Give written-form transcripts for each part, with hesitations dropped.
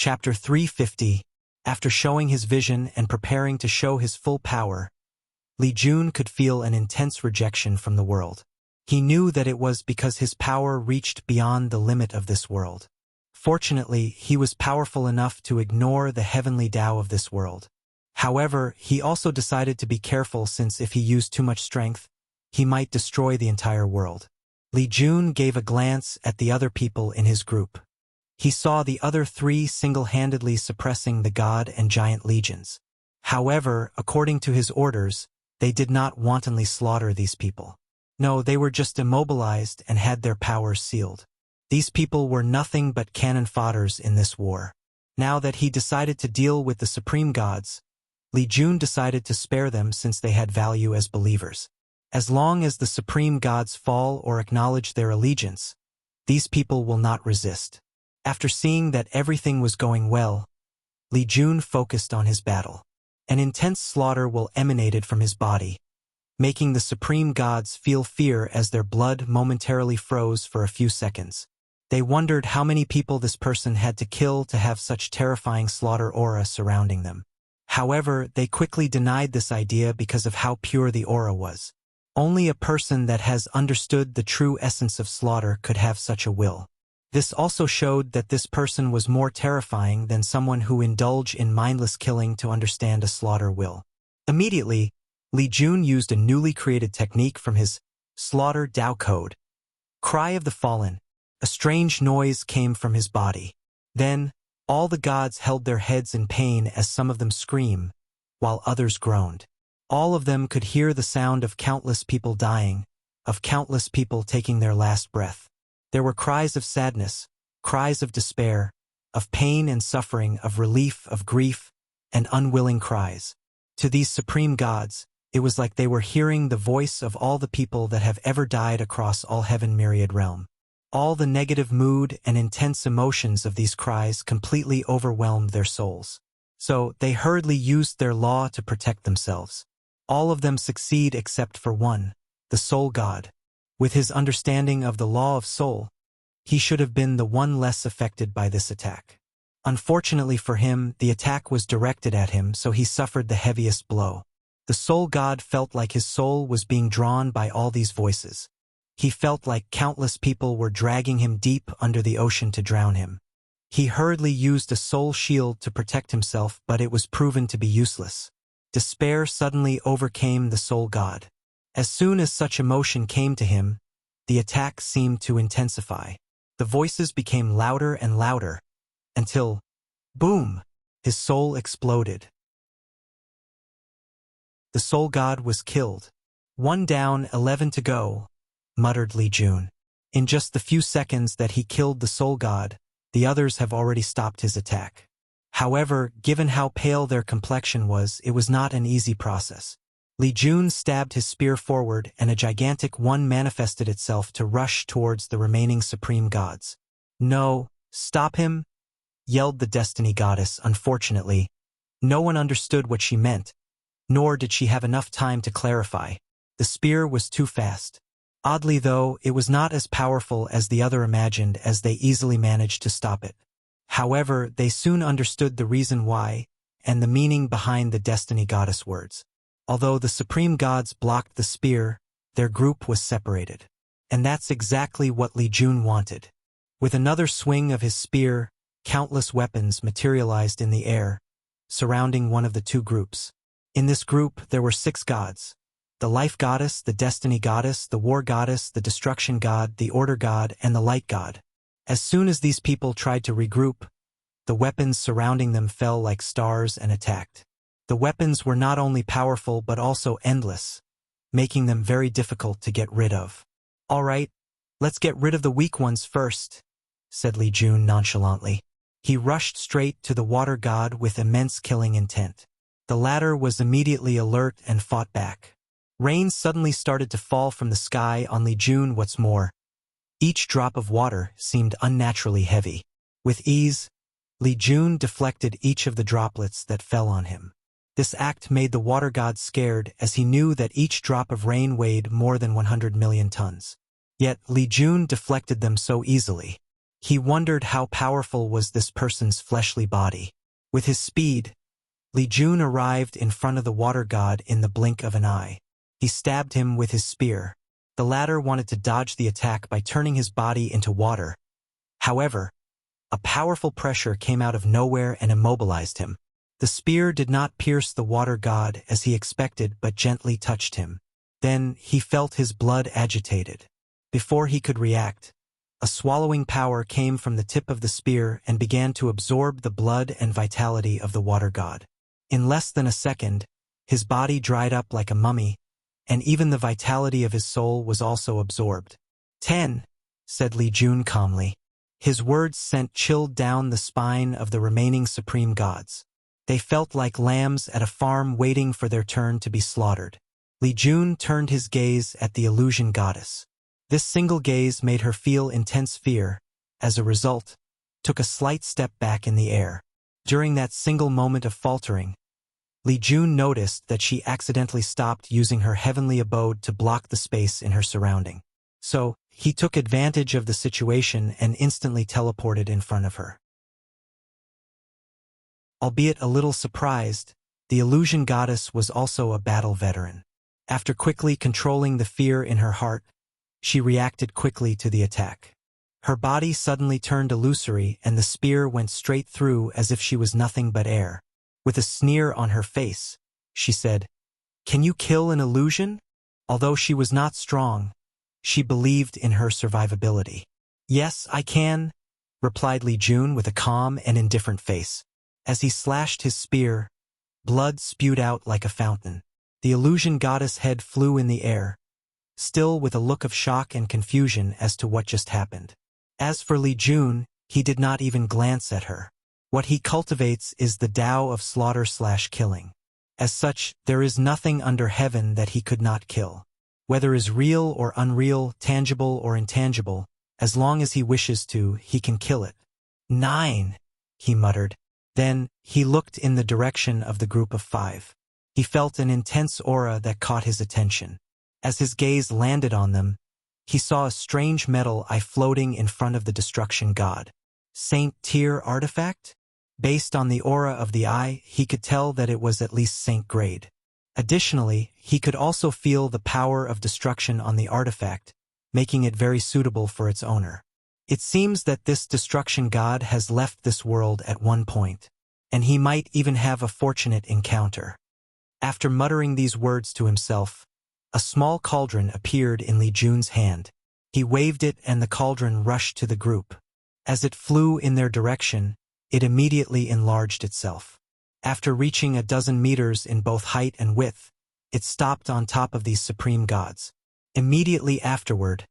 Chapter 350. After showing his vision and preparing to show his full power, Li Jun could feel an intense rejection from the world. He knew that it was because his power reached beyond the limit of this world. Fortunately, he was powerful enough to ignore the heavenly Tao of this world. However, he also decided to be careful since if he used too much strength, he might destroy the entire world. Li Jun gave a glance at the other people in his group. He saw the other three single-handedly suppressing the god and giant legions. However, according to his orders, they did not wantonly slaughter these people. No, they were just immobilized and had their powers sealed. These people were nothing but cannon fodders in this war. Now that he decided to deal with the supreme gods, Li Jun decided to spare them since they had value as believers. As long as the supreme gods fall or acknowledge their allegiance, these people will not resist. After seeing that everything was going well, Li Jun focused on his battle. An intense slaughter will emanated from his body, making the supreme gods feel fear as their blood momentarily froze for a few seconds. They wondered how many people this person had to kill to have such terrifying slaughter aura surrounding them. However, they quickly denied this idea because of how pure the aura was. Only a person that has understood the true essence of slaughter could have such a will. This also showed that this person was more terrifying than someone who indulged in mindless killing to understand a slaughter will. Immediately, Li Jun used a newly created technique from his slaughter Tao code. Cry of the Fallen. A strange noise came from his body. Then, all the gods held their heads in pain as some of them screamed, while others groaned. All of them could hear the sound of countless people dying, of countless people taking their last breath. There were cries of sadness, cries of despair, of pain and suffering, of relief, of grief, and unwilling cries. To these supreme gods, it was like they were hearing the voice of all the people that have ever died across all heaven myriad realm. All the negative mood and intense emotions of these cries completely overwhelmed their souls. So, they hurriedly used their law to protect themselves. All of them succeed except for one, the soul god. With his understanding of the law of soul, he should have been the one less affected by this attack. Unfortunately for him, the attack was directed at him, so he suffered the heaviest blow. The soul god felt like his soul was being drawn by all these voices. He felt like countless people were dragging him deep under the ocean to drown him. He hurriedly used a soul shield to protect himself, but it was proven to be useless. Despair suddenly overcame the soul god. As soon as such emotion came to him, the attack seemed to intensify. The voices became louder and louder, until, boom, his soul exploded. The soul god was killed. 1 down, 11 to go, muttered Li Jun. In just the few seconds that he killed the soul god, the others have already stopped his attack. However, given how pale their complexion was, it was not an easy process. Li Jun stabbed his spear forward and a gigantic one manifested itself to rush towards the remaining supreme gods. No, stop him, yelled the destiny goddess. Unfortunately, no one understood what she meant, nor did she have enough time to clarify. The spear was too fast. Oddly though, it was not as powerful as the other imagined, as they easily managed to stop it. However, they soon understood the reason why, and the meaning behind the destiny goddess words. Although the supreme gods blocked the spear, their group was separated. And that's exactly what Li Jun wanted. With another swing of his spear, countless weapons materialized in the air, surrounding one of the two groups. In this group, there were 6 gods. The life goddess, the destiny goddess, the war goddess, the destruction god, the order god, and the light god. As soon as these people tried to regroup, the weapons surrounding them fell like stars and attacked. The weapons were not only powerful but also endless, making them very difficult to get rid of. All right, let's get rid of the weak ones first, said Li Jun nonchalantly. He rushed straight to the water god with immense killing intent. The latter was immediately alert and fought back. Rain suddenly started to fall from the sky on Li Jun. What's more, each drop of water seemed unnaturally heavy. With ease, Li Jun deflected each of the droplets that fell on him. This act made the water god scared, as he knew that each drop of rain weighed more than 100 million tons. Yet Li Jun deflected them so easily. He wondered how powerful was this person's fleshly body. With his speed, Li Jun arrived in front of the water god in the blink of an eye. He stabbed him with his spear. The latter wanted to dodge the attack by turning his body into water. However, a powerful pressure came out of nowhere and immobilized him. The spear did not pierce the water god as he expected but gently touched him. Then he felt his blood agitated. Before he could react, a swallowing power came from the tip of the spear and began to absorb the blood and vitality of the water god. In less than a second, his body dried up like a mummy, and even the vitality of his soul was also absorbed. 10, said Li Jun calmly. His words sent chill down the spine of the remaining supreme gods. They felt like lambs at a farm waiting for their turn to be slaughtered. Li Jun turned his gaze at the illusion goddess. This single gaze made her feel intense fear. As a result, took a slight step back in the air. During that single moment of faltering, Li Jun noticed that she accidentally stopped using her heavenly abode to block the space in her surrounding. So, he took advantage of the situation and instantly teleported in front of her. Albeit a little surprised, the illusion goddess was also a battle veteran. After quickly controlling the fear in her heart, she reacted quickly to the attack. Her body suddenly turned illusory and the spear went straight through as if she was nothing but air. With a sneer on her face, she said, "Can you kill an illusion?" Although she was not strong, she believed in her survivability. "Yes, I can," replied Li Jun with a calm and indifferent face. As he slashed his spear, blood spewed out like a fountain. The illusion goddess' head flew in the air, still with a look of shock and confusion as to what just happened. As for Li Jun, he did not even glance at her. What he cultivates is the Tao of slaughter/killing. As such, there is nothing under heaven that he could not kill. Whether is real or unreal, tangible or intangible, as long as he wishes to, he can kill it. 9, he muttered. Then, he looked in the direction of the group of 5. He felt an intense aura that caught his attention. As his gaze landed on them, he saw a strange metal eye floating in front of the destruction god. Saint tier artifact? Based on the aura of the eye, he could tell that it was at least saint grade. Additionally, he could also feel the power of destruction on the artifact, making it very suitable for its owner. It seems that this destruction god has left this world at one point, and he might even have a fortunate encounter. After muttering these words to himself, a small cauldron appeared in Li Jun's hand. He waved it and the cauldron rushed to the group. As it flew in their direction, it immediately enlarged itself. After reaching a dozen meters in both height and width, it stopped on top of these supreme gods. Immediately afterward,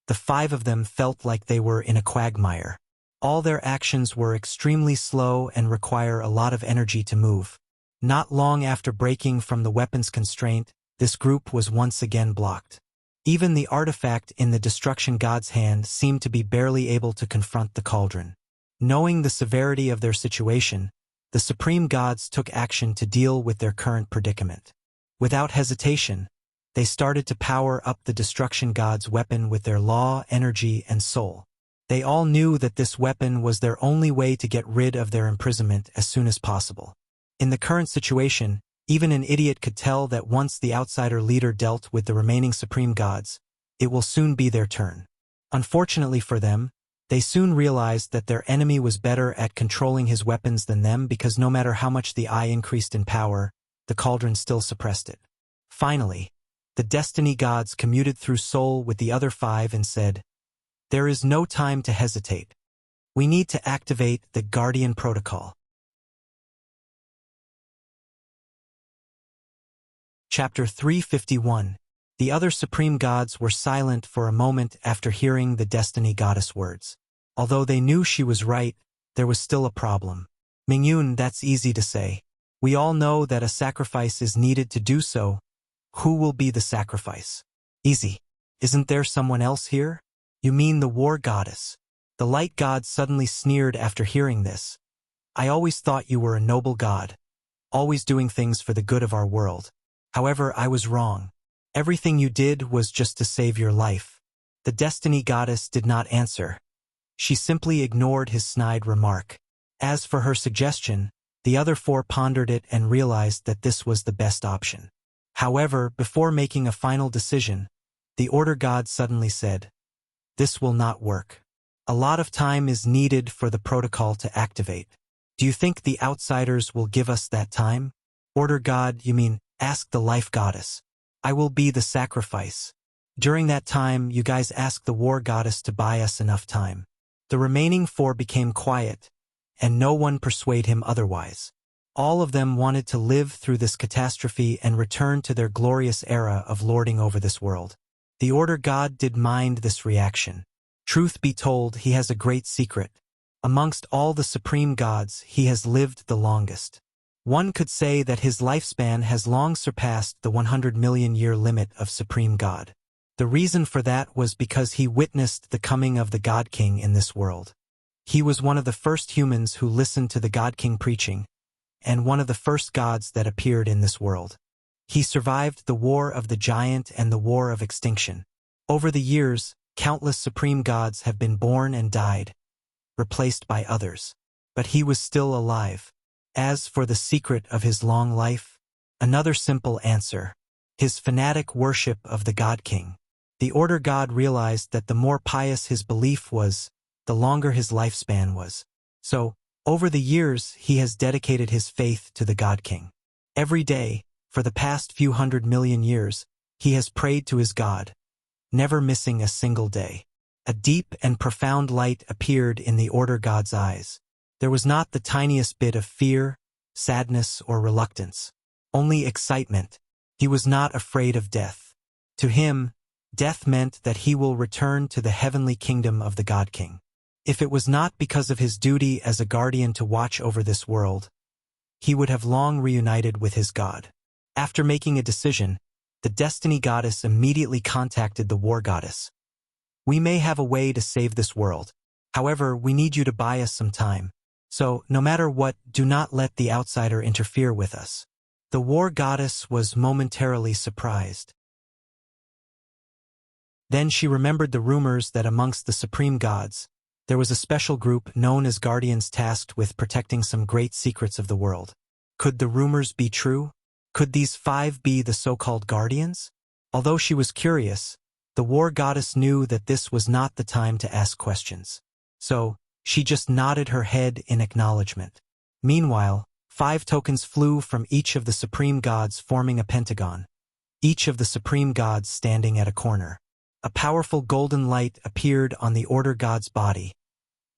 the 5 of them felt like they were in a quagmire. All their actions were extremely slow and require a lot of energy to move. Not long after breaking from the weapon's constraint, this group was once again blocked. Even the artifact in the destruction god's hand seemed to be barely able to confront the cauldron. Knowing the severity of their situation, the supreme gods took action to deal with their current predicament. Without hesitation, they started to power up the destruction god's weapon with their law, energy, and soul. They all knew that this weapon was their only way to get rid of their imprisonment as soon as possible. In the current situation, even an idiot could tell that once the outsider leader dealt with the remaining supreme gods, it will soon be their turn. Unfortunately for them, they soon realized that their enemy was better at controlling his weapons than them because no matter how much the eye increased in power, the cauldron still suppressed it. Finally, the destiny gods commuted through soul with the other 5 and said, "There is no time to hesitate. We need to activate the Guardian Protocol." Chapter 351. The other supreme gods were silent for a moment after hearing the destiny goddess words. Although they knew she was right, there was still a problem. "Mingyun, that's easy to say. We all know that a sacrifice is needed to do so. Who will be the sacrifice?" "Easy. Isn't there someone else here?" "You mean the war goddess?" The light god suddenly sneered after hearing this. "I always thought you were a noble god, always doing things for the good of our world. However, I was wrong. Everything you did was just to save your life." The destiny goddess did not answer. She simply ignored his snide remark. As for her suggestion, the other four pondered it and realized that this was the best option. However, before making a final decision, the Order God suddenly said, "This will not work. A lot of time is needed for the protocol to activate. Do you think the outsiders will give us that time?" "Order God, you mean?" asked the Life Goddess. "I will be the sacrifice. During that time, you guys ask the War Goddess to buy us enough time." The remaining four became quiet, and no one persuaded him otherwise. All of them wanted to live through this catastrophe and return to their glorious era of lording over this world. The Order God did mind this reaction. Truth be told, he has a great secret. Amongst all the supreme gods, he has lived the longest. One could say that his lifespan has long surpassed the 100 million year limit of Supreme God. The reason for that was because he witnessed the coming of the God King in this world. He was one of the first humans who listened to the God King preaching, and one of the first gods that appeared in this world. He survived the War of the Giant and the War of Extinction. Over the years, countless supreme gods have been born and died, replaced by others. But he was still alive. As for the secret of his long life, another simple answer: his fanatic worship of the God King. The Order God realized that the more pious his belief was, the longer his lifespan was. So, over the years, he has dedicated his faith to the God King. Every day, for the past few 100 million years, he has prayed to his God, never missing a single day. A deep and profound light appeared in the Order God's eyes. There was not the tiniest bit of fear, sadness, or reluctance. Only excitement. He was not afraid of death. To him, death meant that he will return to the heavenly kingdom of the God King. If it was not because of his duty as a guardian to watch over this world, he would have long reunited with his God. After making a decision, the Destiny Goddess immediately contacted the War Goddess. "We may have a way to save this world. However, we need you to buy us some time. So, no matter what, do not let the outsider interfere with us." The War Goddess was momentarily surprised. Then she remembered the rumors that amongst the supreme gods, there was a special group known as Guardians tasked with protecting some great secrets of the world. Could the rumors be true? Could these five be the so-called Guardians? Although she was curious, the War Goddess knew that this was not the time to ask questions. So, she just nodded her head in acknowledgement. Meanwhile, 5 tokens flew from each of the supreme gods, forming a pentagon, each of the supreme gods standing at a corner. A powerful golden light appeared on the Order God's body,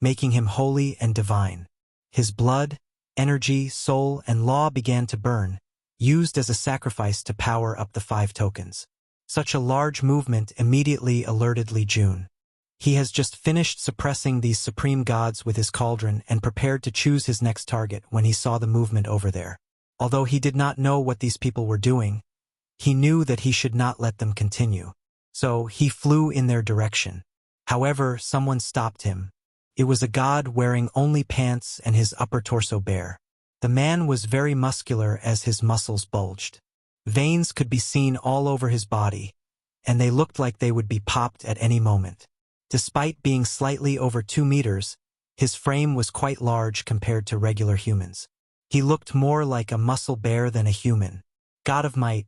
making him holy and divine. His blood, energy, soul, and law began to burn, used as a sacrifice to power up the 5 tokens. Such a large movement immediately alerted Li Jun. He has just finished suppressing these supreme gods with his cauldron and prepared to choose his next target when he saw the movement over there. Although he did not know what these people were doing, he knew that he should not let them continue. So he flew in their direction. However, someone stopped him. It was a god wearing only pants and his upper torso bare. The man was very muscular as his muscles bulged. Veins could be seen all over his body, and they looked like they would be popped at any moment. Despite being slightly over 2 meters, his frame was quite large compared to regular humans. He looked more like a muscle bear than a human. God of Might,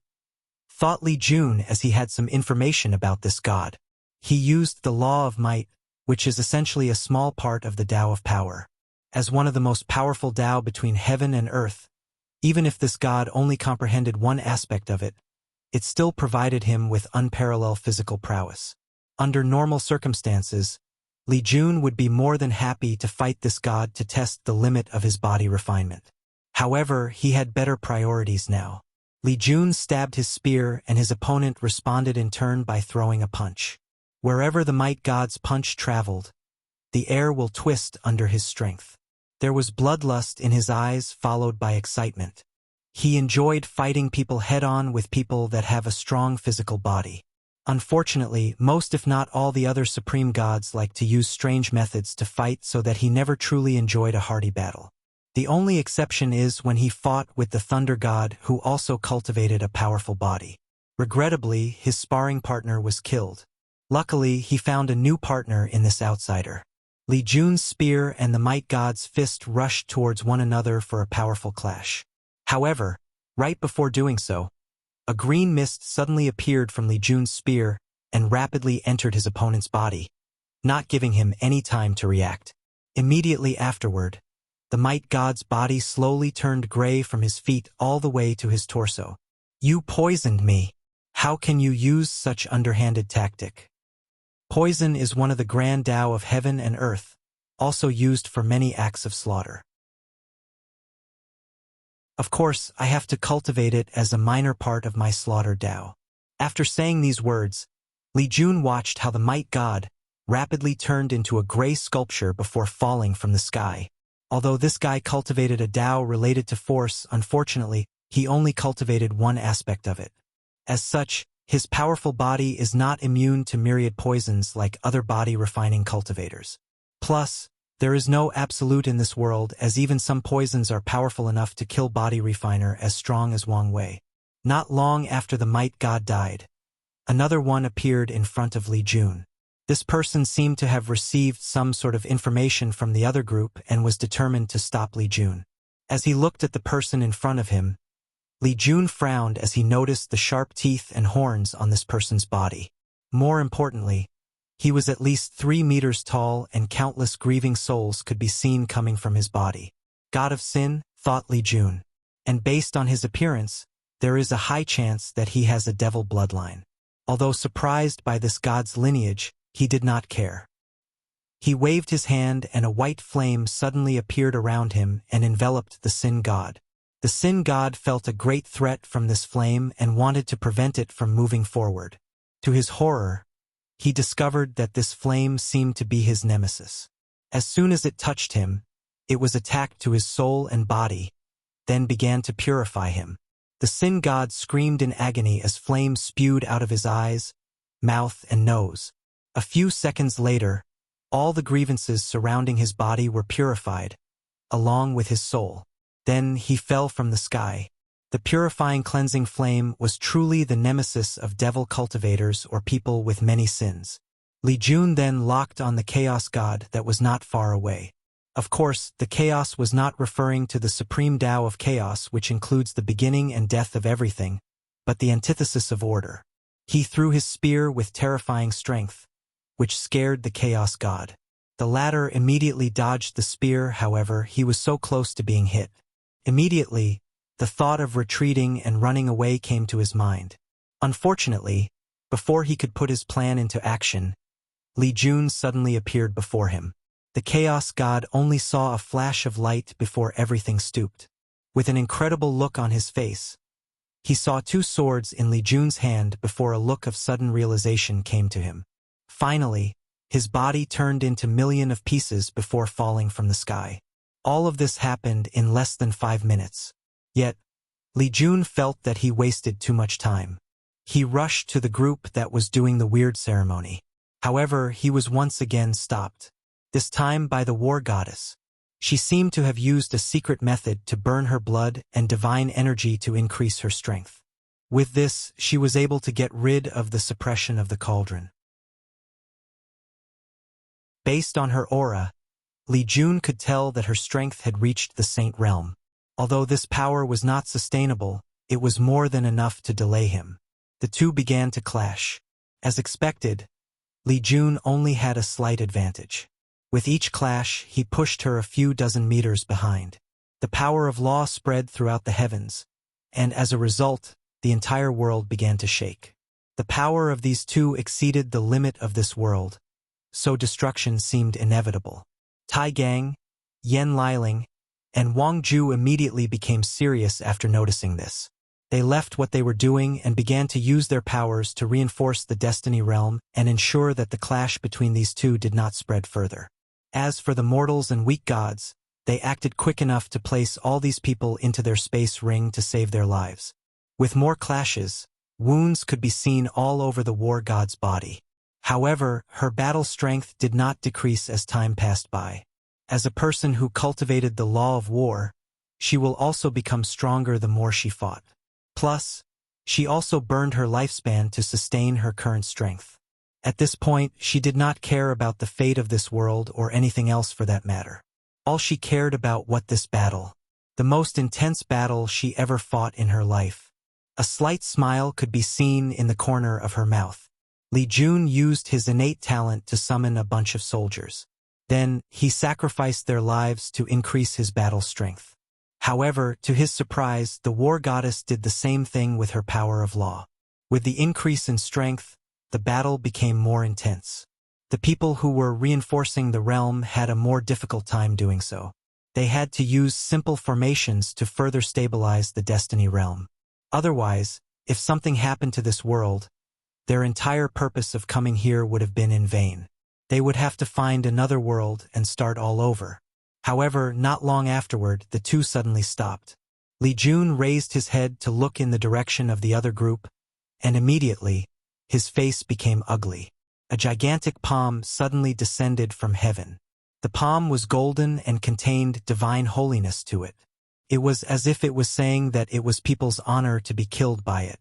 thought Li Jun as he had some information about this god. He used the Law of Might, which is essentially a small part of the Tao of Power. As one of the most powerful Tao between heaven and earth, even if this god only comprehended one aspect of it, it still provided him with unparalleled physical prowess. Under normal circumstances, Li Jun would be more than happy to fight this god to test the limit of his body refinement. However, he had better priorities now. Li Jun stabbed his spear and his opponent responded in turn by throwing a punch. Wherever the Might God's punch traveled, the air will twist under his strength. There was bloodlust in his eyes followed by excitement. He enjoyed fighting people head-on with people that have a strong physical body. Unfortunately, most if not all the other supreme gods like to use strange methods to fight so that he never truly enjoyed a hearty battle. The only exception is when he fought with the Thunder God who also cultivated a powerful body. Regrettably, his sparring partner was killed. Luckily, he found a new partner in this outsider. Li Jun's spear and the Might God's fist rushed towards one another for a powerful clash. However, right before doing so, a green mist suddenly appeared from Li Jun's spear and rapidly entered his opponent's body, not giving him any time to react. Immediately afterward, the Might God's body slowly turned gray from his feet all the way to his torso. "You poisoned me. How can you use such underhanded tactic?" Poison is one of the grand Tao of heaven and earth, also used for many acts of slaughter. Of course, I have to cultivate it as a minor part of my slaughter Tao. After saying these words, Li Jun watched how the Might God rapidly turned into a gray sculpture before falling from the sky. Although this guy cultivated a Tao related to force, unfortunately, he only cultivated one aspect of it. As such, his powerful body is not immune to myriad poisons like other body-refining cultivators. Plus, there is no absolute in this world, as even some poisons are powerful enough to kill body refiner as strong as Wang Wei. Not long after the Might God died, another one appeared in front of Li Jun. This person seemed to have received some sort of information from the other group and was determined to stop Li Jun. As he looked at the person in front of him, Li Jun frowned as he noticed the sharp teeth and horns on this person's body. More importantly, he was at least 3 meters tall and countless grieving souls could be seen coming from his body. God of sin, thought Li Jun. And based on his appearance, there is a high chance that he has a devil bloodline. Although surprised by this god's lineage, he did not care. He waved his hand and a white flame suddenly appeared around him and enveloped the sin god. The sin god felt a great threat from this flame and wanted to prevent it from moving forward. To his horror, he discovered that this flame seemed to be his nemesis. As soon as it touched him, it was attacked to his soul and body, then began to purify him. The sin god screamed in agony as flames spewed out of his eyes, mouth, and nose. A few seconds later, all the grievances surrounding his body were purified, along with his soul. Then he fell from the sky. The purifying cleansing flame was truly the nemesis of devil cultivators or people with many sins. Li Jun then locked on the chaos god that was not far away. Of course, the chaos was not referring to the supreme Tao of chaos, which includes the beginning and death of everything, but the antithesis of order. He threw his spear with terrifying strength, which scared the chaos god. The latter immediately dodged the spear, however, he was so close to being hit. Immediately, the thought of retreating and running away came to his mind. Unfortunately, before he could put his plan into action, Li Jun suddenly appeared before him. The chaos god only saw a flash of light before everything stooped. With an incredible look on his face, he saw 2 swords in Li Jun's hand before a look of sudden realization came to him. Finally, his body turned into millions of pieces before falling from the sky. All of this happened in less than 5 minutes. Yet, Li Jun felt that he wasted too much time. He rushed to the group that was doing the weird ceremony. However, he was once again stopped. This time by the war goddess. She seemed to have used a secret method to burn her blood and divine energy to increase her strength. With this, she was able to get rid of the suppression of the cauldron. Based on her aura, Li Jun could tell that her strength had reached the saint realm. Although this power was not sustainable, it was more than enough to delay him. The two began to clash. As expected, Li Jun only had a slight advantage. With each clash, he pushed her a few dozen meters behind. The power of law spread throughout the heavens, and as a result, the entire world began to shake. The power of these two exceeded the limit of this world, so destruction seemed inevitable. Tai Gang, Yen Liling, and Wang Ju immediately became serious after noticing this. They left what they were doing and began to use their powers to reinforce the Destiny realm and ensure that the clash between these two did not spread further. As for the mortals and weak gods, they acted quick enough to place all these people into their space ring to save their lives. With more clashes, wounds could be seen all over the war god's body. However, her battle strength did not decrease as time passed by. As a person who cultivated the law of war, she will also become stronger the more she fought. Plus, she also burned her lifespan to sustain her current strength. At this point, she did not care about the fate of this world or anything else for that matter. All she cared about was this battle. The most intense battle she ever fought in her life. A slight smile could be seen in the corner of her mouth. Li Jun used his innate talent to summon a bunch of soldiers. Then, he sacrificed their lives to increase his battle strength. However, to his surprise, the war goddess did the same thing with her power of law. With the increase in strength, the battle became more intense. The people who were reinforcing the realm had a more difficult time doing so. They had to use simple formations to further stabilize the Destiny realm. Otherwise, if something happened to this world, their entire purpose of coming here would have been in vain. They would have to find another world and start all over. However, not long afterward, the two suddenly stopped. Li Jun raised his head to look in the direction of the other group, and immediately, his face became ugly. A gigantic palm suddenly descended from heaven. The palm was golden and contained divine holiness to it. It was as if it was saying that it was people's honor to be killed by it.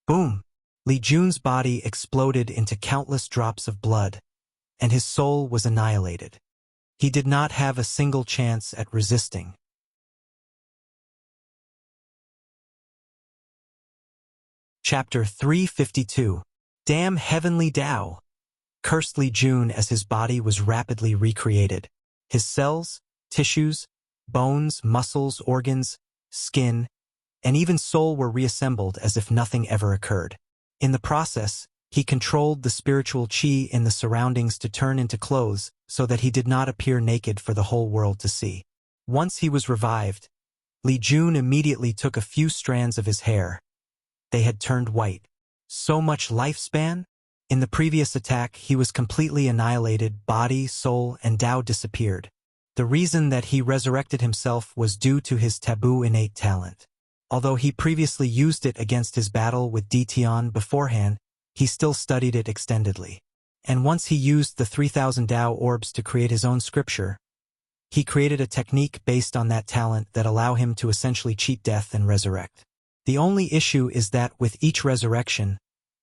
Boom! Li Jun's body exploded into countless drops of blood, and his soul was annihilated. He did not have a single chance at resisting. Chapter 352. Damn Heavenly Tao! Cursed Li Jun as his body was rapidly recreated. His cells, tissues, bones, muscles, organs, skin, and even soul were reassembled as if nothing ever occurred. In the process, he controlled the spiritual qi in the surroundings to turn into clothes so that he did not appear naked for the whole world to see. Once he was revived, Li Jun immediately took a few strands of his hair. They had turned white. So much lifespan? In the previous attack, he was completely annihilated, body, soul, and Tao disappeared. The reason that he resurrected himself was due to his taboo innate talent. Although he previously used it against his battle with Dition beforehand, he still studied it extendedly. And once he used the 3,000 Tao orbs to create his own scripture, he created a technique based on that talent that allow him to essentially cheat death and resurrect. The only issue is that with each resurrection,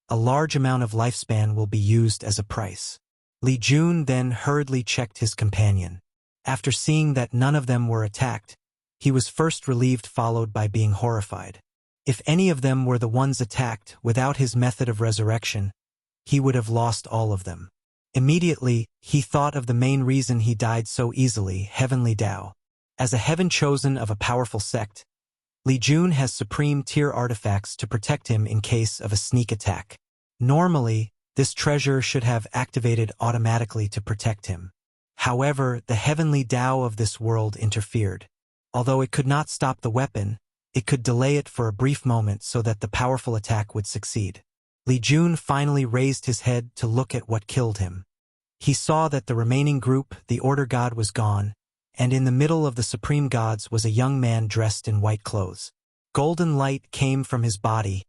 a large amount of lifespan will be used as a price. Li Jun then hurriedly checked his companion. After seeing that none of them were attacked, he was first relieved followed by being horrified. If any of them were the ones attacked without his method of resurrection, he would have lost all of them. Immediately, he thought of the main reason he died so easily, Heavenly Tao. As a heaven chosen of a powerful sect, Li Jun has supreme tier artifacts to protect him in case of a sneak attack. Normally, this treasure should have activated automatically to protect him. However, the heavenly Tao of this world interfered. Although it could not stop the weapon, it could delay it for a brief moment so that the powerful attack would succeed. Li Jun finally raised his head to look at what killed him. He saw that the remaining group, the Order God, was gone, and in the middle of the Supreme Gods was a young man dressed in white clothes. Golden light came from his body,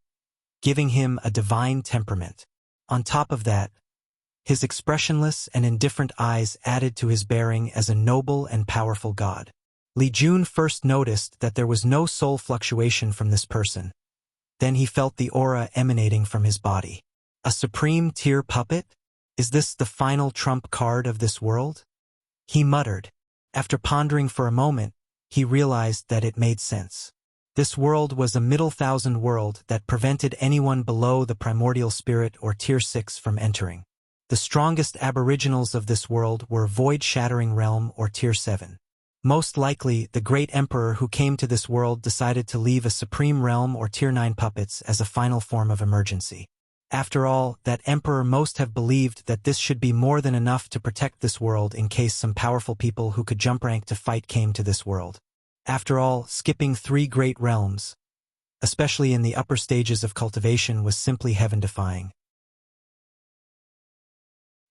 giving him a divine temperament. On top of that, his expressionless and indifferent eyes added to his bearing as a noble and powerful god. Li Jun first noticed that there was no soul fluctuation from this person. Then he felt the aura emanating from his body. A supreme tier puppet? Is this the final trump card of this world? He muttered. After pondering for a moment, he realized that it made sense. This world was a middle thousand world that prevented anyone below the primordial spirit or tier 6 from entering. The strongest aboriginals of this world were void-shattering realm or tier 7. Most likely, the great emperor who came to this world decided to leave a supreme realm or tier 9 puppets as a final form of emergency. After all, that emperor must have believed that this should be more than enough to protect this world in case some powerful people who could jump rank to fight came to this world. After all, skipping 3 great realms, especially in the upper stages of cultivation, was simply heaven-defying.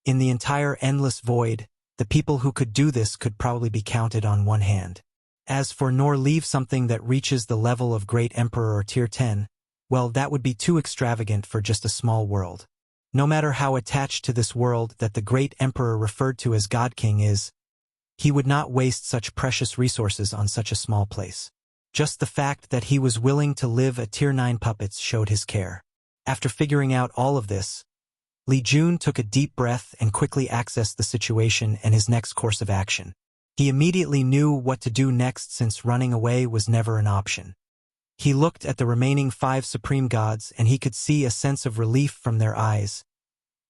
In the entire endless void, the people who could do this could probably be counted on one hand. As for nor leave something that reaches the level of Great Emperor or Tier 10, well, that would be too extravagant for just a small world. No matter how attached to this world that the Great Emperor referred to as God King is, he would not waste such precious resources on such a small place. Just the fact that he was willing to live a Tier 9 puppets showed his care. After figuring out all of this, Li Jun took a deep breath and quickly accessed the situation and his next course of action. He immediately knew what to do next since running away was never an option. He looked at the remaining 5 supreme gods and he could see a sense of relief from their eyes,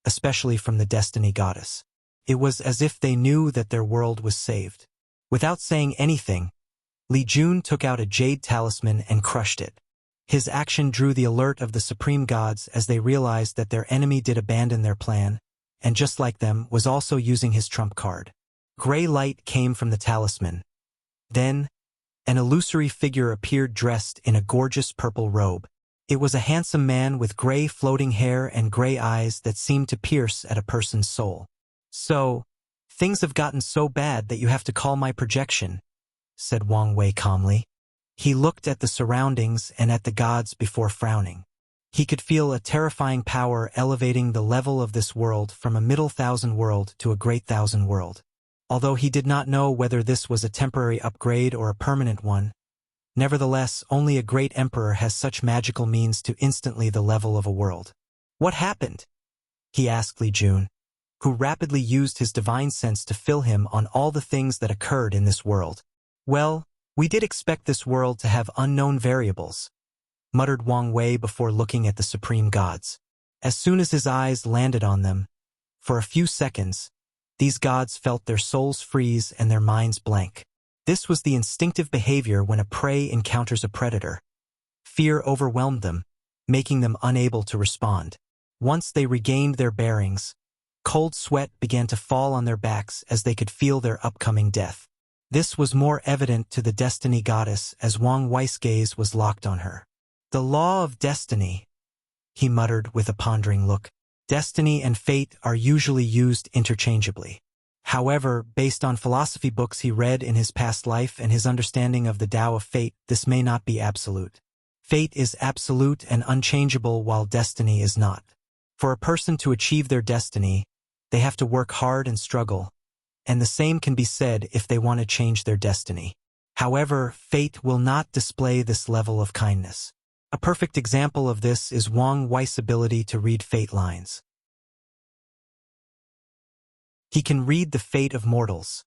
especially from the Destiny Goddess. It was as if they knew that their world was saved. Without saying anything, Li Jun took out a jade talisman and crushed it. His action drew the alert of the supreme gods as they realized that their enemy did abandon their plan, and just like them, was also using his trump card. Gray light came from the talisman. Then, an illusory figure appeared dressed in a gorgeous purple robe. It was a handsome man with gray floating hair and gray eyes that seemed to pierce at a person's soul. "So, things have gotten so bad that you have to call my projection," said Wang Wei calmly. He looked at the surroundings and at the gods before frowning. He could feel a terrifying power elevating the level of this world from a middle thousand world to a great thousand world. Although he did not know whether this was a temporary upgrade or a permanent one, nevertheless, only a great emperor has such magical means to instantly the level of a world. "What happened?" he asked Li Jun, who rapidly used his divine sense to fill him on all the things that occurred in this world. "Well, we did expect this world to have unknown variables," muttered Wang Wei before looking at the supreme gods. As soon as his eyes landed on them, for a few seconds, these gods felt their souls freeze and their minds blank. This was the instinctive behavior when a prey encounters a predator. Fear overwhelmed them, making them unable to respond. Once they regained their bearings, cold sweat began to fall on their backs as they could feel their upcoming death. This was more evident to the Destiny Goddess as Wang Wei's gaze was locked on her. "The law of destiny," he muttered with a pondering look. Destiny and fate are usually used interchangeably. However, based on philosophy books he read in his past life and his understanding of the Tao of fate, this may not be absolute. Fate is absolute and unchangeable while destiny is not. For a person to achieve their destiny, they have to work hard and struggle, and the same can be said if they want to change their destiny. However, fate will not display this level of kindness. A perfect example of this is Wang Wei's ability to read fate lines. He can read the fate of mortals,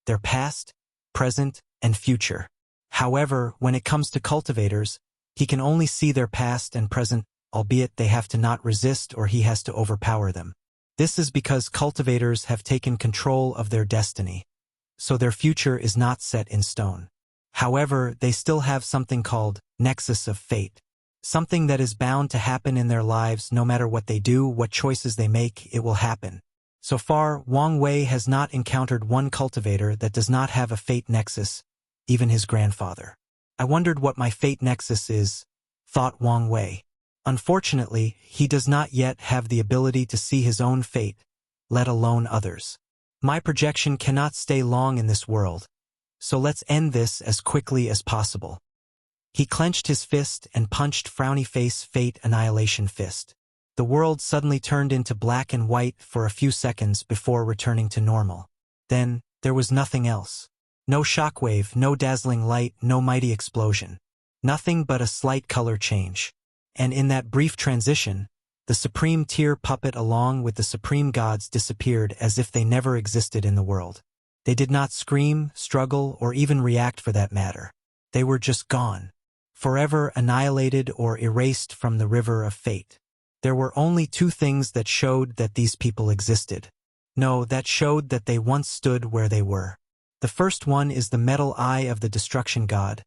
their past, present, and future. However, when it comes to cultivators, he can only see their past and present, albeit they have to not resist or he has to overpower them. This is because cultivators have taken control of their destiny, so their future is not set in stone. However, they still have something called nexus of fate, something that is bound to happen in their lives no matter what they do, what choices they make, it will happen. So far, Wang Wei has not encountered one cultivator that does not have a fate nexus, even his grandfather. "I wondered what my fate nexus is," thought Wang Wei. Unfortunately, he does not yet have the ability to see his own fate, let alone others. "My projection cannot stay long in this world, so let's end this as quickly as possible." He clenched his fist and punched frowny face fate annihilation fist. The world suddenly turned into black and white for a few seconds before returning to normal. Then, there was nothing else. No shockwave, no dazzling light, no mighty explosion. Nothing but a slight color change. And in that brief transition, the supreme tier puppet along with the supreme gods disappeared as if they never existed in the world. They did not scream, struggle, or even react for that matter. They were just gone, forever annihilated or erased from the river of fate. There were only 2 things that showed that these people existed. No, that showed that they once stood where they were. The first one is the metal eye of the destruction god,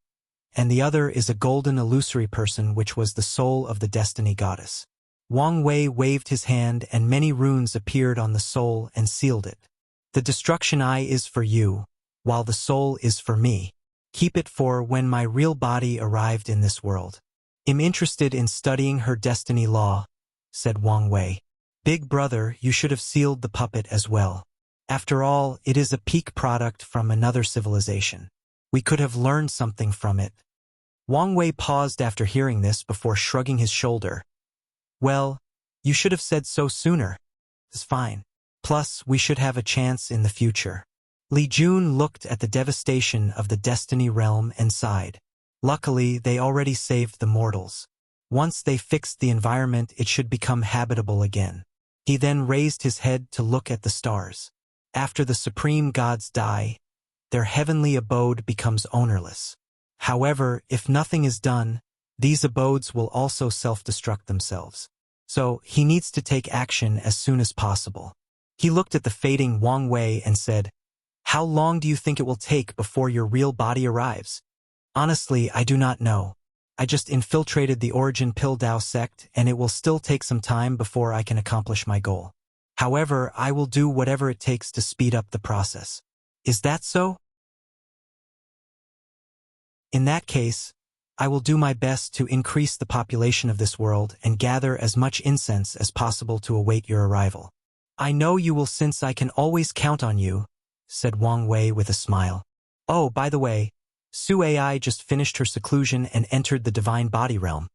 and the other is a golden illusory person which was the soul of the Destiny Goddess. Wang Wei waved his hand and many runes appeared on the soul and sealed it. "The destruction eye is for you, while the soul is for me. Keep it for when my real body arrived in this world." "I'm interested in studying her destiny law," said Wang Wei. "Big brother, you should have sealed the puppet as well. After all, it is a peak product from another civilization. We could have learned something from it." Wang Wei paused after hearing this before shrugging his shoulder. "Well, you should have said so sooner. It's fine. Plus, we should have a chance in the future." Li Jun looked at the devastation of the Destiny realm and sighed. Luckily, they already saved the mortals. Once they fixed the environment, it should become habitable again. He then raised his head to look at the stars. After the supreme gods die, their heavenly abode becomes ownerless. However, if nothing is done, these abodes will also self-destruct themselves. So, he needs to take action as soon as possible. He looked at the fading Wang Wei and said, "How long do you think it will take before your real body arrives?" "Honestly, I do not know. I just infiltrated the Origin Pill Dao sect, and it will still take some time before I can accomplish my goal. However, I will do whatever it takes to speed up the process." "Is that so?" "In that case, I will do my best to increase the population of this world and gather as much incense as possible to await your arrival." "I know you will, since I can always count on you," said Wang Wei with a smile. "Oh, by the way, Su Ai just finished her seclusion and entered the divine body realm.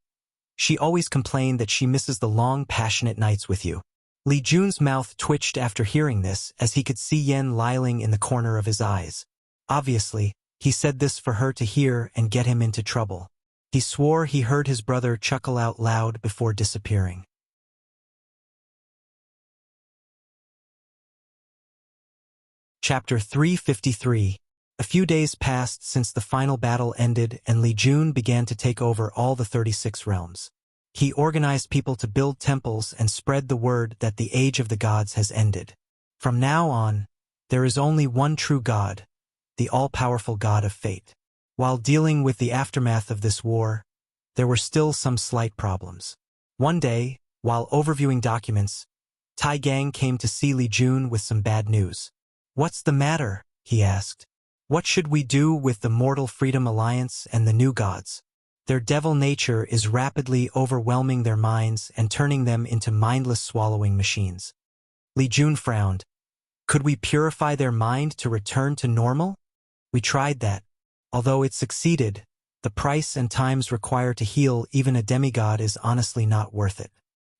She always complained that she misses the long, passionate nights with you." Li Jun's mouth twitched after hearing this, as he could see Yen liling in the corner of his eyes. Obviously, he said this for her to hear and get him into trouble. He swore he heard his brother chuckle out loud before disappearing. Chapter 353. A few days passed since the final battle ended, and Li Jun began to take over all the 36 realms. He organized people to build temples and spread the word that the age of the gods has ended. From now on, there is only one true God, the all-powerful God of fate. While dealing with the aftermath of this war, there were still some slight problems. One day, while overviewing documents, Tai Gang came to see Li Jun with some bad news. "What's the matter?" he asked. "What should we do with the Mortal Freedom Alliance and the new gods? Their devil nature is rapidly overwhelming their minds and turning them into mindless swallowing machines." Li Jun frowned. "Could we purify their mind to return to normal?" "We tried that. Although it succeeded, the price and times required to heal even a demigod is honestly not worth it."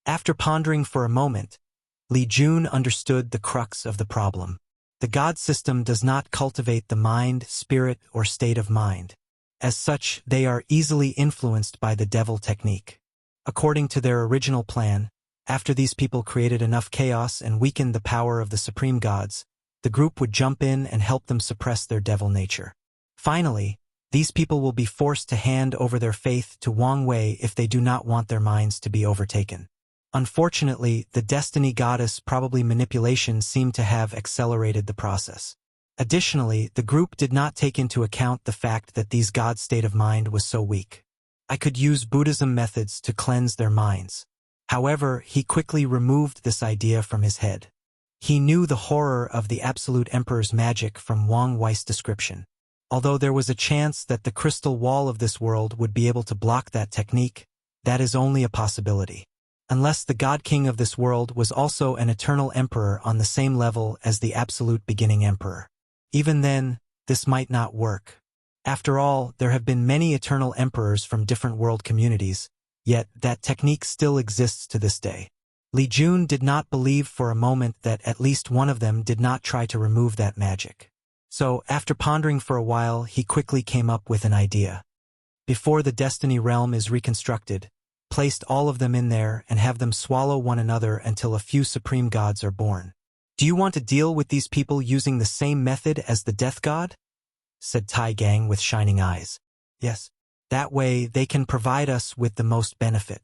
After pondering for a moment, Li Jun understood the crux of the problem. The god system does not cultivate the mind, spirit, or state of mind. As such, they are easily influenced by the devil technique. According to their original plan, after these people created enough chaos and weakened the power of the supreme gods, the group would jump in and help them suppress their devil nature. Finally, these people will be forced to hand over their faith to Wang Wei if they do not want their minds to be overtaken. Unfortunately, the Destiny Goddess probably manipulation seemed to have accelerated the process. Additionally, the group did not take into account the fact that these gods' state of mind was so weak. "I could use Buddhism methods to cleanse their minds." However, he quickly removed this idea from his head. He knew the horror of the Absolute Emperor's magic from Wang Wei's description. Although there was a chance that the crystal wall of this world would be able to block that technique, that is only a possibility. Unless the God King of this world was also an eternal emperor on the same level as the absolute beginning emperor. Even then, this might not work. After all, there have been many eternal emperors from different world communities, yet that technique still exists to this day. Li Jun did not believe for a moment that at least one of them did not try to remove that magic. So, after pondering for a while, he quickly came up with an idea. Before the Destiny Realm is reconstructed, placed all of them in there and have them swallow one another until a few supreme gods are born. "Do you want to deal with these people using the same method as the Death God?" said Tai Gang with shining eyes. "Yes. That way they can provide us with the most benefit."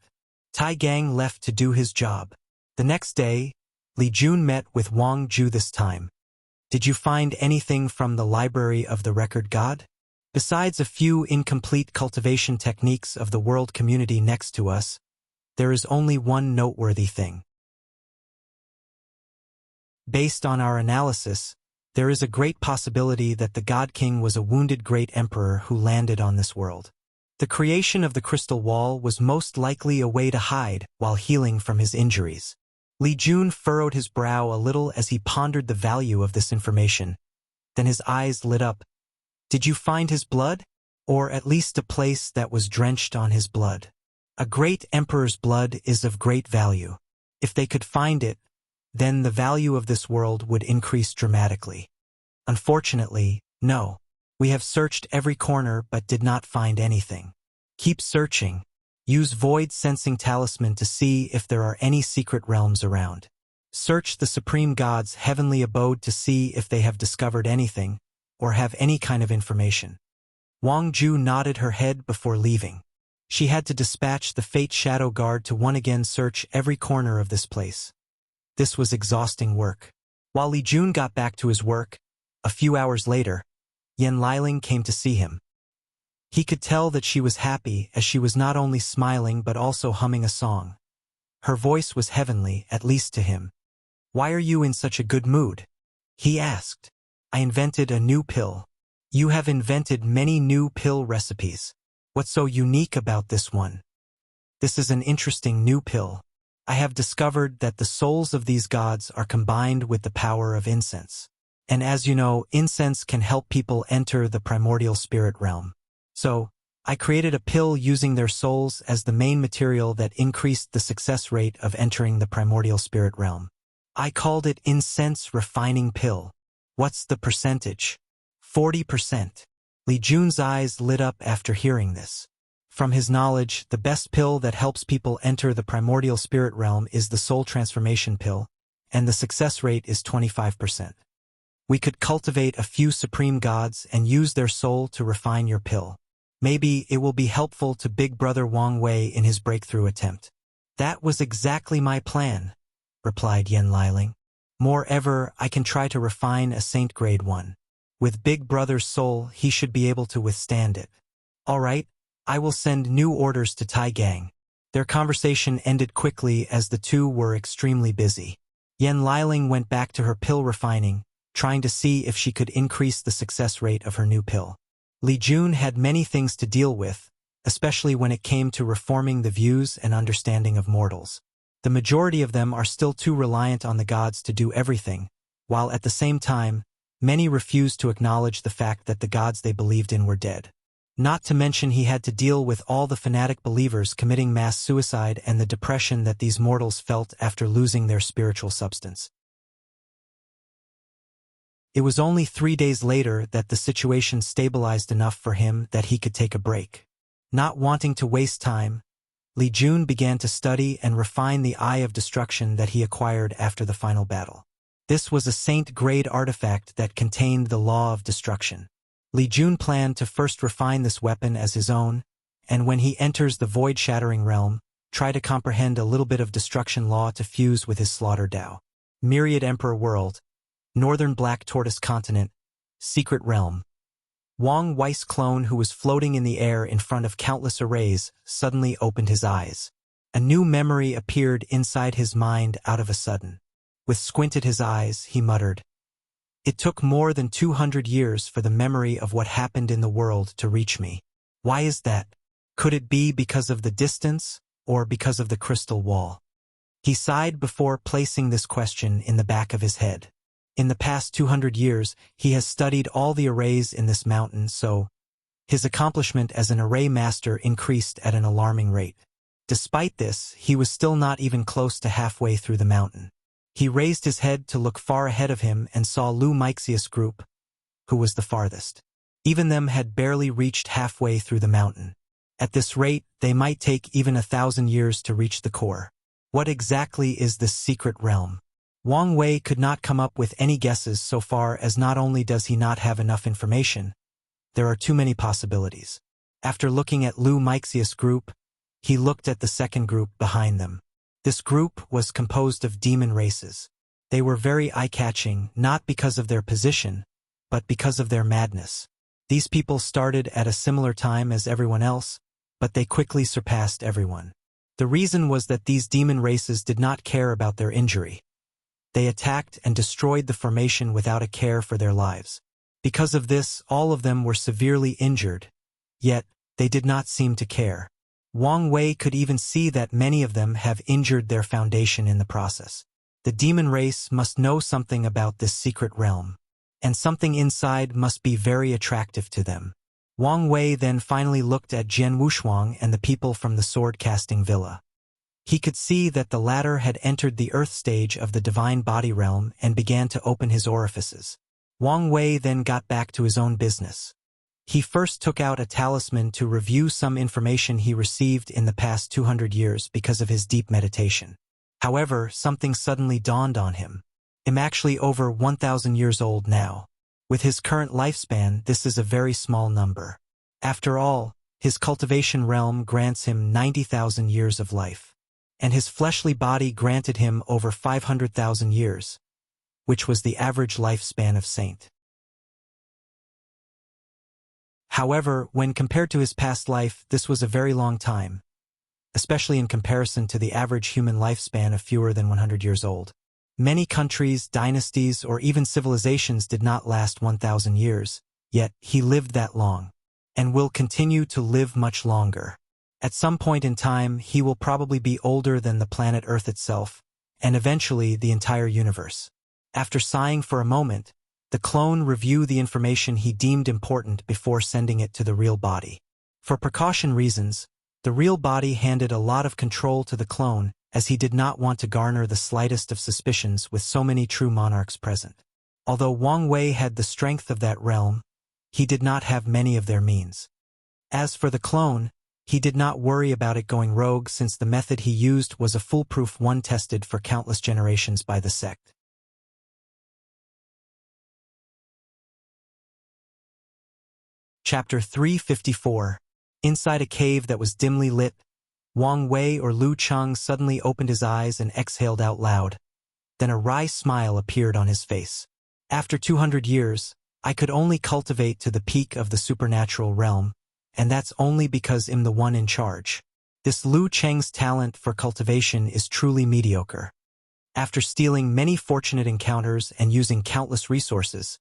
Tai Gang left to do his job. The next day, Li Jun met with Wang Ju this time. "Did you find anything from the Library of the Record God? Besides a few incomplete cultivation techniques of the world community next to us, there is only one noteworthy thing. Based on our analysis, there is a great possibility that the God King was a wounded great emperor who landed on this world. The creation of the crystal wall was most likely a way to hide while healing from his injuries." Li Jun furrowed his brow a little as he pondered the value of this information. Then his eyes lit up. "Did you find his blood? Or at least a place that was drenched on his blood? A great emperor's blood is of great value. If they could find it, then the value of this world would increase dramatically. Unfortunately, no. We have searched every corner but did not find anything. Keep searching. Use Void Sensing Talisman to see if there are any secret realms around." Search the supreme god's heavenly abode to see if they have discovered anything, or have any kind of information. Wang Ju nodded her head before leaving. She had to dispatch the Fate Shadow Guard to once again search every corner of this place. This was exhausting work. While Li Jun got back to his work, a few hours later, Yan Liling came to see him. He could tell that she was happy as she was not only smiling but also humming a song. Her voice was heavenly, at least to him. "Why are you in such a good mood?" he asked. "I invented a new pill." "You have invented many new pill recipes. What's so unique about this one?" "This is an interesting new pill. I have discovered that the souls of these gods are combined with the power of incense. And as you know, incense can help people enter the primordial spirit realm. So, I created a pill using their souls as the main material that increased the success rate of entering the primordial spirit realm. I called it Incense Refining Pill." "What's the percentage?" 40%. Li Jun's eyes lit up after hearing this. From his knowledge, the best pill that helps people enter the primordial spirit realm is the soul transformation pill, and the success rate is 25%. We could cultivate a few supreme gods and use their soul to refine your pill. Maybe it will be helpful to Big Brother Wang Wei in his breakthrough attempt. "That was exactly my plan," replied Yan Liling. "Moreover, I can try to refine a Saint Grade 1. With Big Brother's soul, he should be able to withstand it. All right, I will send new orders to Tai Gang." Their conversation ended quickly as the two were extremely busy. Yan Liling went back to her pill refining, trying to see if she could increase the success rate of her new pill. Li Jun had many things to deal with, especially when it came to reforming the views and understanding of mortals. The majority of them are still too reliant on the gods to do everything, while at the same time, many refused to acknowledge the fact that the gods they believed in were dead. Not to mention he had to deal with all the fanatic believers committing mass suicide and the depression that these mortals felt after losing their spiritual substance. It was only 3 days later that the situation stabilized enough for him that he could take a break. Not wanting to waste time, Li Jun began to study and refine the Eye of Destruction that he acquired after the final battle. This was a Saint-grade artifact that contained the Law of Destruction. Li Jun planned to first refine this weapon as his own, and when he enters the void-shattering realm, try to comprehend a little bit of destruction law to fuse with his slaughter Dao. Myriad Emperor World, Northern Black Tortoise Continent, Secret Realm. Wang Wei's clone, who was floating in the air in front of countless arrays, suddenly opened his eyes. A new memory appeared inside his mind out of a sudden. With squinted his eyes, he muttered, "It took more than 200 years for the memory of what happened in the world to reach me. Why is that? Could it be because of the distance, or because of the crystal wall?" He sighed before placing this question in the back of his head. In the past 200 years, he has studied all the arrays in this mountain, so his accomplishment as an array master increased at an alarming rate. Despite this, he was still not even close to halfway through the mountain. He raised his head to look far ahead of him and saw Lu Mixius' group, who was the farthest. Even them had barely reached halfway through the mountain. At this rate, they might take even 1,000 years to reach the core. What exactly is this secret realm? Wang Wei could not come up with any guesses so far, as not only does he not have enough information, there are too many possibilities. After looking at Lu Mixius' group, he looked at the second group behind them. This group was composed of demon races. They were very eye-catching, not because of their position, but because of their madness. These people started at a similar time as everyone else, but they quickly surpassed everyone. The reason was that these demon races did not care about their injury. They attacked and destroyed the formation without a care for their lives. Because of this, all of them were severely injured, yet they did not seem to care. Wang Wei could even see that many of them have injured their foundation in the process. The demon race must know something about this secret realm, and something inside must be very attractive to them. Wang Wei then finally looked at Jian Wushuang and the people from the sword-casting villa. He could see that the latter had entered the earth stage of the divine body realm and began to open his orifices. Wang Wei then got back to his own business. He first took out a talisman to review some information he received in the past 200 years because of his deep meditation. However, something suddenly dawned on him. I'm actually over 1,000 years old now. With his current lifespan, this is a very small number. After all, his cultivation realm grants him 90,000 years of life, and his fleshly body granted him over 500,000 years, which was the average lifespan of Saint. However, when compared to his past life, this was a very long time, especially in comparison to the average human lifespan of fewer than 100 years old. Many countries, dynasties, or even civilizations did not last 1,000 years, yet he lived that long, and will continue to live much longer. At some point in time, he will probably be older than the planet Earth itself, and eventually the entire universe. After sighing for a moment, the clone reviewed the information he deemed important before sending it to the real body. For precaution reasons, the real body handed a lot of control to the clone, as he did not want to garner the slightest of suspicions with so many true monarchs present. Although Wang Wei had the strength of that realm, he did not have many of their means. As for the clone, he did not worry about it going rogue since the method he used was a foolproof one tested for countless generations by the sect. Chapter 354. Inside a cave that was dimly lit, Wang Wei or Lu Cheng suddenly opened his eyes and exhaled out loud. Then a wry smile appeared on his face. After 200 years, I could only cultivate to the peak of the supernatural realm, and that's only because I'm the one in charge. This Lu Cheng's talent for cultivation is truly mediocre. After stealing many fortunate encounters and using countless resources,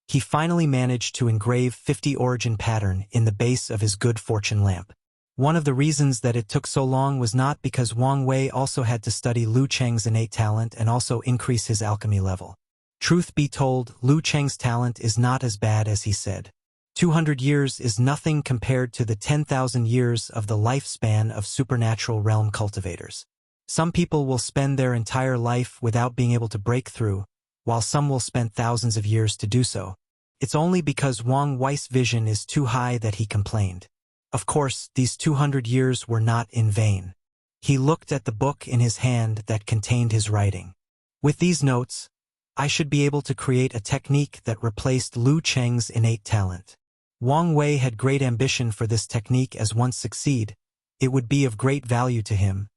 he finally managed to engrave 50 origin pattern in the base of his good fortune lamp. One of the reasons that it took so long was not because Wang Wei also had to study Lu Cheng's innate talent and also increase his alchemy level. Truth be told, Lu Cheng's talent is not as bad as he said. 200 years is nothing compared to the 10,000 years of the lifespan of supernatural realm cultivators. Some people will spend their entire life without being able to break through, while some will spend thousands of years to do so. It's only because Wang Wei's vision is too high that he complained. Of course, these 200 years were not in vain. He looked at the book in his hand that contained his writing. With these notes, I should be able to create a technique that replaced Lu Cheng's innate talent. Wang Wei had great ambition for this technique as once succeed, it would be of great value to him,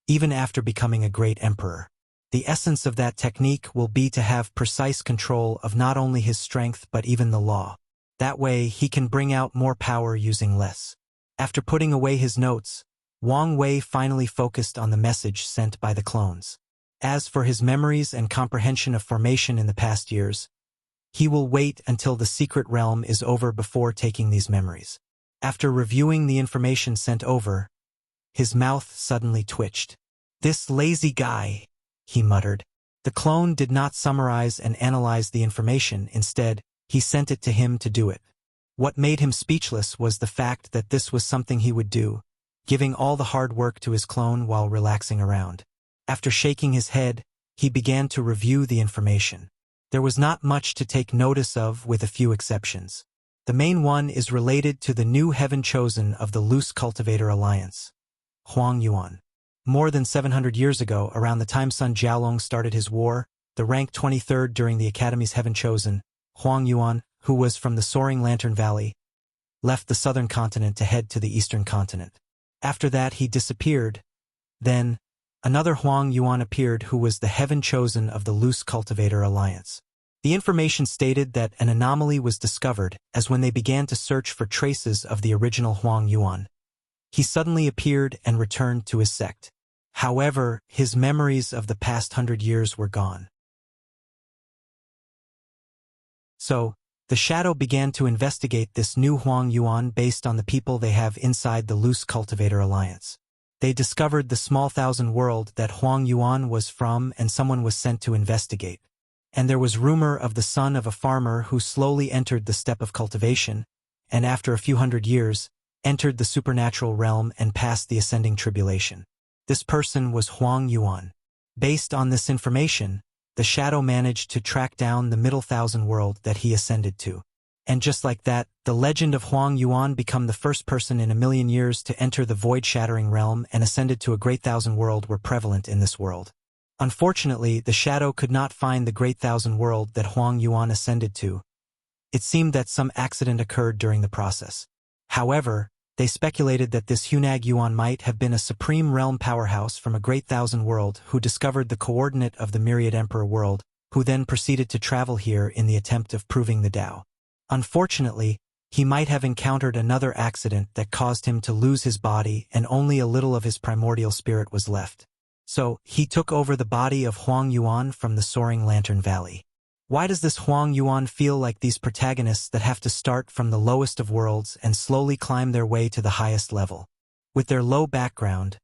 even after becoming a great emperor. The essence of that technique will be to have precise control of not only his strength but even the law. That way he can bring out more power using less. After putting away his notes, Wang Wei finally focused on the message sent by the clones. As for his memories and comprehension of formation in the past years, he will wait until the secret realm is over before taking these memories. After reviewing the information sent over, his mouth suddenly twitched. "This lazy guy," he muttered. The clone did not summarize and analyze the information, instead, he sent it to him to do it. What made him speechless was the fact that this was something he would do, giving all the hard work to his clone while relaxing around. After shaking his head, he began to review the information. There was not much to take notice of with a few exceptions. The main one is related to the new heaven chosen of the Loose Cultivator Alliance, Huang Yuan. More than 700 years ago, around the time Sun Jiaolong started his war, the rank 23rd during the Academy's Heaven Chosen, Huang Yuan, who was from the Soaring Lantern Valley, left the southern continent to head to the eastern continent. After that he disappeared. Then, another Huang Yuan appeared who was the Heaven Chosen of the Loose Cultivator Alliance. The information stated that an anomaly was discovered, as when they began to search for traces of the original Huang Yuan, he suddenly appeared and returned to his sect. However, his memories of the past 100 years were gone. So, the Shadow began to investigate this new Huang Yuan based on the people they have inside the Loose Cultivator Alliance. They discovered the small thousand world that Huang Yuan was from, and someone was sent to investigate. And there was rumor of the son of a farmer who slowly entered the step of cultivation, and after a few hundred years, entered the supernatural realm and passed the ascending tribulation. This person was Huang Yuan. Based on this information, the Shadow managed to track down the middle thousand world that he ascended to. And just like that, the legend of Huang Yuan became the first person in a million years to enter the void-shattering realm and ascended to a great thousand world were prevalent in this world. Unfortunately, the shadow could not find the great thousand world that Huang Yuan ascended to. It seemed that some accident occurred during the process. However, they speculated that this Hunag Yuan might have been a supreme realm powerhouse from a great thousand world who discovered the coordinate of the myriad emperor world, who then proceeded to travel here in the attempt of proving the Tao. Unfortunately, he might have encountered another accident that caused him to lose his body and only a little of his primordial spirit was left. So, he took over the body of Huang Yuan from the soaring Lantern Valley. Why does this Huang Yuan feel like these protagonists that have to start from the lowest of worlds and slowly climb their way to the highest level? With their low background,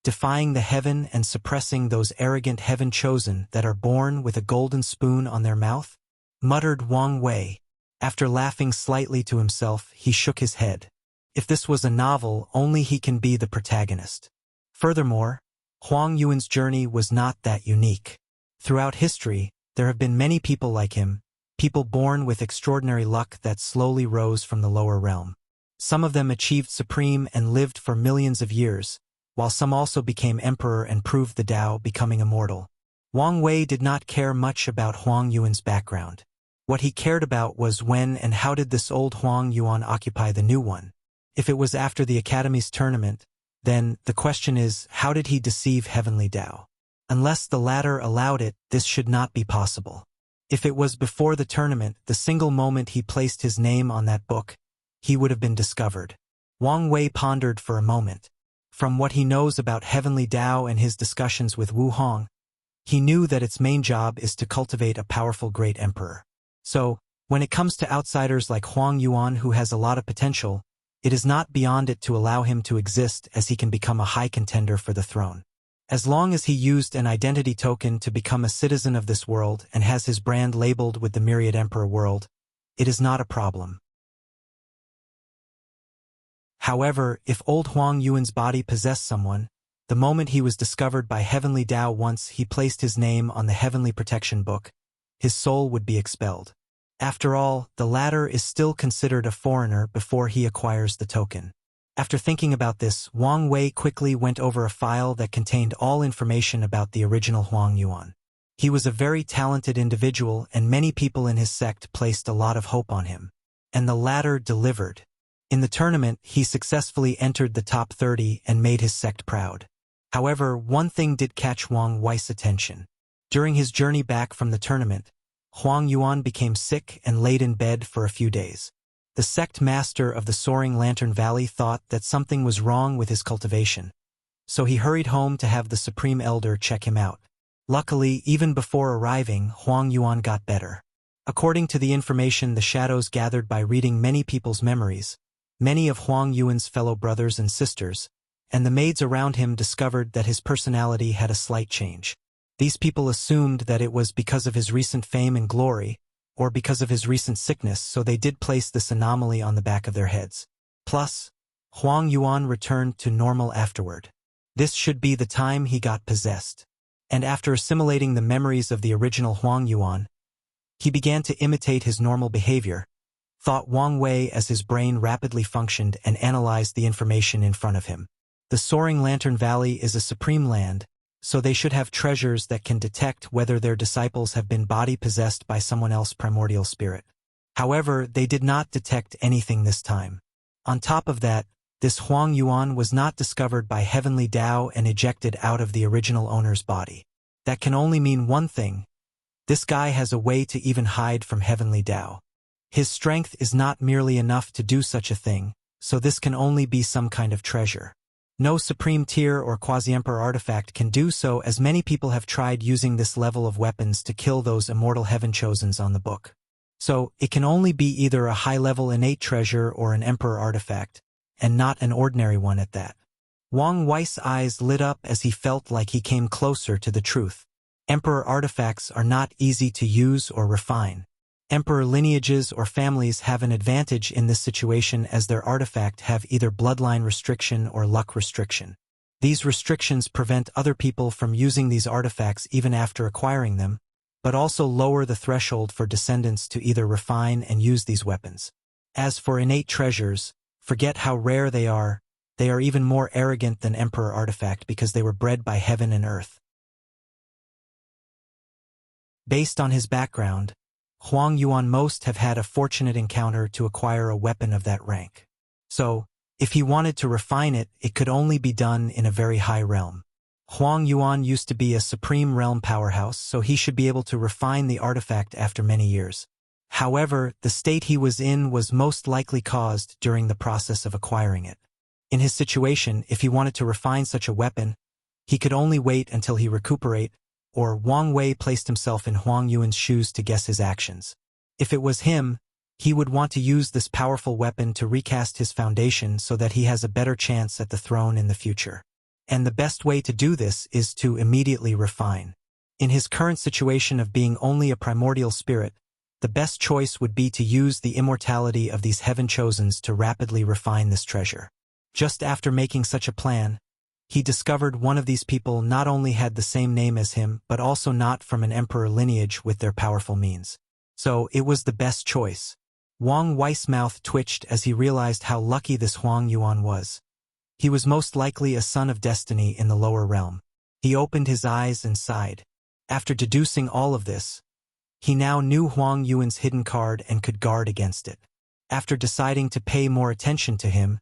defying the heaven and suppressing those arrogant heaven-chosen that are born with a golden spoon on their mouth? Muttered Wang Wei. After laughing slightly to himself, he shook his head. If this was a novel, only he can be the protagonist. Furthermore, Huang Yuan's journey was not that unique. Throughout history, there have been many people like him, people born with extraordinary luck that slowly rose from the lower realm. Some of them achieved supreme and lived for millions of years, while some also became emperor and proved the Tao, becoming immortal. Wang Wei did not care much about Huang Yuan's background. What he cared about was when and how did this old Huang Yuan occupy the new one. If it was after the Academy's tournament, then the question is, how did he deceive Heavenly Tao? Unless the latter allowed it, this should not be possible. If it was before the tournament, the single moment he placed his name on that book, he would have been discovered. Wang Wei pondered for a moment. From what he knows about Heavenly Tao and his discussions with Wu Hong, he knew that its main job is to cultivate a powerful great emperor. So, when it comes to outsiders like Huang Yuan who has a lot of potential, it is not beyond it to allow him to exist as he can become a high contender for the throne. As long as he used an identity token to become a citizen of this world and has his brand labeled with the Myriad Emperor world, it is not a problem. However, if old Huang Yuan's body possessed someone, the moment he was discovered by Heavenly Tao once he placed his name on the Heavenly Protection Book, his soul would be expelled. After all, the latter is still considered a foreigner before he acquires the token. After thinking about this, Wang Wei quickly went over a file that contained all information about the original Huang Yuan. He was a very talented individual and many people in his sect placed a lot of hope on him. And the latter delivered. In the tournament, he successfully entered the top 30 and made his sect proud. However, one thing did catch Wang Wei's attention. During his journey back from the tournament, Huang Yuan became sick and laid in bed for a few days. The sect master of the soaring Lantern Valley thought that something was wrong with his cultivation, so he hurried home to have the Supreme Elder check him out. Luckily, even before arriving, Huang Yuan got better. According to the information the shadows gathered by reading many people's memories, many of Huang Yuan's fellow brothers and sisters, and the maids around him discovered that his personality had a slight change. These people assumed that it was because of his recent fame and glory, or because of his recent sickness, so they did place this anomaly on the back of their heads. Plus, Huang Yuan returned to normal afterward. This should be the time he got possessed. And after assimilating the memories of the original Huang Yuan, he began to imitate his normal behavior, thought Wang Wei as his brain rapidly functioned and analyzed the information in front of him. The soaring Lantern Valley is a supreme land, so they should have treasures that can detect whether their disciples have been body-possessed by someone else's primordial spirit. However, they did not detect anything this time. On top of that, this Huang Yuan was not discovered by Heavenly Tao and ejected out of the original owner's body. That can only mean one thing. This guy has a way to even hide from Heavenly Tao. His strength is not merely enough to do such a thing, so this can only be some kind of treasure. No supreme tier or quasi-emperor artifact can do so, as many people have tried using this level of weapons to kill those immortal heaven-chosens on the book. So, it can only be either a high-level innate treasure or an emperor artifact, and not an ordinary one at that. Wang Wei's eyes lit up as he felt like he came closer to the truth. Emperor artifacts are not easy to use or refine. Emperor lineages or families have an advantage in this situation as their artifact have either bloodline restriction or luck restriction. These restrictions prevent other people from using these artifacts even after acquiring them, but also lower the threshold for descendants to either refine and use these weapons. As for innate treasures, forget how rare they are even more arrogant than Emperor Artifact because they were bred by heaven and earth. Based on his background, Huang Yuan most have had a fortunate encounter to acquire a weapon of that rank. So, if he wanted to refine it, it could only be done in a very high realm. Huang Yuan used to be a supreme realm powerhouse, so he should be able to refine the artifact after many years. However, the state he was in was most likely caused during the process of acquiring it. In his situation, if he wanted to refine such a weapon, he could only wait until he recuperate, or Wang Wei placed himself in Huang Yuan's shoes to guess his actions. If it was him, he would want to use this powerful weapon to recast his foundation so that he has a better chance at the throne in the future. And the best way to do this is to immediately refine. In his current situation of being only a primordial spirit, the best choice would be to use the immortality of these heaven-chosens to rapidly refine this treasure. Just after making such a plan, he discovered one of these people not only had the same name as him but also not from an emperor lineage with their powerful means. So it was the best choice. Wang Wei's mouth twitched as he realized how lucky this Huang Yuan was. He was most likely a son of destiny in the lower realm. He opened his eyes and sighed. After deducing all of this, he now knew Huang Yuan's hidden card and could guard against it. After deciding to pay more attention to him,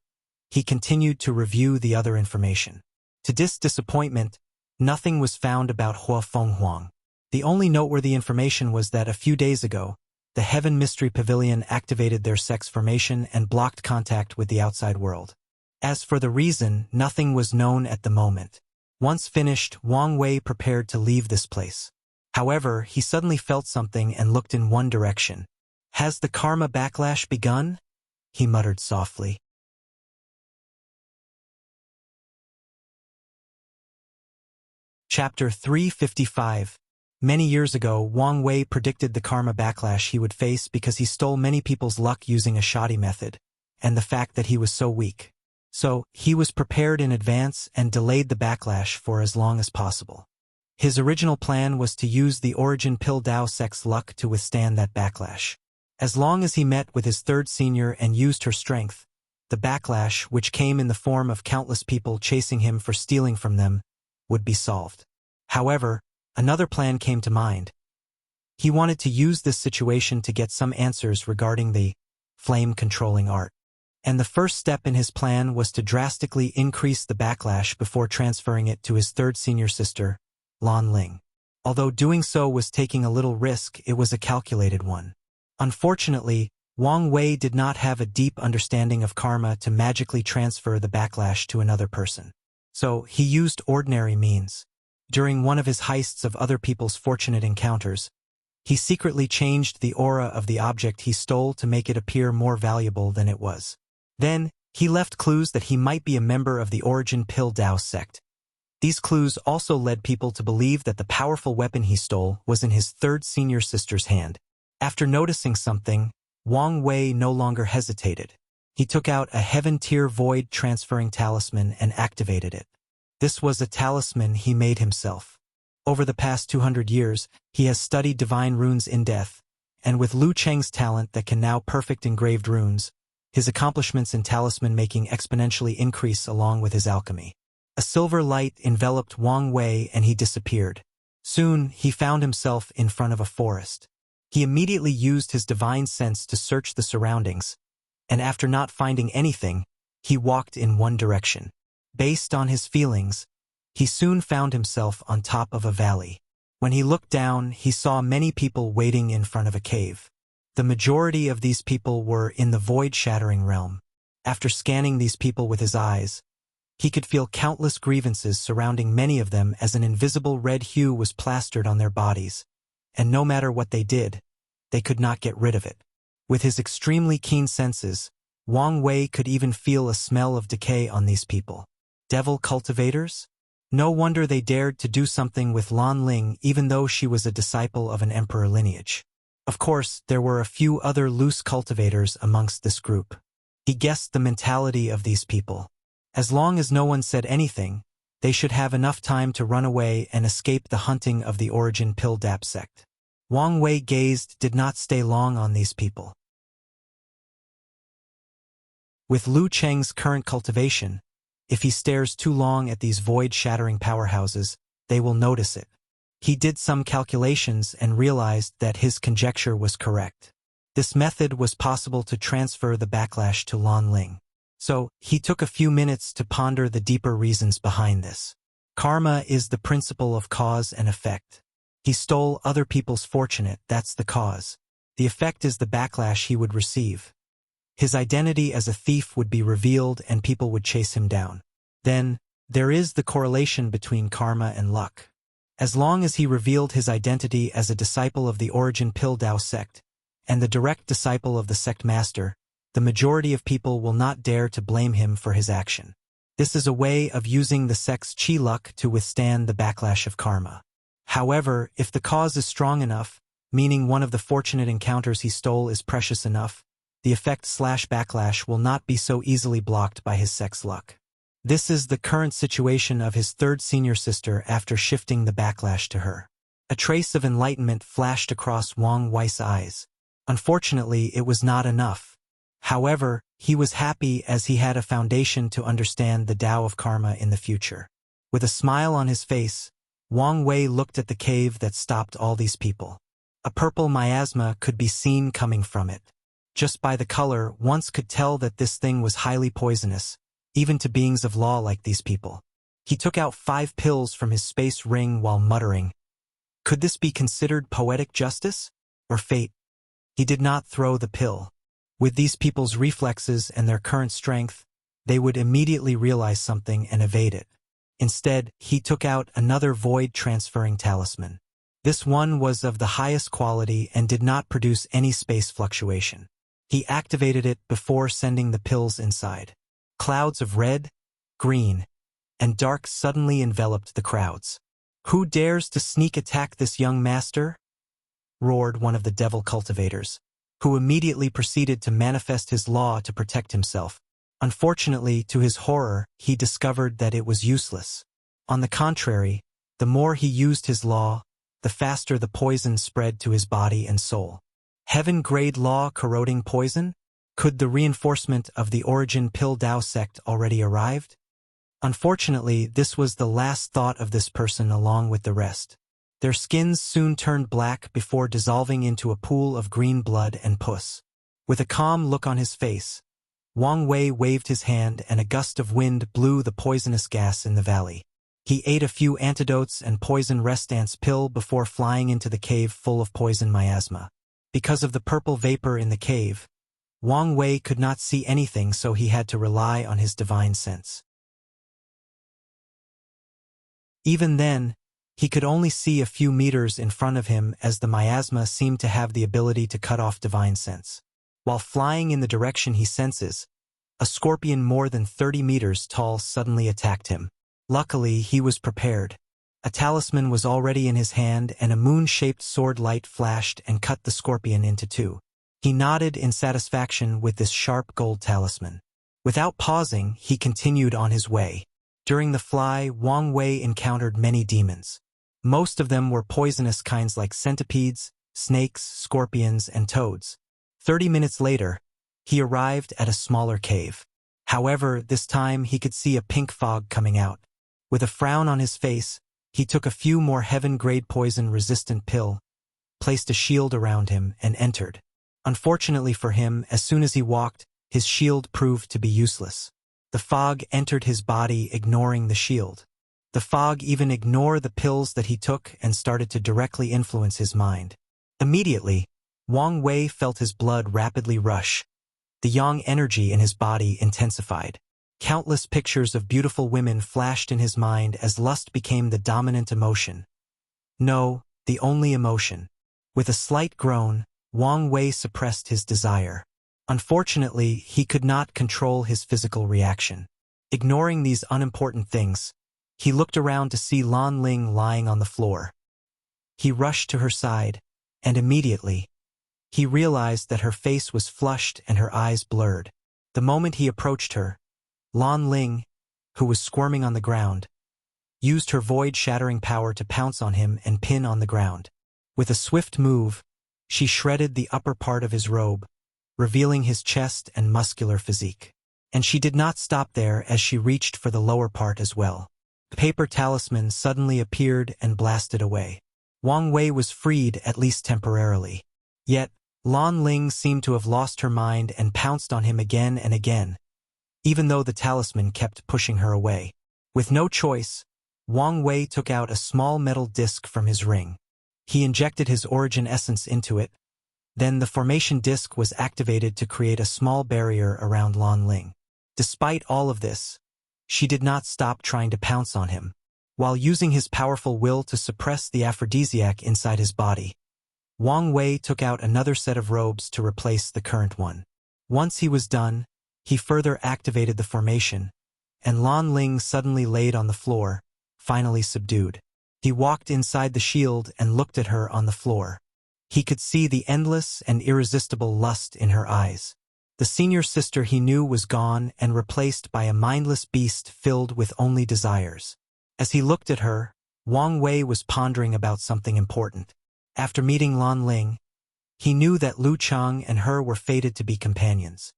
he continued to review the other information. To his disappointment, nothing was found about Hua Feng Huang. The only noteworthy information was that a few days ago, the Heaven Mystery Pavilion activated their sex formation and blocked contact with the outside world. As for the reason, nothing was known at the moment. Once finished, Wang Wei prepared to leave this place. However, he suddenly felt something and looked in one direction. "Has the karma backlash begun?" he muttered softly. Chapter 355. Many years ago, Wang Wei predicted the karma backlash he would face because he stole many people's luck using a shoddy method, and the fact that he was so weak. So, he was prepared in advance and delayed the backlash for as long as possible. His original plan was to use the Origin Pill Dao Sect's luck to withstand that backlash. As long as he met with his third senior and used her strength, the backlash, which came in the form of countless people chasing him for stealing from them, would be solved. However, another plan came to mind. He wanted to use this situation to get some answers regarding the flame-controlling art. And the first step in his plan was to drastically increase the backlash before transferring it to his third senior sister, Lan Ling. Although doing so was taking a little risk, it was a calculated one. Unfortunately, Wang Wei did not have a deep understanding of karma to magically transfer the backlash to another person. So, he used ordinary means. During one of his heists of other people's fortunate encounters, he secretly changed the aura of the object he stole to make it appear more valuable than it was. Then, he left clues that he might be a member of the Origin Pill Dao sect. These clues also led people to believe that the powerful weapon he stole was in his third senior sister's hand. After noticing something, Wang Wei no longer hesitated. He took out a heaven-tier void transferring talisman and activated it. This was a talisman he made himself. Over the past 200 years, he has studied divine runes in depth, and with Lu Cheng's talent that can now perfect engraved runes, his accomplishments in talisman making exponentially increase along with his alchemy. A silver light enveloped Wang Wei and he disappeared. Soon, he found himself in front of a forest. He immediately used his divine sense to search the surroundings, and after not finding anything, he walked in one direction. Based on his feelings, he soon found himself on top of a valley. When he looked down, he saw many people waiting in front of a cave. The majority of these people were in the void-shattering realm. After scanning these people with his eyes, he could feel countless grievances surrounding many of them as an invisible red hue was plastered on their bodies, and no matter what they did, they could not get rid of it. With his extremely keen senses, Wang Wei could even feel a smell of decay on these people. Devil cultivators? No wonder they dared to do something with Lan Ling even though she was a disciple of an emperor lineage. Of course, there were a few other loose cultivators amongst this group. He guessed the mentality of these people. As long as no one said anything, they should have enough time to run away and escape the hunting of the Origin Pill Dao sect. Wang Wei gazed did not stay long on these people. With Lu Cheng's current cultivation, if he stares too long at these void-shattering powerhouses, they will notice it. He did some calculations and realized that his conjecture was correct. This method was possible to transfer the backlash to Lan Ling. So, he took a few minutes to ponder the deeper reasons behind this. Karma is the principle of cause and effect. He stole other people's fortune, that's the cause. The effect is the backlash he would receive. His identity as a thief would be revealed and people would chase him down. Then, there is the correlation between karma and luck. As long as he revealed his identity as a disciple of the Origin Pildao sect, and the direct disciple of the sect master, the majority of people will not dare to blame him for his action. This is a way of using the sect's chi luck to withstand the backlash of karma. However, if the cause is strong enough, meaning one of the fortunate encounters he stole is precious enough, the effect/backlash will not be so easily blocked by his sect's luck. This is the current situation of his third senior sister after shifting the backlash to her. A trace of enlightenment flashed across Wang Wei's eyes. Unfortunately, it was not enough. However, he was happy as he had a foundation to understand the Tao of karma in the future. With a smile on his face, Wang Wei looked at the cave that stopped all these people. A purple miasma could be seen coming from it. Just by the color, one could tell that this thing was highly poisonous, even to beings of law like these people. He took out 5 pills from his space ring while muttering, "Could this be considered poetic justice? Or fate?" He did not throw the pill. With these people's reflexes and their current strength, they would immediately realize something and evade it. Instead, he took out another void-transferring talisman. This one was of the highest quality and did not produce any space fluctuation. He activated it before sending the pills inside. Clouds of red, green, and dark suddenly enveloped the crowds. "Who dares to sneak attack this young master?" roared one of the devil cultivators, who immediately proceeded to manifest his law to protect himself. Unfortunately, to his horror, he discovered that it was useless. On the contrary, the more he used his law, the faster the poison spread to his body and soul. Heaven-grade law corroding poison? Could the reinforcement of the Origin Pildao sect already arrived? Unfortunately, this was the last thought of this person along with the rest. Their skins soon turned black before dissolving into a pool of green blood and pus. With a calm look on his face, Wang Wei waved his hand and a gust of wind blew the poisonous gas in the valley. He ate a few antidotes and poison rest ants pill before flying into the cave full of poison miasma. Because of the purple vapor in the cave, Wang Wei could not see anything, so he had to rely on his divine sense. Even then, he could only see a few meters in front of him as the miasma seemed to have the ability to cut off divine sense. While flying in the direction he senses, a scorpion more than 30 meters tall suddenly attacked him. Luckily, he was prepared. A talisman was already in his hand and a moon-shaped sword light flashed and cut the scorpion into 2. He nodded in satisfaction with this sharp gold talisman. Without pausing, he continued on his way. During the fly, Wang Wei encountered many demons. Most of them were poisonous kinds like centipedes, snakes, scorpions, and toads. 30 minutes later, he arrived at a smaller cave. However, this time he could see a pink fog coming out. With a frown on his face, he took a few more heaven-grade poison-resistant pill, placed a shield around him, and entered. Unfortunately for him, as soon as he walked, his shield proved to be useless. The fog entered his body, ignoring the shield. The fog even ignored the pills that he took and started to directly influence his mind. Immediately, Wang Wei felt his blood rapidly rush. The yang energy in his body intensified. Countless pictures of beautiful women flashed in his mind as lust became the dominant emotion. No, the only emotion. With a slight groan, Wang Wei suppressed his desire. Unfortunately, he could not control his physical reaction. Ignoring these unimportant things, he looked around to see Lan Ling lying on the floor. He rushed to her side, and immediately, he realized that her face was flushed and her eyes blurred. The moment he approached her, Lan Ling, who was squirming on the ground, used her void-shattering power to pounce on him and pin on the ground. With a swift move, she shredded the upper part of his robe, revealing his chest and muscular physique. And she did not stop there as she reached for the lower part as well. The paper talisman suddenly appeared and blasted away. Wang Wei was freed, at least temporarily. Yet, Lan Ling seemed to have lost her mind and pounced on him again and again, even though the talisman kept pushing her away. With no choice, Wang Wei took out a small metal disc from his ring. He injected his origin essence into it. Then the formation disc was activated to create a small barrier around Lan Ling. Despite all of this, she did not stop trying to pounce on him. While using his powerful will to suppress the aphrodisiac inside his body, Wang Wei took out another set of robes to replace the current one. Once he was done, he further activated the formation, and Lan Ling suddenly laid on the floor, finally subdued. He walked inside the shield and looked at her on the floor. He could see the endless and irresistible lust in her eyes. The senior sister he knew was gone and replaced by a mindless beast filled with only desires. As he looked at her, Wang Wei was pondering about something important. After meeting Lan Ling, he knew that Lu Chang and her were fated to be companions.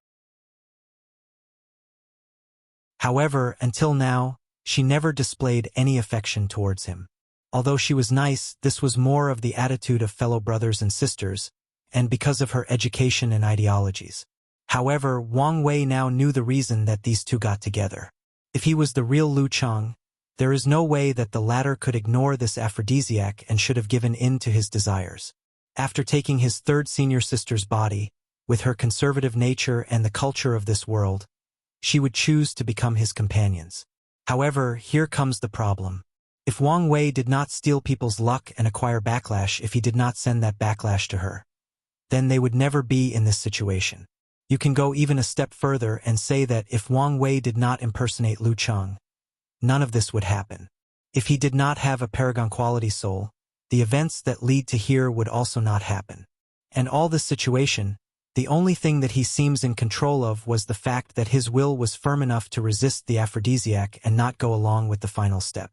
However, until now, she never displayed any affection towards him. Although she was nice, this was more of the attitude of fellow brothers and sisters, and because of her education and ideologies. However, Wang Wei now knew the reason that these two got together. If he was the real Lu Chang, there is no way that the latter could ignore this aphrodisiac and should have given in to his desires. After taking his third senior sister's body, with her conservative nature and the culture of this world, she would choose to become his companions. However, here comes the problem. If Wang Wei did not steal people's luck and acquire backlash if he did not send that backlash to her, then they would never be in this situation. You can go even a step further and say that if Wang Wei did not impersonate Lu Chang, none of this would happen. If he did not have a paragon quality soul, the events that lead to here would also not happen. And all this situation, the only thing that he seems in control of was the fact that his will was firm enough to resist the aphrodisiac and not go along with the final step.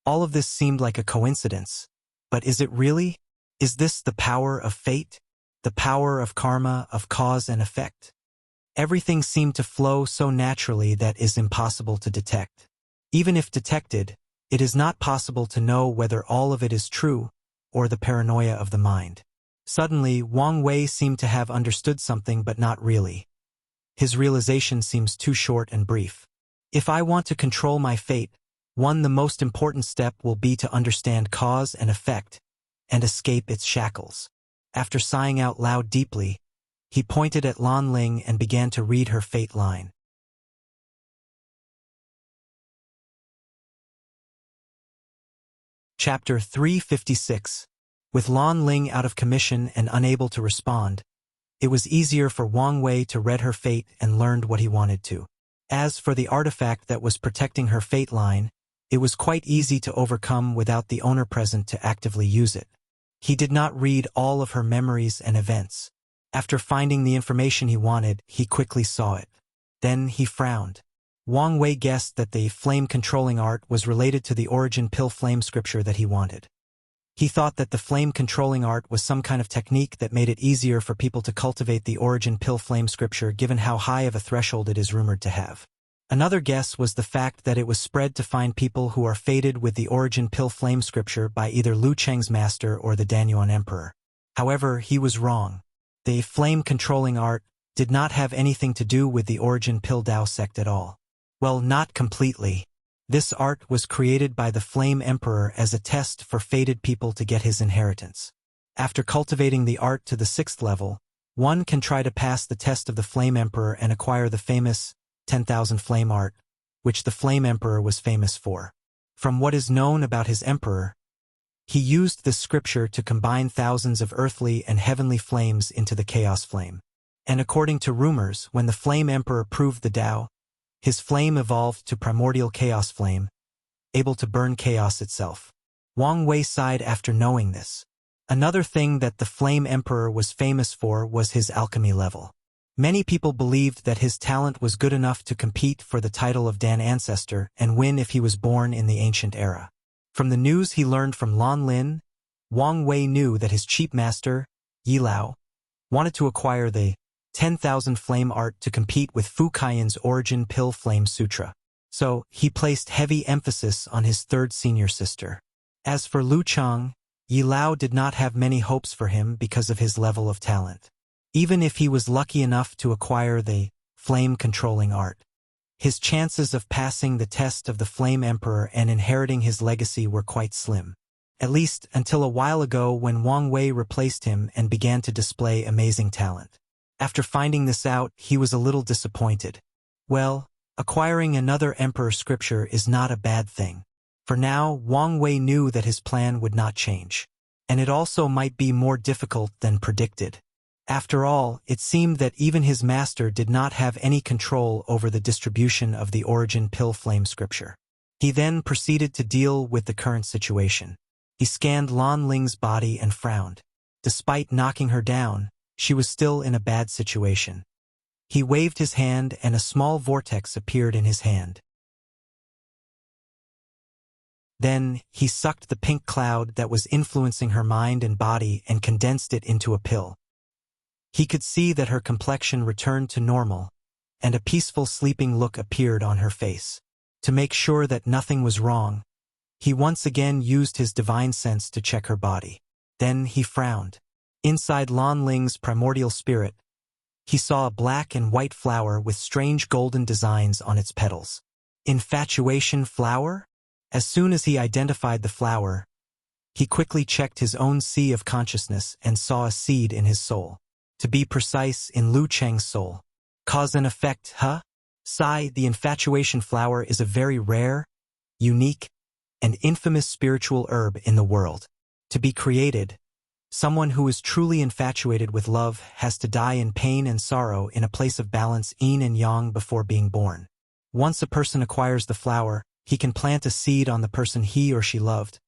All of this seemed like a coincidence, but is it really? Is this the power of fate? The power of karma, of cause and effect? Everything seemed to flow so naturally that is impossible to detect. Even if detected, it is not possible to know whether all of it is true or the paranoia of the mind. Suddenly, Wang Wei seemed to have understood something but not really. His realization seems too short and brief. If I want to control my fate, the most important step will be to understand cause and effect and escape its shackles. After sighing out loud deeply, he pointed at Lan Ling and began to read her fate line. Chapter 356. With Lan Ling out of commission and unable to respond, it was easier for Wang Wei to read her fate and learned what he wanted to. As for the artifact that was protecting her fate line, it was quite easy to overcome without the owner present to actively use it. He did not read all of her memories and events. After finding the information he wanted, he quickly saw it. Then he frowned. Wang Wei guessed that the flame-controlling art was related to the origin pill flame scripture that he wanted. He thought that the flame-controlling art was some kind of technique that made it easier for people to cultivate the origin pill flame scripture given how high of a threshold it is rumored to have. Another guess was the fact that it was spread to find people who are fated with the origin pill flame scripture by either Lu Cheng's master or the Danyuan emperor. However, he was wrong. The flame-controlling art did not have anything to do with the origin pill Dao sect at all. Well, not completely. This art was created by the Flame Emperor as a test for fated people to get his inheritance. After cultivating the art to the 6th level, one can try to pass the test of the Flame Emperor and acquire the famous 10,000 flame art, which the Flame Emperor was famous for. From what is known about his emperor, he used this scripture to combine thousands of earthly and heavenly flames into the chaos flame. And according to rumors, when the Flame Emperor proved the Tao, his flame evolved to primordial chaos flame, able to burn chaos itself. Wang Wei sighed after knowing this. Another thing that the Flame Emperor was famous for was his alchemy level. Many people believed that his talent was good enough to compete for the title of Dan Ancestor and win if he was born in the ancient era. From the news he learned from Lan Lin, Wang Wei knew that his cheap master, Yi Lao, wanted to acquire the 10,000 flame art to compete with Fu Kaiyan's Origin Pill Flame Sutra. So, he placed heavy emphasis on his third senior sister. As for Lu Chang, Yi Lao did not have many hopes for him because of his level of talent. Even if he was lucky enough to acquire the flame-controlling art, his chances of passing the test of the Flame Emperor and inheriting his legacy were quite slim. At least until a while ago when Wang Wei replaced him and began to display amazing talent. After finding this out, he was a little disappointed. Well, acquiring another emperor scripture is not a bad thing. For now, Wang Wei knew that his plan would not change. And it also might be more difficult than predicted. After all, it seemed that even his master did not have any control over the distribution of the Origin Pill Flame scripture. He then proceeded to deal with the current situation. He scanned Lan Ling's body and frowned. Despite knocking her down, she was still in a bad situation. He waved his hand and a small vortex appeared in his hand. Then, he sucked the pink cloud that was influencing her mind and body and condensed it into a pill. He could see that her complexion returned to normal, and a peaceful sleeping look appeared on her face. To make sure that nothing was wrong, he once again used his divine sense to check her body. Then he frowned. Inside Lan Ling's primordial spirit, he saw a black and white flower with strange golden designs on its petals. Infatuation flower? As soon as he identified the flower, he quickly checked his own sea of consciousness and saw a seed in his soul. To be precise, in Lu Cheng's soul. Cause and effect, huh? Sai, the infatuation flower is a very rare, unique, and infamous spiritual herb in the world. To be created, someone who is truly infatuated with love has to die in pain and sorrow in a place of balance yin and yang before being born. Once a person acquires the flower, he can plant a seed on the person he or she loved.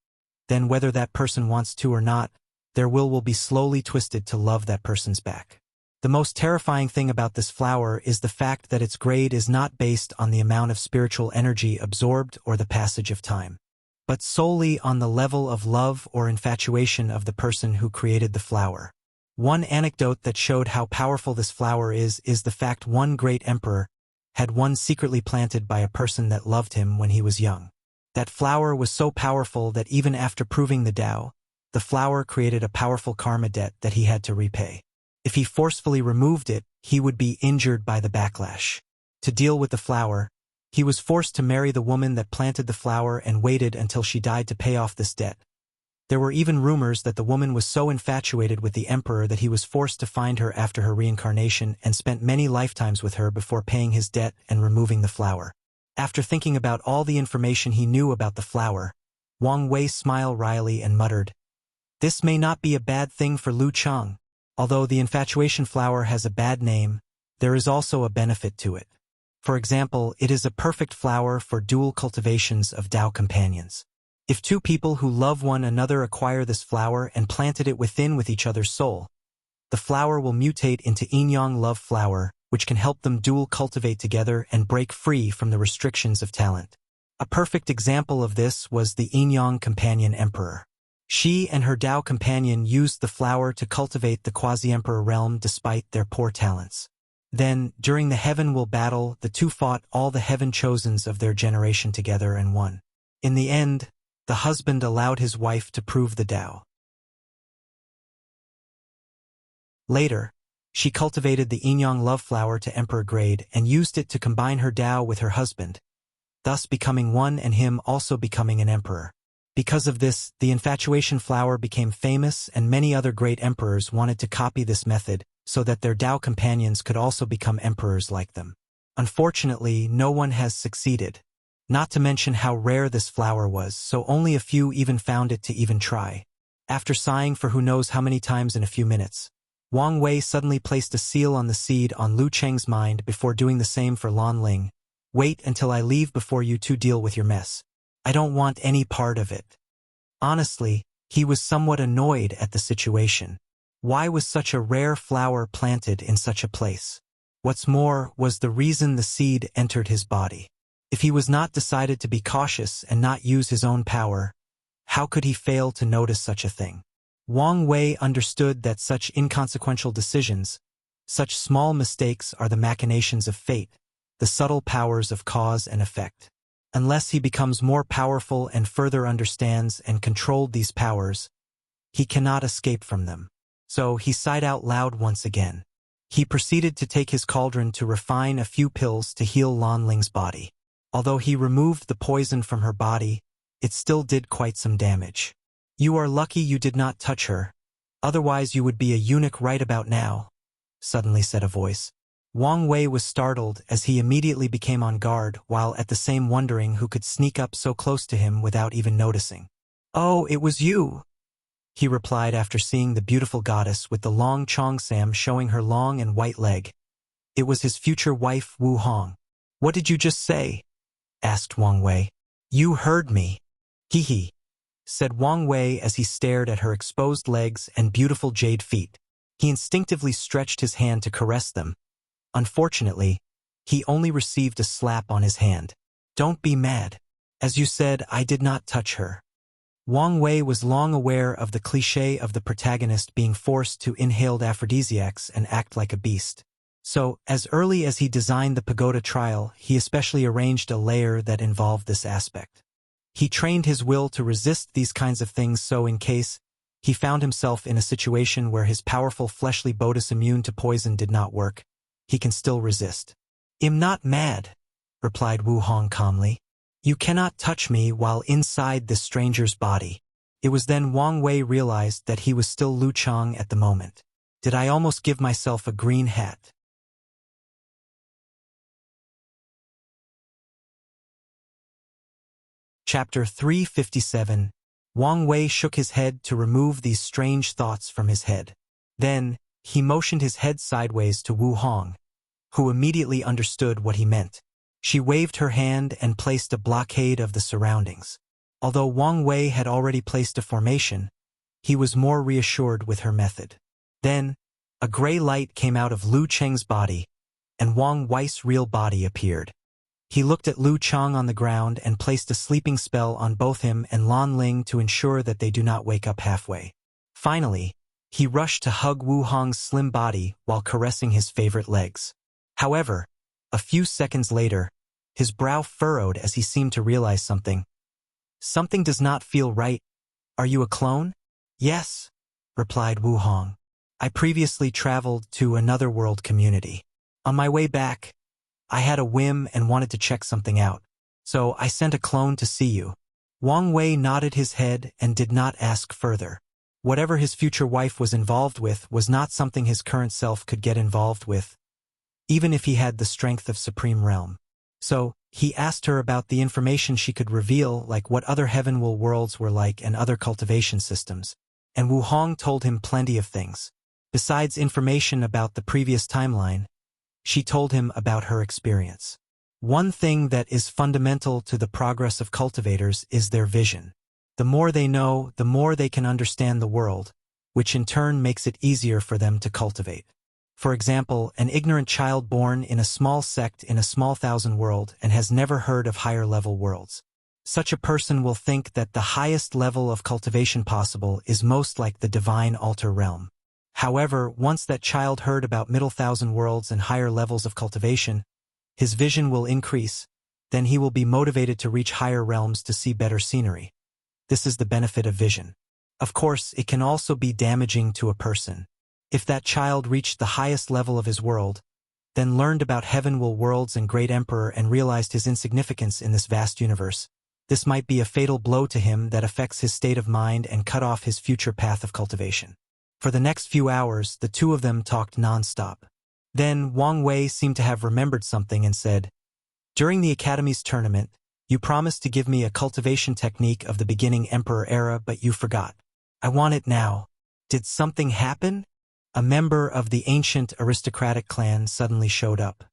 Then whether that person wants to or not, their will be slowly twisted to love that person's back. The most terrifying thing about this flower is the fact that its grade is not based on the amount of spiritual energy absorbed or the passage of time, but solely on the level of love or infatuation of the person who created the flower. One anecdote that showed how powerful this flower is the fact one great emperor had one secretly planted by a person that loved him when he was young. That flower was so powerful that even after proving the Tao, the flower created a powerful karma debt that he had to repay. If he forcefully removed it, he would be injured by the backlash. To deal with the flower, he was forced to marry the woman that planted the flower and waited until she died to pay off this debt. There were even rumors that the woman was so infatuated with the emperor that he was forced to find her after her reincarnation and spent many lifetimes with her before paying his debt and removing the flower. After thinking about all the information he knew about the flower, Wang Wei smiled wryly and muttered, "This may not be a bad thing for Lu Chang. Although the infatuation flower has a bad name, there is also a benefit to it. For example, it is a perfect flower for dual cultivations of Tao companions. If two people who love one another acquire this flower and planted it with each other's soul, the flower will mutate into yin-yang love flower, which can help them dual cultivate together and break free from the restrictions of talent. A perfect example of this was the yin-yang companion emperor. She and her Tao companion used the flower to cultivate the quasi-emperor realm despite their poor talents. Then, during the Heaven Will battle, the two fought all the heaven chosens of their generation together and won. In the end, the husband allowed his wife to prove the Tao. Later, she cultivated the yin-yang love flower to emperor grade and used it to combine her Tao with her husband, thus becoming one and him also becoming an emperor. Because of this, the infatuation flower became famous and many other great emperors wanted to copy this method so that their Tao companions could also become emperors like them. Unfortunately, no one has succeeded. Not to mention how rare this flower was, so only a few even found it to even try. After sighing for who knows how many times in a few minutes, Wang Wei suddenly placed a seal on the seed on Lu Cheng's mind before doing the same for Lan Ling. "Wait until I leave before you two deal with your mess. I don't want any part of it." Honestly, he was somewhat annoyed at the situation. Why was such a rare flower planted in such a place? What's more, was the reason the seed entered his body. If he was not decided to be cautious and not use his own power, how could he fail to notice such a thing? Wang Wei understood that such inconsequential decisions, such small mistakes are the machinations of fate, the subtle powers of cause and effect. Unless he becomes more powerful and further understands and controlled these powers, he cannot escape from them. So he sighed out loud once again. He proceeded to take his cauldron to refine a few pills to heal Lan Ling's body. Although he removed the poison from her body, it still did quite some damage. You are lucky you did not touch her. Otherwise you would be a eunuch right about now, suddenly said a voice. Wang Wei was startled as he immediately became on guard while at the same wondering who could sneak up so close to him without even noticing. Oh, it was you, he replied after seeing the beautiful goddess with the long cheongsam showing her long and white leg. It was his future wife Wu Hong. What did you just say? Asked Wang Wei. You heard me. Hee, said Wang Wei as he stared at her exposed legs and beautiful jade feet. He instinctively stretched his hand to caress them. Unfortunately, he only received a slap on his hand. Don't be mad. As you said, I did not touch her. Wang Wei was long aware of the cliché of the protagonist being forced to inhale aphrodisiacs and act like a beast. So, as early as he designed the pagoda trial, he especially arranged a layer that involved this aspect. He trained his will to resist these kinds of things so in case he found himself in a situation where his powerful fleshly bodis immune to poison did not work, he can still resist. I'm not mad, replied Wu Hong calmly. You cannot touch me while inside this stranger's body. It was then Wang Wei realized that he was still Lu Chang at the moment. Did I almost give myself a green hat? Chapter 357. Wang Wei shook his head to remove these strange thoughts from his head. Then, he motioned his head sideways to Wu Hong, who immediately understood what he meant. She waved her hand and placed a blockade of the surroundings. Although Wang Wei had already placed a formation, he was more reassured with her method. Then, a gray light came out of Lu Cheng's body, and Wang Wei's real body appeared. He looked at Lu Chang on the ground and placed a sleeping spell on both him and Lan Ling to ensure that they do not wake up halfway. Finally, he rushed to hug Wu Hong's slim body while caressing his favorite legs. However, a few seconds later, his brow furrowed as he seemed to realize something. Something does not feel right. Are you a clone? Yes, replied Wu Hong. I previously traveled to another world community. On my way back, I had a whim and wanted to check something out, so I sent a clone to see you. Wang Wei nodded his head and did not ask further. Whatever his future wife was involved with was not something his current self could get involved with, even if he had the strength of Supreme Realm. So, he asked her about the information she could reveal, like what other heavenworld worlds were like and other cultivation systems, and Wu Hong told him plenty of things. Besides information about the previous timeline, she told him about her experience. One thing that is fundamental to the progress of cultivators is their vision. The more they know, the more they can understand the world, which in turn makes it easier for them to cultivate. For example, an ignorant child born in a small sect in a small thousand world and has never heard of higher level worlds. Such a person will think that the highest level of cultivation possible is most like the divine altar realm. However, once that child heard about middle thousand worlds and higher levels of cultivation, his vision will increase, then he will be motivated to reach higher realms to see better scenery. This is the benefit of vision. Of course, it can also be damaging to a person. If that child reached the highest level of his world, then learned about heavenworld worlds and great emperor and realized his insignificance in this vast universe, this might be a fatal blow to him that affects his state of mind and cut off his future path of cultivation. For the next few hours, the two of them talked non-stop. Then Wang Wei seemed to have remembered something and said, "During the Academy's tournament, you promised to give me a cultivation technique of the beginning Emperor era, but you forgot. I want it now. Did something happen?" A member of the ancient aristocratic clan suddenly showed up.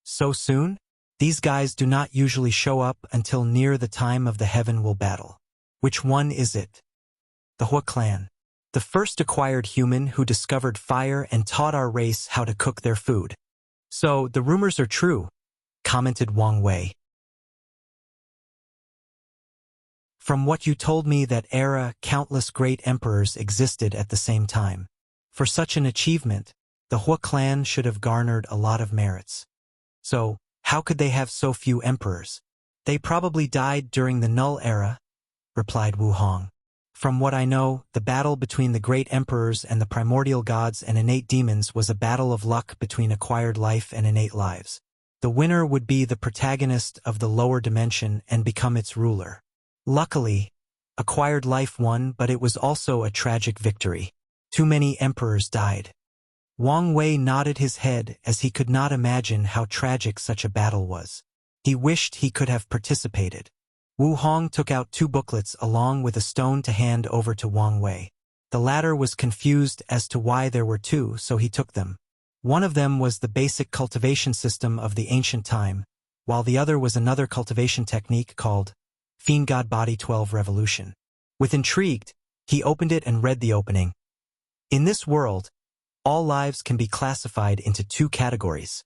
So soon? These guys do not usually show up until near the time of the heavenworld battle. Which one is it? The Hua clan. The first acquired human who discovered fire and taught our race how to cook their food. So, the rumors are true, commented Wang Wei. From what you told me that era, countless great emperors existed at the same time. For such an achievement, the Hua clan should have garnered a lot of merits. So, how could they have so few emperors? They probably died during the Null era, replied Wu Hong. From what I know, the battle between the great emperors and the primordial gods and innate demons was a battle of luck between acquired life and innate lives. The winner would be the protagonist of the lower dimension and become its ruler. Luckily, acquired life won, but it was also a tragic victory. Too many emperors died. Wang Wei nodded his head as he could not imagine how tragic such a battle was. He wished he could have participated. Wu Hong took out 2 booklets along with a stone to hand over to Wang Wei. The latter was confused as to why there were 2, so he took them. One of them was the basic cultivation system of the ancient time, while the other was another cultivation technique called Fiend God Body 12 Revolution. With intrigued, he opened it and read the opening. In this world, all lives can be classified into 2 categories: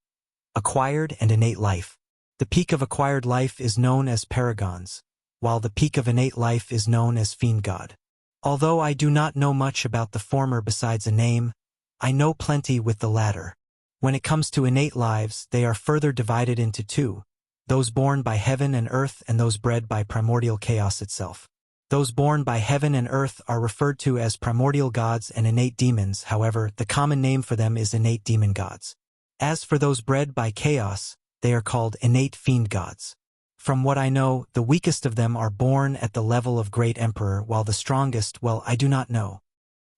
acquired and innate life. The peak of acquired life is known as paragons, while the peak of innate life is known as fiend god. Although I do not know much about the former besides a name, I know plenty with the latter. When it comes to innate lives, they are further divided into 2, those born by heaven and earth and those bred by primordial chaos itself. Those born by heaven and earth are referred to as primordial gods and innate demons. However, the common name for them is innate demon gods. As for those bred by chaos, they are called innate fiend gods. From what I know, the weakest of them are born at the level of great emperor, while the strongest, well, I do not know.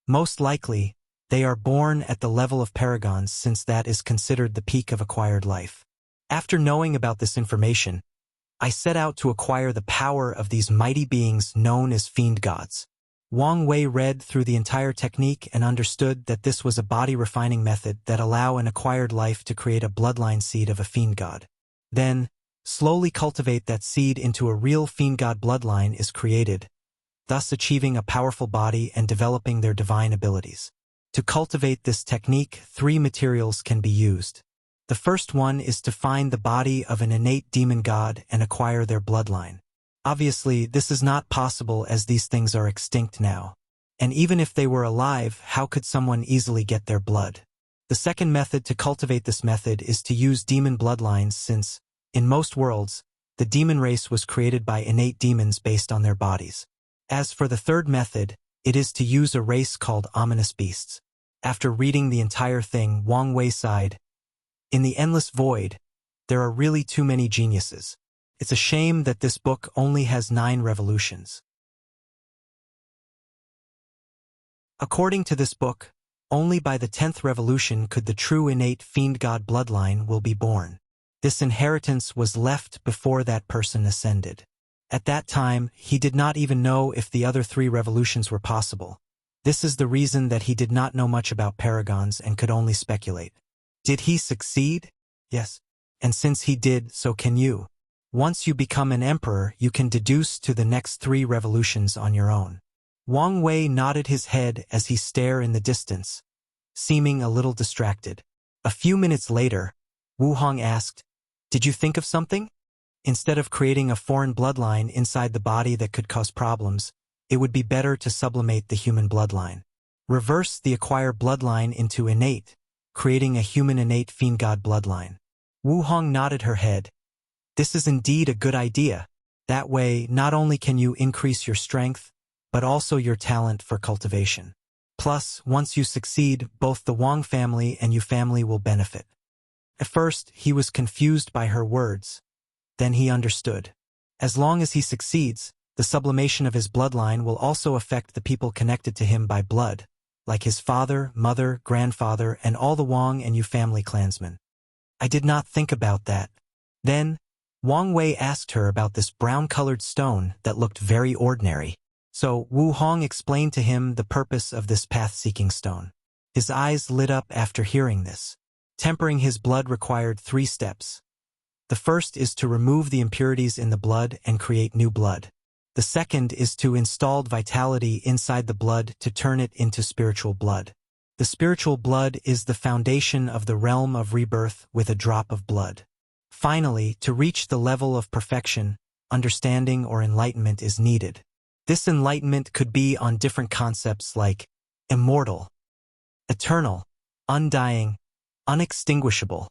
Most likely, they are born at the level of paragons, since that is considered the peak of acquired life. After knowing about this information, I set out to acquire the power of these mighty beings known as fiend gods. Wang Wei read through the entire technique and understood that this was a body-refining method that allow an acquired life to create a bloodline seed of a fiend god. Then, slowly cultivate that seed into a real fiend god bloodline is created, thus achieving a powerful body and developing their divine abilities. To cultivate this technique, 3 materials can be used. The first one is to find the body of an innate demon god and acquire their bloodline. Obviously, this is not possible as these things are extinct now. And even if they were alive, how could someone easily get their blood? The second method to cultivate this method is to use demon bloodlines since, in most worlds, the demon race was created by innate demons based on their bodies. As for the third method, it is to use a race called ominous beasts. After reading the entire thing, Wang Wei sighed. In the endless void, there are really too many geniuses. It's a shame that this book only has 9 revolutions. According to this book, only by the 10th revolution could the true innate fiend god bloodline will be born. This inheritance was left before that person ascended. At that time, he did not even know if the other 3 revolutions were possible. This is the reason that he did not know much about paragons and could only speculate. Did he succeed? Yes. And since he did, so can you. Once you become an emperor, you can deduce to the next 3 revolutions on your own. Wang Wei nodded his head as he stared in the distance, seeming a little distracted. A few minutes later, Wu Hong asked, "Did you think of something? Instead of creating a foreign bloodline inside the body that could cause problems, it would be better to sublimate the human bloodline. Reverse the acquired bloodline into innate, creating a human innate fiend god bloodline." Wu Hong nodded her head. This is indeed a good idea. That way, not only can you increase your strength, but also your talent for cultivation. Plus, once you succeed, both the Wang family and you family will benefit. At first, he was confused by her words. Then he understood. As long as he succeeds, the sublimation of his bloodline will also affect the people connected to him by blood, like his father, mother, grandfather, and all the Wang and Yu family clansmen. I did not think about that. Then, Wang Wei asked her about this brown-colored stone that looked very ordinary. So Wu Hong explained to him the purpose of this path-seeking stone. His eyes lit up after hearing this. Tempering his blood required 3 steps. The first is to remove the impurities in the blood and create new blood. The second is to install vitality inside the blood to turn it into spiritual blood. The spiritual blood is the foundation of the realm of rebirth with a drop of blood. Finally, to reach the level of perfection, understanding or enlightenment is needed. This enlightenment could be on different concepts like immortal, eternal, undying, unextinguishable,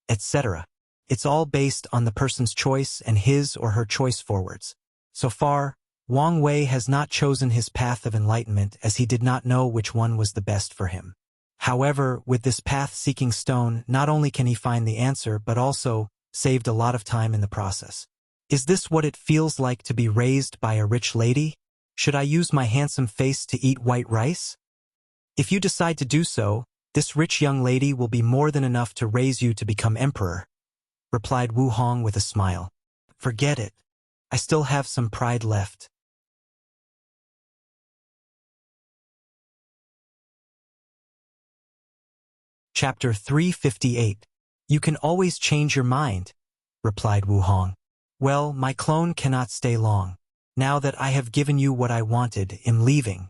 etc. It's all based on the person's choice and his or her choice forwards. So far, Wang Wei has not chosen his path of enlightenment as he did not know which one was the best for him. However, with this path-seeking stone, not only can he find the answer but also saved a lot of time in the process. Is this what it feels like to be raised by a rich lady? Should I use my handsome face to eat white rice? If you decide to do so, this rich young lady will be more than enough to raise you to become emperor, replied Wu Hong with a smile. Forget it. I still have some pride left. Chapter 358. You can always change your mind, replied Wu Hong. Well, my clone cannot stay long. Now that I have given you what I wanted, I'm leaving.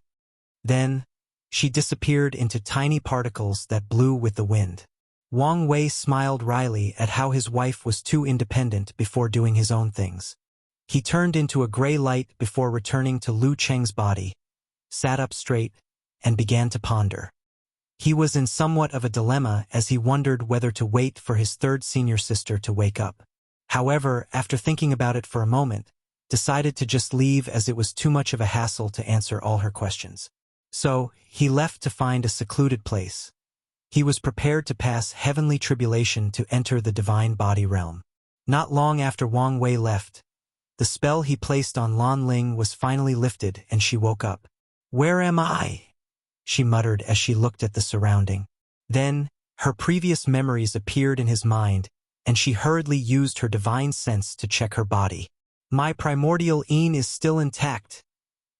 Then, she disappeared into tiny particles that blew with the wind. Wang Wei smiled wryly at how his wife was too independent before doing his own things. He turned into a gray light before returning to Lu Cheng's body, sat up straight, and began to ponder. He was in somewhat of a dilemma as he wondered whether to wait for his third senior sister to wake up. However, after thinking about it for a moment, decided to just leave as it was too much of a hassle to answer all her questions. So, he left to find a secluded place. He was prepared to pass heavenly tribulation to enter the divine body realm. Not long after Wang Wei left, the spell he placed on Lan Ling was finally lifted and she woke up. Where am I? She muttered as she looked at the surrounding. Then, her previous memories appeared in his mind, and she hurriedly used her divine sense to check her body. My primordial Yin is still intact.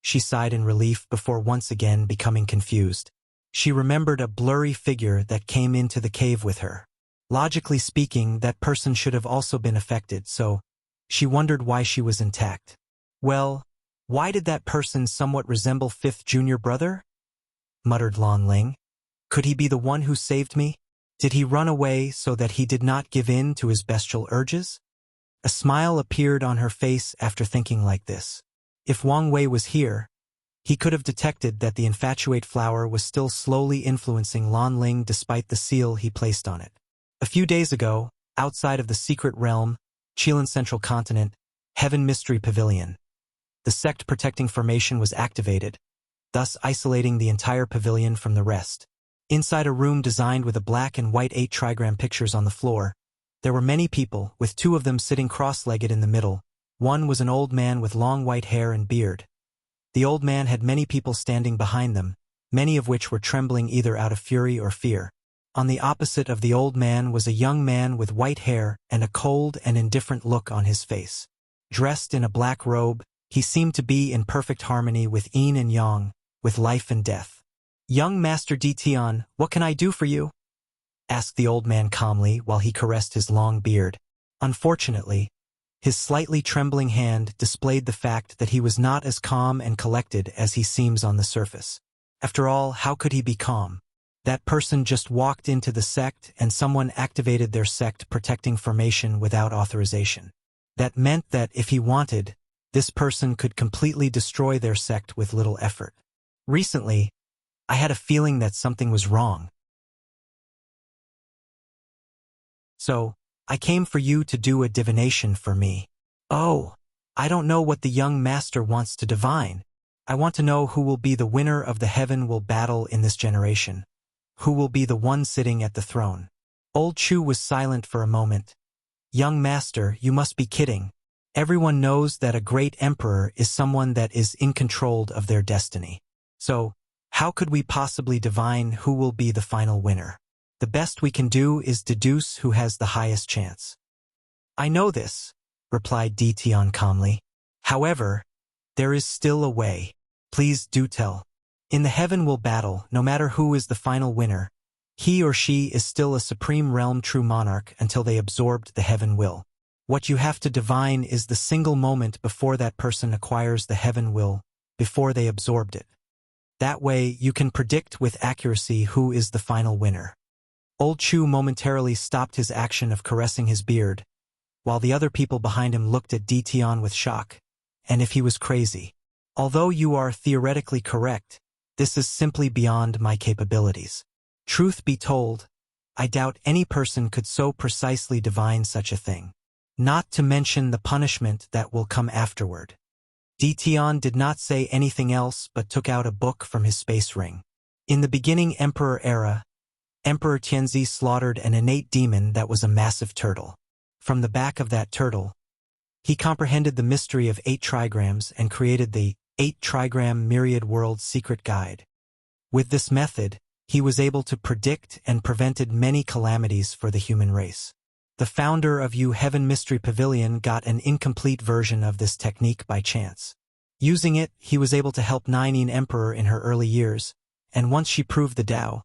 She sighed in relief before once again becoming confused. She remembered a blurry figure that came into the cave with her. Logically speaking, that person should have also been affected, so she wondered why she was intact. Well, why did that person somewhat resemble fifth junior brother? Muttered Lan Ling. Could he be the one who saved me? Did he run away so that he did not give in to his bestial urges? A smile appeared on her face after thinking like this. If Wang Wei was here, he could have detected that the infatuate flower was still slowly influencing Lan Ling despite the seal he placed on it. A few days ago, outside of the secret realm, Qilan Central Continent, Heaven Mystery Pavilion, the sect protecting formation was activated, thus isolating the entire pavilion from the rest. Inside a room designed with a black and white 8 trigram pictures on the floor, there were many people, with 2 of them sitting cross-legged in the middle. One was an old man with long white hair and beard. The old man had many people standing behind them, many of which were trembling either out of fury or fear. On the opposite of the old man was a young man with white hair and a cold and indifferent look on his face. Dressed in a black robe, he seemed to be in perfect harmony with yin and yang, with life and death. Young Master Di Tian, what can I do for you? Asked the old man calmly while he caressed his long beard. Unfortunately, his slightly trembling hand displayed the fact that he was not as calm and collected as he seems on the surface. After all, how could he be calm? That person just walked into the sect and someone activated their sect protecting formation without authorization. That meant that if he wanted, this person could completely destroy their sect with little effort. Recently, I had a feeling that something was wrong. So, I came for you to do a divination for me. Oh, I don't know what the young master wants to divine. I want to know who will be the winner of the heaven will battle in this generation. Who will be the one sitting at the throne? Old Chu was silent for a moment. Young master, you must be kidding. Everyone knows that a great emperor is someone that is in control of their destiny. So, how could we possibly divine who will be the final winner? The best we can do is deduce who has the highest chance. I know this, replied Di Tian calmly. However, there is still a way. Please do tell. In the heaven will battle, no matter who is the final winner, he or she is still a supreme realm true monarch until they absorbed the heaven will. What you have to divine is the single moment before that person acquires the heaven will, before they absorbed it. That way, you can predict with accuracy who is the final winner. Old Chu momentarily stopped his action of caressing his beard, while the other people behind him looked at Di Tian with shock, and if he was crazy. Although you are theoretically correct, this is simply beyond my capabilities. Truth be told, I doubt any person could so precisely divine such a thing. Not to mention the punishment that will come afterward. Tian did not say anything else but took out a book from his space ring. In the beginning Emperor era, Emperor Tianzi slaughtered an innate demon that was a massive turtle. From the back of that turtle, he comprehended the mystery of 8 trigrams and created the 8 trigram myriad world secret guide. With this method, he was able to predict and prevented many calamities for the human race. The founder of Heaven Mystery Pavilion got an incomplete version of this technique by chance. Using it, he was able to help Ninine Emperor in her early years, and once she proved the Tao,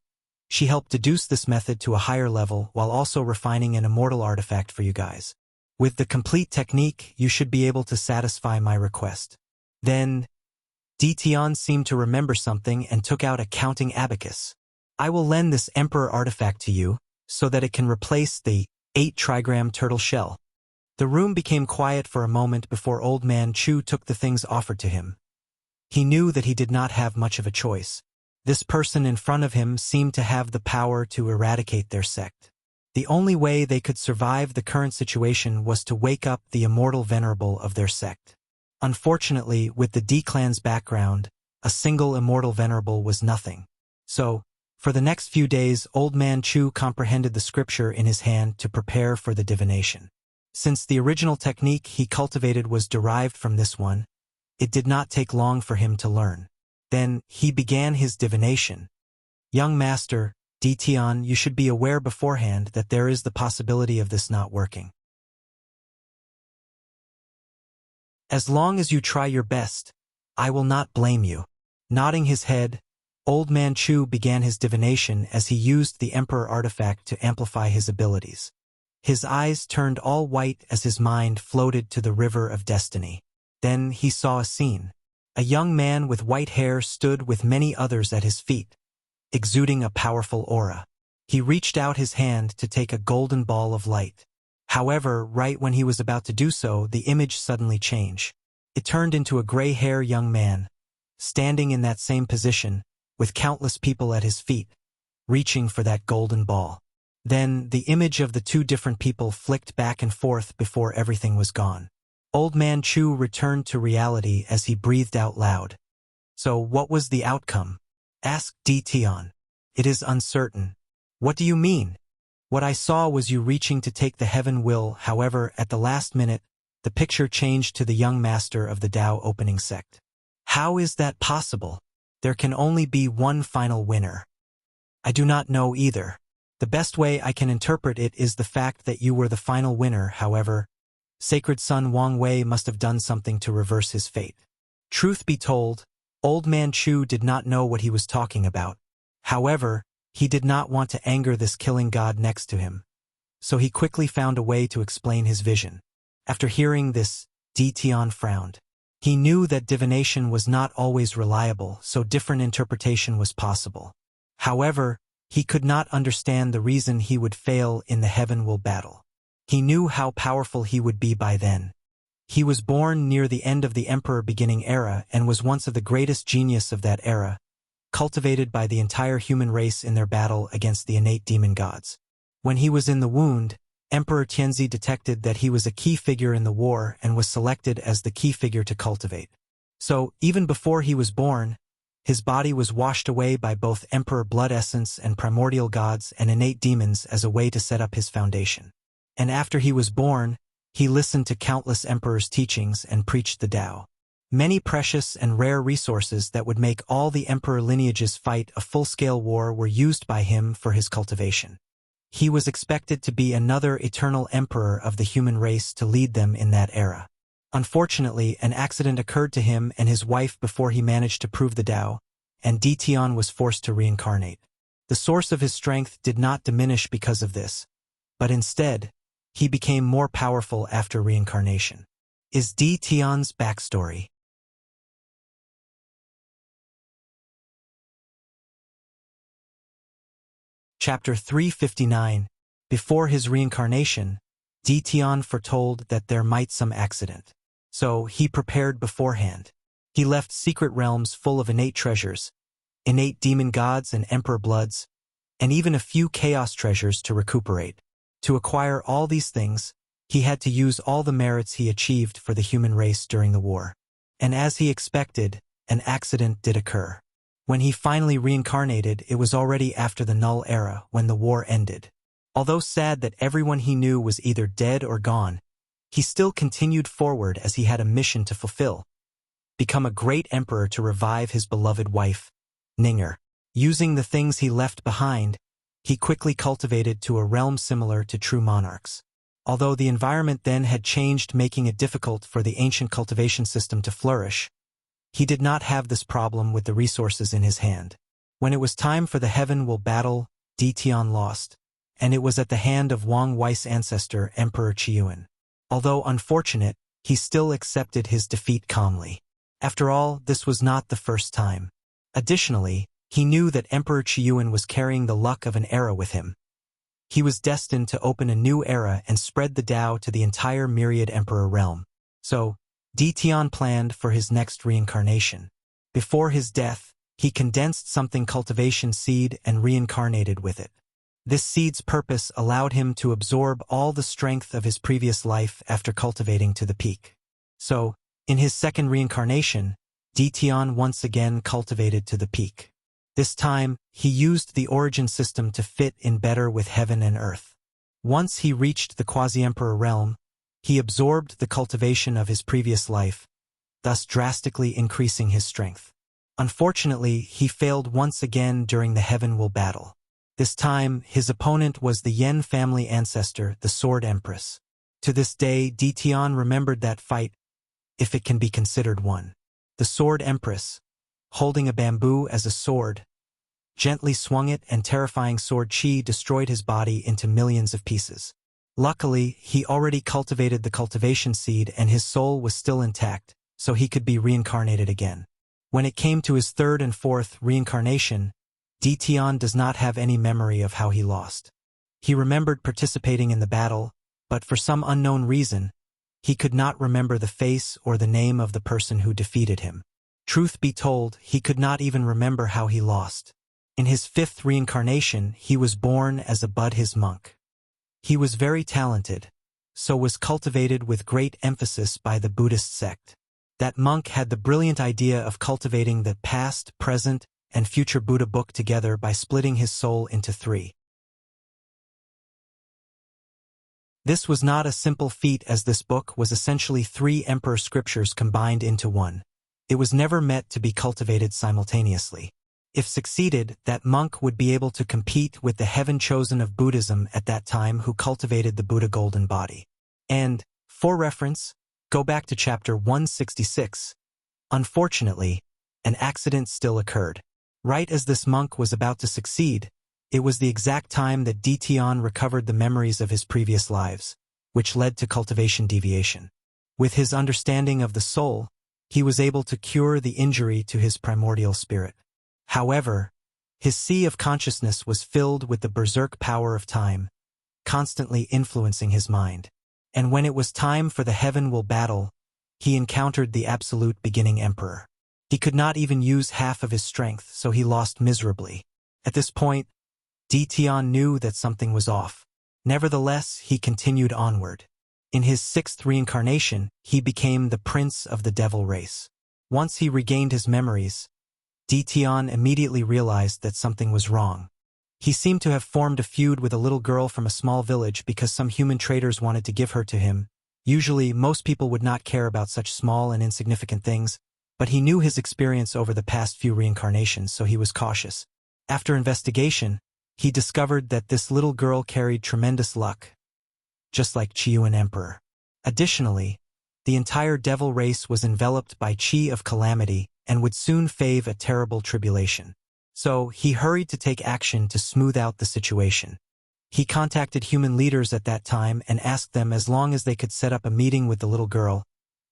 she helped deduce this method to a higher level while also refining an immortal artifact for you guys. With the complete technique, you should be able to satisfy my request. Then, Tian seemed to remember something and took out a counting abacus. I will lend this Emperor artifact to you, so that it can replace the 8 trigram turtle shell. The room became quiet for a moment before Old Man Chu took the things offered to him. He knew that he did not have much of a choice. This person in front of him seemed to have the power to eradicate their sect. The only way they could survive the current situation was to wake up the immortal venerable of their sect. Unfortunately, with the D-clan's background, a single immortal venerable was nothing. So, for the next few days, Old Man Chu comprehended the scripture in his hand to prepare for the divination. Since the original technique he cultivated was derived from this one, it did not take long for him to learn. Then, he began his divination. Young master, Tian, you should be aware beforehand that there is the possibility of this not working. As long as you try your best, I will not blame you. Nodding his head, Old Man Chu began his divination as he used the Emperor artifact to amplify his abilities. His eyes turned all white as his mind floated to the river of destiny. Then he saw a scene. A young man with white hair stood with many others at his feet, exuding a powerful aura. He reached out his hand to take a golden ball of light. However, right when he was about to do so, the image suddenly changed. It turned into a gray-haired young man, standing in that same position, with countless people at his feet, reaching for that golden ball. Then, the image of the 2 different people flicked back and forth before everything was gone. Old Man Chu returned to reality as he breathed out loud. So what was the outcome? Asked Tian. It is uncertain. What do you mean? What I saw was you reaching to take the heaven will, however, at the last minute, the picture changed to the young master of the Tao opening sect. How is that possible? There can only be one final winner. I do not know either. The best way I can interpret it is the fact that you were the final winner, however, Sacred Son Wang Wei must have done something to reverse his fate. Truth be told, Old Man Chu did not know what he was talking about. However, he did not want to anger this killing god next to him, so he quickly found a way to explain his vision. After hearing this, Tian frowned. He knew that divination was not always reliable, so different interpretation was possible. However, he could not understand the reason he would fail in the heaven will battle. He knew how powerful he would be by then. He was born near the end of the Emperor beginning era and was once of the greatest genius of that era, cultivated by the entire human race in their battle against the innate demon gods. When he was in the wound, Emperor Tianzi detected that he was a key figure in the war and was selected as the key figure to cultivate. So, even before he was born, his body was washed away by both Emperor blood essence and primordial gods and innate demons as a way to set up his foundation. And after he was born, he listened to countless emperors' teachings and preached the Tao. Many precious and rare resources that would make all the emperor lineages fight a full-scale war were used by him for his cultivation. He was expected to be another eternal emperor of the human race to lead them in that era. Unfortunately, an accident occurred to him and his wife before he managed to prove the Tao, and Tian was forced to reincarnate. The source of his strength did not diminish because of this, but instead, he became more powerful after reincarnation. Is Tian's backstory. Chapter 359. Before his reincarnation, Tian foretold that there might some accident. So he prepared beforehand. He left secret realms full of innate treasures, innate demon gods and emperor bloods, and even a few chaos treasures to recuperate. To acquire all these things, he had to use all the merits he achieved for the human race during the war. And as he expected, an accident did occur. When he finally reincarnated, it was already after the Null Era, when the war ended. Although sad that everyone he knew was either dead or gone, he still continued forward as he had a mission to fulfill: become a great emperor to revive his beloved wife, Ninger. Using the things he left behind, he quickly cultivated to a realm similar to true monarchs. Although the environment then had changed, making it difficult for the ancient cultivation system to flourish, he did not have this problem with the resources in his hand. When it was time for the Heaven Will battle, Ditian lost, and it was at the hand of Wang Wei's ancestor, Emperor Qiyuan. Although unfortunate, he still accepted his defeat calmly. After all, this was not the first time. Additionally, he knew that Emperor Qiyuan was carrying the luck of an era with him. He was destined to open a new era and spread the Dao to the entire myriad emperor realm. So, Ditian planned for his next reincarnation. Before his death, he condensed something cultivation seed and reincarnated with it. This seed's purpose allowed him to absorb all the strength of his previous life after cultivating to the peak. So, in his second reincarnation, Ditian once again cultivated to the peak. This time, he used the origin system to fit in better with heaven and earth. Once he reached the quasi-emperor realm, he absorbed the cultivation of his previous life, thus drastically increasing his strength. Unfortunately, he failed once again during the Heaven Will battle. This time, his opponent was the Yen family ancestor, the Sword Empress. To this day, Ditian remembered that fight, if it can be considered one. The Sword Empress, holding a bamboo as a sword, gently swung it, and terrifying sword chi destroyed his body into millions of pieces. Luckily, he already cultivated the cultivation seed and his soul was still intact, so he could be reincarnated again. When it came to his third and fourth reincarnation, Ditian does not have any memory of how he lost. He remembered participating in the battle, but for some unknown reason, he could not remember the face or the name of the person who defeated him. Truth be told, he could not even remember how he lost. In his fifth reincarnation, he was born as a Buddhist monk. He was very talented, so was cultivated with great emphasis by the Buddhist sect. That monk had the brilliant idea of cultivating the past, present, and future Buddha book together by splitting his soul into three. This was not a simple feat, as this book was essentially three emperor scriptures combined into one. It was never meant to be cultivated simultaneously. If succeeded, that monk would be able to compete with the heaven chosen of Buddhism at that time who cultivated the Buddha golden body. And, for reference, go back to chapter 166. Unfortunately, an accident still occurred. Right as this monk was about to succeed, it was the exact time that Ditian recovered the memories of his previous lives, which led to cultivation deviation. With his understanding of the soul, he was able to cure the injury to his primordial spirit. However, his sea of consciousness was filled with the berserk power of time, constantly influencing his mind. And when it was time for the Heaven Will battle, he encountered the absolute beginning emperor. He could not even use half of his strength, so he lost miserably. At this point, Ditian knew that something was off. Nevertheless, he continued onward. In his sixth reincarnation, he became the prince of the devil race. Once he regained his memories, Ditian immediately realized that something was wrong. He seemed to have formed a feud with a little girl from a small village because some human traders wanted to give her to him. Usually, most people would not care about such small and insignificant things, but he knew his experience over the past few reincarnations, so he was cautious. After investigation, he discovered that this little girl carried tremendous luck, just like Qiyuan Emperor. Additionally, the entire devil race was enveloped by Qi of calamity and would soon face a terrible tribulation. So, he hurried to take action to smooth out the situation. He contacted human leaders at that time and asked them, as long as they could set up a meeting with the little girl,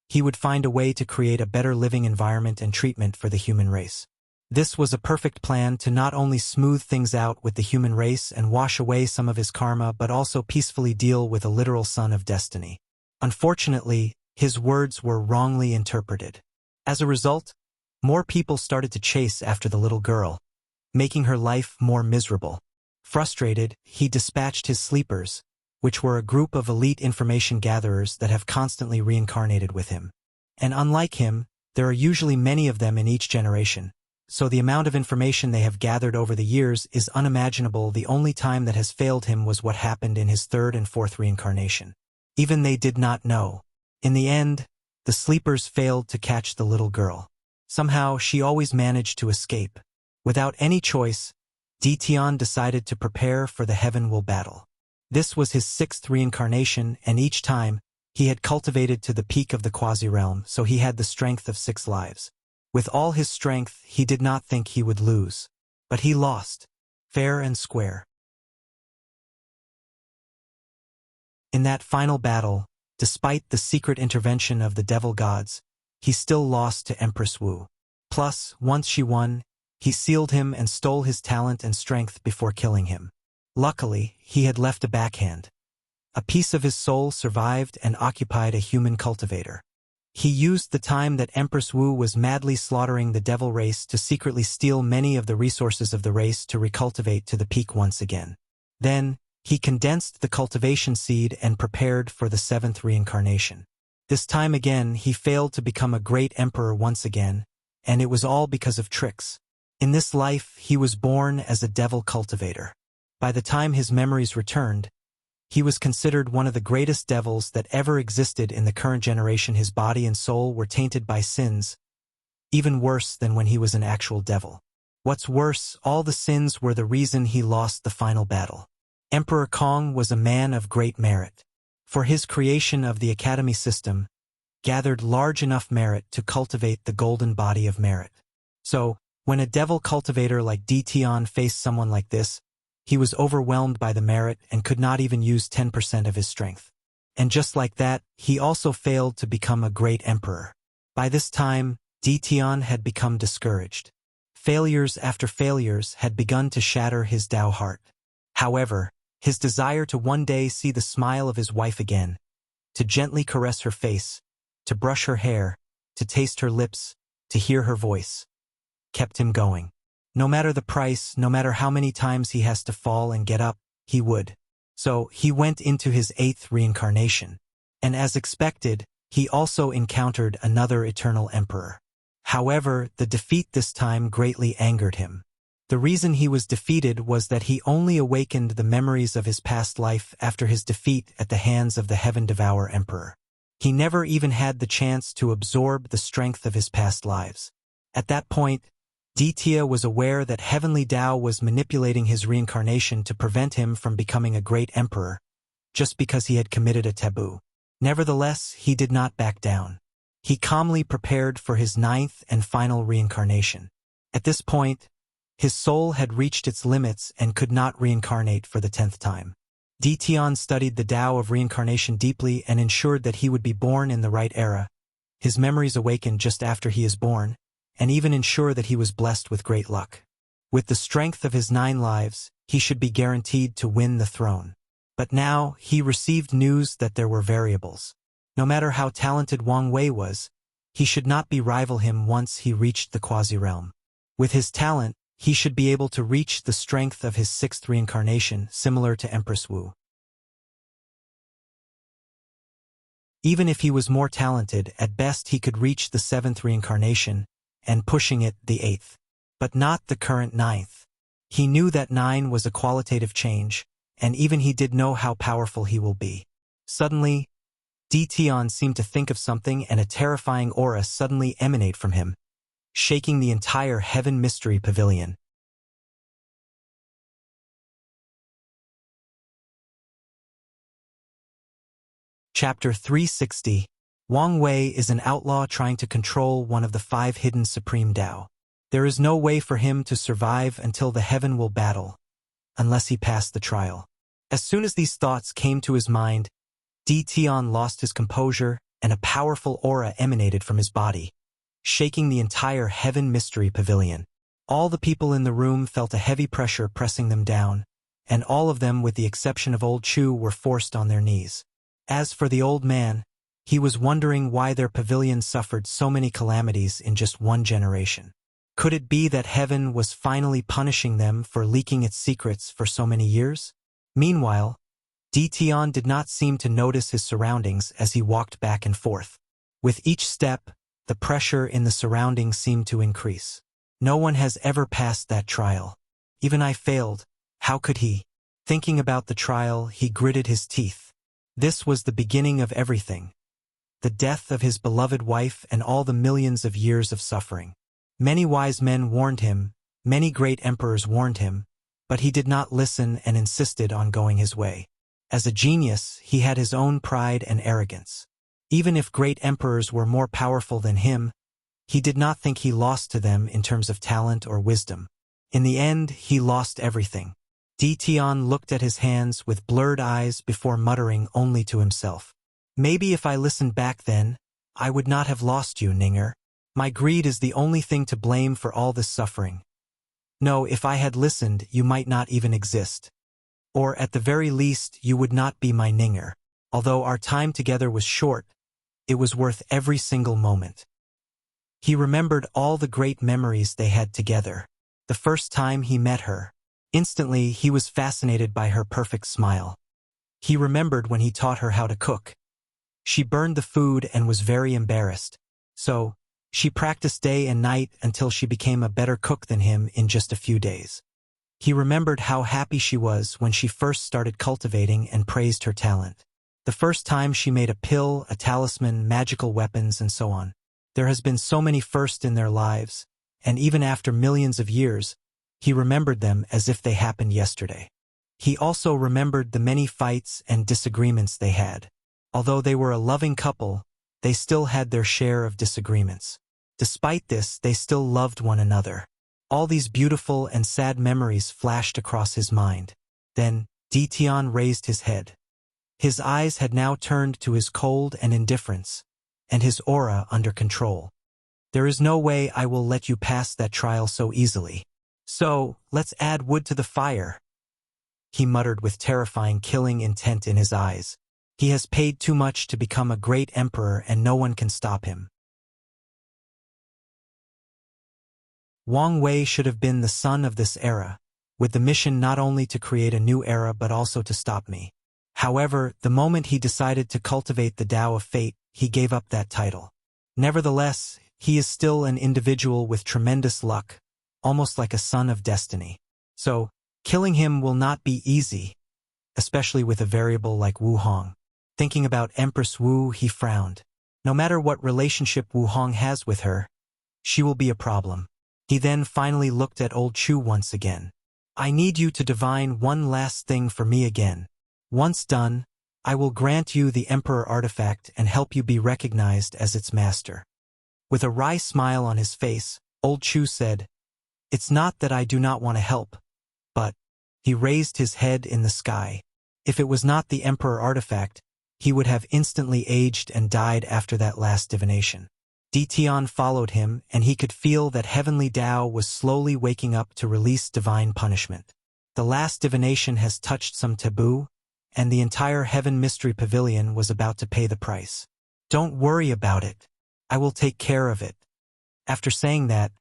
he would find a way to create a better living environment and treatment for the human race. This was a perfect plan to not only smooth things out with the human race and wash away some of his karma, but also peacefully deal with a literal son of destiny. Unfortunately, his words were wrongly interpreted. As a result, more people started to chase after the little girl, making her life more miserable. Frustrated, he dispatched his sleepers, which were a group of elite information gatherers that have constantly reincarnated with him. And unlike him, there are usually many of them in each generation, so the amount of information they have gathered over the years is unimaginable. The only time that has failed him was what happened in his third and fourth reincarnation. Even they did not know. In the end, the sleepers failed to catch the little girl. Somehow, she always managed to escape. Without any choice, Ditian decided to prepare for the Heaven-Will battle. This was his sixth reincarnation, and each time, he had cultivated to the peak of the quasi-realm, so he had the strength of 6 lives. With all his strength, he did not think he would lose. But he lost, fair and square. In that final battle, despite the secret intervention of the devil gods, he still lost to Empress Wu. Plus, once she won, he sealed him and stole his talent and strength before killing him. Luckily, he had left a backhand. A piece of his soul survived and occupied a human cultivator. He used the time that Empress Wu was madly slaughtering the devil race to secretly steal many of the resources of the race to recultivate to the peak once again. Then, he condensed the cultivation seed and prepared for the 7th reincarnation. This time again, he failed to become a great emperor once again, and it was all because of tricks. In this life, he was born as a devil cultivator. By the time his memories returned, he was considered one of the greatest devils that ever existed in the current generation. His body and soul were tainted by sins, even worse than when he was an actual devil. What's worse, all the sins were the reason he lost the final battle. Emperor Kong was a man of great merit. For his creation of the academy system, gathered large enough merit to cultivate the golden body of merit. So, when a devil cultivator like Ditian faced someone like this, he was overwhelmed by the merit and could not even use 10% of his strength. And just like that, he also failed to become a great emperor. By this time, Ditian had become discouraged. Failures after failures had begun to shatter his Tao heart. However, his desire to one day see the smile of his wife again, to gently caress her face, to brush her hair, to taste her lips, to hear her voice, kept him going. No matter the price, no matter how many times he has to fall and get up, he would. So, he went into his 8th reincarnation. And as expected, he also encountered another eternal emperor. However, the defeat this time greatly angered him. The reason he was defeated was that he only awakened the memories of his past life after his defeat at the hands of the Heaven Devourer Emperor. He never even had the chance to absorb the strength of his past lives. At that point, Ditia was aware that Heavenly Tao was manipulating his reincarnation to prevent him from becoming a great emperor, just because he had committed a taboo. Nevertheless, he did not back down. He calmly prepared for his 9th and final reincarnation. At this point, his soul had reached its limits and could not reincarnate for the 10th time. Ditian studied the Tao of reincarnation deeply and ensured that he would be born in the right era. His memories awakened just after he is born, and even ensure that he was blessed with great luck. With the strength of his 9 lives, he should be guaranteed to win the throne. But now, he received news that there were variables. No matter how talented Wang Wei was, he should not rival him once he reached the quasi-realm. With his talent, he should be able to reach the strength of his 6th reincarnation, similar to Empress Wu. Even if he was more talented, at best he could reach the 7th reincarnation, and pushing it the 8th. But not the current 9th. He knew that 9 was a qualitative change, and even he did know how powerful he will be. Suddenly, Ditian seemed to think of something, and a terrifying aura suddenly emanated from him, shaking the entire Heaven Mystery Pavilion. Chapter 360. Wang Wei is an outlaw trying to control one of the 5 hidden Supreme Tao. There is no way for him to survive until the Heaven-Will battle, unless he passed the trial. As soon as these thoughts came to his mind, Ditian lost his composure, and a powerful aura emanated from his body, shaking the entire Heaven Mystery Pavilion. All the people in the room felt a heavy pressure pressing them down, and all of them with the exception of Old Chu were forced on their knees. As for the old man, He was wondering why their pavilion suffered so many calamities in just one generation. Could it be that heaven was finally punishing them for leaking its secrets for so many years? Meanwhile, Dition did not seem to notice his surroundings as he walked back and forth. With each step, the pressure in the surroundings seemed to increase. No one has ever passed that trial. Even I failed. How could he? Thinking about the trial, he gritted his teeth. This was the beginning of everything. The death of his beloved wife and all the millions of years of suffering. Many wise men warned him, many great emperors warned him, but he did not listen and insisted on going his way. As a genius, he had his own pride and arrogance. Even if great emperors were more powerful than him, he did not think he lost to them in terms of talent or wisdom. In the end, he lost everything. Dition looked at his hands with blurred eyes before muttering only to himself. Maybe if I listened back then, I would not have lost you, Ninger. My greed is the only thing to blame for all this suffering. No, if I had listened, you might not even exist. Or at the very least, you would not be my Ninger. Although our time together was short, it was worth every single moment. He remembered all the great memories they had together. The first time he met her. Instantly, he was fascinated by her perfect smile. He remembered when he taught her how to cook. She burned the food and was very embarrassed. So, she practiced day and night until she became a better cook than him in just a few days. He remembered how happy she was when she first started cultivating and praised her talent. The first time she made a pill, a talisman, magical weapons, and so on. There has been so many firsts in their lives, and even after millions of years, he remembered them as if they happened yesterday. He also remembered the many fights and disagreements they had. Although they were a loving couple, they still had their share of disagreements. Despite this, they still loved one another. All these beautiful and sad memories flashed across his mind. Then, Dition raised his head. His eyes had now turned to his cold and indifference, and his aura under control. There is no way I will let you pass that trial so easily. So, let's add wood to the fire. He muttered with terrifying killing intent in his eyes. He has paid too much to become a great emperor and no one can stop him. Wang Wei should have been the son of this era, with the mission not only to create a new era but also to stop me. However, the moment he decided to cultivate the Tao of Fate, he gave up that title. Nevertheless, he is still an individual with tremendous luck, almost like a son of destiny. So, killing him will not be easy, especially with a variable like Wu Hong. Thinking about Empress Wu, he frowned. No matter what relationship Wu Hong has with her, she will be a problem. He then finally looked at old Chu once again. I need you to divine one last thing for me again. Once done, I will grant you the Emperor artifact and help you be recognized as its master. With a wry smile on his face, old Chu said, It's not that I do not want to help, but... He raised his head in the sky. If it was not the Emperor artifact, he would have instantly aged and died after that last divination. Dition followed him, and he could feel that heavenly Tao was slowly waking up to release divine punishment. The last divination has touched some taboo, and the entire Heaven Mystery Pavilion was about to pay the price. Don't worry about it. I will take care of it. After saying that,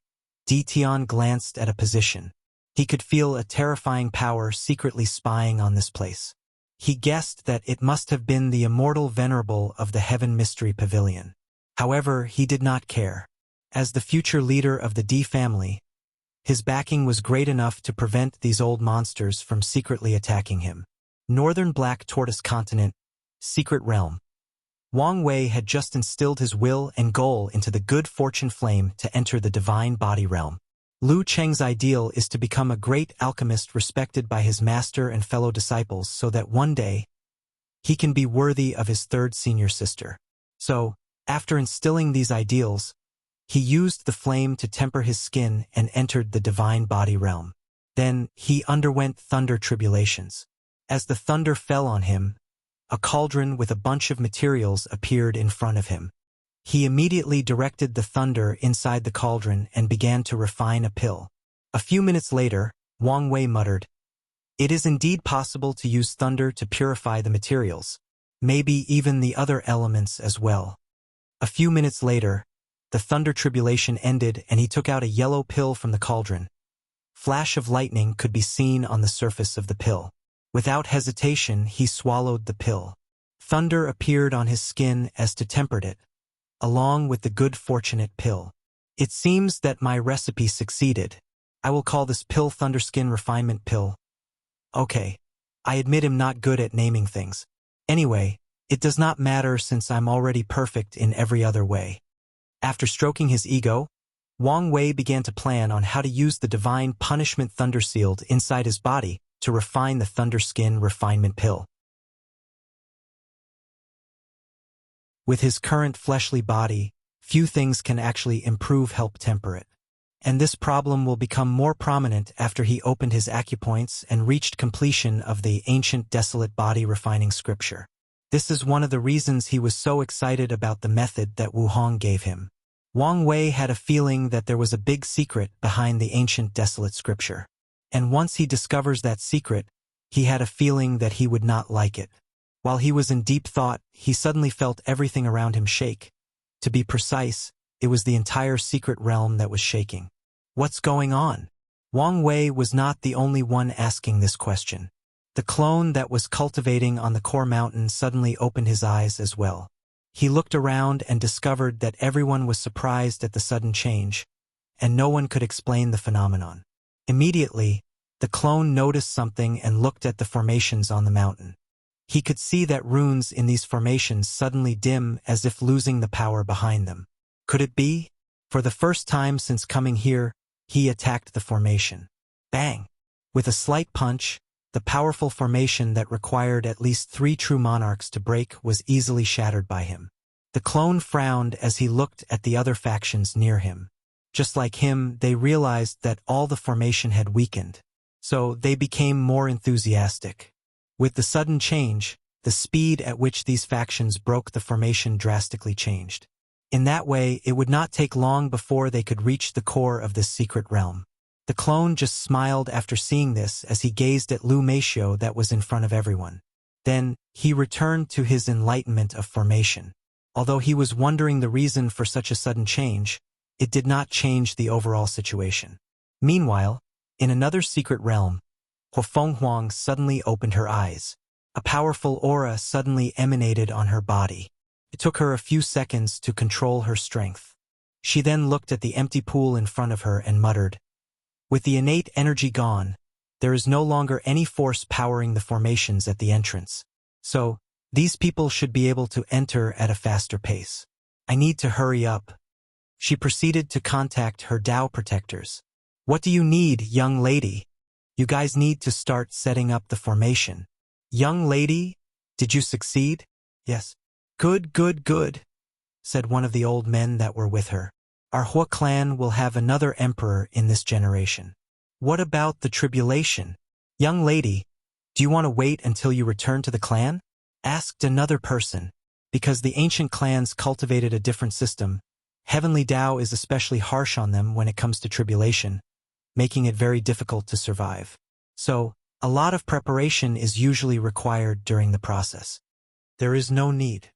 Dition glanced at a position. He could feel a terrifying power secretly spying on this place. He guessed that it must have been the immortal venerable of the Heaven Mystery Pavilion. However, he did not care. As the future leader of the D family, his backing was great enough to prevent these old monsters from secretly attacking him. Northern Black Tortoise Continent, Secret Realm. Wang Wei had just instilled his will and goal into the good fortune flame to enter the divine body realm. Lu Cheng's ideal is to become a great alchemist respected by his master and fellow disciples so that one day, he can be worthy of his third senior sister. So, after instilling these ideals, he used the flame to temper his skin and entered the divine body realm. Then, he underwent thunder tribulations. As the thunder fell on him, a cauldron with a bunch of materials appeared in front of him. He immediately directed the thunder inside the cauldron and began to refine a pill. A few minutes later, Wang Wei muttered, It is indeed possible to use thunder to purify the materials. maybe even the other elements as well. A few minutes later, the thunder tribulation ended and he took out a yellow pill from the cauldron. Flash of lightning could be seen on the surface of the pill. Without hesitation, he swallowed the pill. Thunder appeared on his skin as to temper it, along with the good fortunate pill. It seems that my recipe succeeded. I will call this pill Thunderskin Refinement Pill. Okay, I admit I'm not good at naming things. Anyway, it does not matter since I'm already perfect in every other way. After stroking his ego, Wang Wei began to plan on how to use the divine punishment thunder sealed inside his body to refine the Thunderskin Refinement Pill. With his current fleshly body, few things can actually help temper it. And this problem will become more prominent after he opened his acupoints and reached completion of the ancient desolate body refining scripture. This is one of the reasons he was so excited about the method that Wu Hong gave him. Wang Wei had a feeling that there was a big secret behind the ancient desolate scripture. And once he discovers that secret, he had a feeling that he would not like it. While he was in deep thought, he suddenly felt everything around him shake. To be precise, it was the entire secret realm that was shaking. What's going on? Wang Wei was not the only one asking this question. The clone that was cultivating on the core mountain suddenly opened his eyes as well. He looked around and discovered that everyone was surprised at the sudden change, and no one could explain the phenomenon. Immediately, the clone noticed something and looked at the formations on the mountain. He could see that runes in these formations suddenly dim as if losing the power behind them. Could it be? For the first time since coming here, he attacked the formation. Bang! With a slight punch, the powerful formation that required at least 3 true monarchs to break was easily shattered by him. The clone frowned as he looked at the other factions near him. Just like him, they realized that all the formation had weakened. So they became more enthusiastic. With the sudden change, the speed at which these factions broke the formation drastically changed. In that way, it would not take long before they could reach the core of this secret realm. The clone just smiled after seeing this as he gazed at Lu Meishio that was in front of everyone. Then, he returned to his enlightenment of formation. Although he was wondering the reason for such a sudden change, it did not change the overall situation. Meanwhile, in another secret realm, Huofeng Huang suddenly opened her eyes. A powerful aura suddenly emanated on her body. It took her a few seconds to control her strength. She then looked at the empty pool in front of her and muttered, "With the innate energy gone, there is no longer any force powering the formations at the entrance. So, these people should be able to enter at a faster pace. I need to hurry up." She proceeded to contact her Tao protectors. "What do you need, young lady? You guys need to start setting up the formation." "Young lady, did you succeed?" "Yes." "Good, good, good," said one of the old men that were with her. "Our Hua clan will have another emperor in this generation." "What about the tribulation? Young lady, do you want to wait until you return to the clan?" asked another person. Because the ancient clans cultivated a different system, heavenly Tao is especially harsh on them when it comes to tribulation, making it very difficult to survive. So, a lot of preparation is usually required during the process. There is no need.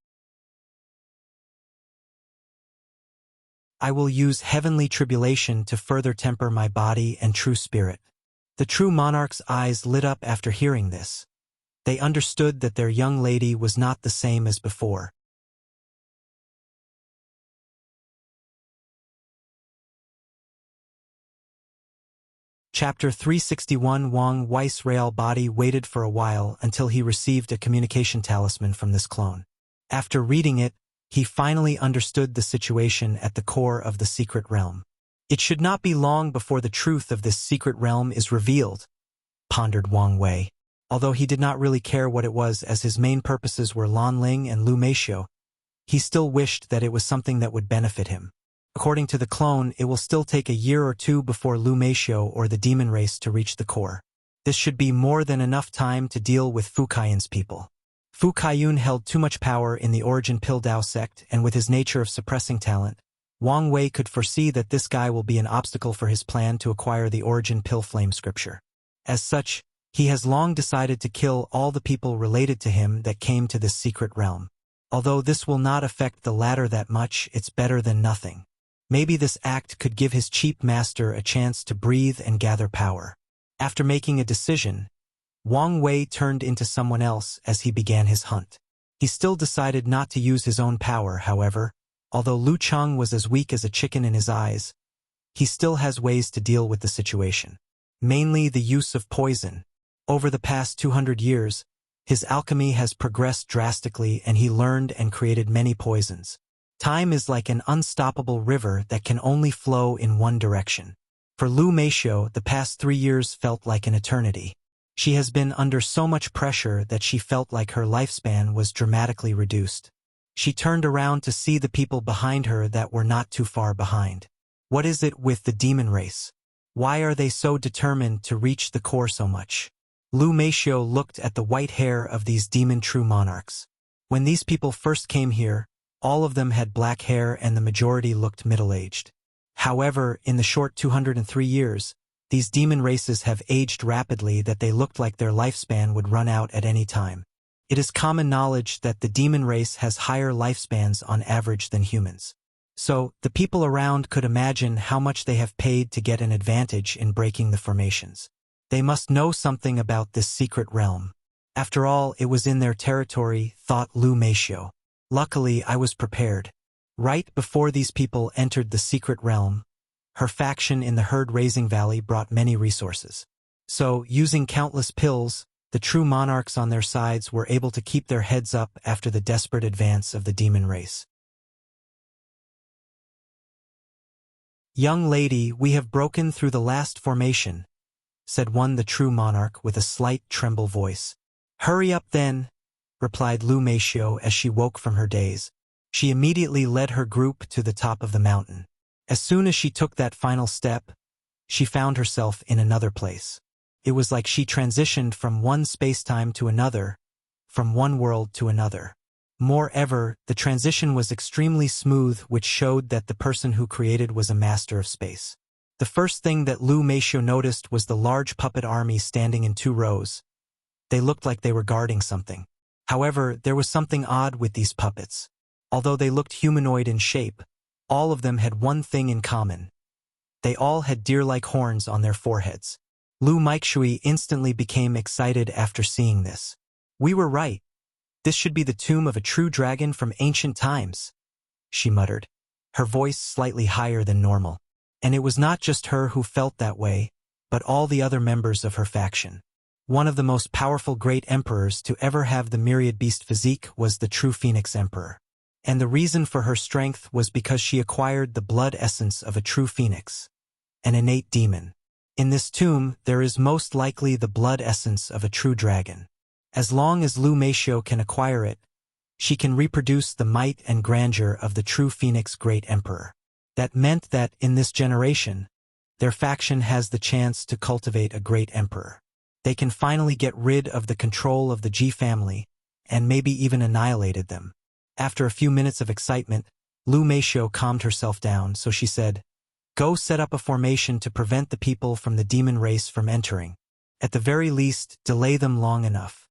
I will use heavenly tribulation to further temper my body and true spirit. The true monarch's eyes lit up after hearing this. They understood that their young lady was not the same as before. Chapter 361 Wang Wei's real body waited for a while until he received a communication talisman from this clone. After reading it, he finally understood the situation at the core of the secret realm. It should not be long before the truth of this secret realm is revealed, pondered Wang Wei. Although he did not really care what it was as his main purposes were Lan Ling and Lu Meishio, he still wished that it was something that would benefit him. According to the clone, it will still take a year or two before Lu Meishio or the demon race to reach the core. This should be more than enough time to deal with Fu Kaiyun's people. Fu Kaiyun held too much power in the Origin Pill Dao sect, and with his nature of suppressing talent, Wang Wei could foresee that this guy will be an obstacle for his plan to acquire the Origin Pill Flame scripture. As such, He has long decided to kill all the people related to him that came to this secret realm. Although this will not affect the latter that much, it's better than nothing. Maybe this act could give his cheap master a chance to breathe and gather power. After making a decision, Wang Wei turned into someone else as he began his hunt. He still decided not to use his own power, however. Although Lu Cheng was as weak as a chicken in his eyes, he still has ways to deal with the situation. Mainly the use of poison. Over the past 200 years, his alchemy has progressed drastically and he learned and created many poisons. Time is like an unstoppable river that can only flow in one direction. For Lu Meisho, the past 3 years felt like an eternity. She has been under so much pressure that she felt like her lifespan was dramatically reduced. She turned around to see the people behind her that were not too far behind. What is it with the demon race? Why are they so determined to reach the core so much? Lu Meisho looked at the white hair of these demon true monarchs. When these people first came here, all of them had black hair and the majority looked middle-aged. However, in the short 203 years, these demon races have aged rapidly that they looked like their lifespan would run out at any time. It is common knowledge that the demon race has higher lifespans on average than humans. So, the people around could imagine how much they have paid to get an advantage in breaking the formations. They must know something about this secret realm. After all, it was in their territory, thought Lu Meisho. Luckily, I was prepared. Right before these people entered the secret realm, her faction in the herd-raising valley brought many resources. So, using countless pills, the true monarchs on their sides were able to keep their heads up after the desperate advance of the demon race. "Young lady, we have broken through the last formation," said the true monarch with a slight tremble voice. "Hurry up then," replied Lu Meisho as she woke from her daze. She immediately led her group to the top of the mountain. As soon as she took that final step, she found herself in another place. It was like she transitioned from one space-time to another, from one world to another. Moreover, the transition was extremely smooth, which showed that the person who created was a master of space. The first thing that Lu Meisho noticed was the large puppet army standing in 2 rows. They looked like they were guarding something. However, there was something odd with these puppets. Although they looked humanoid in shape, all of them had one thing in common. They all had deer-like horns on their foreheads. Lu Meishui instantly became excited after seeing this. "We were right. This should be the tomb of a true dragon from ancient times," she muttered, her voice slightly higher than normal. And it was not just her who felt that way, but all the other members of her faction. One of the most powerful great emperors to ever have the myriad beast physique was the true Phoenix Emperor. And the reason for her strength was because she acquired the blood essence of a true phoenix, an innate demon. In this tomb, there is most likely the blood essence of a true dragon. As long as Lu Meisho can acquire it, she can reproduce the might and grandeur of the true Phoenix Great Emperor. That meant that, in this generation, their faction has the chance to cultivate a great emperor. They can finally get rid of the control of the Ji family, and maybe even annihilated them. After a few minutes of excitement, Lu Meisho calmed herself down, so she said, "Go set up a formation to prevent the people from the demon race from entering. At the very least, delay them long enough."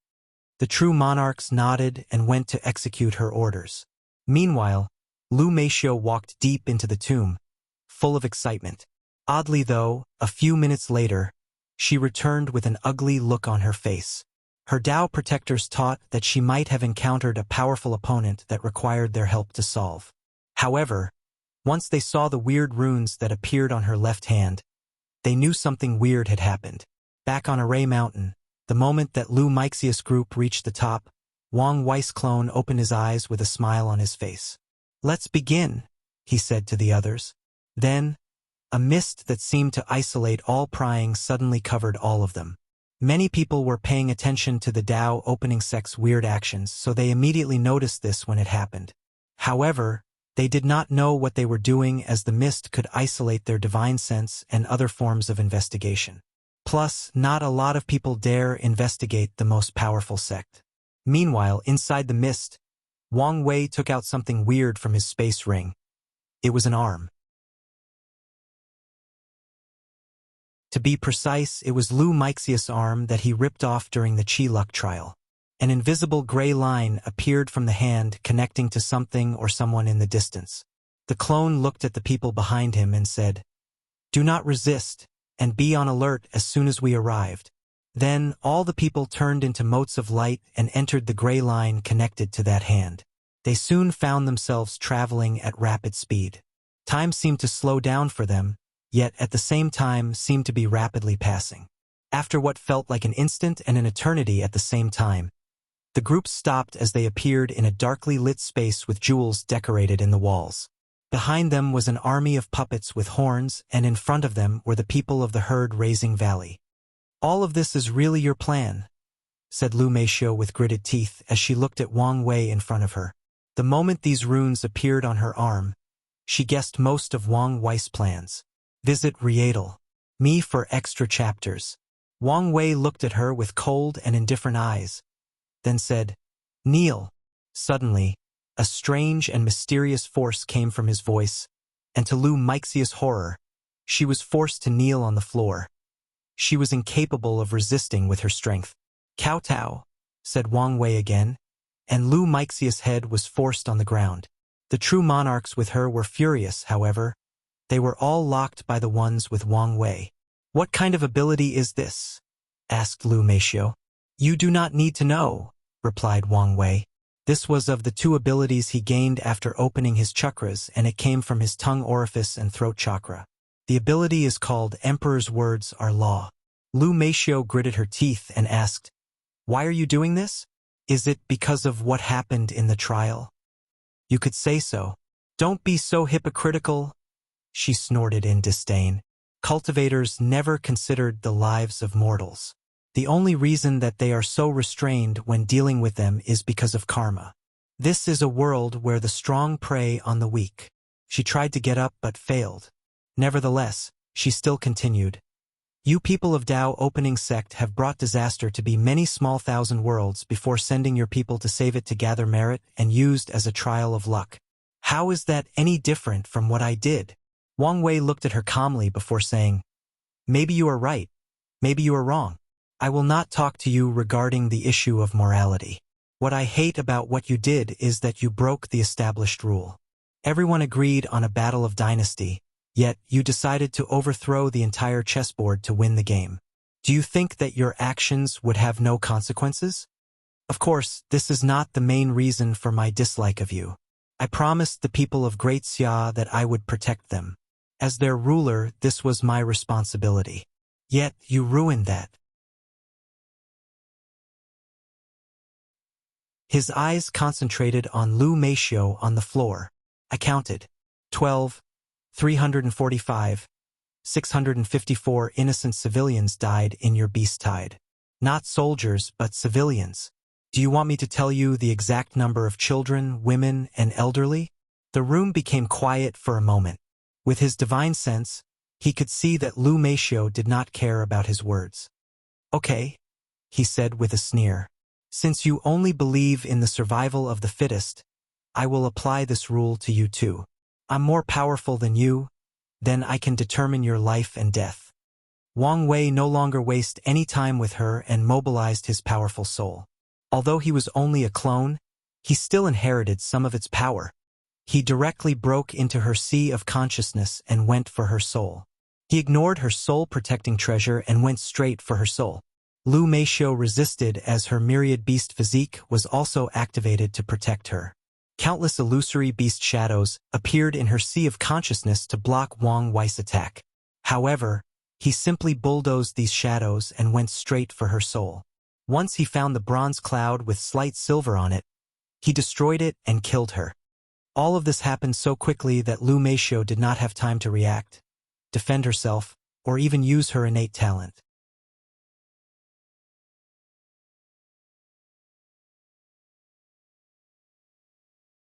The true monarchs nodded and went to execute her orders. Meanwhile, Lu Meisho walked deep into the tomb, full of excitement. Oddly though, a few minutes later, she returned with an ugly look on her face. Her Dao protectors taught that she might have encountered a powerful opponent that required their help to solve. However, once they saw the weird runes that appeared on her left hand, they knew something weird had happened. Back on Array Mountain, the moment that Lu Meixius' group reached the top, Wang Wei's clone opened his eyes with a smile on his face. "Let's begin," he said to the others. Then, a mist that seemed to isolate all prying suddenly covered all of them. Many people were paying attention to the Dao opening sect's weird actions, so they immediately noticed this when it happened. However, they did not know what they were doing, as the mist could isolate their divine sense and other forms of investigation. Plus, not a lot of people dare investigate the most powerful sect. Meanwhile, inside the mist, Wang Wei took out something weird from his space ring. It was an arm. To be precise, it was Lu Mixius' arm that he ripped off during the Chi Luck trial. An invisible gray line appeared from the hand connecting to something or someone in the distance. The clone looked at the people behind him and said, "Do not resist, and be on alert as soon as we arrived." Then all the people turned into motes of light and entered the gray line connected to that hand. They soon found themselves traveling at rapid speed. Time seemed to slow down for them, yet at the same time seemed to be rapidly passing. After what felt like an instant and an eternity at the same time, the group stopped as they appeared in a darkly lit space with jewels decorated in the walls. Behind them was an army of puppets with horns, and in front of them were the people of the herd raising valley. "All of this is really your plan," said Lu Meishio with gritted teeth as she looked at Wang Wei in front of her. The moment these runes appeared on her arm, she guessed most of Wang Wei's plans. Visit Rietal. Me for extra chapters. Wang Wei looked at her with cold and indifferent eyes, then said, "Kneel." Suddenly, a strange and mysterious force came from his voice, and to Lu Mixius' horror, she was forced to kneel on the floor. She was incapable of resisting with her strength. "Kowtow," said Wang Wei again, and Lu Mixius' head was forced on the ground. The true monarchs with her were furious, however. They were all locked by the ones with Wang Wei. "What kind of ability is this?" asked Lu Meishio. "You do not need to know," replied Wang Wei. This was of the two abilities he gained after opening his chakras, and it came from his tongue orifice and throat chakra. The ability is called Emperor's Words Are Law. Lu Meishio gritted her teeth and asked, "Why are you doing this? Is it because of what happened in the trial?" "You could say so." "Don't be so hypocritical," she snorted in disdain. "Cultivators never considered the lives of mortals. The only reason that they are so restrained when dealing with them is because of karma. This is a world where the strong prey on the weak." She tried to get up but failed. Nevertheless, she still continued, "You people of Tao Opening Sect have brought disaster to be many small thousand worlds before sending your people to save it to gather merit and used as a trial of luck. How is that any different from what I did?" Wang Wei looked at her calmly before saying, "Maybe you are right. Maybe you are wrong. I will not talk to you regarding the issue of morality. What I hate about what you did is that you broke the established rule. Everyone agreed on a battle of dynasty, yet you decided to overthrow the entire chessboard to win the game. Do you think that your actions would have no consequences? Of course, this is not the main reason for my dislike of you. I promised the people of Great Xia that I would protect them. As their ruler, this was my responsibility. Yet you ruined that." His eyes concentrated on Lu Meishio on the floor. "I counted. 12, 345, 654 innocent civilians died in your beast tide. Not soldiers, but civilians. Do you want me to tell you the exact number of children, women, and elderly?" The room became quiet for a moment. With his divine sense, he could see that Lu Meishio did not care about his words. "Okay," he said with a sneer. "Since you only believe in the survival of the fittest, I will apply this rule to you too. I'm more powerful than you, then I can determine your life and death." Wang Wei no longer wasted any time with her and mobilized his powerful soul. Although he was only a clone, he still inherited some of its power. He directly broke into her sea of consciousness and went for her soul. He ignored her soul-protecting treasure and went straight for her soul. Lu Meishio resisted as her myriad beast physique was also activated to protect her. Countless illusory beast shadows appeared in her sea of consciousness to block Wang Wei's attack. However, he simply bulldozed these shadows and went straight for her soul. Once he found the bronze cloud with slight silver on it, he destroyed it and killed her. All of this happened so quickly that Lu Meishio did not have time to react, defend herself, or even use her innate talent.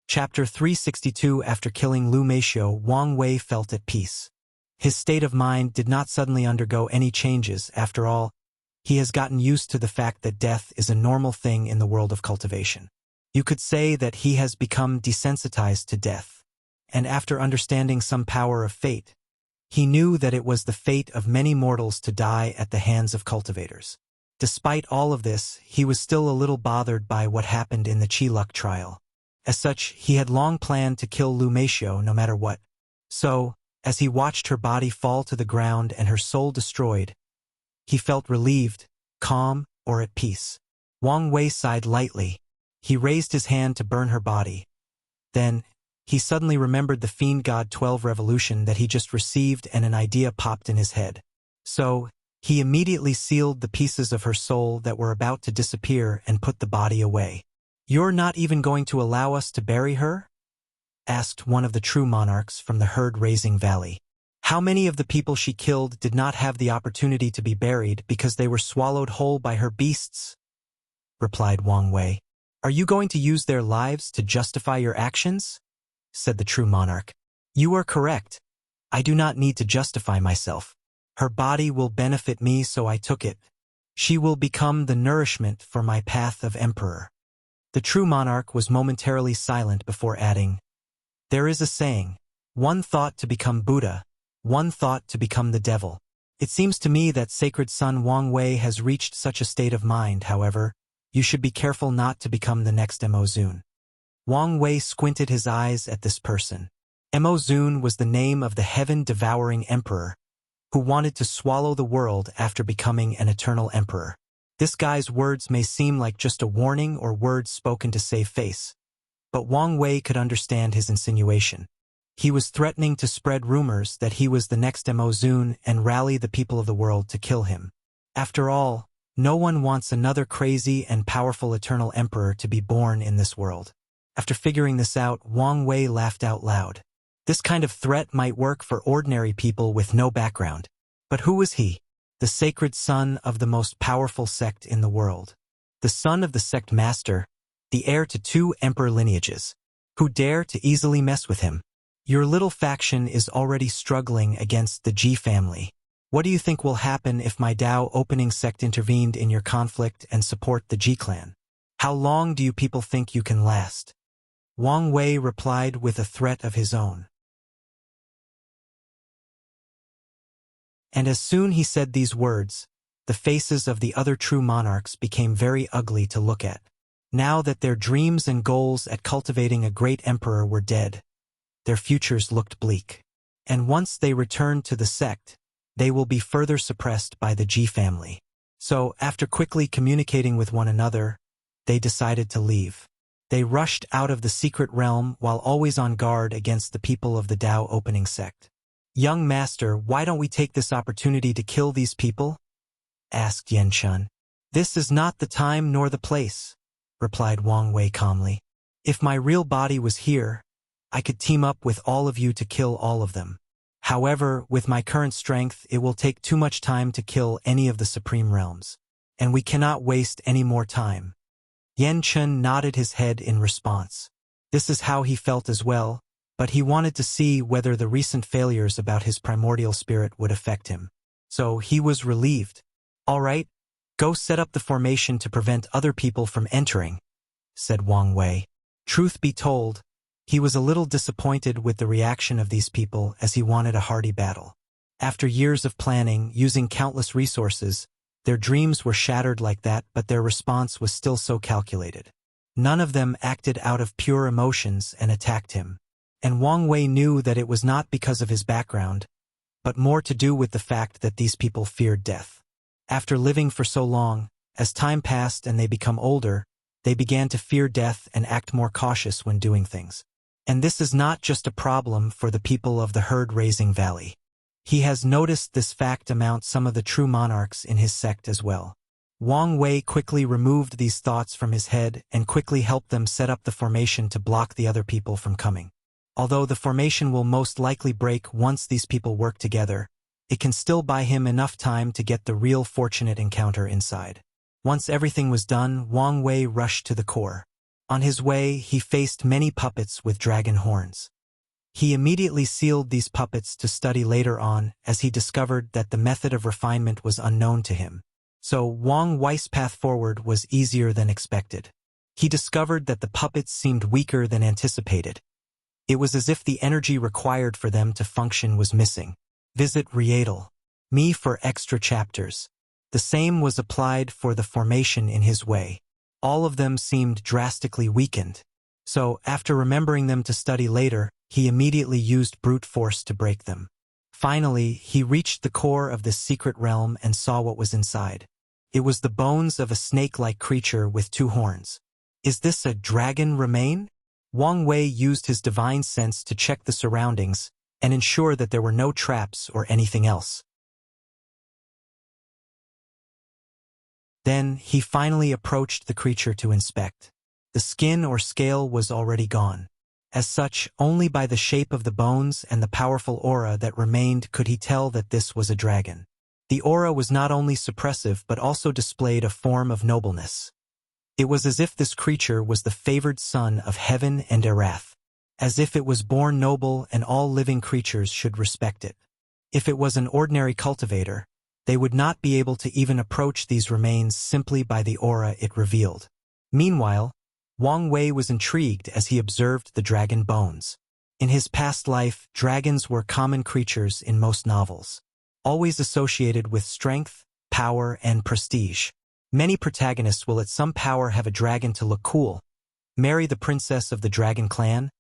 Chapter 362. After killing Lu Meishio, Wang Wei felt at peace. His state of mind did not suddenly undergo any changes. After all, he has gotten used to the fact that death is a normal thing in the world of cultivation. You could say that he has become desensitized to death. And after understanding some power of fate, He knew that it was the fate of many mortals to die at the hands of cultivators. Despite all of this, he was still a little bothered by what happened in the Chiluk trial. As such, he had long planned to kill Lu Meisho no matter what. So, as he watched her body fall to the ground and her soul destroyed, he felt relieved, calm, or at peace. Wang Wei sighed lightly. He raised his hand to burn her body. Then, he suddenly remembered the Fiend God 12 revolution that he just received, and an idea popped in his head. So, he immediately sealed the pieces of her soul that were about to disappear and put the body away. "You're not even going to allow us to bury her?" asked one of the true monarchs from the herd-raising valley. "How many of the people she killed did not have the opportunity to be buried because they were swallowed whole by her beasts?" replied Wang Wei. "Are you going to use their lives to justify your actions?" said the true monarch. "You are correct. I do not need to justify myself. Her body will benefit me, so I took it. She will become the nourishment for my path of emperor." The true monarch was momentarily silent before adding, "There is a saying, one thought to become Buddha, one thought to become the devil. It seems to me that sacred son Wang Wei has reached such a state of mind. However, you should be careful not to become the next Mo-Zun." Wang Wei squinted his eyes at this person. Mo-Zun was the name of the heaven-devouring emperor, who wanted to swallow the world after becoming an eternal emperor. This guy's words may seem like just a warning or words spoken to save face, but Wang Wei could understand his insinuation. He was threatening to spread rumors that he was the next Mo-Zun and rally the people of the world to kill him. After all, no one wants another crazy and powerful eternal emperor to be born in this world. After figuring this out, Wang Wei laughed out loud. This kind of threat might work for ordinary people with no background. But who was he? The sacred son of the most powerful sect in the world. The son of the sect master, the heir to 2 emperor lineages. Who dare to easily mess with him? Your little faction is already struggling against the Ji family. What do you think will happen if my Dao opening sect intervened in your conflict and support the Ji clan? How long do you people think you can last? Wang Wei replied with a threat of his own. And as soon he said these words, the faces of the other true monarchs became very ugly to look at. Now that their dreams and goals at cultivating a great emperor were dead, their futures looked bleak. And once they return to the sect, they will be further suppressed by the Ji family. So, after quickly communicating with one another, they decided to leave. They rushed out of the secret realm while always on guard against the people of the Dao opening sect. "Young master, why don't we take this opportunity to kill these people?" asked Yan Chun. "This is not the time nor the place," replied Wang Wei calmly. "If my real body was here, I could team up with all of you to kill all of them. However, with my current strength, it will take too much time to kill any of the supreme realms. And we cannot waste any more time." Yan Chun nodded his head in response. This is how he felt as well, but he wanted to see whether the recent failures about his primordial spirit would affect him. So he was relieved. "All right, go set up the formation to prevent other people from entering," said Wang Wei. Truth be told, he was a little disappointed with the reaction of these people, as he wanted a hearty battle. After years of planning, using countless resources, their dreams were shattered like that, but their response was still so calculated. None of them acted out of pure emotions and attacked him. And Wang Wei knew that it was not because of his background, but more to do with the fact that these people feared death. After living for so long, as time passed and they become older, they began to fear death and act more cautious when doing things. And this is not just a problem for the people of the herd-raising valley. He has noticed this fact among some of the true monarchs in his sect as well. Wang Wei quickly removed these thoughts from his head and quickly helped them set up the formation to block the other people from coming. Although the formation will most likely break once these people work together, it can still buy him enough time to get the real fortunate encounter inside. Once everything was done, Wang Wei rushed to the core. On his way, he faced many puppets with dragon horns. He immediately sealed these puppets to study later on, as he discovered that the method of refinement was unknown to him. So Wang Wei's path forward was easier than expected. He discovered that the puppets seemed weaker than anticipated. It was as if the energy required for them to function was missing. Visit Rietal. Me for extra chapters. The same was applied for the formation in his way. All of them seemed drastically weakened. So, after remembering them to study later, he immediately used brute force to break them. Finally, he reached the core of this secret realm and saw what was inside. It was the bones of a snake-like creature with 2 horns. Is this a dragon remain? Wang Wei used his divine sense to check the surroundings and ensure that there were no traps or anything else. Then, he finally approached the creature to inspect. The skin or scale was already gone. As such, only by the shape of the bones and the powerful aura that remained could he tell that this was a dragon. The aura was not only suppressive but also displayed a form of nobleness. It was as if this creature was the favored son of heaven and Erath, as if it was born noble and all living creatures should respect it. If it was an ordinary cultivator, they would not be able to even approach these remains simply by the aura it revealed. Meanwhile, Wang Wei was intrigued as he observed the dragon bones. In his past life, dragons were common creatures in most novels, always associated with strength, power, and prestige. Many protagonists will at some power have a dragon to look cool, marry the princess of the dragon clan,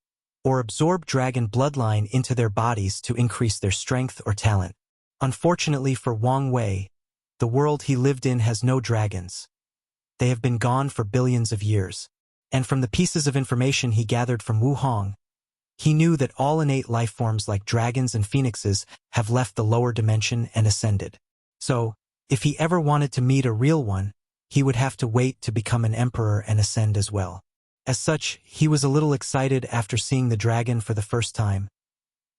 or absorb dragon bloodline into their bodies to increase their strength or talent. Unfortunately for Wang Wei, the world he lived in has no dragons. They have been gone for billions of years. And from the pieces of information he gathered from Wu Hong, he knew that all innate life forms like dragons and phoenixes have left the lower dimension and ascended. So, if he ever wanted to meet a real one, he would have to wait to become an emperor and ascend as well. As such, he was a little excited after seeing the dragon for the first time,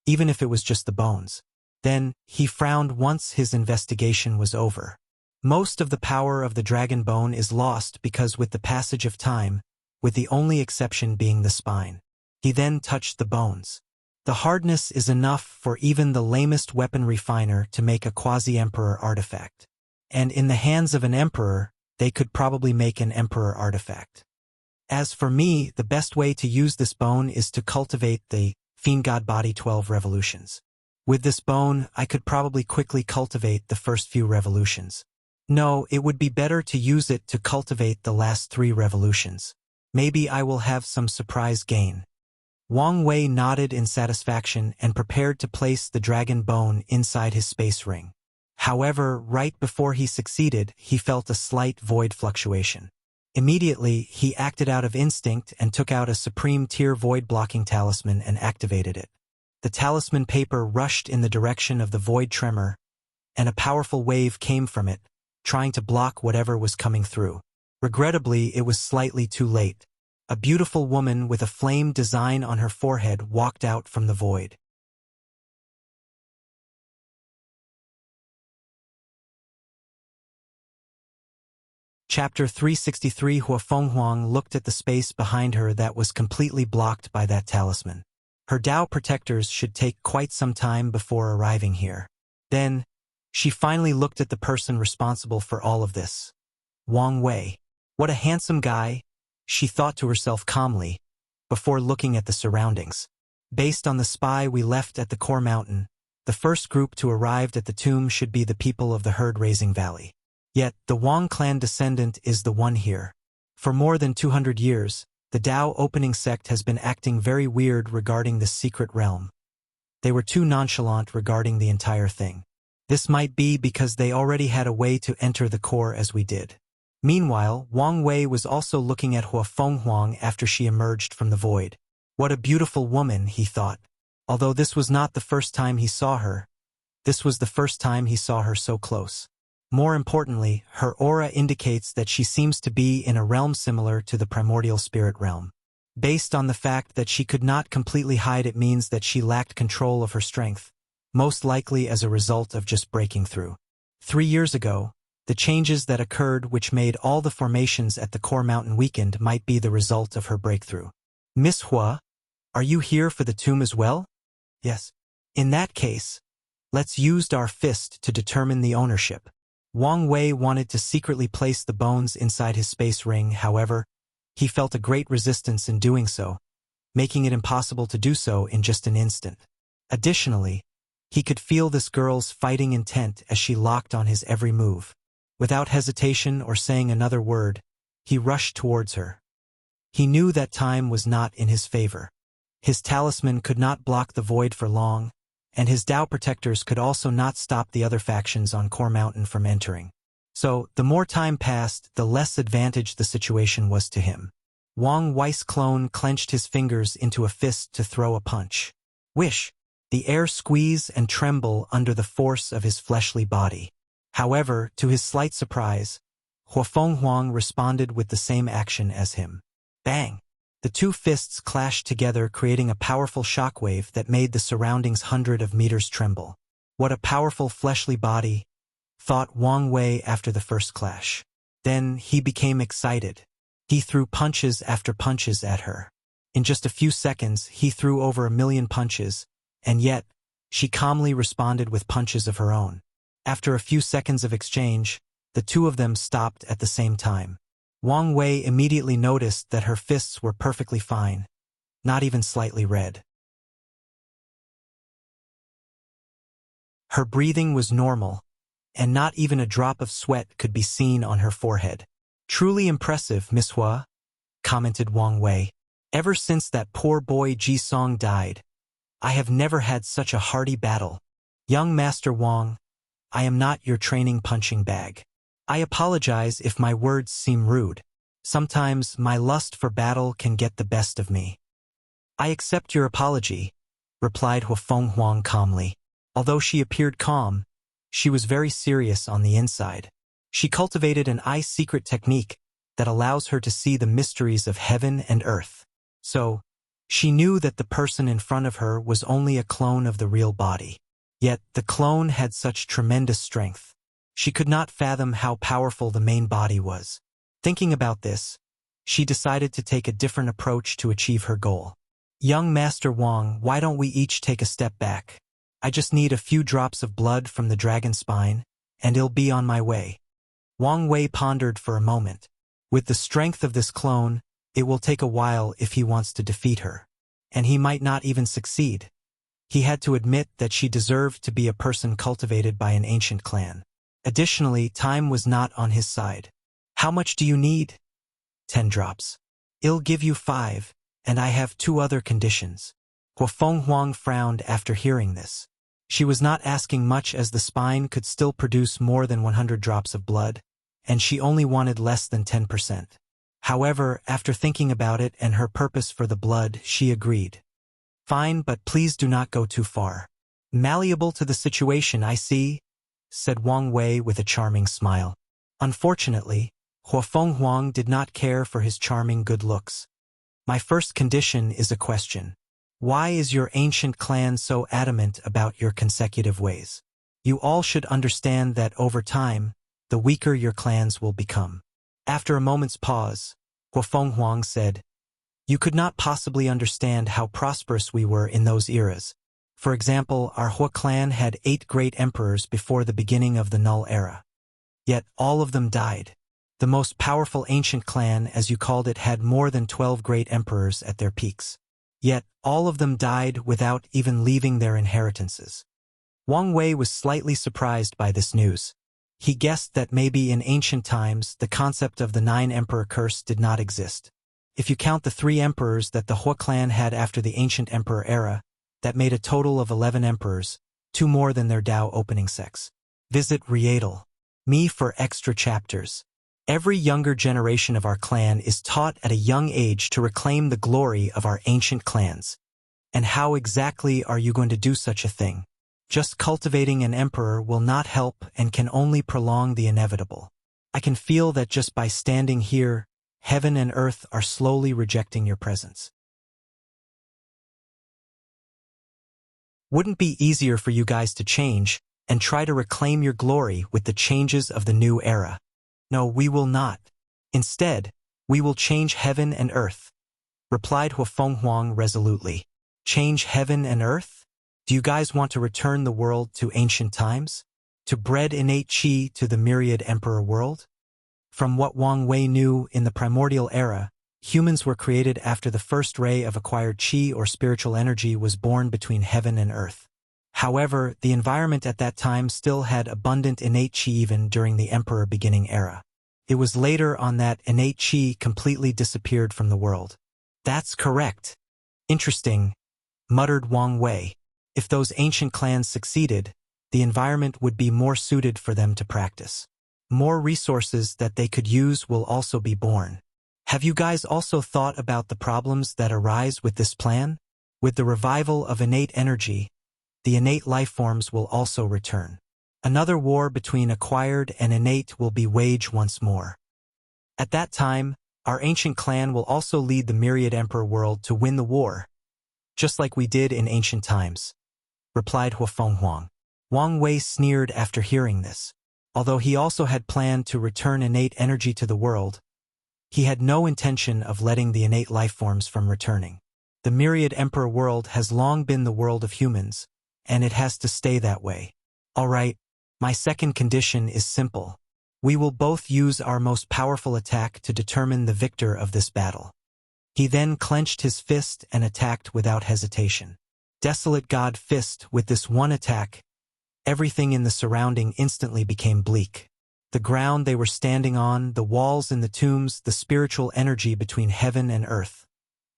even if it was just the bones. Then, he frowned once his investigation was over. Most of the power of the dragon bone is lost because with the passage of time, with the only exception being the spine. He then touched the bones. The hardness is enough for even the lamest weapon refiner to make a quasi-emperor artifact. And in the hands of an emperor, they could probably make an emperor artifact. As for me, the best way to use this bone is to cultivate the Fiend God Body 12 revolutions. With this bone, I could probably quickly cultivate the first few revolutions. No, it would be better to use it to cultivate the last 3 revolutions. Maybe I will have some surprise gain. Wang Wei nodded in satisfaction and prepared to place the dragon bone inside his space ring. However, right before he succeeded, he felt a slight void fluctuation. Immediately, he acted out of instinct and took out a supreme tier void-blocking talisman and activated it. The talisman paper rushed in the direction of the void tremor, and a powerful wave came from it, trying to block whatever was coming through. Regrettably, it was slightly too late. A beautiful woman with a flame design on her forehead walked out from the void. Chapter 363. Hua Fenghuang looked at the space behind her that was completely blocked by that talisman. Her Tao protectors should take quite some time before arriving here. Then, she finally looked at the person responsible for all of this. Wang Wei. What a handsome guy, she thought to herself calmly, before looking at the surroundings. Based on the spy we left at the core mountain, the first group to arrive at the tomb should be the people of the herd-raising valley. Yet, the Wang clan descendant is the one here. For more than 200 years, the Tao opening sect has been acting very weird regarding this secret realm. They were too nonchalant regarding the entire thing. This might be because they already had a way to enter the core as we did. Meanwhile, Wang Wei was also looking at Hua Fenghuang after she emerged from the void. What a beautiful woman, he thought. Although this was not the first time he saw her, this was the first time he saw her so close. More importantly, her aura indicates that she seems to be in a realm similar to the primordial spirit realm. Based on the fact that she could not completely hide, it means that she lacked control of her strength, most likely as a result of just breaking through. 3 years ago, the changes that occurred which made all the formations at the core mountain weakened might be the result of her breakthrough. Miss Hua, are you here for the tomb as well? Yes. In that case, let's use our fist to determine the ownership. Wang Wei wanted to secretly place the bones inside his space ring, however, he felt a great resistance in doing so, making it impossible to do so in just an instant. Additionally, He could feel this girl's fighting intent as she locked on his every move. Without hesitation or saying another word, he rushed towards her. He knew that time was not in his favor. His talisman could not block the void for long, and his Tao protectors could also not stop the other factions on Core Mountain from entering. So, the more time passed, the less advantage the situation was to him. Wang Wei's clone clenched his fingers into a fist to throw a punch. Whish! The air squeeze and tremble under the force of his fleshly body. However, to his slight surprise, Huafeng Huang responded with the same action as him. Bang! The two fists clashed together, creating a powerful shockwave that made the surroundings hundreds of meters tremble. What a powerful fleshly body, thought Wang Wei after the first clash. Then he became excited. He threw punches after punches at her. In just a few seconds, he threw over 1,000,000 punches, and yet, she calmly responded with punches of her own. After a few seconds of exchange, the two of them stopped at the same time. Wang Wei immediately noticed that her fists were perfectly fine, not even slightly red. Her breathing was normal, and not even a drop of sweat could be seen on her forehead. Truly impressive, Miss Hua, commented Wang Wei. Ever since that poor boy Ji Song died, I have never had such a hearty battle. Young Master Wang, I am not your training punching bag. I apologize if my words seem rude. Sometimes my lust for battle can get the best of me. I accept your apology, replied Huafeng Huang calmly. Although she appeared calm, she was very serious on the inside. She cultivated an eye-secret technique that allows her to see the mysteries of heaven and earth. So, she knew that the person in front of her was only a clone of the real body. Yet, the clone had such tremendous strength. She could not fathom how powerful the main body was. Thinking about this, she decided to take a different approach to achieve her goal. Young Master Wang, why don't we each take a step back? I just need a few drops of blood from the dragon's spine, and it'll be on my way. Wang Wei pondered for a moment. With the strength of this clone, it will take a while if he wants to defeat her. And he might not even succeed. He had to admit that she deserved to be a person cultivated by an ancient clan. Additionally, time was not on his side. How much do you need? 10 drops. I'll give you 5, and I have 2 other conditions. Huafeng Huang frowned after hearing this. She was not asking much as the spine could still produce more than 100 drops of blood, and she only wanted less than 10%. However, after thinking about it and her purpose for the blood, she agreed. Fine, but please do not go too far. Malleable to the situation, I see, said Wang Wei with a charming smile. Unfortunately, Huafeng Huang did not care for his charming good looks. My first condition is a question. Why is your ancient clan so adamant about your consecutive ways? You all should understand that over time, the weaker your clans will become. After a moment's pause, Huafeng Huang said, You could not possibly understand how prosperous we were in those eras. For example, our Hua clan had 8 great emperors before the beginning of the Null Era. Yet all of them died. The most powerful ancient clan, as you called it, had more than 12 great emperors at their peaks. Yet all of them died without even leaving their inheritances. Wang Wei was slightly surprised by this news. He guessed that maybe in ancient times the concept of the 9 emperor curse did not exist. If you count the 3 emperors that the Hua clan had after the ancient emperor era, that made a total of 11 emperors, 2 more than their Tao opening sex. Visit Rietal. Me for extra chapters. Every younger generation of our clan is taught at a young age to reclaim the glory of our ancient clans. And how exactly are you going to do such a thing? Just cultivating an emperor will not help and can only prolong the inevitable. I can feel that just by standing here, heaven and earth are slowly rejecting your presence. Wouldn't it be easier for you guys to change and try to reclaim your glory with the changes of the new era? No, we will not. Instead, we will change heaven and earth, replied Huafeng Huang resolutely. Change heaven and earth? Do you guys want to return the world to ancient times? To bred innate qi to the myriad emperor world? From what Wang Wei knew, in the primordial era, humans were created after the first ray of acquired qi or spiritual energy was born between heaven and earth. However, the environment at that time still had abundant innate qi even during the Emperor beginning era. It was later on that innate qi completely disappeared from the world. That's correct. Interesting, muttered Wang Wei. If those ancient clans succeeded, the environment would be more suited for them to practice. More resources that they could use will also be born. Have you guys also thought about the problems that arise with this plan? With the revival of innate energy, the innate life forms will also return. Another war between acquired and innate will be waged once more. At that time, our ancient clan will also lead the myriad emperor world to win the war, just like we did in ancient times, replied Huang. Wang Wei sneered after hearing this. Although he also had planned to return innate energy to the world, he had no intention of letting the innate life forms from returning. The myriad emperor world has long been the world of humans, and it has to stay that way. All right, my second condition is simple. We will both use our most powerful attack to determine the victor of this battle. He then clenched his fist and attacked without hesitation. Desolate God Fist, with this one attack, everything in the surrounding instantly became bleak. The ground they were standing on, the walls in the tombs, the spiritual energy between heaven and earth.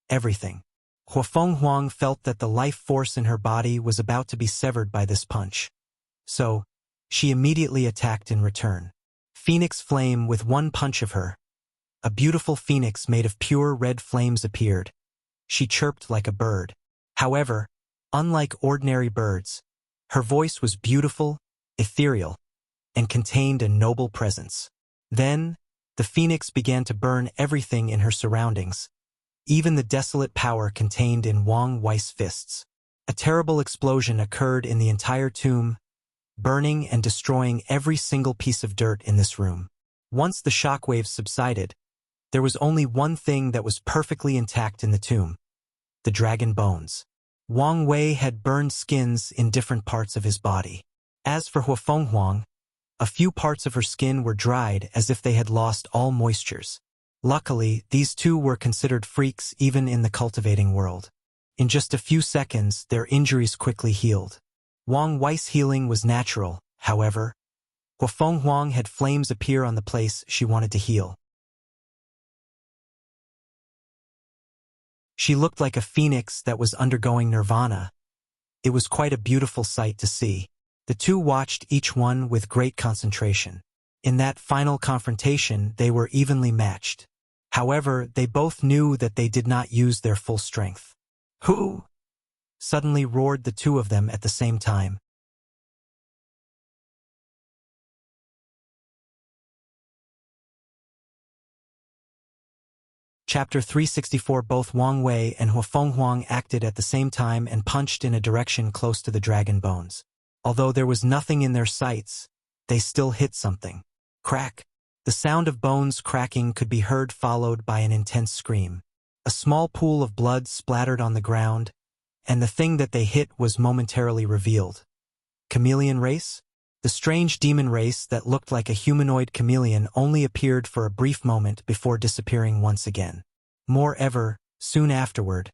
Everything. Huang felt that the life force in her body was about to be severed by this punch. So, she immediately attacked in return. Phoenix Flame with one punch of her. A beautiful phoenix made of pure red flames appeared. She chirped like a bird. However, unlike ordinary birds, her voice was beautiful, ethereal, and contained a noble presence. Then, the phoenix began to burn everything in her surroundings, even the desolate power contained in Wang Wei's fists. A terrible explosion occurred in the entire tomb, burning and destroying every single piece of dirt in this room. Once the shockwaves subsided, there was only one thing that was perfectly intact in the tomb: the dragon bones. Wang Wei had burned skins in different parts of his body. As for Huang, a few parts of her skin were dried as if they had lost all moistures. Luckily, these two were considered freaks even in the cultivating world. In just a few seconds, their injuries quickly healed. Wang Wei's healing was natural, however. Huang had flames appear on the place she wanted to heal. She looked like a phoenix that was undergoing nirvana. It was quite a beautiful sight to see. The two watched each one with great concentration. In that final confrontation, they were evenly matched. However, they both knew that they did not use their full strength. "Who?" suddenly roared the two of them at the same time. Chapter 364. Both Wang Wei and Huang acted at the same time and punched in a direction close to the dragon bones. Although there was nothing in their sights, they still hit something. Crack! The sound of bones cracking could be heard, followed by an intense scream. A small pool of blood splattered on the ground, and the thing that they hit was momentarily revealed. Chameleon race? The strange demon race that looked like a humanoid chameleon only appeared for a brief moment before disappearing once again. Moreover, soon afterward,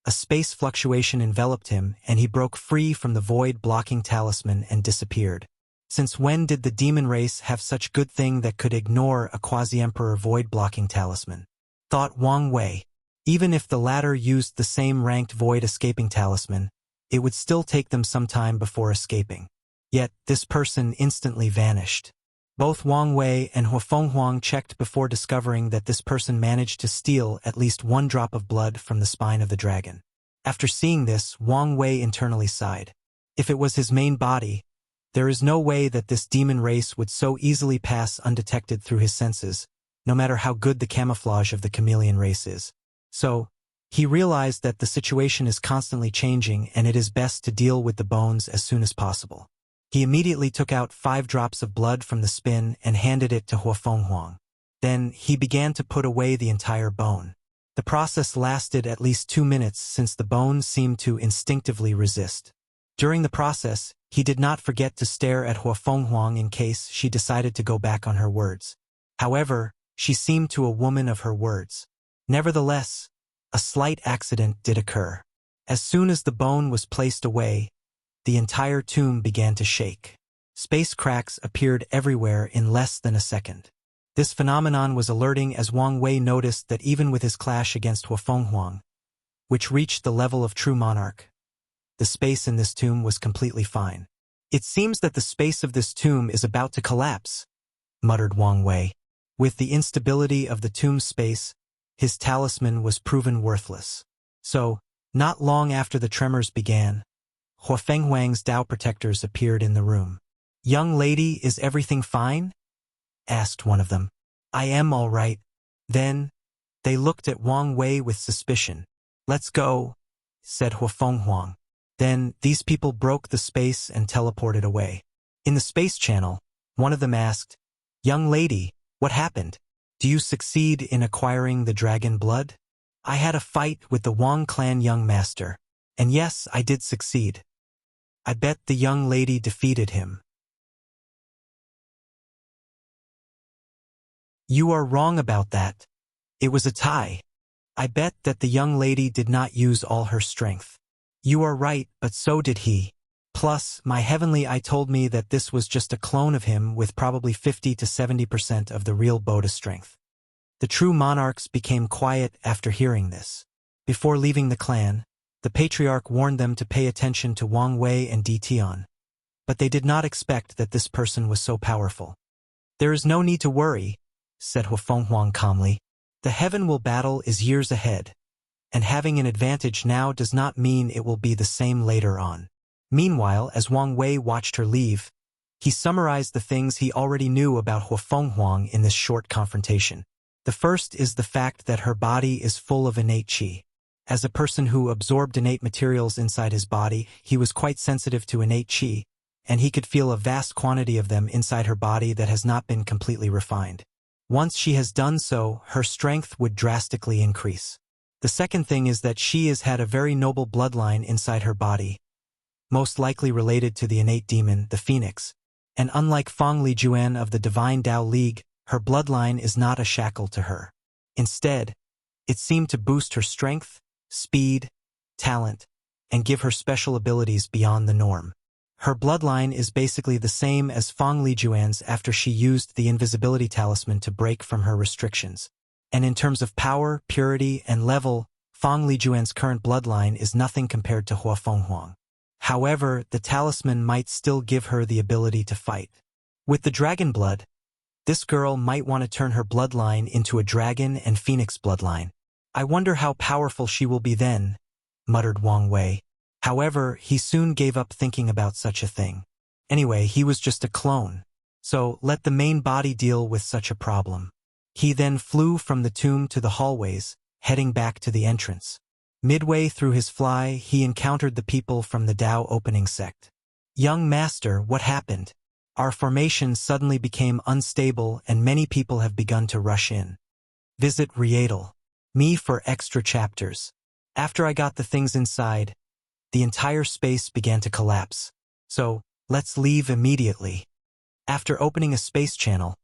a space fluctuation enveloped him and he broke free from the void-blocking talisman and disappeared. Since when did the demon race have such good thing that could ignore a quasi-emperor void-blocking talisman? Thought Wang Wei. Even if the latter used the same ranked void-escaping talisman, it would still take them some time before escaping. Yet, this person instantly vanished. Both Wang Wei and Huang checked before discovering that this person managed to steal at least one drop of blood from the spine of the dragon. After seeing this, Wang Wei internally sighed. If it was his main body, there is no way that this demon race would so easily pass undetected through his senses, no matter how good the camouflage of the chameleon race is. So, he realized that the situation is constantly changing and it is best to deal with the bones as soon as possible. He immediately took out 5 drops of blood from the spin and handed it to Huang. Then, he began to put away the entire bone. The process lasted at least 2 minutes since the bone seemed to instinctively resist. During the process, he did not forget to stare at Huang in case she decided to go back on her words. However, she seemed to a woman of her words. Nevertheless, a slight accident did occur. As soon as the bone was placed away, the entire tomb began to shake. Space cracks appeared everywhere in less than a second. This phenomenon was alerting as Wang Wei noticed that even with his clash against Huafenghuang, which reached the level of true monarch, the space in this tomb was completely fine. "It seems that the space of this tomb is about to collapse," muttered Wang Wei. With the instability of the tomb's space, his talisman was proven worthless. So, not long after the tremors began, Huafenghuang's Tao protectors appeared in the room. "Young lady, is everything fine?" asked one of them. "I am all right." Then, they looked at Wang Wei with suspicion. "Let's go," said Huafenghuang. Then, these people broke the space and teleported away. In the space channel, one of them asked, "Young lady, what happened? Do you succeed in acquiring the dragon blood?" "I had a fight with the Wang clan young master, and yes, I did succeed. I bet the young lady defeated him." "You are wrong about that. It was a tie. I bet that the young lady did not use all her strength." "You are right, but so did he. Plus, my heavenly eye told me that this was just a clone of him with probably 50 to 70% of the real Boda strength." The true monarchs became quiet after hearing this. Before leaving the clan, the patriarch warned them to pay attention to Wang Wei and Di Tian, but they did not expect that this person was so powerful. "There is no need to worry," said Huafenghuang calmly. "The heaven-will battle is years ahead, and having an advantage now does not mean it will be the same later on." Meanwhile, as Wang Wei watched her leave, he summarized the things he already knew about Huafenghuang in this short confrontation. The first is the fact that her body is full of innate qi. As a person who absorbed innate materials inside his body, he was quite sensitive to innate qi, and he could feel a vast quantity of them inside her body that has not been completely refined. Once she has done so, her strength would drastically increase. The second thing is that she has had a very noble bloodline inside her body, most likely related to the innate demon, the Phoenix, and unlike Fang Lijuan of the Divine Tao League, her bloodline is not a shackle to her. Instead, it seemed to boost her strength, speed, talent, and give her special abilities beyond the norm. Her bloodline is basically the same as Fang Lijuan's after she used the invisibility talisman to break from her restrictions. And in terms of power, purity, and level, Fang Lijuan's current bloodline is nothing compared to Huafenghuang. However, the talisman might still give her the ability to fight. With the dragon blood, this girl might want to turn her bloodline into a dragon and phoenix bloodline. "I wonder how powerful she will be then," muttered Wang Wei. However, he soon gave up thinking about such a thing. Anyway, he was just a clone, so let the main body deal with such a problem. He then flew from the tomb to the hallways, heading back to the entrance. Midway through his fly, he encountered the people from the Tao opening sect. "Young master, what happened? Our formation suddenly became unstable and many people have begun to rush in. Visit Rietal. Me for extra chapters." After I got the things inside, the entire space began to collapse. So, let's leave immediately. After opening a space channel,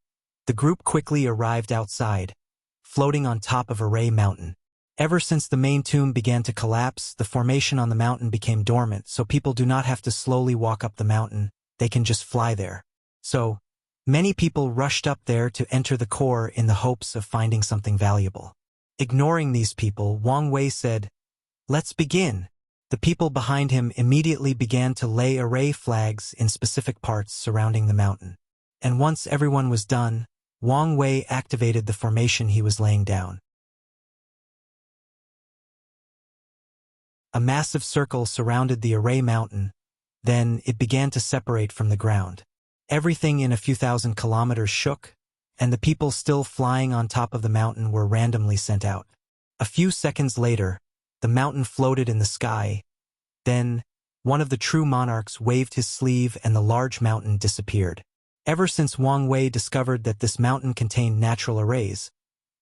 the group quickly arrived outside, floating on top of Array Mountain. Ever since the main tomb began to collapse, the formation on the mountain became dormant, so people do not have to slowly walk up the mountain, they can just fly there. So, many people rushed up there to enter the core in the hopes of finding something valuable. Ignoring these people, Wang Wei said, "Let's begin." The people behind him immediately began to lay array flags in specific parts surrounding the mountain. And once everyone was done, Wang Wei activated the formation he was laying down. A massive circle surrounded the Array Mountain, then it began to separate from the ground. Everything in a few thousand kilometers shook, and the people still flying on top of the mountain were randomly sent out. A few seconds later, the mountain floated in the sky. Then, one of the true monarchs waved his sleeve and the large mountain disappeared. Ever since Wang Wei discovered that this mountain contained natural arrays,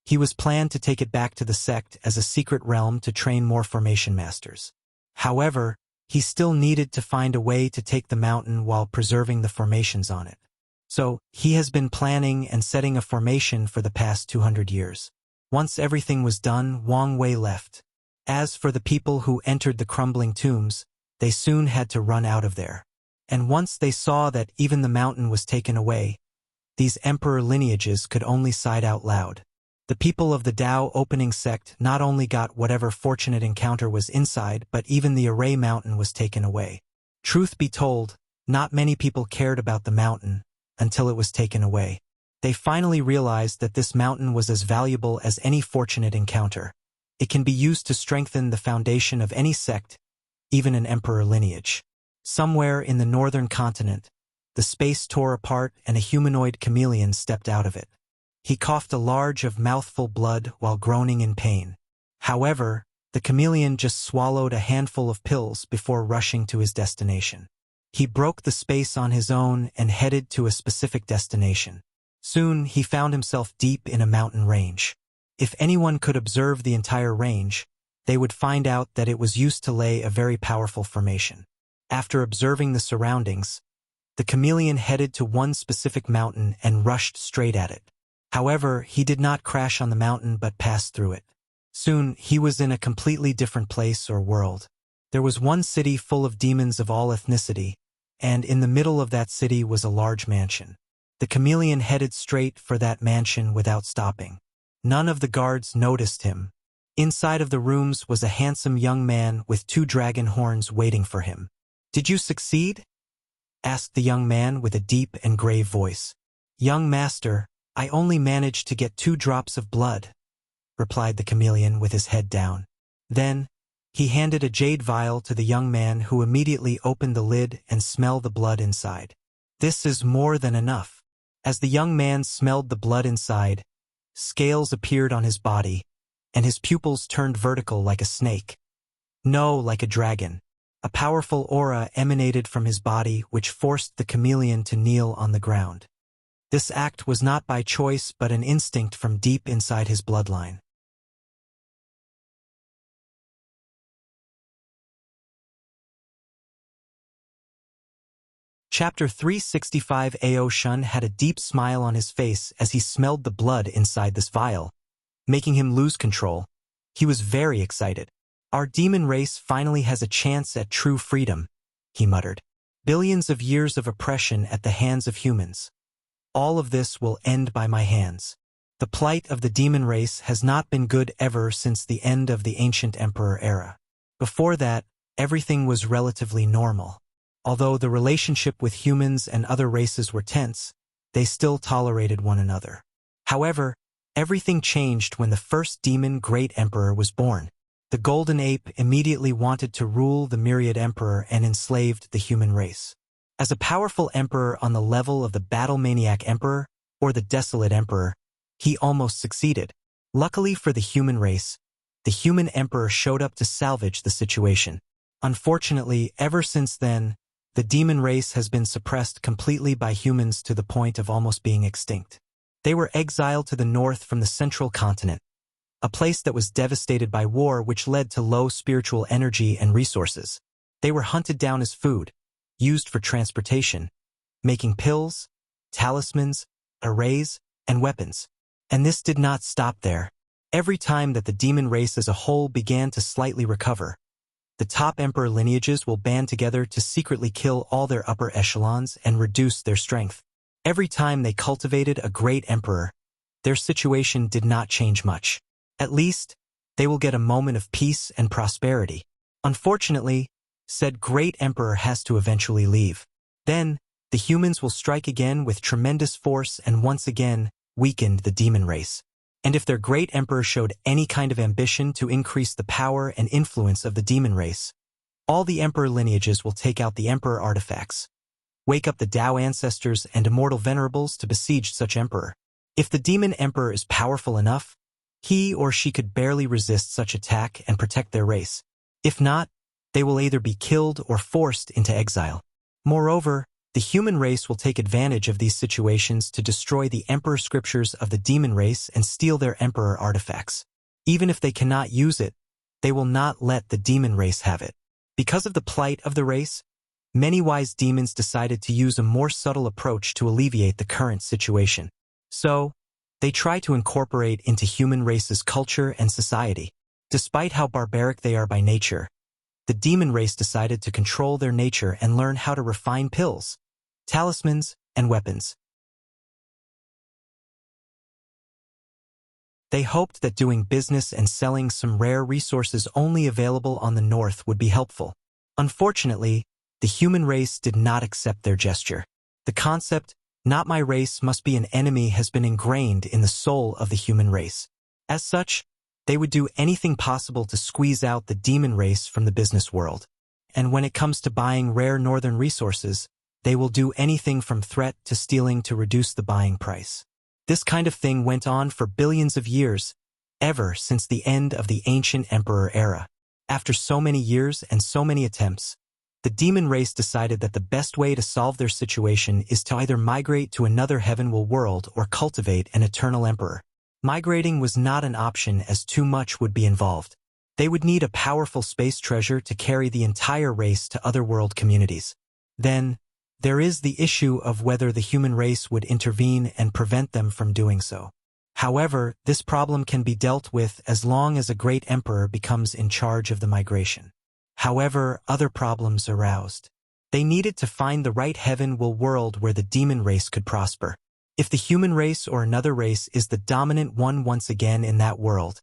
he was planned to take it back to the sect as a secret realm to train more formation masters. However, he still needed to find a way to take the mountain while preserving the formations on it. So, he has been planning and setting a formation for the past 200 years. Once everything was done, Wang Wei left. As for the people who entered the crumbling tombs, they soon had to run out of there. And once they saw that even the mountain was taken away, these emperor lineages could only sigh out loud. The people of the Tao opening sect not only got whatever fortunate encounter was inside, but even the Array Mountain was taken away. Truth be told, not many people cared about the mountain until it was taken away. They finally realized that this mountain was as valuable as any fortunate encounter. It can be used to strengthen the foundation of any sect, even an emperor lineage. Somewhere in the northern continent, the space tore apart and a humanoid chameleon stepped out of it. He coughed a large mouthful blood while groaning in pain. However, the chameleon just swallowed a handful of pills before rushing to his destination. He broke the space on his own and headed to a specific destination. Soon, he found himself deep in a mountain range. If anyone could observe the entire range, they would find out that it was used to lay a very powerful formation. After observing the surroundings, the chameleon headed to one specific mountain and rushed straight at it. However, he did not crash on the mountain but passed through it. Soon, he was in a completely different place or world. There was one city full of demons of all ethnicity, and in the middle of that city was a large mansion. The chameleon headed straight for that mansion without stopping. None of the guards noticed him. Inside of the rooms was a handsome young man with 2 dragon horns waiting for him. "Did you succeed?" asked the young man with a deep and grave voice. "Young master, I only managed to get 2 drops of blood," replied the chameleon with his head down. Then, he handed a jade vial to the young man, who immediately opened the lid and smelled the blood inside. "This is more than enough." As the young man smelled the blood inside, scales appeared on his body, and his pupils turned vertical like a snake. No, like a dragon. A powerful aura emanated from his body which forced the chameleon to kneel on the ground. This act was not by choice but an instinct from deep inside his bloodline. Chapter 365. Ao Shun had a deep smile on his face as he smelled the blood inside this vial, making him lose control. He was very excited. "Our demon race finally has a chance at true freedom," he muttered. "Billions of years of oppression at the hands of humans. All of this will end by my hands." The plight of the demon race has not been good ever since the end of the ancient emperor era. Before that, everything was relatively normal. Although the relationship with humans and other races were tense, they still tolerated one another. However, everything changed when the first demon great emperor was born. The golden ape immediately wanted to rule the myriad emperor and enslaved the human race. As a powerful emperor on the level of the battle maniac emperor, or the desolate emperor, he almost succeeded. Luckily for the human race, the human emperor showed up to salvage the situation. Unfortunately, ever since then, the demon race has been suppressed completely by humans to the point of almost being extinct. They were exiled to the north from the central continent, a place that was devastated by war which led to low spiritual energy and resources. They were hunted down as food, used for transportation, making pills, talismans, arrays, and weapons. And this did not stop there. Every time that the demon race as a whole began to slightly recover, the top emperor lineages will band together to secretly kill all their upper echelons and reduce their strength. Every time they cultivated a great emperor, their situation did not change much. At least, they will get a moment of peace and prosperity. Unfortunately, said great emperor has to eventually leave. Then, the humans will strike again with tremendous force and once again weaken the demon race. And if their great emperor showed any kind of ambition to increase the power and influence of the demon race, all the emperor lineages will take out the emperor artifacts, wake up the Tao ancestors and immortal venerables to besiege such emperor. If the demon emperor is powerful enough, he or she could barely resist such attack and protect their race. If not, they will either be killed or forced into exile. Moreover, the human race will take advantage of these situations to destroy the emperor scriptures of the demon race and steal their emperor artifacts. Even if they cannot use it, they will not let the demon race have it. Because of the plight of the race, many wise demons decided to use a more subtle approach to alleviate the current situation. So, they try to incorporate into human race's culture and society. Despite how barbaric they are by nature, the demon race decided to control their nature and learn how to refine pills, talismans, and weapons. They hoped that doing business and selling some rare resources only available on the north would be helpful. Unfortunately, the human race did not accept their gesture. The concept, "not my race must be an enemy," has been ingrained in the soul of the human race. As such, they would do anything possible to squeeze out the demon race from the business world. And when it comes to buying rare northern resources, they will do anything from threat to stealing to reduce the buying price. This kind of thing went on for billions of years, ever since the end of the ancient emperor era. After so many years and so many attempts, the demon race decided that the best way to solve their situation is to either migrate to another heavenward world or cultivate an eternal emperor. Migrating was not an option as too much would be involved. They would need a powerful space treasure to carry the entire race to other world communities. Then, there is the issue of whether the human race would intervene and prevent them from doing so. However, this problem can be dealt with as long as a great emperor becomes in charge of the migration. However, other problems aroused. They needed to find the right heavenward world where the demon race could prosper. If the human race or another race is the dominant one once again in that world,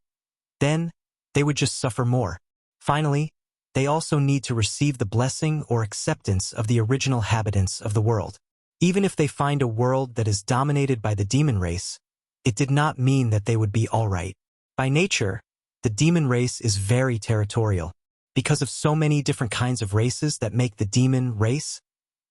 then they would just suffer more. Finally, they also need to receive the blessing or acceptance of the original inhabitants of the world. Even if they find a world that is dominated by the demon race, it did not mean that they would be all right. By nature, the demon race is very territorial. Because of so many different kinds of races that make the demon race,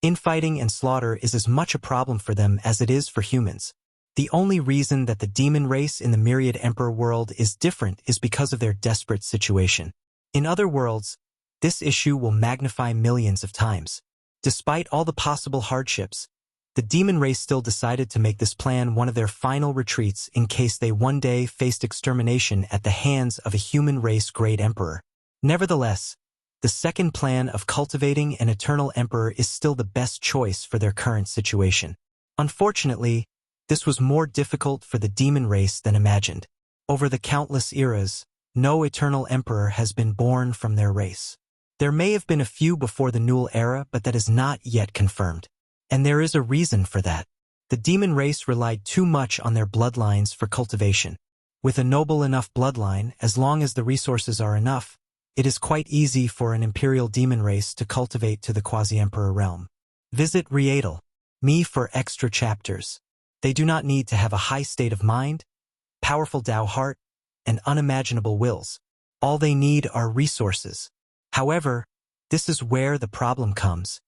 infighting and slaughter is as much a problem for them as it is for humans. The only reason that the demon race in the myriad emperor world is different is because of their desperate situation. In other worlds, this issue will magnify millions of times. Despite all the possible hardships, the demon race still decided to make this plan one of their final retreats in case they one day faced extermination at the hands of a human race great emperor. Nevertheless, the second plan of cultivating an eternal emperor is still the best choice for their current situation. Unfortunately, this was more difficult for the demon race than imagined. Over the countless eras, no eternal emperor has been born from their race. There may have been a few before the Null era, but that is not yet confirmed. And there is a reason for that. The demon race relied too much on their bloodlines for cultivation. With a noble enough bloodline, as long as the resources are enough, it is quite easy for an imperial demon race to cultivate to the quasi-emperor realm. Visit Readle.me for extra chapters. They do not need to have a high state of mind, powerful Tao heart, and unimaginable wills. All they need are resources. However, this is where the problem comes.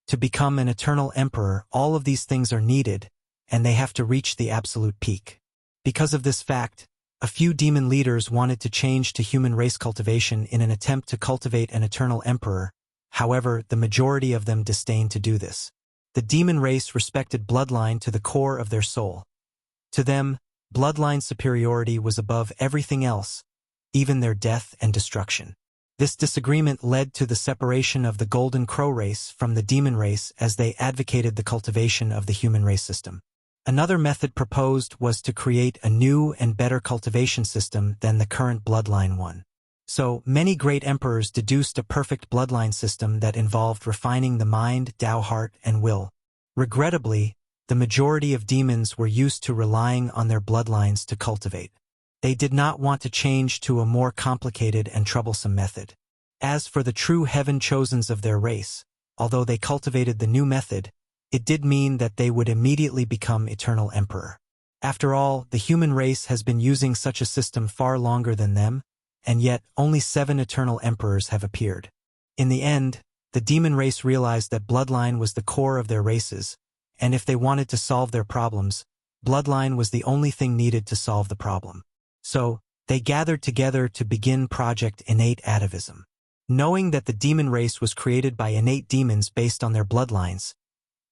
To become an eternal emperor, all of these things are needed, and they have to reach the absolute peak. Because of this fact, a few demon leaders wanted to change to human race cultivation in an attempt to cultivate an eternal emperor. However, the majority of them disdained to do this. The demon race respected bloodline to the core of their soul. To them, bloodline superiority was above everything else, even their death and destruction. This disagreement led to the separation of the Golden Crow race from the demon race as they advocated the cultivation of the human race system. Another method proposed was to create a new and better cultivation system than the current bloodline one. So, many great emperors deduced a perfect bloodline system that involved refining the mind, Tao heart, and will. Regrettably, the majority of demons were used to relying on their bloodlines to cultivate. They did not want to change to a more complicated and troublesome method. As for the true heaven-chosens of their race, although they cultivated the new method, it did mean that they would immediately become eternal emperor. After all, the human race has been using such a system far longer than them, and yet only 7 eternal emperors have appeared. In the end, the demon race realized that bloodline was the core of their races, and if they wanted to solve their problems, bloodline was the only thing needed to solve the problem. So, they gathered together to begin Project Innate Atavism. Knowing that the demon race was created by innate demons based on their bloodlines,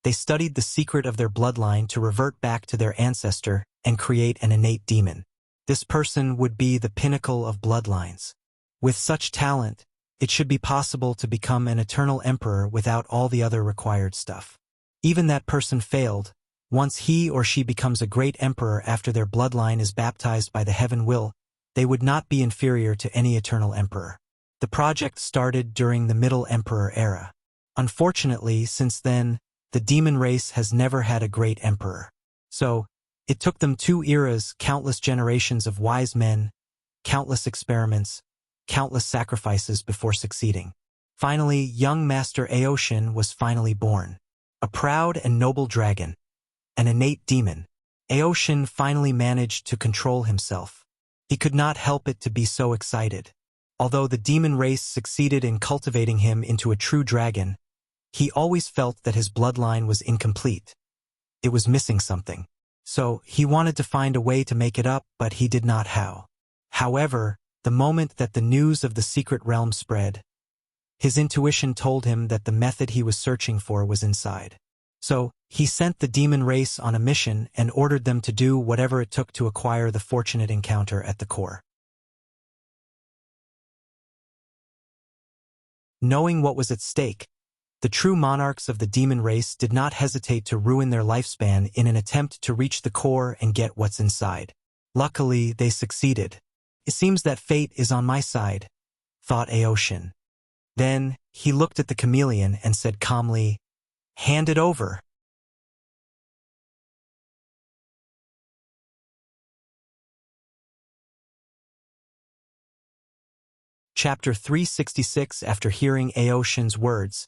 they studied the secret of their bloodline to revert back to their ancestor and create an innate demon. This person would be the pinnacle of bloodlines. With such talent, it should be possible to become an eternal emperor without all the other required stuff. Even that person failed. Once he or she becomes a great emperor after their bloodline is baptized by the heaven will, they would not be inferior to any eternal emperor. The project started during the Middle Emperor era. Unfortunately, since then, the demon race has never had a great emperor. So, it took them 2 eras, countless generations of wise men, countless experiments, countless sacrifices before succeeding. Finally, young Master Aoshin was finally born. A proud and noble dragon. An innate demon. Aoshin finally managed to control himself. He could not help it to be so excited. Although the demon race succeeded in cultivating him into a true dragon, he always felt that his bloodline was incomplete. It was missing something. So, he wanted to find a way to make it up, but he did not how. However, the moment that the news of the secret realm spread, his intuition told him that the method he was searching for was inside. So, he sent the demon race on a mission and ordered them to do whatever it took to acquire the fortunate encounter at the core. Knowing what was at stake, the true monarchs of the demon race did not hesitate to ruin their lifespan in an attempt to reach the core and get what's inside. Luckily, they succeeded. It seems that fate is on my side, thought Aoshin. Then, he looked at the chameleon and said calmly, "Hand it over." Chapter 366. After hearing Aoshin's words,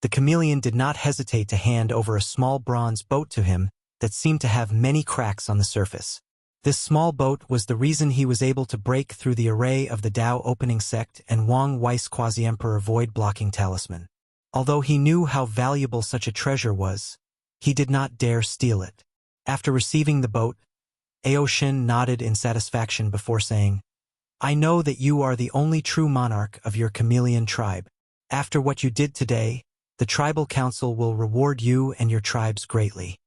the chameleon did not hesitate to hand over a small bronze boat to him that seemed to have many cracks on the surface. This small boat was the reason he was able to break through the array of the Dao opening sect and Wang Weiss quasi-emperor void-blocking talisman. Although he knew how valuable such a treasure was, he did not dare steal it. After receiving the boat, Aoshin nodded in satisfaction before saying, "I know that you are the only true monarch of your chameleon tribe. After what you did today, the tribal council will reward you and your tribes greatly."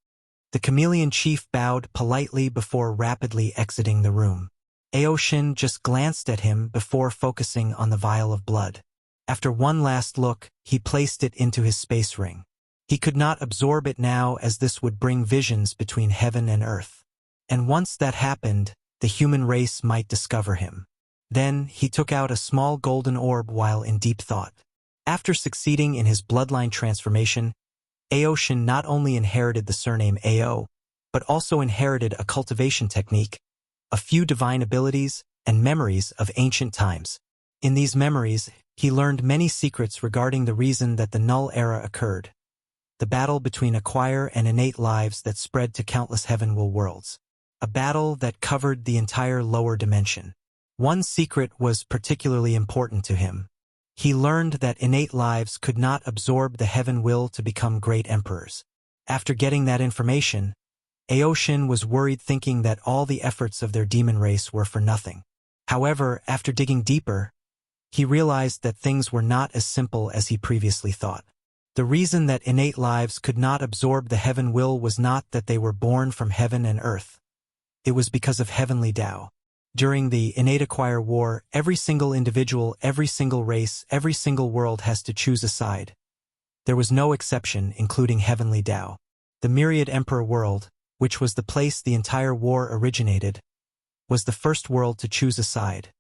The chameleon chief bowed politely before rapidly exiting the room. Aoshin just glanced at him before focusing on the vial of blood. After one last look, he placed it into his space ring. He could not absorb it now as this would bring visions between heaven and earth. And once that happened, the human race might discover him. Then, he took out a small golden orb while in deep thought. After succeeding in his bloodline transformation, Aoshin not only inherited the surname Ao, but also inherited a cultivation technique, a few divine abilities, and memories of ancient times. In these memories, he learned many secrets regarding the reason that the Null Era occurred, the battle between acquire and innate lives that spread to countless heavenward worlds, a battle that covered the entire lower dimension. One secret was particularly important to him. He learned that innate lives could not absorb the heaven will to become great emperors. After getting that information, Aoshin was worried, thinking that all the efforts of their demon race were for nothing. However, after digging deeper, he realized that things were not as simple as he previously thought. The reason that innate lives could not absorb the heaven will was not that they were born from heaven and earth. It was because of heavenly Dao. During the innate acquire war, every single individual, every single race, every single world has to choose a side. There was no exception, including heavenly Dao. The myriad emperor world, which was the place the entire war originated, was the first world to choose a side.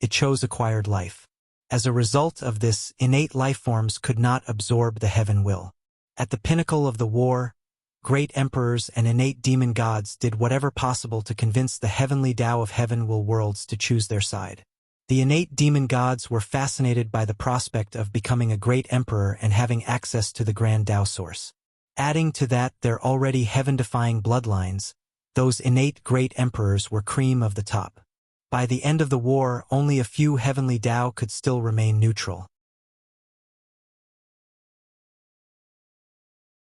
It chose acquired life. As a result of this, innate life forms could not absorb the heaven will. At the pinnacle of the war, great emperors and innate demon gods did whatever possible to convince the heavenly Dao of heaven will worlds to choose their side. The innate demon gods were fascinated by the prospect of becoming a great emperor and having access to the grand Dao source. Adding to that their already heaven-defying bloodlines, those innate great emperors were cream of the top. By the end of the war, only a few heavenly Dao could still remain neutral.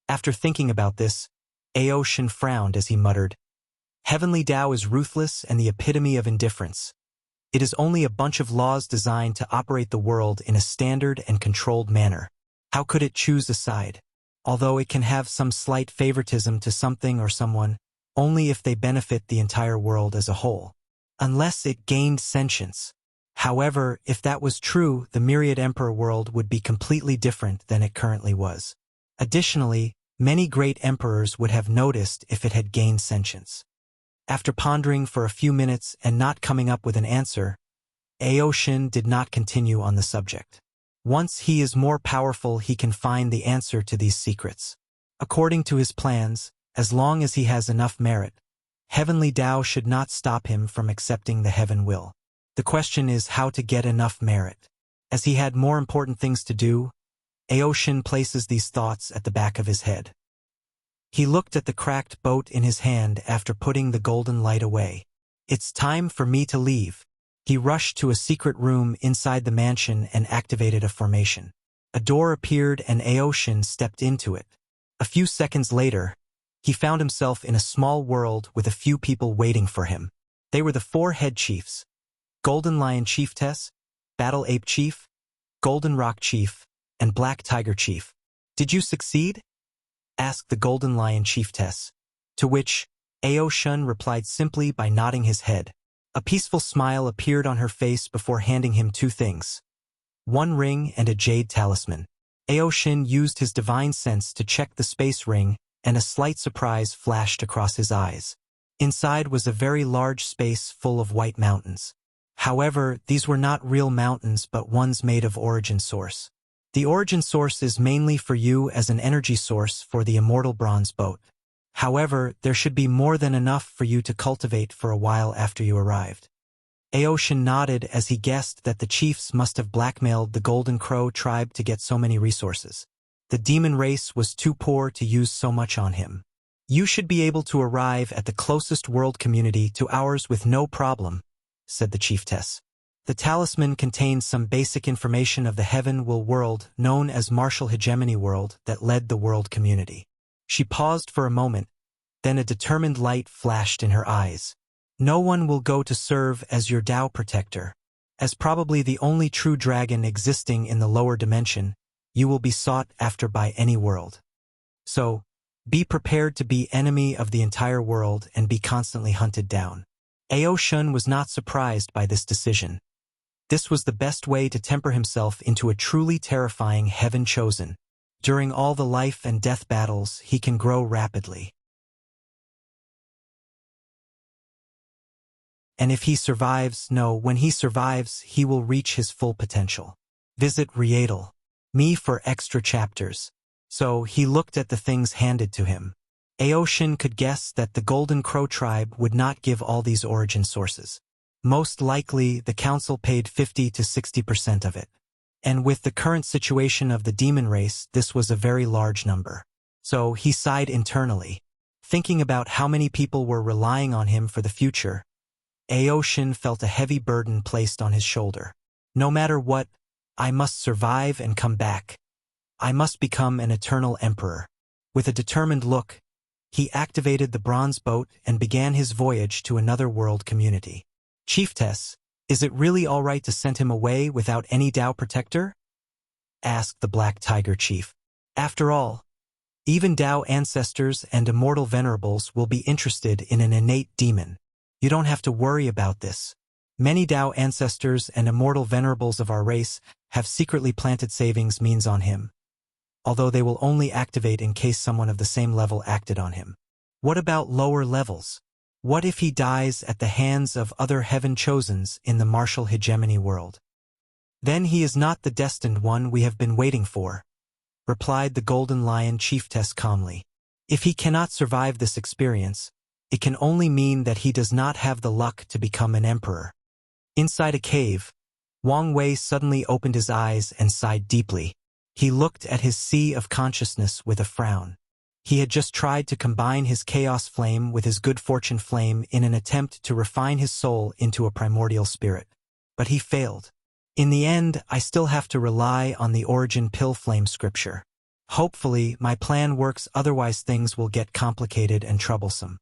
After thinking about this, Aoshin frowned as he muttered, "Heavenly Dao is ruthless and the epitome of indifference. It is only a bunch of laws designed to operate the world in a standard and controlled manner. How could it choose a side? Although it can have some slight favoritism to something or someone, only if they benefit the entire world as a whole. Unless it gained sentience. However, if that was true, the myriad emperor world would be completely different than it currently was. Additionally, many great emperors would have noticed if it had gained sentience. After pondering for a few minutes and not coming up with an answer, Aoshin did not continue on the subject. Once he is more powerful, he can find the answer to these secrets. According to his plans, as long as he has enough merit, heavenly Tao should not stop him from accepting the heaven will. The question is how to get enough merit. As he had more important things to do, Aoshin places these thoughts at the back of his head. He looked at the cracked boat in his hand after putting the golden light away. It's time for me to leave. He rushed to a secret room inside the mansion and activated a formation. A door appeared and Aoshin stepped into it. A few seconds later, he found himself in a small world with a few people waiting for him. They were the 4 head chiefs: Golden Lion Chieftess, Battle Ape Chief, Golden Rock Chief, and Black Tiger Chief. "Did you succeed?" asked the Golden Lion Chieftess, to which Aoshin replied simply by nodding his head. A peaceful smile appeared on her face before handing him 2 things: 1 ring and a jade talisman. Aoshin used his divine sense to check the space ring, and a slight surprise flashed across his eyes. Inside was a very large space full of white mountains. However, these were not real mountains but ones made of origin source. The origin source is mainly for you as an energy source for the immortal bronze boat. However, there should be more than enough for you to cultivate for a while after you arrived. Aoshin nodded as he guessed that the chiefs must have blackmailed the Golden Crow tribe to get so many resources. The demon race was too poor to use so much on him. "You should be able to arrive at the closest world community to ours with no problem," said the chieftess. The talisman contained some basic information of the Heaven Will world known as Martial Hegemony World that led the world community. She paused for a moment, then a determined light flashed in her eyes. "No one will go to serve as your Tao protector. As probably the only true dragon existing in the lower dimension, you will be sought after by any world. So, be prepared to be enemy of the entire world and be constantly hunted down." Aoshin was not surprised by this decision. This was the best way to temper himself into a truly terrifying heaven chosen. During all the life and death battles, he can grow rapidly. And if he survives, when he survives, he will reach his full potential. Visit Readle.me for extra chapters. So he looked at the things handed to him. Aoshin could guess that the Golden Crow tribe would not give all these origin sources. Most likely, the council paid 50 to 60% of it. And with the current situation of the demon race, this was a very large number. So he sighed internally. Thinking about how many people were relying on him for the future, Aoshin felt a heavy burden placed on his shoulder. No matter what, I must survive and come back. I must become an eternal emperor. With a determined look, he activated the bronze boat and began his voyage to another world community. "Chieftess, is it really all right to send him away without any Tao protector?" asked the Black Tiger Chief. "After all, even Tao ancestors and immortal venerables will be interested in an innate demon. You don't have to worry about this. Many Tao ancestors and immortal venerables of our race have secretly planted savings means on him, although they will only activate in case someone of the same level acted on him. What about lower levels? What if he dies at the hands of other heaven chosens in the Martial Hegemony World? Then he is not the destined one we have been waiting for," replied the Golden Lion Chieftess calmly. "If he cannot survive this experience, it can only mean that he does not have the luck to become an emperor." Inside a cave, Wang Wei suddenly opened his eyes and sighed deeply. He looked at his sea of consciousness with a frown. He had just tried to combine his chaos flame with his good fortune flame in an attempt to refine his soul into a primordial spirit. But he failed. "In the end, I still have to rely on the origin pill flame scripture. Hopefully, my plan works, otherwise things will get complicated and troublesome."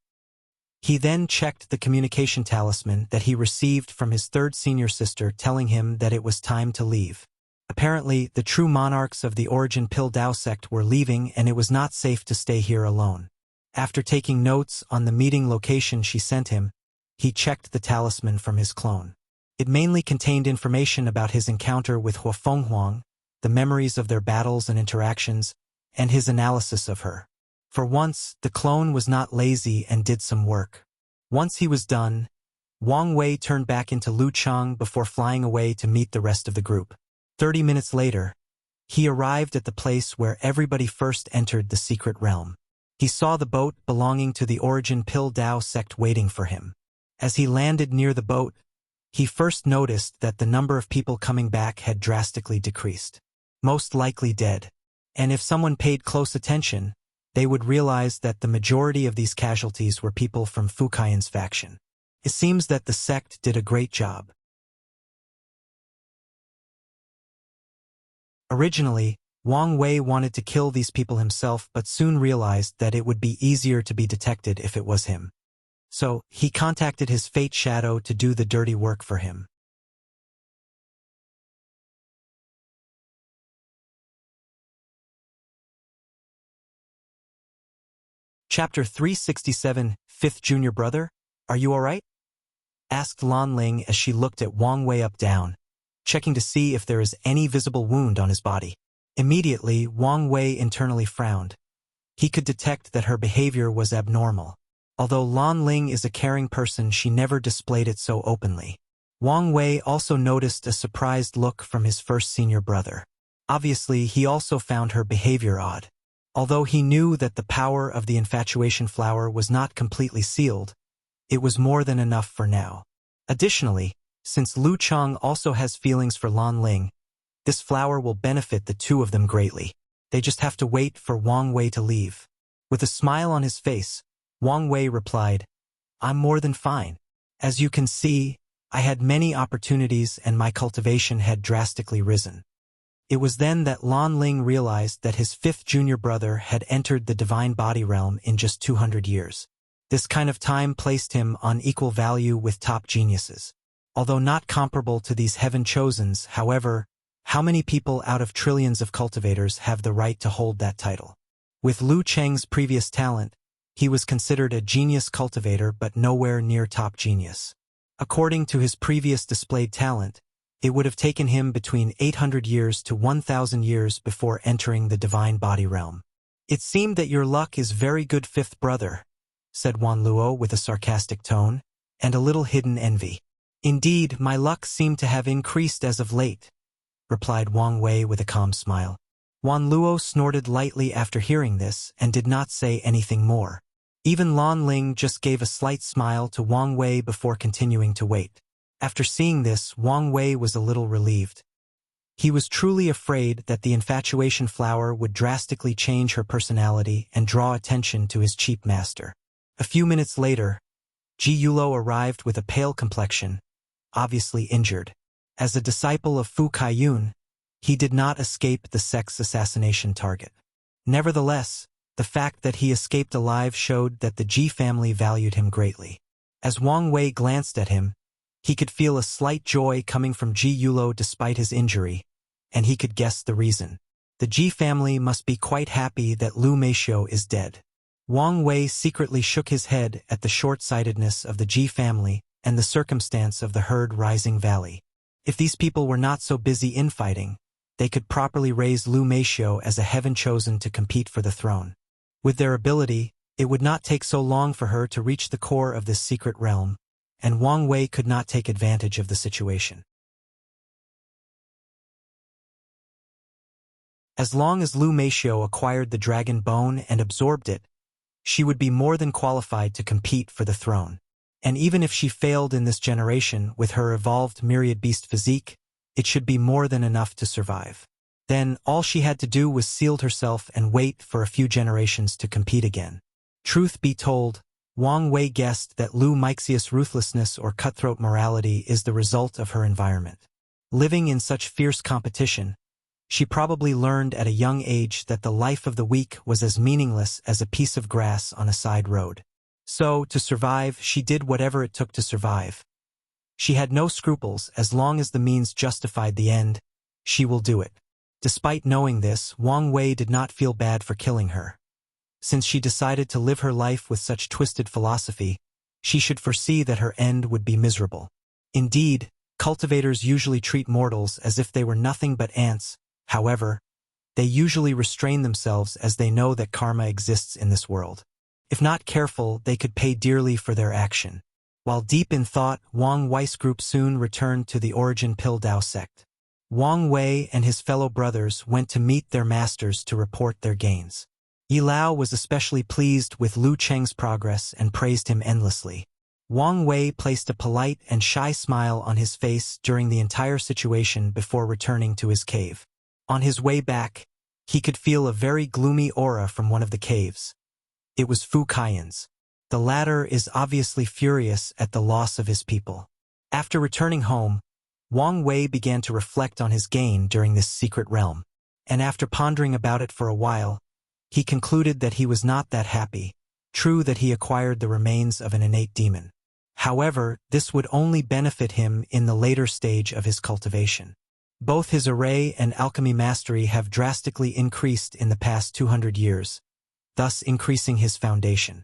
He then checked the communication talisman that he received from his 3rd senior sister telling him that it was time to leave. Apparently, the true monarchs of the Origin Pill Tao sect were leaving and it was not safe to stay here alone. After taking notes on the meeting location she sent him, he checked the talisman from his clone. It mainly contained information about his encounter with Huafenghuang, the memories of their battles and interactions, and his analysis of her. For once, the clone was not lazy and did some work. Once he was done, Wang Wei turned back into Lu Cheng before flying away to meet the rest of the group. 30 minutes later, he arrived at the place where everybody first entered the secret realm. He saw the boat belonging to the Origin Pill Dao sect waiting for him. As he landed near the boat, he first noticed that the number of people coming back had drastically decreased. Most likely dead. And if someone paid close attention, they would realize that the majority of these casualties were people from Fu Kaiyan's faction. It seems that the sect did a great job. Originally, Wang Wei wanted to kill these people himself but soon realized that it would be easier to be detected if it was him. So, he contacted his fate shadow to do the dirty work for him. Chapter 367, Fifth Junior Brother? Are you alright? Asked Lan Ling as she looked at Wang Wei up-down, checking to see if there is any visible wound on his body. Immediately, Wang Wei internally frowned. He could detect that her behavior was abnormal. Although Lan Ling is a caring person, she never displayed it so openly. Wang Wei also noticed a surprised look from his first senior brother. Obviously, he also found her behavior odd. Although he knew that the power of the infatuation flower was not completely sealed, it was more than enough for now. Additionally, since Lu Cheng also has feelings for Lan Ling, this flower will benefit the two of them greatly. They just have to wait for Wang Wei to leave. With a smile on his face, Wang Wei replied, "I'm more than fine. As you can see, I had many opportunities and my cultivation had drastically risen." It was then that Lan Ling realized that his fifth junior brother had entered the divine body realm in just 200 years. This kind of time placed him on equal value with top geniuses. Although not comparable to these heaven-chosens, however, how many people out of trillions of cultivators have the right to hold that title? With Lu Cheng's previous talent, he was considered a genius cultivator but nowhere near top genius. According to his previous displayed talent, it would have taken him between 800 years to 1,000 years before entering the divine body realm. "It seemed that your luck is very good, fifth brother," said Wan Luo with a sarcastic tone, and a little hidden envy. "Indeed, my luck seemed to have increased as of late," replied Wang Wei with a calm smile. Wan Luo snorted lightly after hearing this and did not say anything more. Even Lan Ling just gave a slight smile to Wang Wei before continuing to wait. After seeing this, Wang Wei was a little relieved. He was truly afraid that the infatuation flower would drastically change her personality and draw attention to his cheap master. A few minutes later, Ji Yulo arrived with a pale complexion, obviously injured. As a disciple of Fu Kaiyun, he did not escape the sect's assassination target. Nevertheless, the fact that he escaped alive showed that the Ji family valued him greatly. As Wang Wei glanced at him, he could feel a slight joy coming from Ji Yulo despite his injury, and he could guess the reason. The Ji family must be quite happy that Lu Meishio is dead. Wang Wei secretly shook his head at the short-sightedness of the Ji family and the circumstance of the herd rising valley. If these people were not so busy infighting, they could properly raise Lu Meishio as a heaven chosen to compete for the throne. With their ability, it would not take so long for her to reach the core of this secret realm, and Wang Wei could not take advantage of the situation. As long as Lu Meishio acquired the dragon bone and absorbed it, she would be more than qualified to compete for the throne. And even if she failed in this generation with her evolved myriad beast physique, it should be more than enough to survive. Then, all she had to do was seal herself and wait for a few generations to compete again. Truth be told, Wang Wei guessed that Lu Meixia's ruthlessness or cutthroat morality is the result of her environment. Living in such fierce competition, she probably learned at a young age that the life of the weak was as meaningless as a piece of grass on a side road. So, to survive, she did whatever it took to survive. She had no scruples. As long as the means justified the end, she will do it. Despite knowing this, Wang Wei did not feel bad for killing her. Since she decided to live her life with such twisted philosophy, she should foresee that her end would be miserable. Indeed, cultivators usually treat mortals as if they were nothing but ants. However, they usually restrain themselves as they know that karma exists in this world. If not careful, they could pay dearly for their action. While deep in thought, Wang Wei's group soon returned to the Origin Pill Dao sect. Wang Wei and his fellow brothers went to meet their masters to report their gains. Yi Lao was especially pleased with Lu Cheng's progress and praised him endlessly. Wang Wei placed a polite and shy smile on his face during the entire situation before returning to his cave. On his way back, he could feel a very gloomy aura from one of the caves. It was Fu Kaiyan's. The latter is obviously furious at the loss of his people. After returning home, Wang Wei began to reflect on his gain during this secret realm, and after pondering about it for a while, he concluded that he was not that happy. True that he acquired the remains of an innate demon. However, this would only benefit him in the later stage of his cultivation. Both his array and alchemy mastery have drastically increased in the past 200 years, thus increasing his foundation.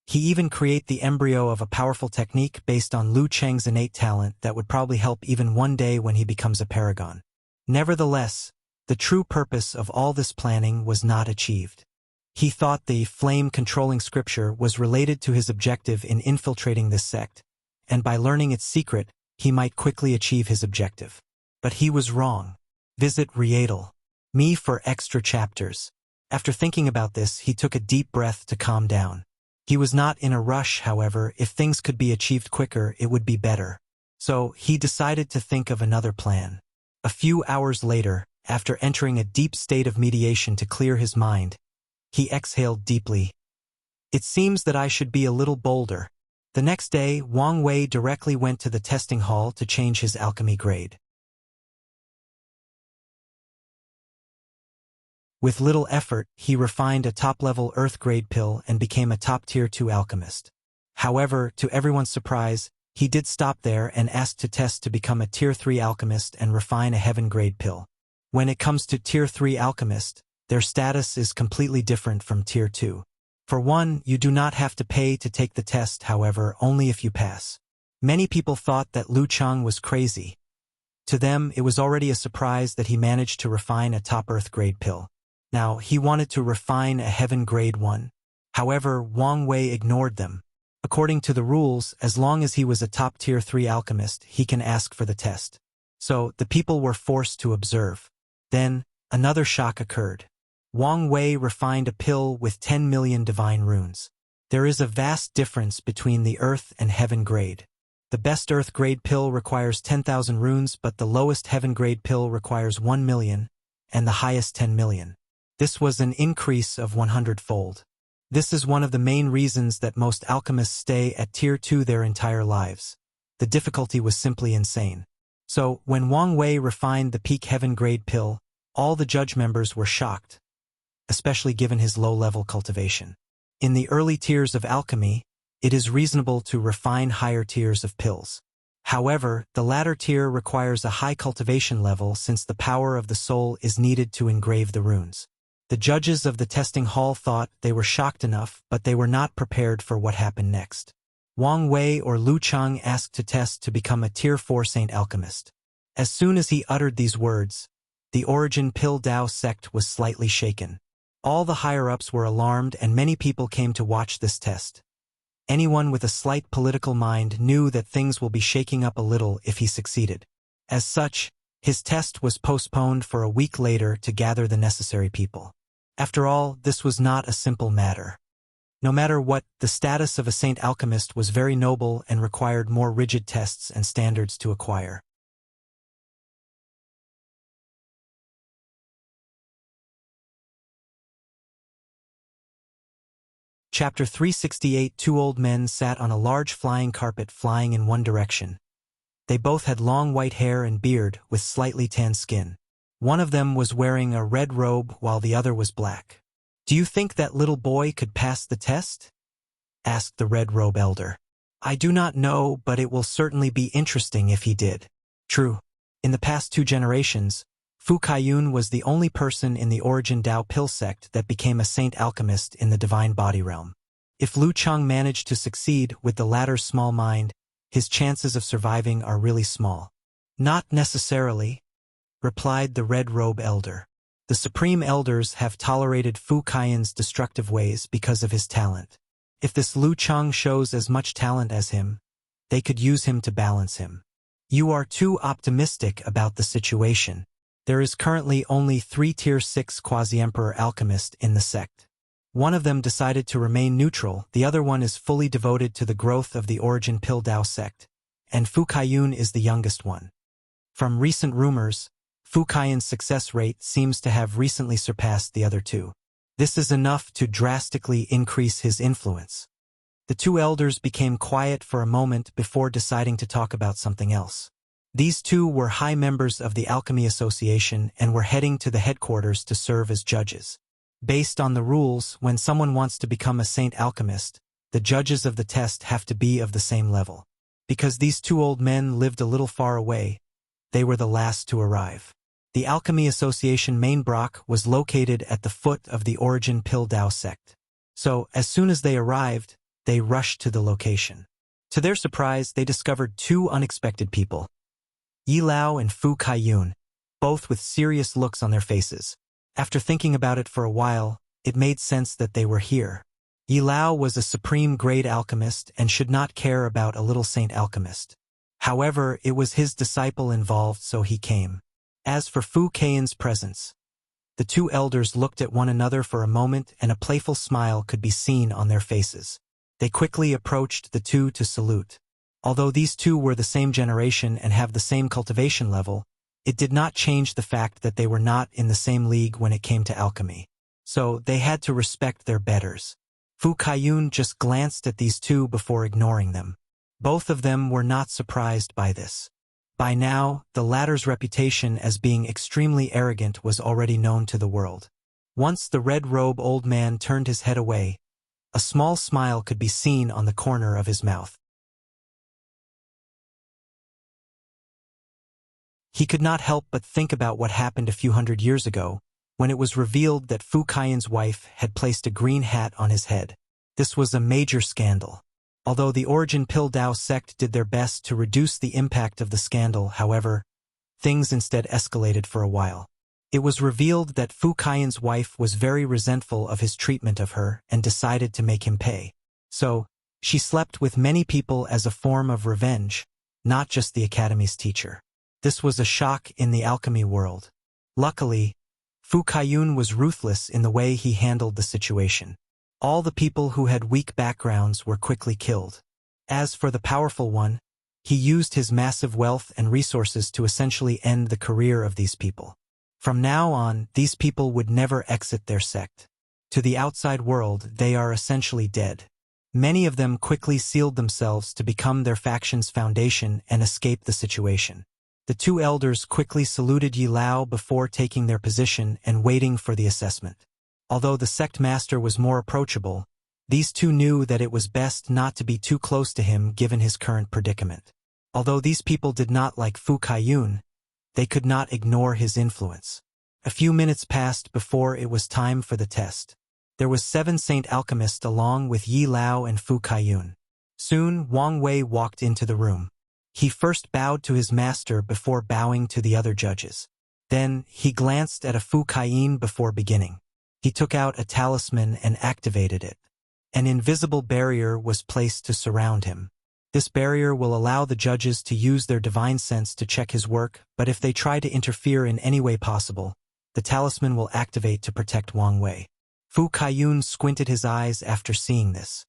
He even created the embryo of a powerful technique based on Lu Cheng's innate talent that would probably help even one day when he becomes a paragon. Nevertheless, the true purpose of all this planning was not achieved. He thought the flame-controlling scripture was related to his objective in infiltrating this sect, and by learning its secret, he might quickly achieve his objective. But he was wrong. Visit Rietal. Me for extra chapters. After thinking about this, he took a deep breath to calm down. He was not in a rush, however. If things could be achieved quicker, it would be better. So, he decided to think of another plan. A few hours later, after entering a deep state of meditation to clear his mind, he exhaled deeply. It seems that I should be a little bolder. The next day, Wang Wei directly went to the testing hall to change his alchemy grade. With little effort, he refined a top-level Earth-grade pill and became a top-tier 2 alchemist. However, to everyone's surprise, he did stop there and asked to test to become a Tier 3 alchemist and refine a Heaven-grade pill. When it comes to Tier 3 alchemist, their status is completely different from Tier 2. For one, you do not have to pay to take the test, however, only if you pass. Many people thought that Lu Cheng was crazy. To them, it was already a surprise that he managed to refine a top Earth-grade pill. Now, he wanted to refine a Heaven grade 1. However, Wang Wei ignored them. According to the rules, as long as he was a top Tier 3 alchemist, he can ask for the test. So, the people were forced to observe. Then, another shock occurred. Wang Wei refined a pill with 10 million divine runes. There is a vast difference between the Earth and Heaven grade. The best Earth grade pill requires 10,000 runes, but the lowest Heaven grade pill requires 1 million, and the highest 10 million. This was an increase of 100-fold. This is one of the main reasons that most alchemists stay at Tier 2 their entire lives. The difficulty was simply insane. So, when Wang Wei refined the peak Heaven grade pill, all the judge members were shocked, especially given his low-level cultivation. In the early tiers of alchemy, it is reasonable to refine higher tiers of pills. However, the latter tier requires a high cultivation level since the power of the soul is needed to engrave the runes. The judges of the testing hall thought they were shocked enough, but they were not prepared for what happened next. Wang Wei or Lu Cheng asked to test to become a Tier 4 Saint Alchemist. As soon as he uttered these words, the Origin Pill Dao sect was slightly shaken. All the higher-ups were alarmed and many people came to watch this test. Anyone with a slight political mind knew that things will be shaking up a little if he succeeded. As such, his test was postponed for a week later to gather the necessary people. After all, this was not a simple matter. No matter what, the status of a Saint Alchemist was very noble and required more rigid tests and standards to acquire. Chapter 368. Two old men sat on a large flying carpet flying in one direction. They both had long white hair and beard with slightly tanned skin. One of them was wearing a red robe while the other was black. "Do you think that little boy could pass the test?" asked the red robe elder. "I do not know, but it will certainly be interesting if he did." True. In the past 2 generations, Fu Kaiyun was the only person in the Origin Dao Pill sect that became a Saint Alchemist in the Divine Body realm. If Lu Cheng managed to succeed with the latter's small mind, his chances of surviving are really small. "Not necessarily," replied the Red Robe Elder. "The Supreme Elders have tolerated Fu Kaiyun's destructive ways because of his talent. If this Lu Chang shows as much talent as him, they could use him to balance him. You are too optimistic about the situation. There is currently only 3 Tier 6 Quasi-Emperor alchemists in the sect. One of them decided to remain neutral, the other one is fully devoted to the growth of the Origin Pill Dao sect, and Fu Kaiyun is the youngest one. From recent rumors, Fu Kaiyun's success rate seems to have recently surpassed the other two. This is enough to drastically increase his influence. The two elders became quiet for a moment before deciding to talk about something else. These two were high members of the Alchemy Association and were heading to the headquarters to serve as judges. Based on the rules, when someone wants to become a saint alchemist, the judges of the test have to be of the same level. Because these two old men lived a little far away, they were the last to arrive. The Alchemy Association main block was located at the foot of the Origin Pill Dao sect. So, as soon as they arrived, they rushed to the location. To their surprise, they discovered two unexpected people. Yi Lao and Fu Kaiyun, both with serious looks on their faces. After thinking about it for a while, it made sense that they were here. Yi Lao was a supreme grade alchemist and should not care about a little saint alchemist. However, it was his disciple involved, so he came. As for Fu Kaiyun's presence, the two elders looked at one another for a moment and a playful smile could be seen on their faces. They quickly approached the two to salute. Although these two were the same generation and have the same cultivation level, it did not change the fact that they were not in the same league when it came to alchemy. So they had to respect their betters. Fu Kaiyun just glanced at these two before ignoring them. Both of them were not surprised by this. By now, the latter's reputation as being extremely arrogant was already known to the world. Once the red-robe old man turned his head away, a small smile could be seen on the corner of his mouth. He could not help but think about what happened a few hundred years ago, when it was revealed that Fu Kaiyun's wife had placed a green hat on his head. This was a major scandal. Although the Origin Pill Dao sect did their best to reduce the impact of the scandal, however, things instead escalated for a while. It was revealed that Fu Kaiyun's wife was very resentful of his treatment of her and decided to make him pay. So, she slept with many people as a form of revenge, not just the academy's teacher. This was a shock in the alchemy world. Luckily, Fu Kaiyun was ruthless in the way he handled the situation. All the people who had weak backgrounds were quickly killed. As for the powerful one, he used his massive wealth and resources to essentially end the career of these people. From now on, these people would never exit their sect. To the outside world, they are essentially dead. Many of them quickly sealed themselves to become their faction's foundation and escape the situation. The two elders quickly saluted Yi Lao before taking their position and waiting for the assessment. Although the sect master was more approachable, these two knew that it was best not to be too close to him given his current predicament. Although these people did not like Fu Kaiyun, they could not ignore his influence. A few minutes passed before it was time for the test. There was 7 saint alchemists along with Yi Lao and Fu Kaiyun. Soon, Wang Wei walked into the room. He first bowed to his master before bowing to the other judges. Then, he glanced at a Fu Kaiyun before beginning. He took out a talisman and activated it. An invisible barrier was placed to surround him. This barrier will allow the judges to use their divine sense to check his work, but if they try to interfere in any way possible, the talisman will activate to protect Wang Wei. Fu Kaiyun squinted his eyes after seeing this.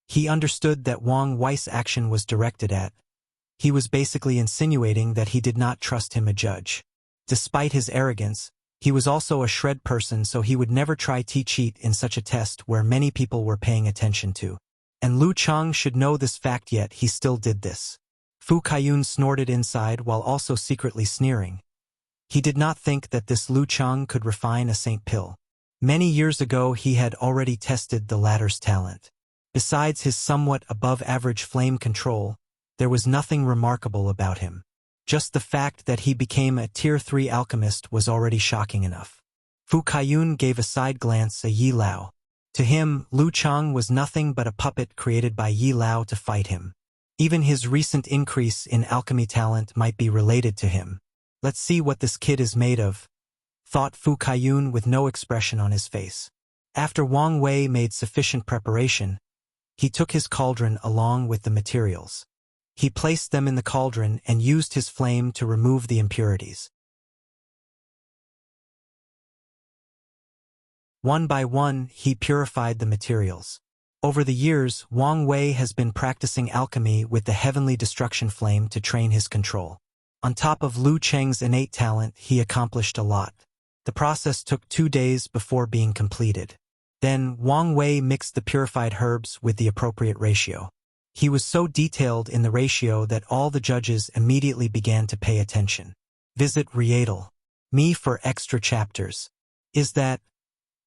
He understood that Wang Wei's action was directed at. He was basically insinuating that he did not trust him a judge. Despite his arrogance, he was also a shred person, so he would never try to cheat in such a test where many people were paying attention to. And Lu Chang should know this fact, yet he still did this. Fu Kaiyun snorted inside while also secretly sneering. He did not think that this Lu Chang could refine a saint pill. Many years ago he had already tested the latter's talent. Besides his somewhat above-average flame control, there was nothing remarkable about him. Just the fact that he became a Tier 3 alchemist was already shocking enough. Fu Kaiyun gave a side glance at Yi Lao. To him, Lu Chang was nothing but a puppet created by Yi Lao to fight him. Even his recent increase in alchemy talent might be related to him. Let's see what this kid is made of, thought Fu Kaiyun with no expression on his face. After Wang Wei made sufficient preparation, He took his cauldron along with the materials. He placed them in the cauldron and used his flame to remove the impurities. One by one, he purified the materials. Over the years, Wang Wei has been practicing alchemy with the heavenly destruction flame to train his control. On top of Lu Cheng's innate talent, he accomplished a lot. The process took 2 days before being completed. Then, Wang Wei mixed the purified herbs with the appropriate ratio. He was so detailed in the ratio that all the judges immediately began to pay attention. Visit Rietal. Me for extra chapters. Is that?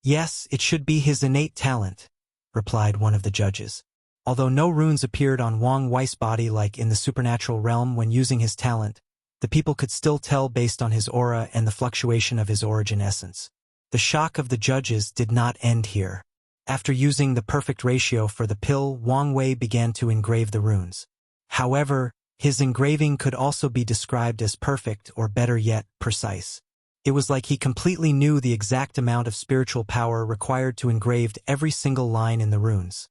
Yes, it should be his innate talent, replied one of the judges. Although no runes appeared on Wang Wei's body like in the supernatural realm when using his talent, the people could still tell based on his aura and the fluctuation of his origin essence. The shock of the judges did not end here. After using the perfect ratio for the pill, Wang Wei began to engrave the runes. However, his engraving could also be described as perfect or better yet, precise. It was like he completely knew the exact amount of spiritual power required to engrave every single line in the runes.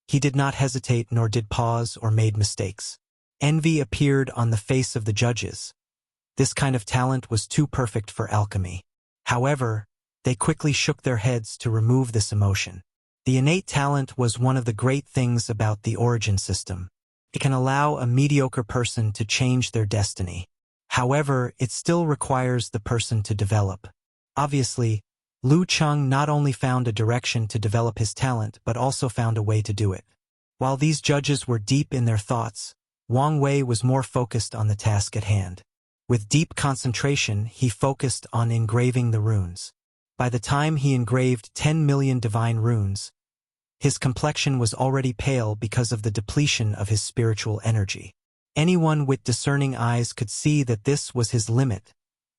He did not hesitate nor did pause or made mistakes. Envy appeared on the face of the judges. This kind of talent was too perfect for alchemy. However, they quickly shook their heads to remove this emotion. The innate talent was one of the great things about the origin system. It can allow a mediocre person to change their destiny. However, it still requires the person to develop. Obviously, Lu Cheng not only found a direction to develop his talent but also found a way to do it. While these judges were deep in their thoughts, Wang Wei was more focused on the task at hand. With deep concentration, he focused on engraving the runes. By the time he engraved 10 million divine runes, his complexion was already pale because of the depletion of his spiritual energy. Anyone with discerning eyes could see that this was his limit,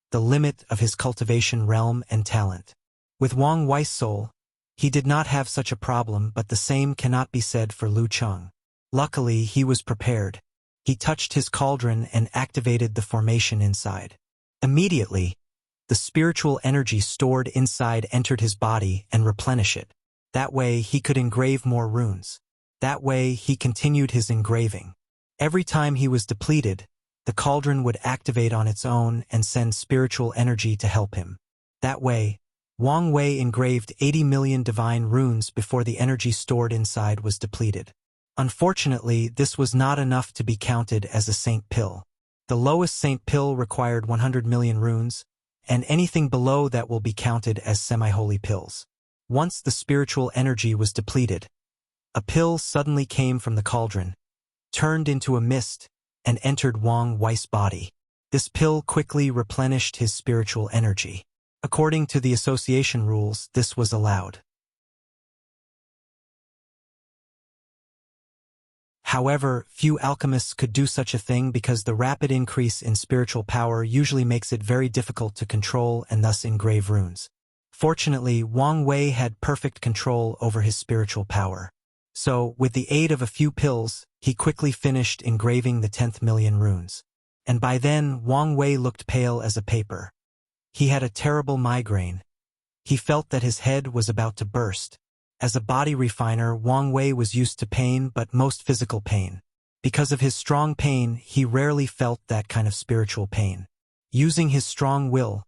the limit of his cultivation realm and talent. With Wang Wei's soul, he did not have such a problem, but the same cannot be said for Lu Cheng. Luckily, he was prepared. He touched his cauldron and activated the formation inside. Immediately, the spiritual energy stored inside entered his body and replenished it. That way, he could engrave more runes. That way, he continued his engraving. Every time he was depleted, the cauldron would activate on its own and send spiritual energy to help him. That way, Wang Wei engraved 80 million divine runes before the energy stored inside was depleted. Unfortunately, this was not enough to be counted as a saint pill. The lowest saint pill required 100 million runes, and anything below that will be counted as semi-holy pills. Once the spiritual energy was depleted, a pill suddenly came from the cauldron, turned into a mist, and entered Wang Wei's body. This pill quickly replenished his spiritual energy. According to the association rules, this was allowed. However, few alchemists could do such a thing because the rapid increase in spiritual power usually makes it very difficult to control and thus engrave runes. Fortunately, Wang Wei had perfect control over his spiritual power. So, with the aid of a few pills, he quickly finished engraving the 10th million runes. And by then, Wang Wei looked pale as a paper. He had a terrible migraine. He felt that his head was about to burst. As a body refiner, Wang Wei was used to pain, but most physical pain. Because of his strong pain, he rarely felt that kind of spiritual pain. Using his strong will,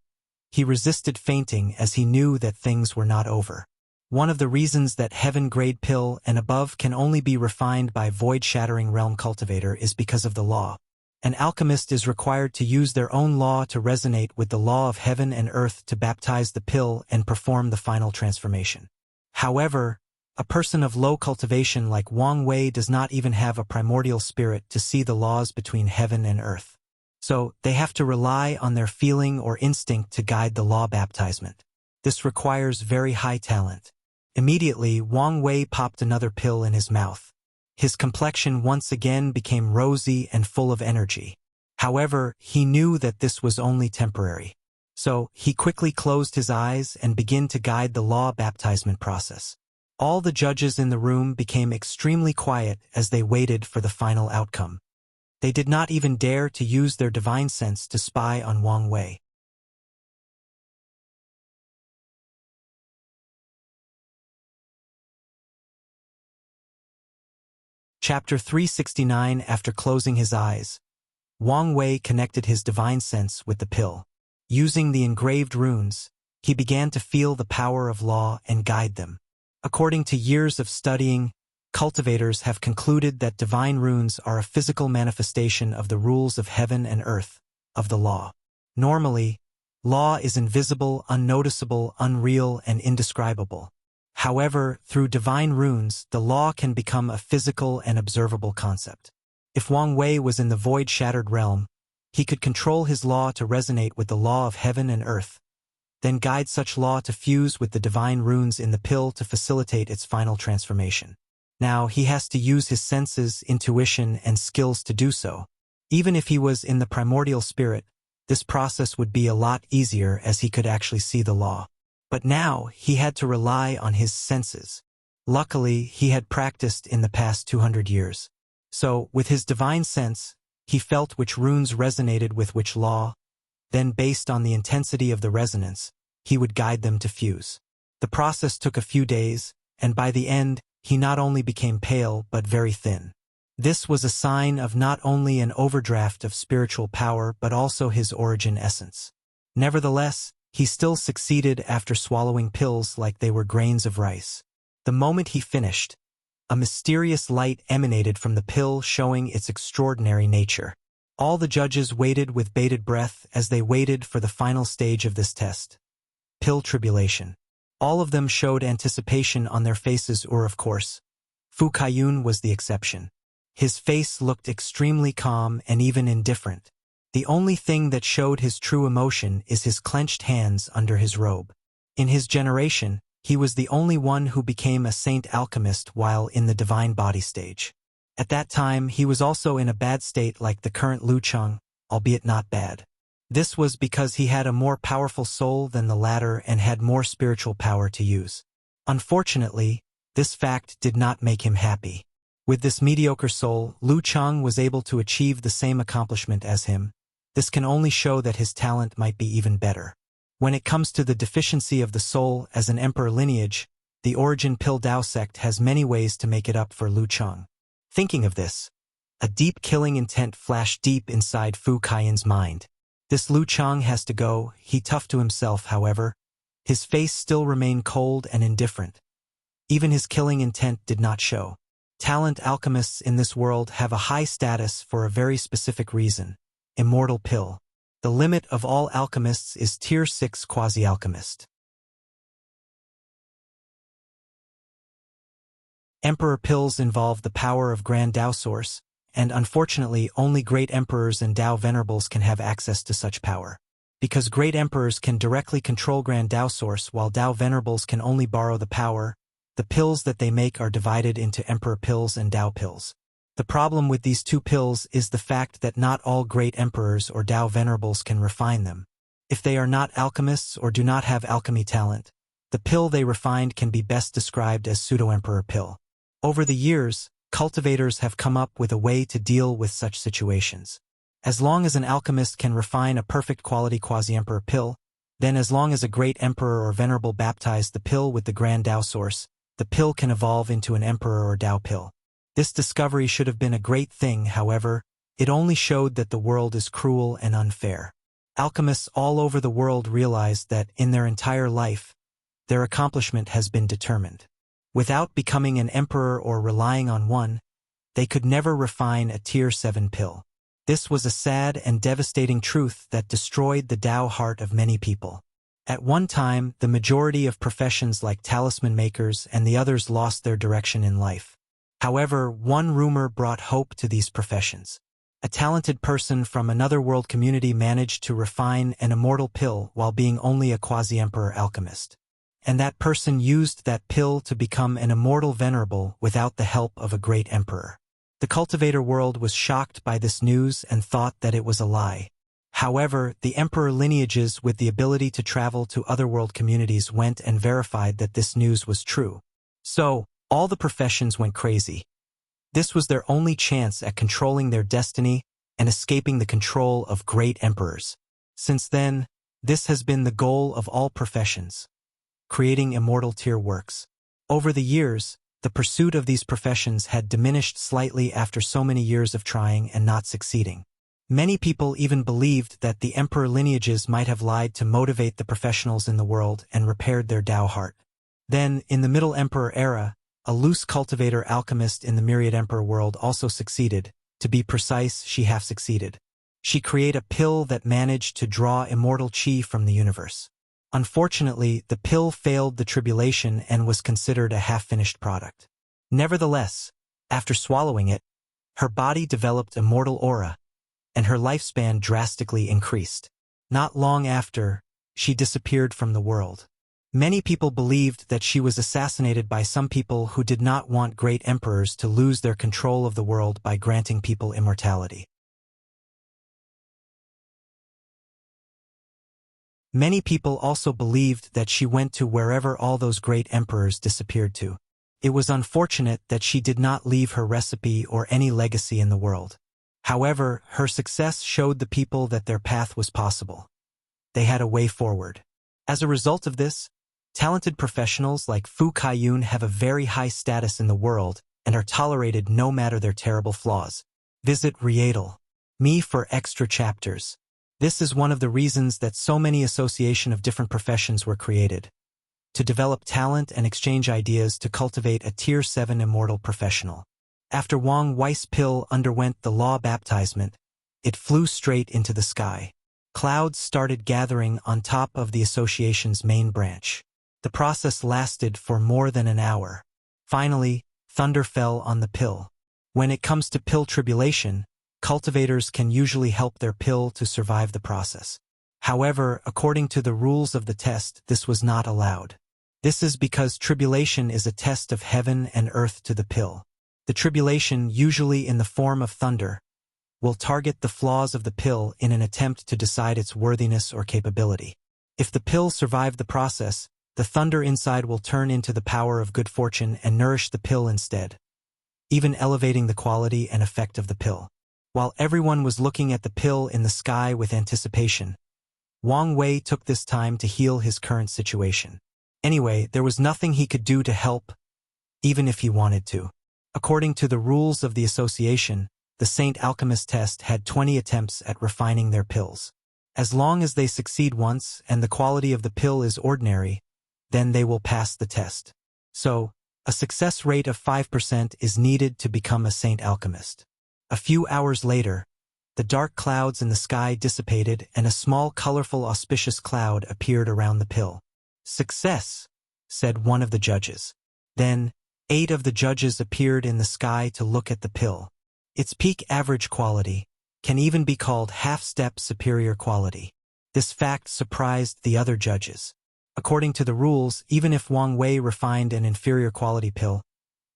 he resisted fainting as he knew that things were not over. One of the reasons that heaven-grade pill and above can only be refined by void-shattering realm cultivator is because of the law. An alchemist is required to use their own law to resonate with the law of heaven and earth to baptize the pill and perform the final transformation. However, a person of low cultivation like Wang Wei does not even have a primordial spirit to see the laws between heaven and earth. So, they have to rely on their feeling or instinct to guide the law baptizement. This requires very high talent. Immediately, Wang Wei popped another pill in his mouth. His complexion once again became rosy and full of energy. However, he knew that this was only temporary. So, he quickly closed his eyes and began to guide the law baptizement process. All the judges in the room became extremely quiet as they waited for the final outcome. They did not even dare to use their divine sense to spy on Wang Wei. Chapter 369. After closing his eyes, Wang Wei connected his divine sense with the pill. Using the engraved runes, he began to feel the power of law and guide them. According to years of studying, cultivators have concluded that divine runes are a physical manifestation of the rules of heaven and earth, of the law. Normally, law is invisible, unnoticeable, unreal, and indescribable. However, through divine runes, the law can become a physical and observable concept. If Wang Wei was in the void-shattered realm, he could control his law to resonate with the law of heaven and earth, then guide such law to fuse with the divine runes in the pill to facilitate its final transformation. Now, he has to use his senses, intuition, and skills to do so. Even if he was in the primordial spirit, this process would be a lot easier as he could actually see the law. But now, he had to rely on his senses. Luckily, he had practiced in the past 200 years. So, with his divine sense, he felt which runes resonated with which law. Then, based on the intensity of the resonance, he would guide them to fuse. The process took a few days, and by the end, he not only became pale but very thin. This was a sign of not only an overdraft of spiritual power but also his origin essence. Nevertheless, he still succeeded after swallowing pills like they were grains of rice. The moment he finished, a mysterious light emanated from the pill showing its extraordinary nature. All the judges waited with bated breath as they waited for the final stage of this test. Pill tribulation. All of them showed anticipation on their faces, or of course, Fu Kaiyun was the exception. His face looked extremely calm and even indifferent. The only thing that showed his true emotion is his clenched hands under his robe. In his generation, he was the only one who became a saint alchemist while in the divine body stage. At that time, he was also in a bad state like the current Lu Cheng, albeit not bad. This was because he had a more powerful soul than the latter and had more spiritual power to use. Unfortunately, this fact did not make him happy. With this mediocre soul, Lu Cheng was able to achieve the same accomplishment as him. This can only show that his talent might be even better. When it comes to the deficiency of the soul as an emperor lineage, the origin Pill Dao sect has many ways to make it up for Lu Cheng. Thinking of this, a deep killing intent flashed deep inside Fu Kaiyun's mind. This Lu Cheng has to go, he toughed to himself, however. His face still remained cold and indifferent. Even his killing intent did not show. Talent alchemists in this world have a high status for a very specific reason. Immortal pill. The limit of all alchemists is Tier 6 quasi-alchemist. Emperor pills involve the power of Grand Dao Source, and unfortunately only great emperors and Dao venerables can have access to such power. Because great emperors can directly control Grand Dao Source while Dao venerables can only borrow the power, the pills that they make are divided into Emperor pills and Dao pills. The problem with these two pills is the fact that not all great emperors or Dao venerables can refine them. If they are not alchemists or do not have alchemy talent, the pill they refined can be best described as pseudo-emperor pill. Over the years, cultivators have come up with a way to deal with such situations. As long as an alchemist can refine a perfect quality quasi-emperor pill, then as long as a great emperor or venerable baptize the pill with the Grand Dao Source, the pill can evolve into an emperor or Dao pill. This discovery should have been a great thing, however, it only showed that the world is cruel and unfair. Alchemists all over the world realized that, in their entire life, their accomplishment has been determined. Without becoming an emperor or relying on one, they could never refine a Tier 7 pill. This was a sad and devastating truth that destroyed the Dao heart of many people. At one time, the majority of professions like talisman makers and the others lost their direction in life. However, one rumor brought hope to these professions. A talented person from another world community managed to refine an immortal pill while being only a quasi-emperor alchemist. And that person used that pill to become an immortal venerable without the help of a great emperor. The cultivator world was shocked by this news and thought that it was a lie. However, the emperor lineages with the ability to travel to other world communities went and verified that this news was true. So, all the professions went crazy. This was their only chance at controlling their destiny and escaping the control of great emperors. Since then, this has been the goal of all professions. Creating immortal tier works. Over the years, The pursuit of these professions had diminished slightly after so many years of trying and not succeeding. Many people even believed that the emperor lineages might have lied to motivate the professionals in the world and repaired their Tao heart. Then, in the Middle Emperor era, a loose cultivator alchemist in the Myriad Emperor world also succeeded. To be precise, she half succeeded. She created a pill that managed to draw immortal chi from the universe. Unfortunately, the pill failed the tribulation and was considered a half-finished product. Nevertheless, after swallowing it, her body developed immortal aura, and her lifespan drastically increased. Not long after, she disappeared from the world. Many people believed that she was assassinated by some people who did not want great emperors to lose their control of the world by granting people immortality. Many people also believed that she went to wherever all those great emperors disappeared to. It was unfortunate that she did not leave her recipe or any legacy in the world. However, her success showed the people that their path was possible. They had a way forward. As a result of this, talented professionals like Fu Kaiyun have a very high status in the world and are tolerated no matter their terrible flaws. Visit Readle.me for extra chapters. This is one of the reasons that so many associations of different professions were created. To develop talent and exchange ideas to cultivate a Tier 7 immortal professional. After Wang Wei's pill underwent the law baptizement, it flew straight into the sky. Clouds started gathering on top of the association's main branch. The process lasted for more than an hour. Finally, thunder fell on the pill. When it comes to pill tribulation, cultivators can usually help their pill to survive the process. However, according to the rules of the test, this was not allowed. This is because tribulation is a test of heaven and earth to the pill. The tribulation, usually in the form of thunder, will target the flaws of the pill in an attempt to decide its worthiness or capability. If the pill survived the process, the thunder inside will turn into the power of good fortune and nourish the pill instead, even elevating the quality and effect of the pill. While everyone was looking at the pill in the sky with anticipation, Wang Wei took this time to heal his current situation. Anyway, there was nothing he could do to help, even if he wanted to. According to the rules of the association, the Saint Alchemist test had 20 attempts at refining their pills. As long as they succeed once and the quality of the pill is ordinary, then they will pass the test. So, a success rate of 5% is needed to become a Saint Alchemist. A few hours later, the dark clouds in the sky dissipated and a small colorful auspicious cloud appeared around the pill. "Success," said one of the judges. Then, 8 of the judges appeared in the sky to look at the pill. Its peak average quality can even be called half-step superior quality. This fact surprised the other judges. According to the rules, even if Wang Wei refined an inferior quality pill,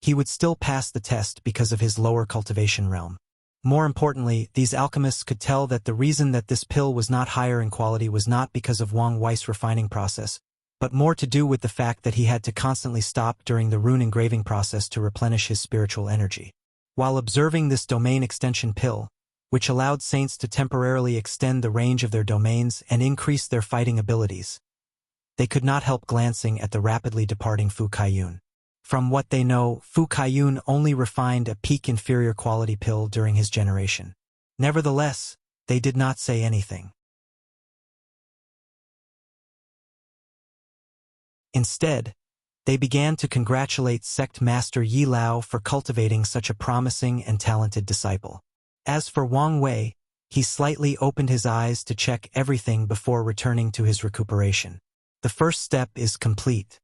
he would still pass the test because of his lower cultivation realm. More importantly, these alchemists could tell that the reason that this pill was not higher in quality was not because of Wang Wei's refining process, but more to do with the fact that he had to constantly stop during the rune engraving process to replenish his spiritual energy. While observing this domain extension pill, which allowed saints to temporarily extend the range of their domains and increase their fighting abilities, they could not help glancing at the rapidly departing Fu Kaiyun. From what they know, Fu Kaiyun only refined a peak inferior quality pill during his generation. Nevertheless, they did not say anything. Instead, they began to congratulate sect master Yi Lao for cultivating such a promising and talented disciple. As for Wang Wei, he slightly opened his eyes to check everything before returning to his recuperation. The first step is complete.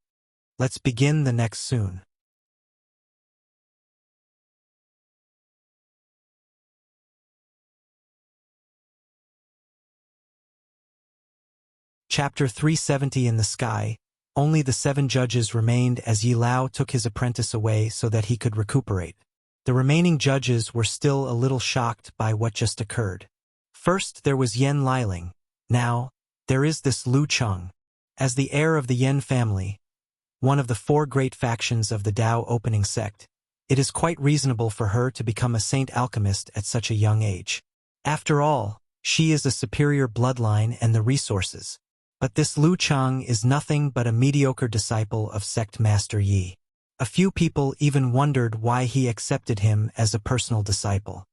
Let's begin the next soon. Chapter 370 In the Sky. Only the 7 judges remained as Yi Lao took his apprentice away so that he could recuperate. The remaining judges were still a little shocked by what just occurred. First there was Yen Liling. Now, there is this Lu Cheng. As the heir of the Yen family, one of the 4 great factions of the Tao opening sect, it is quite reasonable for her to become a saint alchemist at such a young age. After all, she is a superior bloodline and the resources. But this Lu Cheng is nothing but a mediocre disciple of sect master Yi. A few people even wondered why he accepted him as a personal disciple.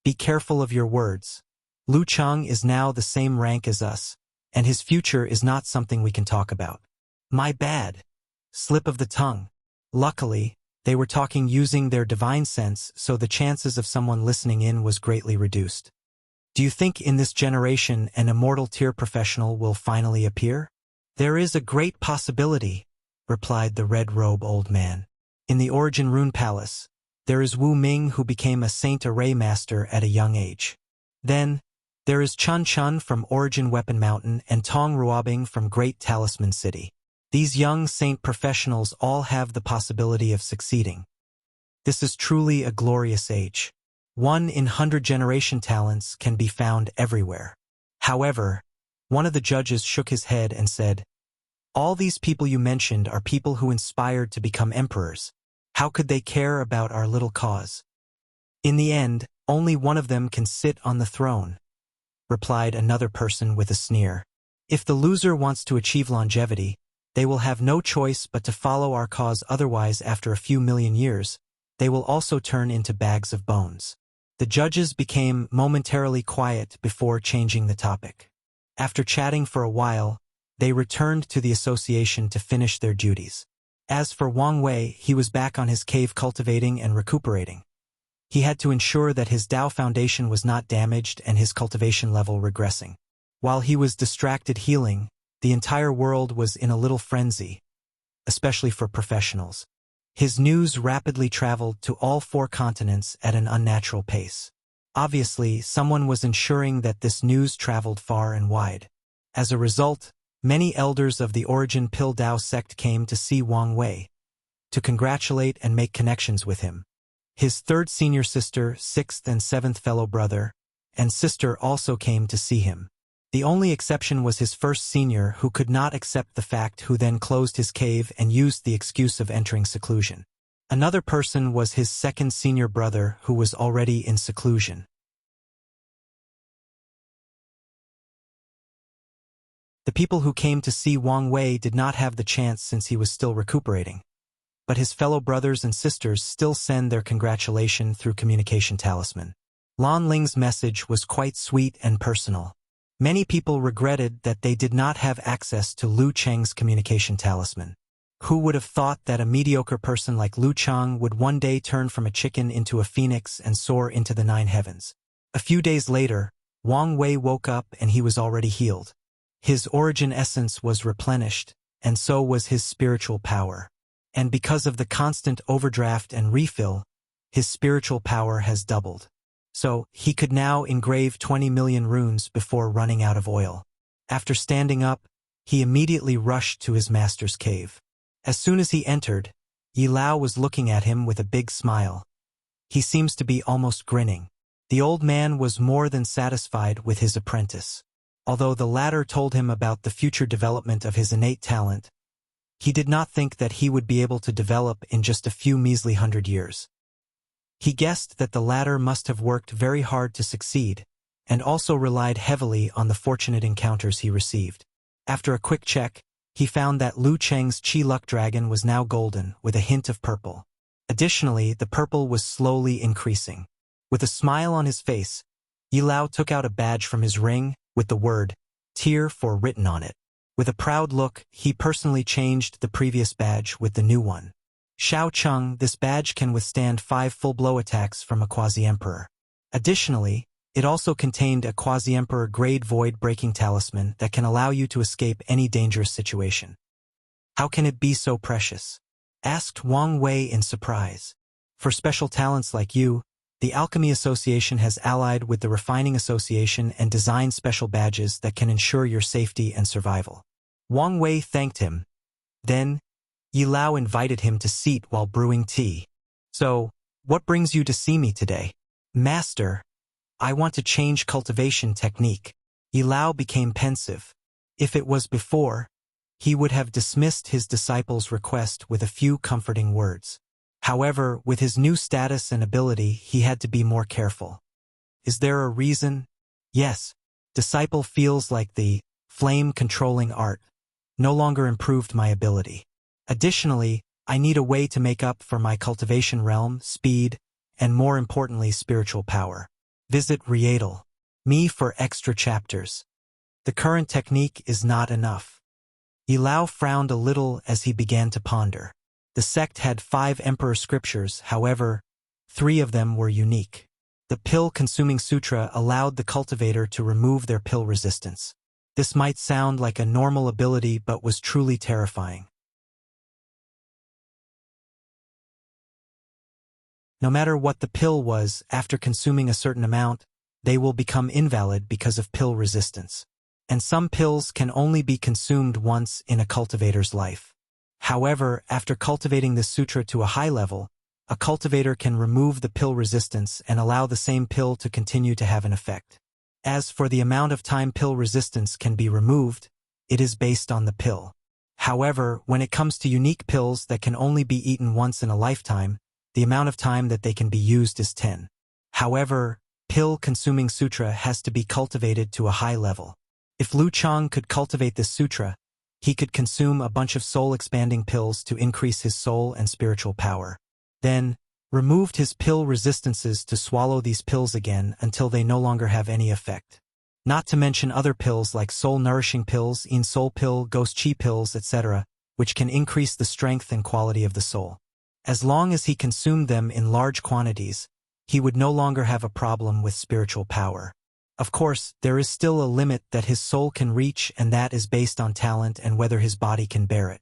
Be careful of your words. Lu Chang is now the same rank as us, and his future is not something we can talk about. My bad. Slip of the tongue. Luckily, they were talking using their divine sense, so the chances of someone listening in was greatly reduced. Do you think in this generation an immortal tier professional will finally appear? There is a great possibility, replied the red-robe old man. In the Origin Rune Palace, there is Wu Ming who became a Saint Array Master at a young age. Then, there is Chun Chun from Origin Weapon Mountain and Tong Ruobing from Great Talisman City. These young saint professionals all have the possibility of succeeding. This is truly a glorious age. 1 in 100 generation talents can be found everywhere. However, one of the judges shook his head and said, all these people you mentioned are people who inspired to become emperors. How could they care about our little cause? In the end, only one of them can sit on the throne, replied another person with a sneer. If the loser wants to achieve longevity, they will have no choice but to follow our cause, otherwise after a few million years, they will also turn into bags of bones. The judges became momentarily quiet before changing the topic. After chatting for a while, they returned to the association to finish their duties. As for Wang Wei, he was back on his cave cultivating and recuperating. He had to ensure that his Dao foundation was not damaged and his cultivation level regressing. While he was distracted healing, the entire world was in a little frenzy, especially for professionals. His news rapidly traveled to all 4 continents at an unnatural pace. Obviously, someone was ensuring that this news traveled far and wide. As a result, many elders of the Origin Pill Dao sect came to see Wang Wei, to congratulate and make connections with him. His 3rd senior sister, 6th and 7th fellow brother, and sister also came to see him. The only exception was his 1st senior, who could not accept the fact, who then closed his cave and used the excuse of entering seclusion. Another person was his 2nd senior brother, who was already in seclusion. The people who came to see Wang Wei did not have the chance since he was still recuperating. But his fellow brothers and sisters still send their congratulation through communication talisman. Lan Ling's message was quite sweet and personal. Many people regretted that they did not have access to Lu Cheng's communication talisman. Who would have thought that a mediocre person like Lu Cheng would one day turn from a chicken into a phoenix and soar into the 9 heavens? A few days later, Wang Wei woke up and he was already healed. His origin essence was replenished, and so was his spiritual power. And because of the constant overdraft and refill, his spiritual power has doubled. So, he could now engrave 20 million runes before running out of oil. After standing up, he immediately rushed to his master's cave. As soon as he entered, Yi Lao was looking at him with a big smile. He seems to be almost grinning. The old man was more than satisfied with his apprentice. Although the latter told him about the future development of his innate talent, he did not think that he would be able to develop in just a few measly 100 years. He guessed that the latter must have worked very hard to succeed, and also relied heavily on the fortunate encounters he received. After a quick check, he found that Lu Cheng's Qi Luck Dragon was now golden, with a hint of purple. Additionally, the purple was slowly increasing. With a smile on his face, Yi Lao took out a badge from his ring, with the word, Tier 4 written on it. With a proud look, he personally changed the previous badge with the new one. Xiao Cheng, this badge can withstand 5 full blow attacks from a Quasi-Emperor. Additionally, it also contained a Quasi-Emperor grade void-breaking talisman that can allow you to escape any dangerous situation. How can it be so precious? Asked Wang Wei in surprise. For special talents like you, the Alchemy Association has allied with the Refining Association and designed special badges that can ensure your safety and survival. Wang Wei thanked him. Then, Yi Lao invited him to seat while brewing tea. So, what brings you to see me today? Master, I want to change cultivation technique. Yi Lao became pensive. If it was before, he would have dismissed his disciple's request with a few comforting words. However, with his new status and ability, he had to be more careful. Is there a reason? Yes. Disciple feels like the flame-controlling art no longer improved my ability. Additionally, I need a way to make up for my cultivation realm, speed, and more importantly spiritual power. Visit Rietal. Me for extra chapters. The current technique is not enough. Yi Lao frowned a little as he began to ponder. The sect had 5 emperor scriptures, however, 3 of them were unique. The pill-consuming sutra allowed the cultivator to remove their pill resistance. This might sound like a normal ability but was truly terrifying. No matter what the pill was, after consuming a certain amount, they will become invalid because of pill resistance. And some pills can only be consumed once in a cultivator's life. However, after cultivating this sutra to a high level, a cultivator can remove the pill resistance and allow the same pill to continue to have an effect. As for the amount of time pill resistance can be removed, it is based on the pill. However, when it comes to unique pills that can only be eaten once in a lifetime, the amount of time that they can be used is 10. However, pill-consuming sutra has to be cultivated to a high level. If Lu Chang could cultivate this sutra, he could consume a bunch of soul-expanding pills to increase his soul and spiritual power. Then, removed his pill resistances to swallow these pills again until they no longer have any effect. Not to mention other pills like soul-nourishing pills, Yin Soul pill, Ghost Chi pills, etc., which can increase the strength and quality of the soul. As long as he consumed them in large quantities, he would no longer have a problem with spiritual power. Of course, there is still a limit that his soul can reach, and that is based on talent and whether his body can bear it.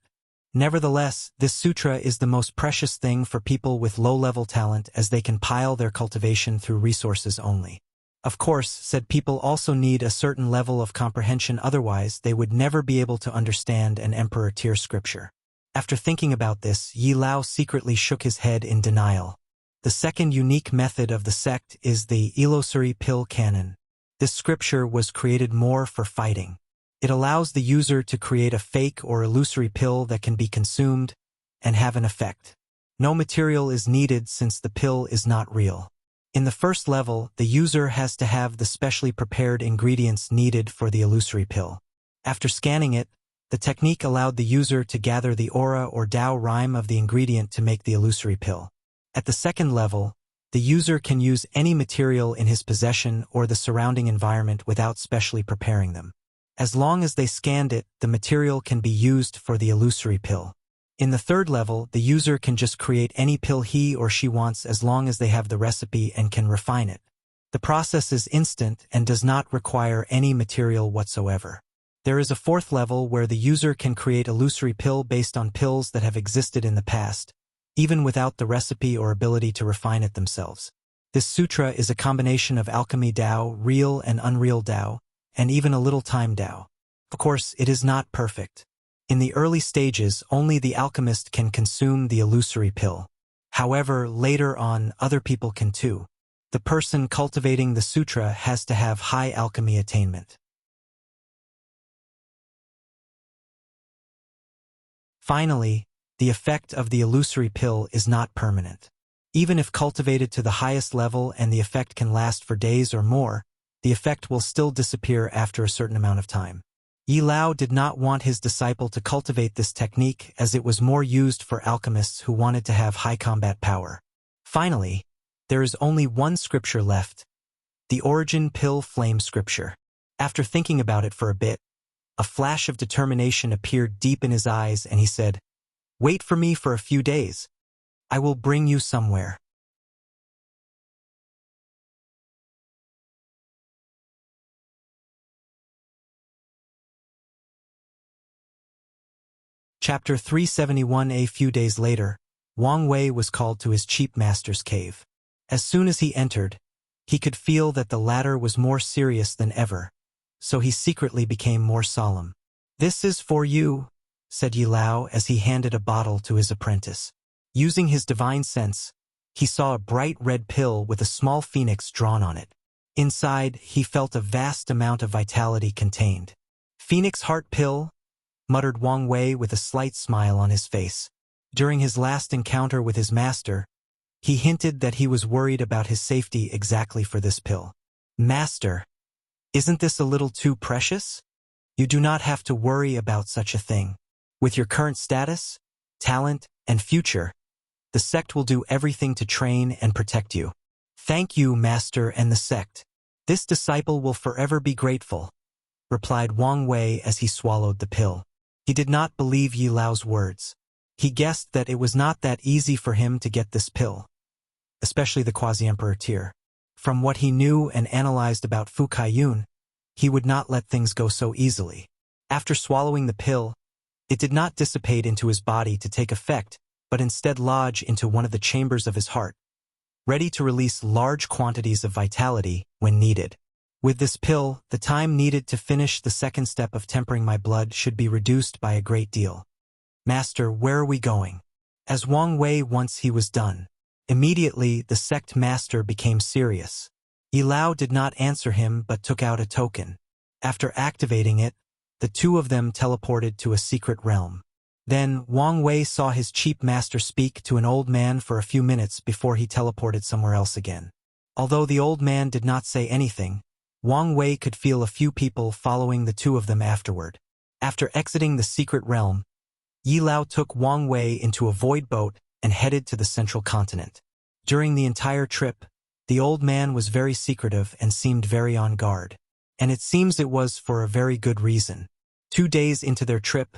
Nevertheless, this sutra is the most precious thing for people with low-level talent, as they can pile their cultivation through resources only. Of course, said people also need a certain level of comprehension, otherwise they would never be able to understand an emperor tier scripture. After thinking about this, Yi Lao secretly shook his head in denial. The second unique method of the sect is the illusory pill canon. This scripture was created more for fighting. It allows the user to create a fake or illusory pill that can be consumed and have an effect. No material is needed since the pill is not real. In the first level, the user has to have the specially prepared ingredients needed for the illusory pill. After scanning it, the technique allowed the user to gather the aura or Tao rhyme of the ingredient to make the illusory pill. At the second level, the user can use any material in his possession or the surrounding environment without specially preparing them. As long as they scanned it, the material can be used for the illusory pill. In the third level, the user can just create any pill he or she wants as long as they have the recipe and can refine it. The process is instant and does not require any material whatsoever. There is a fourth level where the user can create illusory pill based on pills that have existed in the past, even without the recipe or ability to refine it themselves. This sutra is a combination of alchemy Tao, real and unreal Tao, and even a little time Tao. Of course, it is not perfect. In the early stages, only the alchemist can consume the illusory pill. However, later on, other people can too. The person cultivating the sutra has to have high alchemy attainment. Finally, the effect of the illusory pill is not permanent. Even if cultivated to the highest level and the effect can last for days or more, the effect will still disappear after a certain amount of time. Yi Lao did not want his disciple to cultivate this technique as it was more used for alchemists who wanted to have high combat power. Finally, there is only one scripture left, the Origin Pill Flame scripture. After thinking about it for a bit, a flash of determination appeared deep in his eyes and he said, "Wait for me for a few days. I will bring you somewhere." Chapter 371. A few days later, Wang Wei was called to his cheap master's cave. As soon as he entered, he could feel that the latter was more serious than ever, so he secretly became more solemn. "This is for you," said Yi Lao as he handed a bottle to his apprentice. Using his divine sense, he saw a bright red pill with a small phoenix drawn on it. Inside, he felt a vast amount of vitality contained. "Phoenix Heart Pill," muttered Wang Wei with a slight smile on his face. During his last encounter with his master, he hinted that he was worried about his safety exactly for this pill. "Master, isn't this a little too precious? You do not have to worry about such a thing. With your current status, talent, and future, the sect will do everything to train and protect you. Thank you, Master and the sect. This disciple will forever be grateful, replied Wang Wei as he swallowed the pill. He did not believe Yi Lao's words. He guessed that it was not that easy for him to get this pill, especially the Quasi-Emperor tier. From what he knew and analyzed about Fu Kaiyun, he would not let things go so easily. After swallowing the pill, it did not dissipate into his body to take effect, but instead lodge into one of the chambers of his heart, ready to release large quantities of vitality when needed. With this pill, the time needed to finish the second step of tempering my blood should be reduced by a great deal. Master, where are we going? As Wang Wei once he was done. Immediately, the sect master became serious. Yi Lao did not answer him but took out a token. After activating it, the two of them teleported to a secret realm. Then, Wang Wei saw his chief master speak to an old man for a few minutes before he teleported somewhere else again. Although the old man did not say anything, Wang Wei could feel a few people following the two of them afterward. After exiting the secret realm, Yi Lao took Wang Wei into a void boat and headed to the central continent. During the entire trip, the old man was very secretive and seemed very on guard. And it seems it was for a very good reason. 2 days into their trip,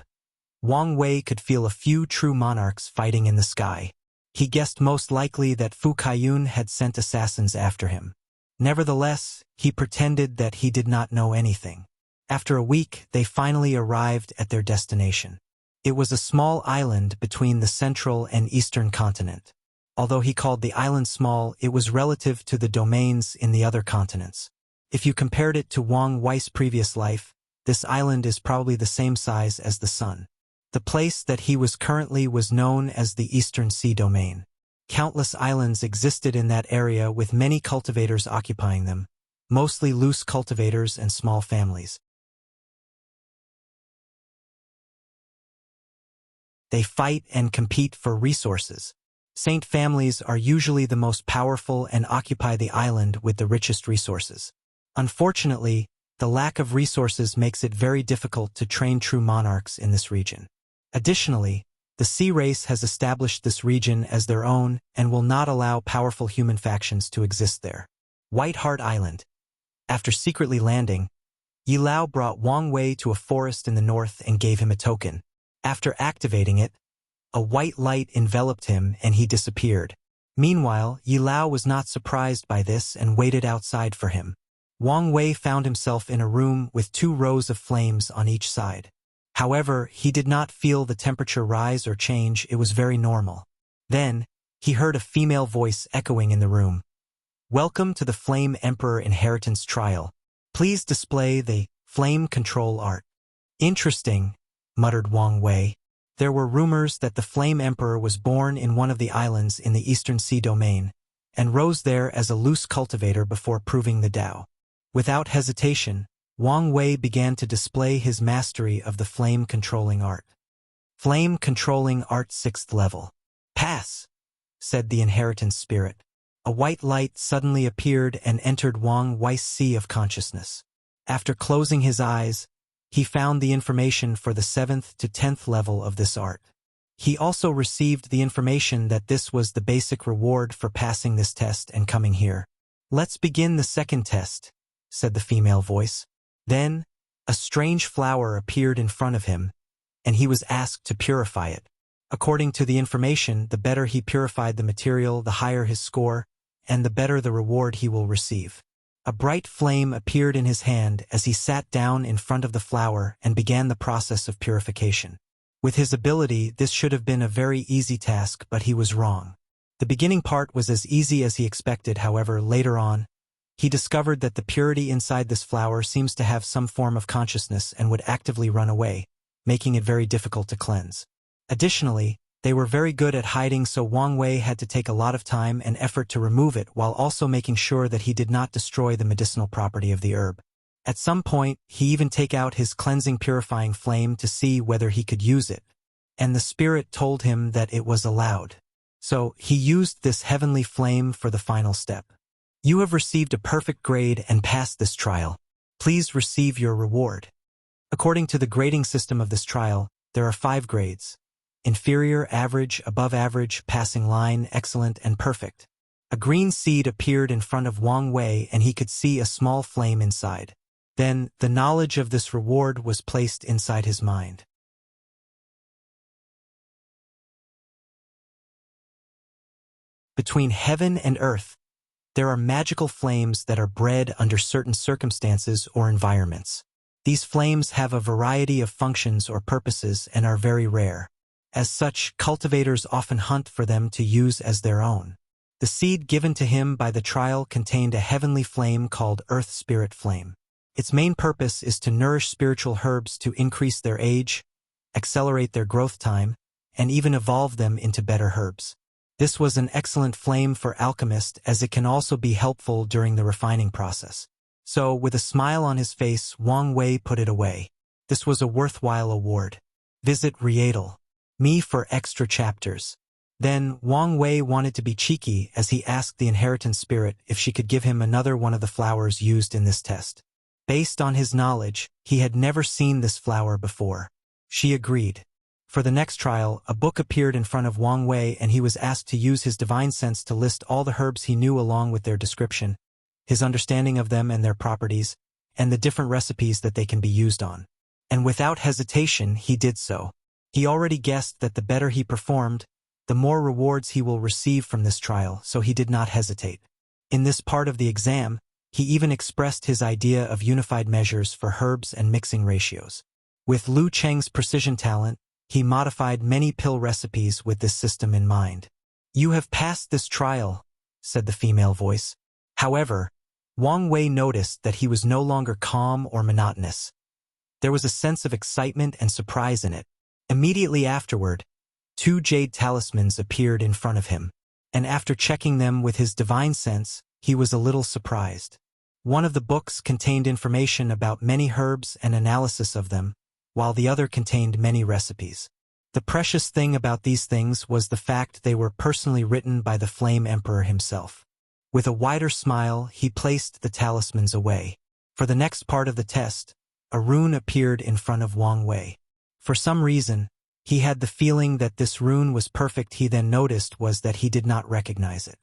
Wang Wei could feel a few true monarchs fighting in the sky. He guessed most likely that Fu Kaiyun had sent assassins after him. Nevertheless, he pretended that he did not know anything. After a week, they finally arrived at their destination. It was a small island between the central and eastern continent. Although he called the island small, it was relative to the domains in the other continents. If you compared it to Wang Wei's previous life, this island is probably the same size as the sun. The place that he was currently was known as the Eastern Sea Domain. Countless islands existed in that area with many cultivators occupying them, mostly loose cultivators and small families. They fight and compete for resources. Saint families are usually the most powerful and occupy the island with the richest resources. Unfortunately, the lack of resources makes it very difficult to train true monarchs in this region. Additionally, the sea race has established this region as their own and will not allow powerful human factions to exist there. White Heart Island. After secretly landing, Yi Lao brought Wang Wei to a forest in the north and gave him a token. After activating it, a white light enveloped him and he disappeared. Meanwhile, Yi Lao was not surprised by this and waited outside for him. Wang Wei found himself in a room with 2 rows of flames on each side. However, he did not feel the temperature rise or change, it was very normal. Then, he heard a female voice echoing in the room. Welcome to the Flame Emperor Inheritance Trial. Please display the Flame Control Art. Interesting, muttered Wang Wei. There were rumors that the Flame Emperor was born in one of the islands in the Eastern Sea Domain, and rose there as a loose cultivator before proving the Tao. Without hesitation, Wang Wei began to display his mastery of the flame-controlling art. Flame-controlling art 6th level. Pass, said the inheritance spirit. A white light suddenly appeared and entered Wang Wei's sea of consciousness. After closing his eyes, he found the information for the 7th to 10th level of this art. He also received the information that this was the basic reward for passing this test and coming here. Let's begin the second test, said the female voice. Then, a strange flower appeared in front of him, and he was asked to purify it. According to the information, the better he purified the material, the higher his score, and the better the reward he will receive. A bright flame appeared in his hand as he sat down in front of the flower and began the process of purification. With his ability, this should have been a very easy task, but he was wrong. The beginning part was as easy as he expected, however, later on, he discovered that the purity inside this flower seems to have some form of consciousness and would actively run away, making it very difficult to cleanse. Additionally, they were very good at hiding, so Wang Wei had to take a lot of time and effort to remove it while also making sure that he did not destroy the medicinal property of the herb. At some point, he even take out his cleansing purifying flame to see whether he could use it, and the spirit told him that it was allowed. So, he used this heavenly flame for the final step. You have received a perfect grade and passed this trial. Please receive your reward. According to the grading system of this trial, there are 5 grades. inferior, average, above average, passing line, excellent, and perfect. A green seed appeared in front of Wang Wei and he could see a small flame inside. Then, the knowledge of this reward was placed inside his mind. Between heaven and earth, there are magical flames that are bred under certain circumstances or environments. These flames have a variety of functions or purposes and are very rare. As such, cultivators often hunt for them to use as their own. The seed given to him by the trial contained a heavenly flame called Earth Spirit Flame. Its main purpose is to nourish spiritual herbs to increase their age, accelerate their growth time, and even evolve them into better herbs. This was an excellent flame for alchemists as it can also be helpful during the refining process. So, with a smile on his face, Wang Wei put it away. This was a worthwhile award. Visit Readle.me for extra chapters. Then, Wang Wei wanted to be cheeky as he asked the inheritance spirit if she could give him another one of the flowers used in this test. Based on his knowledge, he had never seen this flower before. She agreed. For the next trial, a book appeared in front of Wang Wei and he was asked to use his divine sense to list all the herbs he knew along with their description, his understanding of them and their properties, and the different recipes that they can be used on. And without hesitation, he did so. He already guessed that the better he performed, the more rewards he will receive from this trial, so he did not hesitate. In this part of the exam, he even expressed his idea of unified measures for herbs and mixing ratios. With Lu Cheng's precision talent, he modified many pill recipes with this system in mind. "You have passed this trial," said the female voice. However, Wang Wei noticed that he was no longer calm or monotonous. There was a sense of excitement and surprise in it. Immediately afterward, 2 jade talismans appeared in front of him, and after checking them with his divine sense, he was a little surprised. One of the books contained information about many herbs and analysis of them, while the other contained many recipes. The precious thing about these things was the fact they were personally written by the Flame Emperor himself. With a wider smile, he placed the talismans away. For the next part of the test, a rune appeared in front of Wang Wei. For some reason, he had the feeling that this rune was perfect. He then noticed was that he did not recognize it.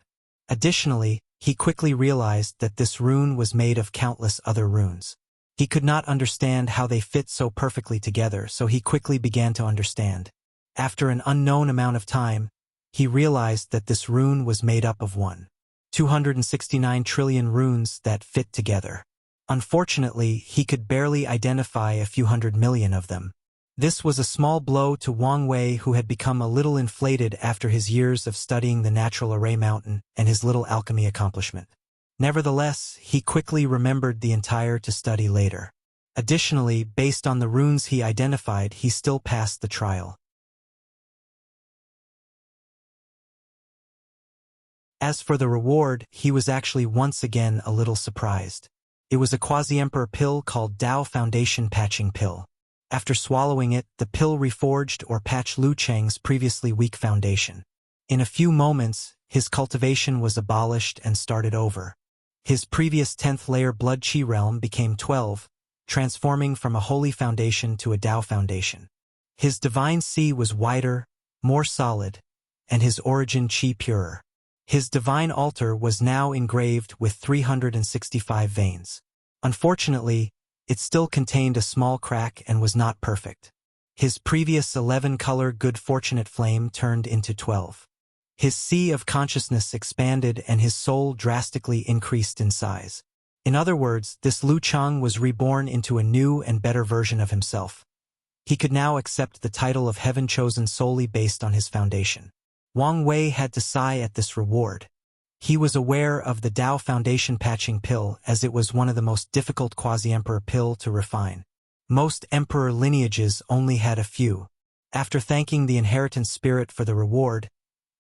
Additionally, he quickly realized that this rune was made of countless other runes. He could not understand how they fit so perfectly together, so he quickly began to understand. After an unknown amount of time, he realized that this rune was made up of 269 trillion runes that fit together. Unfortunately, he could barely identify a few 100 million of them. This was a small blow to Wang Wei, who had become a little inflated after his years of studying the natural array mountain and his little alchemy accomplishment. Nevertheless, he quickly remembered the entire to study later. Additionally, based on the runes he identified, he still passed the trial. As for the reward, he was actually once again a little surprised. It was a quasi-emperor pill called Dao Foundation Patching Pill. After swallowing it, the pill reforged or patched Lu Cheng's previously weak foundation. In a few moments, his cultivation was abolished and started over. His previous 10th layer blood chi realm became 12, transforming from a holy foundation to a Dao foundation. His divine sea was wider, more solid, and his origin chi purer. His divine altar was now engraved with 365 veins. Unfortunately, it still contained a small crack and was not perfect. His previous 11-color good fortunate flame turned into 12. His sea of consciousness expanded and his soul drastically increased in size. In other words, this Lu Cheng was reborn into a new and better version of himself. He could now accept the title of heaven chosen solely based on his foundation. Wang Wei had to sigh at this reward. He was aware of the Dao Foundation Patching Pill as it was one of the most difficult quasi-emperor pill to refine. Most emperor lineages only had a few. After thanking the inheritance spirit for the reward,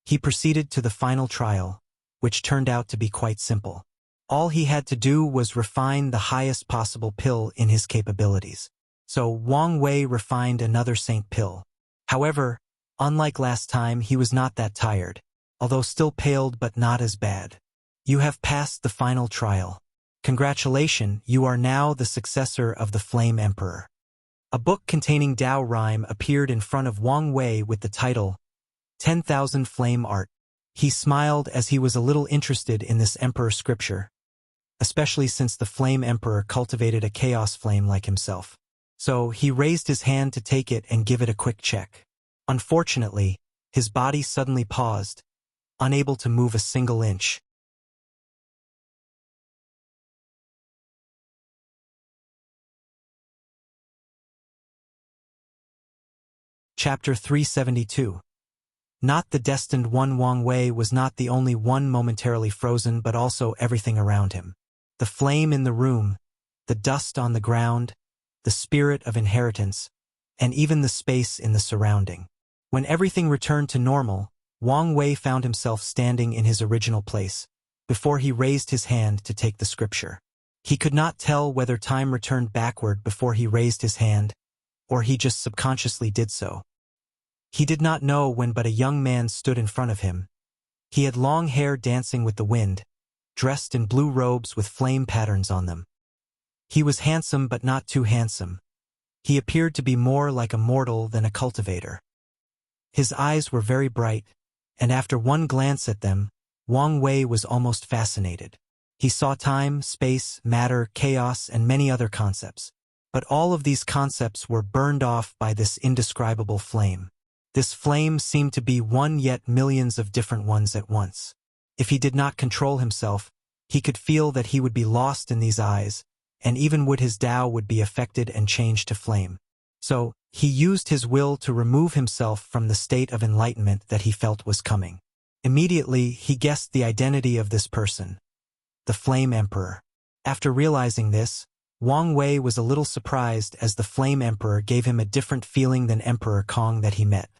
he proceeded to the final trial, which turned out to be quite simple. All he had to do was refine the highest possible pill in his capabilities. So Wang Wei refined another saint pill. However, unlike last time, he was not that tired, although still paled but not as bad. "You have passed the final trial. Congratulations, you are now the successor of the Flame Emperor." A book containing Dao rhyme appeared in front of Wang Wei with the title, 10,000 Flame Art. He smiled as he was a little interested in this emperor scripture, especially since the Flame Emperor cultivated a chaos flame like himself. So he raised his hand to take it and give it a quick check. Unfortunately, his body suddenly paused, unable to move a single inch. Chapter 372. Not the destined one. Wang Wei was not the only one momentarily frozen but also everything around him. The flame in the room, the dust on the ground, the spirit of inheritance, and even the space in the surrounding. When everything returned to normal, Wang Wei found himself standing in his original place, before he raised his hand to take the scripture. He could not tell whether time returned backward before he raised his hand, or he just subconsciously did so. He did not know when but a young man stood in front of him. He had long hair dancing with the wind, dressed in blue robes with flame patterns on them. He was handsome but not too handsome. He appeared to be more like a mortal than a cultivator. His eyes were very bright, and after one glance at them, Wang Wei was almost fascinated. He saw time, space, matter, chaos, and many other concepts. But all of these concepts were burned off by this indescribable flame. This flame seemed to be one yet millions of different ones at once. If he did not control himself, he could feel that he would be lost in these eyes, and even would his Tao would be affected and changed to flame. So, he used his will to remove himself from the state of enlightenment that he felt was coming. Immediately, he guessed the identity of this person, the Flame Emperor. After realizing this, Wang Wei was a little surprised as the Flame Emperor gave him a different feeling than Emperor Kong that he met.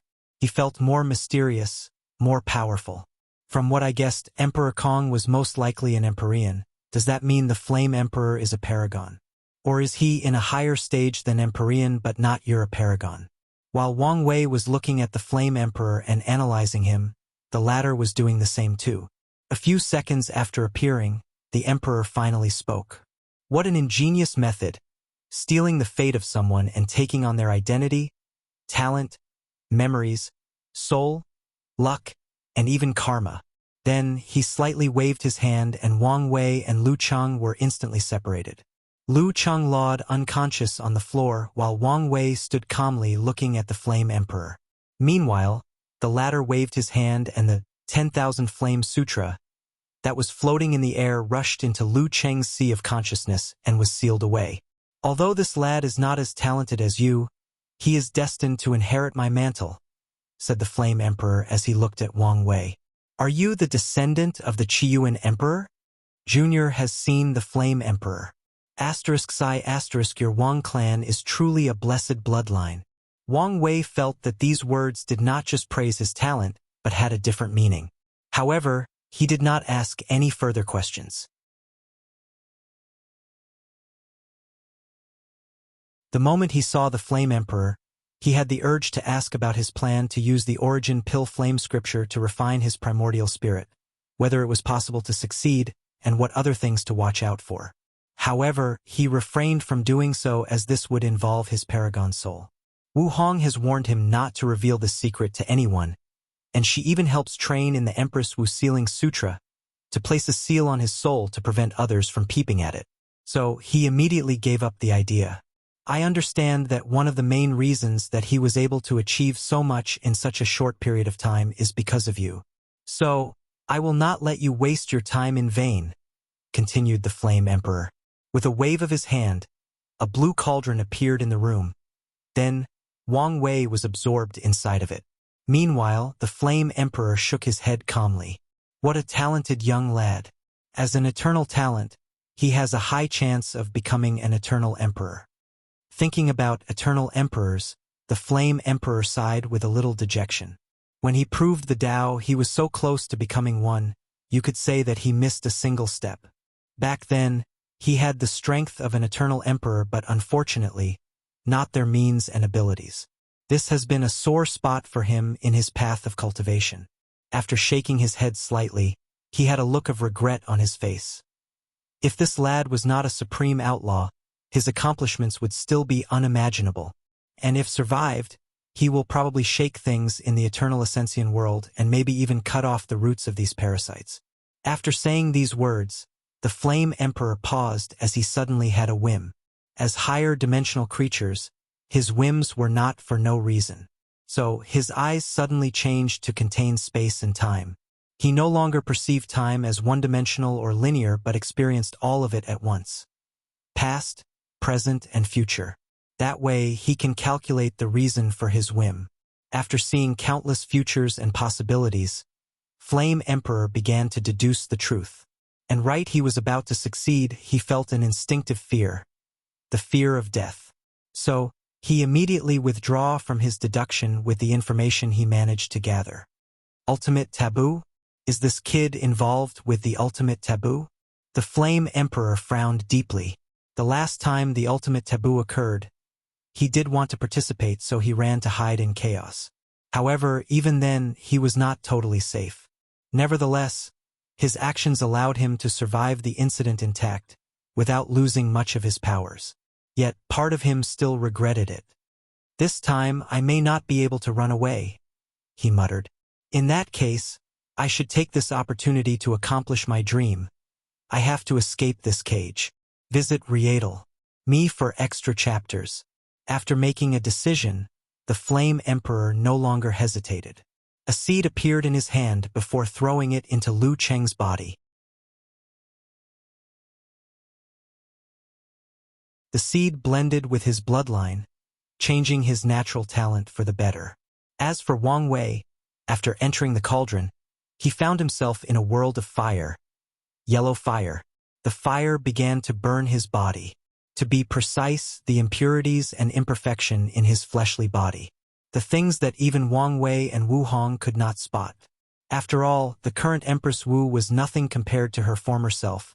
He felt more mysterious, more powerful. From what I guessed, Emperor Kong was most likely an Empyrean. Does that mean the Flame Emperor is a paragon? Or is he in a higher stage than Empyrean but not a paragon? While Wang Wei was looking at the Flame Emperor and analyzing him, the latter was doing the same too. A few seconds after appearing, the Emperor finally spoke. What an ingenious method, stealing the fate of someone and taking on their identity, talent, memories, soul, luck, and even karma. Then, he slightly waved his hand and Wang Wei and Lu Cheng were instantly separated. Lu Cheng lay unconscious on the floor while Wang Wei stood calmly looking at the Flame Emperor. Meanwhile, the latter waved his hand and the 10,000 Flame Sutra that was floating in the air rushed into Lu Cheng's sea of consciousness and was sealed away. Although this lad is not as talented as you, he is destined to inherit my mantle, said the Flame Emperor as he looked at Wang Wei. Are you the descendant of the Qiyuan Emperor? Junior has seen the Flame Emperor. Your Wang clan is truly a blessed bloodline. Wang Wei felt that these words did not just praise his talent, but had a different meaning. However, he did not ask any further questions. The moment he saw the Flame Emperor, he had the urge to ask about his plan to use the Origin Pill Flame Scripture to refine his primordial spirit, whether it was possible to succeed, and what other things to watch out for. However, he refrained from doing so as this would involve his paragon soul. Wu Hong has warned him not to reveal this secret to anyone, and she even helps train in the Empress Wu Sealing Sutra to place a seal on his soul to prevent others from peeping at it. So, he immediately gave up the idea. I understand that one of the main reasons that he was able to achieve so much in such a short period of time is because of you. So, I will not let you waste your time in vain, continued the Flame Emperor. With a wave of his hand, a blue cauldron appeared in the room. Then, Wang Wei was absorbed inside of it. Meanwhile, the Flame Emperor shook his head calmly. What a talented young lad. As an eternal talent, he has a high chance of becoming an eternal emperor. Thinking about eternal emperors, the Flame Emperor sighed with a little dejection. When he proved the Tao, he was so close to becoming one, you could say that he missed a single step. Back then, he had the strength of an eternal emperor but unfortunately, not their means and abilities. This has been a sore spot for him in his path of cultivation. After shaking his head slightly, he had a look of regret on his face. If this lad was not a supreme outlaw, his accomplishments would still be unimaginable. and if survived, he will probably shake things in the eternal Ascension world and maybe even cut off the roots of these parasites. After saying these words, the Flame Emperor paused as he suddenly had a whim. As higher dimensional creatures, his whims were not for no reason. So, his eyes suddenly changed to contain space and time. He no longer perceived time as one-dimensional or linear but experienced all of it at once. Past, present, and future. That way, he can calculate the reason for his whim. After seeing countless futures and possibilities, Flame Emperor began to deduce the truth. And right he was about to succeed, he felt an instinctive fear. The fear of death. So, he immediately withdrew from his deduction with the information he managed to gather. Ultimate taboo? Is this kid involved with the ultimate taboo? The Flame Emperor frowned deeply. The last time the ultimate taboo occurred, he did want to participate, so he ran to hide in chaos. However, even then, he was not totally safe. Nevertheless, his actions allowed him to survive the incident intact, without losing much of his powers. Yet, part of him still regretted it. This time, I may not be able to run away, he muttered. In that case, I should take this opportunity to accomplish my dream. I have to escape this cage. Visit Rietal. Me for extra chapters. After making a decision, the Flame Emperor no longer hesitated. A seed appeared in his hand before throwing it into Lu Cheng's body. The seed blended with his bloodline, changing his natural talent for the better. As for Wang Wei, after entering the cauldron, he found himself in a world of fire. Yellow fire. The fire began to burn his body. To be precise, the impurities and imperfection in his fleshly body. The things that even Wang Wei and Wu Hong could not spot. After all, the current Empress Wu was nothing compared to her former self.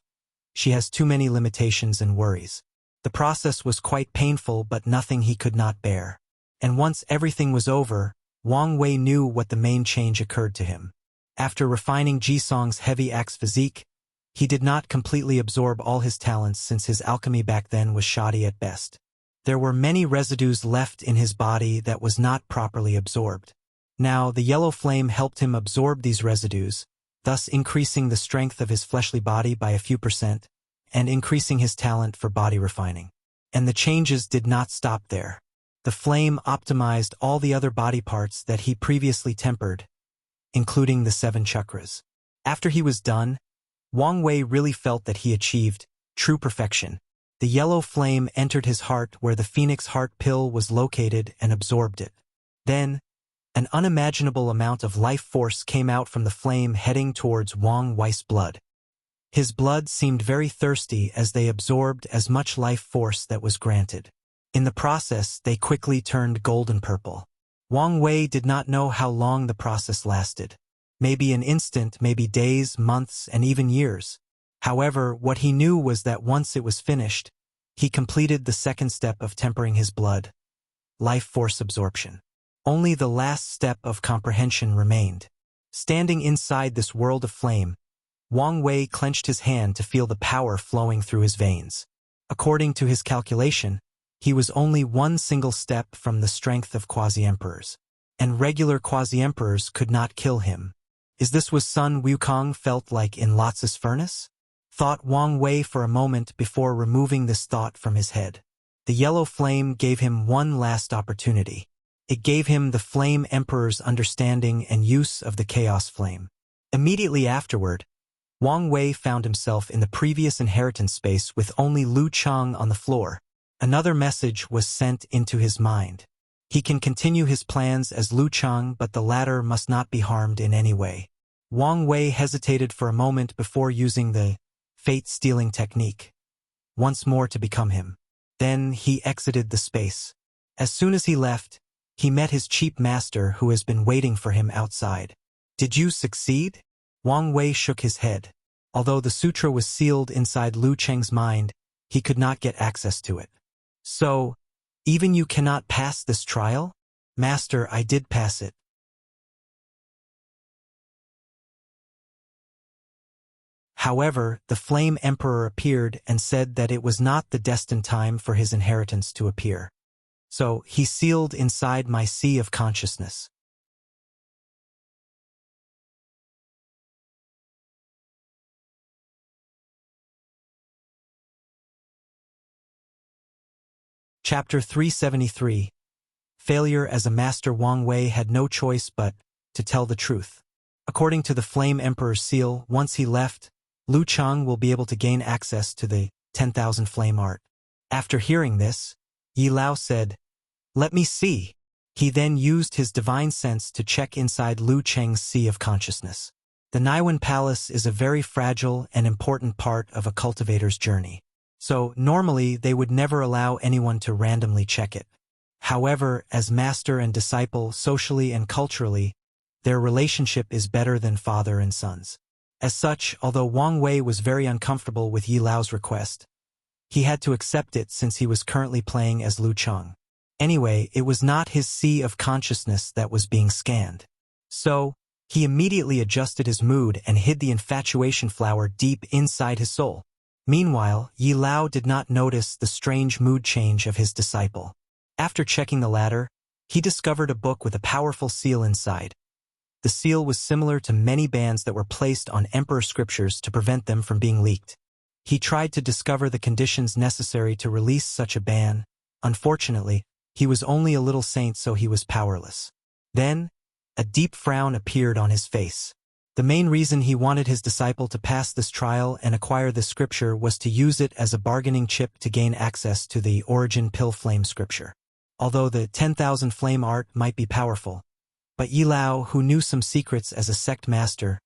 She has too many limitations and worries. The process was quite painful, but nothing he could not bear. And once everything was over, Wang Wei knew what the main change occurred to him. After refining Jisong's heavy axe physique, he did not completely absorb all his talents since his alchemy back then was shoddy at best. There were many residues left in his body that was not properly absorbed. Now, the yellow flame helped him absorb these residues, thus increasing the strength of his fleshly body by a few %, and increasing his talent for body refining. And the changes did not stop there. The flame optimized all the other body parts that he previously tempered, including the 7 chakras. After he was done, Wang Wei really felt that he achieved true perfection. The yellow flame entered his heart where the Phoenix Heart Pill was located and absorbed it. Then, an unimaginable amount of life force came out from the flame heading towards Wang Wei's blood. His blood seemed very thirsty as they absorbed as much life force that was granted. In the process, they quickly turned golden purple. Wang Wei did not know how long the process lasted. Maybe an instant, maybe days, months, and even years. However, what he knew was that once it was finished, he completed the second step of tempering his blood, life force absorption. Only the last step of comprehension remained. Standing inside this world of flame, Wang Wei clenched his hand to feel the power flowing through his veins. According to his calculation, he was only one single step from the strength of quasi-emperors. And regular quasi-emperors could not kill him. Is this what Sun Wukong felt like in Lotus furnace? Thought Wang Wei for a moment before removing this thought from his head. The yellow flame gave him one last opportunity. It gave him the Flame Emperor's understanding and use of the Chaos Flame. Immediately afterward, Wang Wei found himself in the previous inheritance space with only Lu Chang on the floor. Another message was sent into his mind. He can continue his plans as Lu Chang, but the latter must not be harmed in any way. Wang Wei hesitated for a moment before using the fate-stealing technique, once more to become him. Then he exited the space. As soon as he left, he met his cheap master who has been waiting for him outside. Did you succeed? Wang Wei shook his head. Although the sutra was sealed inside Lu Cheng's mind, he could not get access to it. So, even you cannot pass this trial? Master, I did pass it. However, the Flame Emperor appeared and said that it was not the destined time for his inheritance to appear. So he sealed inside my sea of consciousness. Chapter 373. Failure as a master. Wang Wei had no choice but to tell the truth. According to the Flame Emperor's seal, once he left, Lu Cheng will be able to gain access to the 10,000 flame art. After hearing this, Yi Lao said, "Let me see." He then used his divine sense to check inside Lu Cheng's sea of consciousness. The Naiwan Palace is a very fragile and important part of a cultivator's journey. So, normally, they would never allow anyone to randomly check it. However, as master and disciple, socially and culturally, their relationship is better than father and sons. As such, although Wang Wei was very uncomfortable with Yi Lao's request, he had to accept it since he was currently playing as Lu Cheng. Anyway, it was not his sea of consciousness that was being scanned. So, he immediately adjusted his mood and hid the infatuation flower deep inside his soul. Meanwhile, Yi Lao did not notice the strange mood change of his disciple. After checking the latter, he discovered a book with a powerful seal inside. The seal was similar to many bans that were placed on emperor scriptures to prevent them from being leaked. He tried to discover the conditions necessary to release such a ban. Unfortunately, he was only a little saint, so he was powerless. Then, a deep frown appeared on his face. The main reason he wanted his disciple to pass this trial and acquire this scripture was to use it as a bargaining chip to gain access to the origin pill flame scripture. Although the 10,000 flame art might be powerful, but Yi Lao, who knew some secrets as a sect master,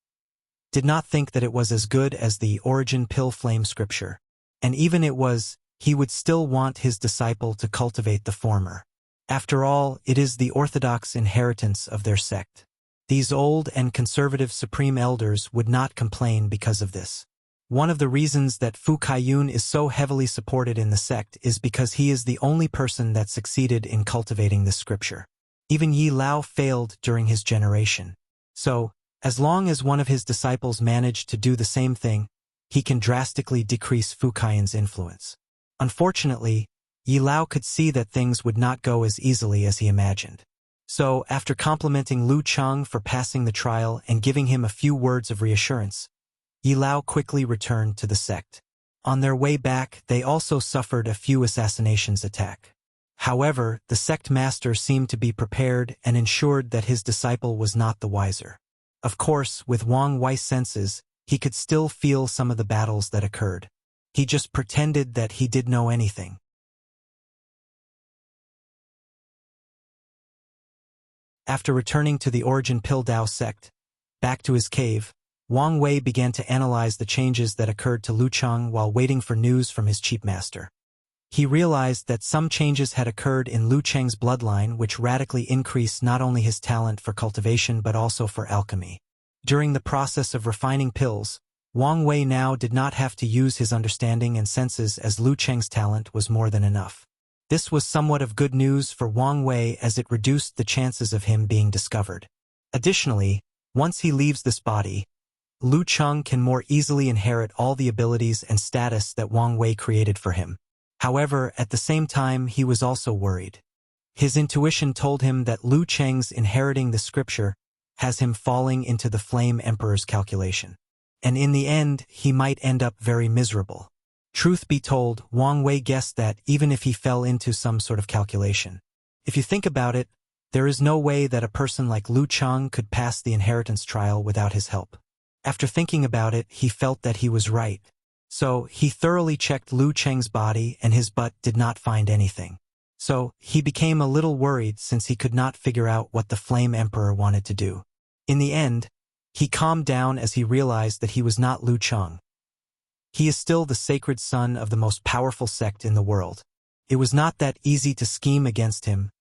did not think that it was as good as the origin pill flame scripture. And even it was, he would still want his disciple to cultivate the former. After all, it is the orthodox inheritance of their sect. These old and conservative supreme elders would not complain because of this. One of the reasons that Fu Kaiyun is so heavily supported in the sect is because he is the only person that succeeded in cultivating this scripture. Even Yi Lao failed during his generation. So, as long as one of his disciples managed to do the same thing, he can drastically decrease Fu Kaiyun's influence. Unfortunately, Yi Lao could see that things would not go as easily as he imagined. So, after complimenting Lu Cheng for passing the trial and giving him a few words of reassurance, Yi Lao quickly returned to the sect. On their way back, they also suffered a few assassinations attack. However, the sect master seemed to be prepared and ensured that his disciple was not the wiser. Of course, with Wang Wei's senses, he could still feel some of the battles that occurred. He just pretended that he didn't know anything. After returning to the Origin Pill Dao sect, back to his cave, Wang Wei began to analyze the changes that occurred to Lu Cheng while waiting for news from his chief master. He realized that some changes had occurred in Lu Cheng's bloodline which radically increased not only his talent for cultivation but also for alchemy. During the process of refining pills, Wang Wei now did not have to use his understanding and senses as Lu Cheng's talent was more than enough. This was somewhat of good news for Wang Wei as it reduced the chances of him being discovered. Additionally, once he leaves this body, Lu Cheng can more easily inherit all the abilities and status that Wang Wei created for him. However, at the same time he was also worried. His intuition told him that Lu Cheng's inheriting the scripture has him falling into the Flame Emperor's calculation. And in the end, he might end up very miserable. Truth be told, Wang Wei guessed that even if he fell into some sort of calculation. If you think about it, there is no way that a person like Lu Cheng could pass the inheritance trial without his help. After thinking about it, he felt that he was right. So, he thoroughly checked Lu Cheng's body and his butt did not find anything. So, he became a little worried since he could not figure out what the Flame Emperor wanted to do. In the end, he calmed down as he realized that he was not Lu Cheng. He is still the sacred son of the most powerful sect in the world. It was not that easy to scheme against him,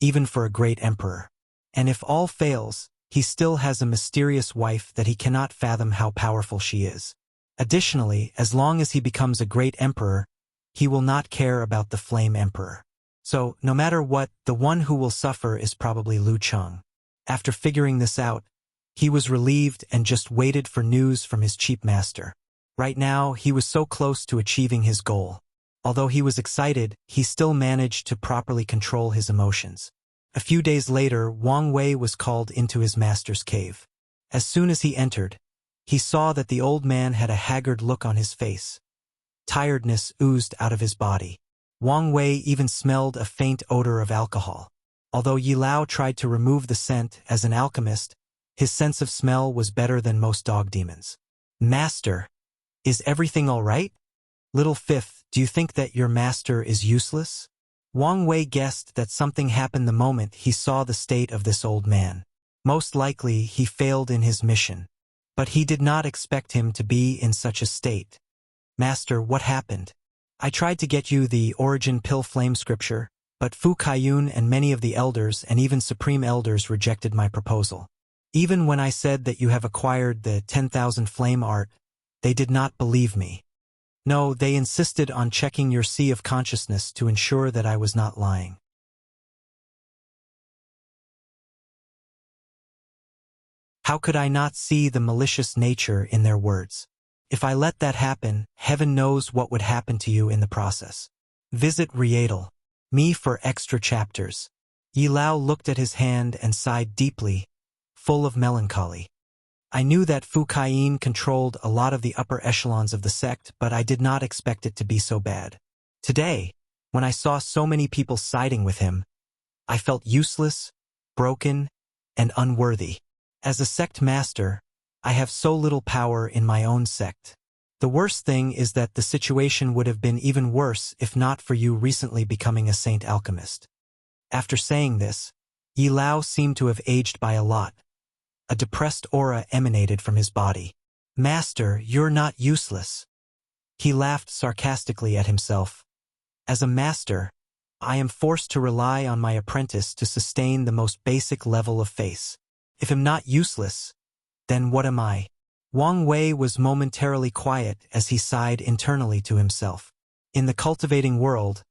even for a great emperor. And if all fails, he still has a mysterious wife that he cannot fathom how powerful she is. Additionally, as long as he becomes a great emperor, he will not care about the Flame Emperor. So, no matter what, the one who will suffer is probably Lu Cheng. After figuring this out, he was relieved and just waited for news from his chief master. Right now, he was so close to achieving his goal. Although he was excited, he still managed to properly control his emotions. A few days later, Wang Wei was called into his master's cave. As soon as he entered, he saw that the old man had a haggard look on his face. Tiredness oozed out of his body. Wang Wei even smelled a faint odor of alcohol. Although Yi Lao tried to remove the scent as an alchemist, his sense of smell was better than most dog demons. "Master, is everything all right? Little Fifth, do you think that your master is useless?" Wang Wei guessed that something happened the moment he saw the state of this old man. Most likely, he failed in his mission. But he did not expect him to be in such a state. "Master, what happened? I tried to get you the Origin Pill Flame scripture, but Fu Kaiyun and many of the elders and even supreme elders rejected my proposal. Even when I said that you have acquired the 10,000 flame art, they did not believe me. No, they insisted on checking your sea of consciousness to ensure that I was not lying." How could I not see the malicious nature in their words? If I let that happen, heaven knows what would happen to you in the process. Visit Rietal. Me for extra chapters. Yi Lao looked at his hand and sighed deeply, full of melancholy. I knew that Fu Kaiyun controlled a lot of the upper echelons of the sect, but I did not expect it to be so bad. Today, when I saw so many people siding with him, I felt useless, broken, and unworthy. As a sect master, I have so little power in my own sect. The worst thing is that the situation would have been even worse if not for you recently becoming a saint alchemist. After saying this, Yi Lao seemed to have aged by a lot. A depressed aura emanated from his body. "Master, you're not useless." He laughed sarcastically at himself. "As a master, I am forced to rely on my apprentice to sustain the most basic level of faith. If I'm not useless, then what am I?" Wang Wei was momentarily quiet as he sighed internally to himself. In the cultivating world,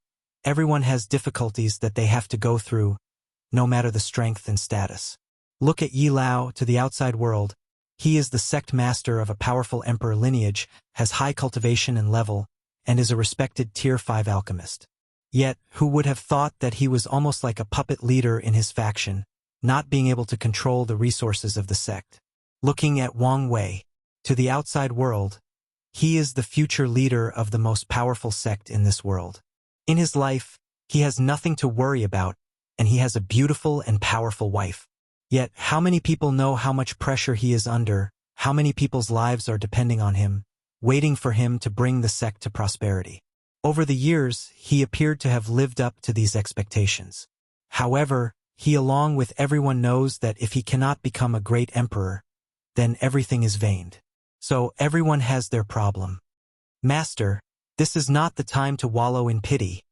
everyone has difficulties that they have to go through, no matter the strength and status. Look at Yi Lao to the outside world. He is the sect master of a powerful emperor lineage, has high cultivation and level, and is a respected Tier 5 alchemist. Yet, who would have thought that he was almost like a puppet leader in his faction, not being able to control the resources of the sect? Looking at Wang Wei, to the outside world, he is the future leader of the most powerful sect in this world. In his life, he has nothing to worry about, and he has a beautiful and powerful wife. Yet, how many people know how much pressure he is under, how many people's lives are depending on him, waiting for him to bring the sect to prosperity? Over the years, he appeared to have lived up to these expectations. However, he along with everyone knows that if he cannot become a great emperor, then everything is vain. So everyone has their problem. "Master, this is not the time to wallow in pity,"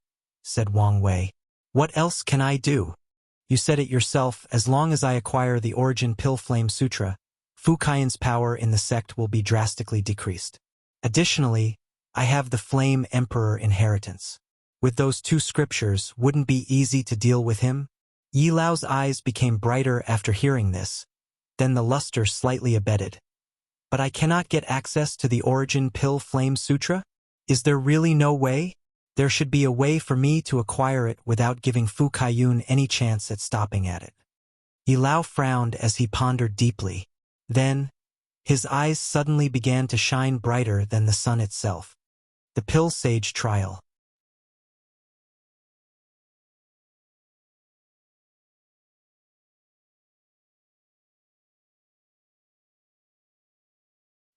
said Wang Wei. "What else can I do? You said it yourself, as long as I acquire the Origin Pill Flame Sutra, Fu Kaiyun's power in the sect will be drastically decreased. Additionally, I have the Flame Emperor inheritance. With those two scriptures, wouldn't be easy to deal with him?" Yi Lao's eyes became brighter after hearing this. Then the luster slightly abated. "But I cannot get access to the Origin Pill Flame Sutra? Is there really no way? There should be a way for me to acquire it without giving Fu Kaiyun any chance at stopping at it." Yi Lao frowned as he pondered deeply. Then, his eyes suddenly began to shine brighter than the sun itself. The Pill Sage Trial.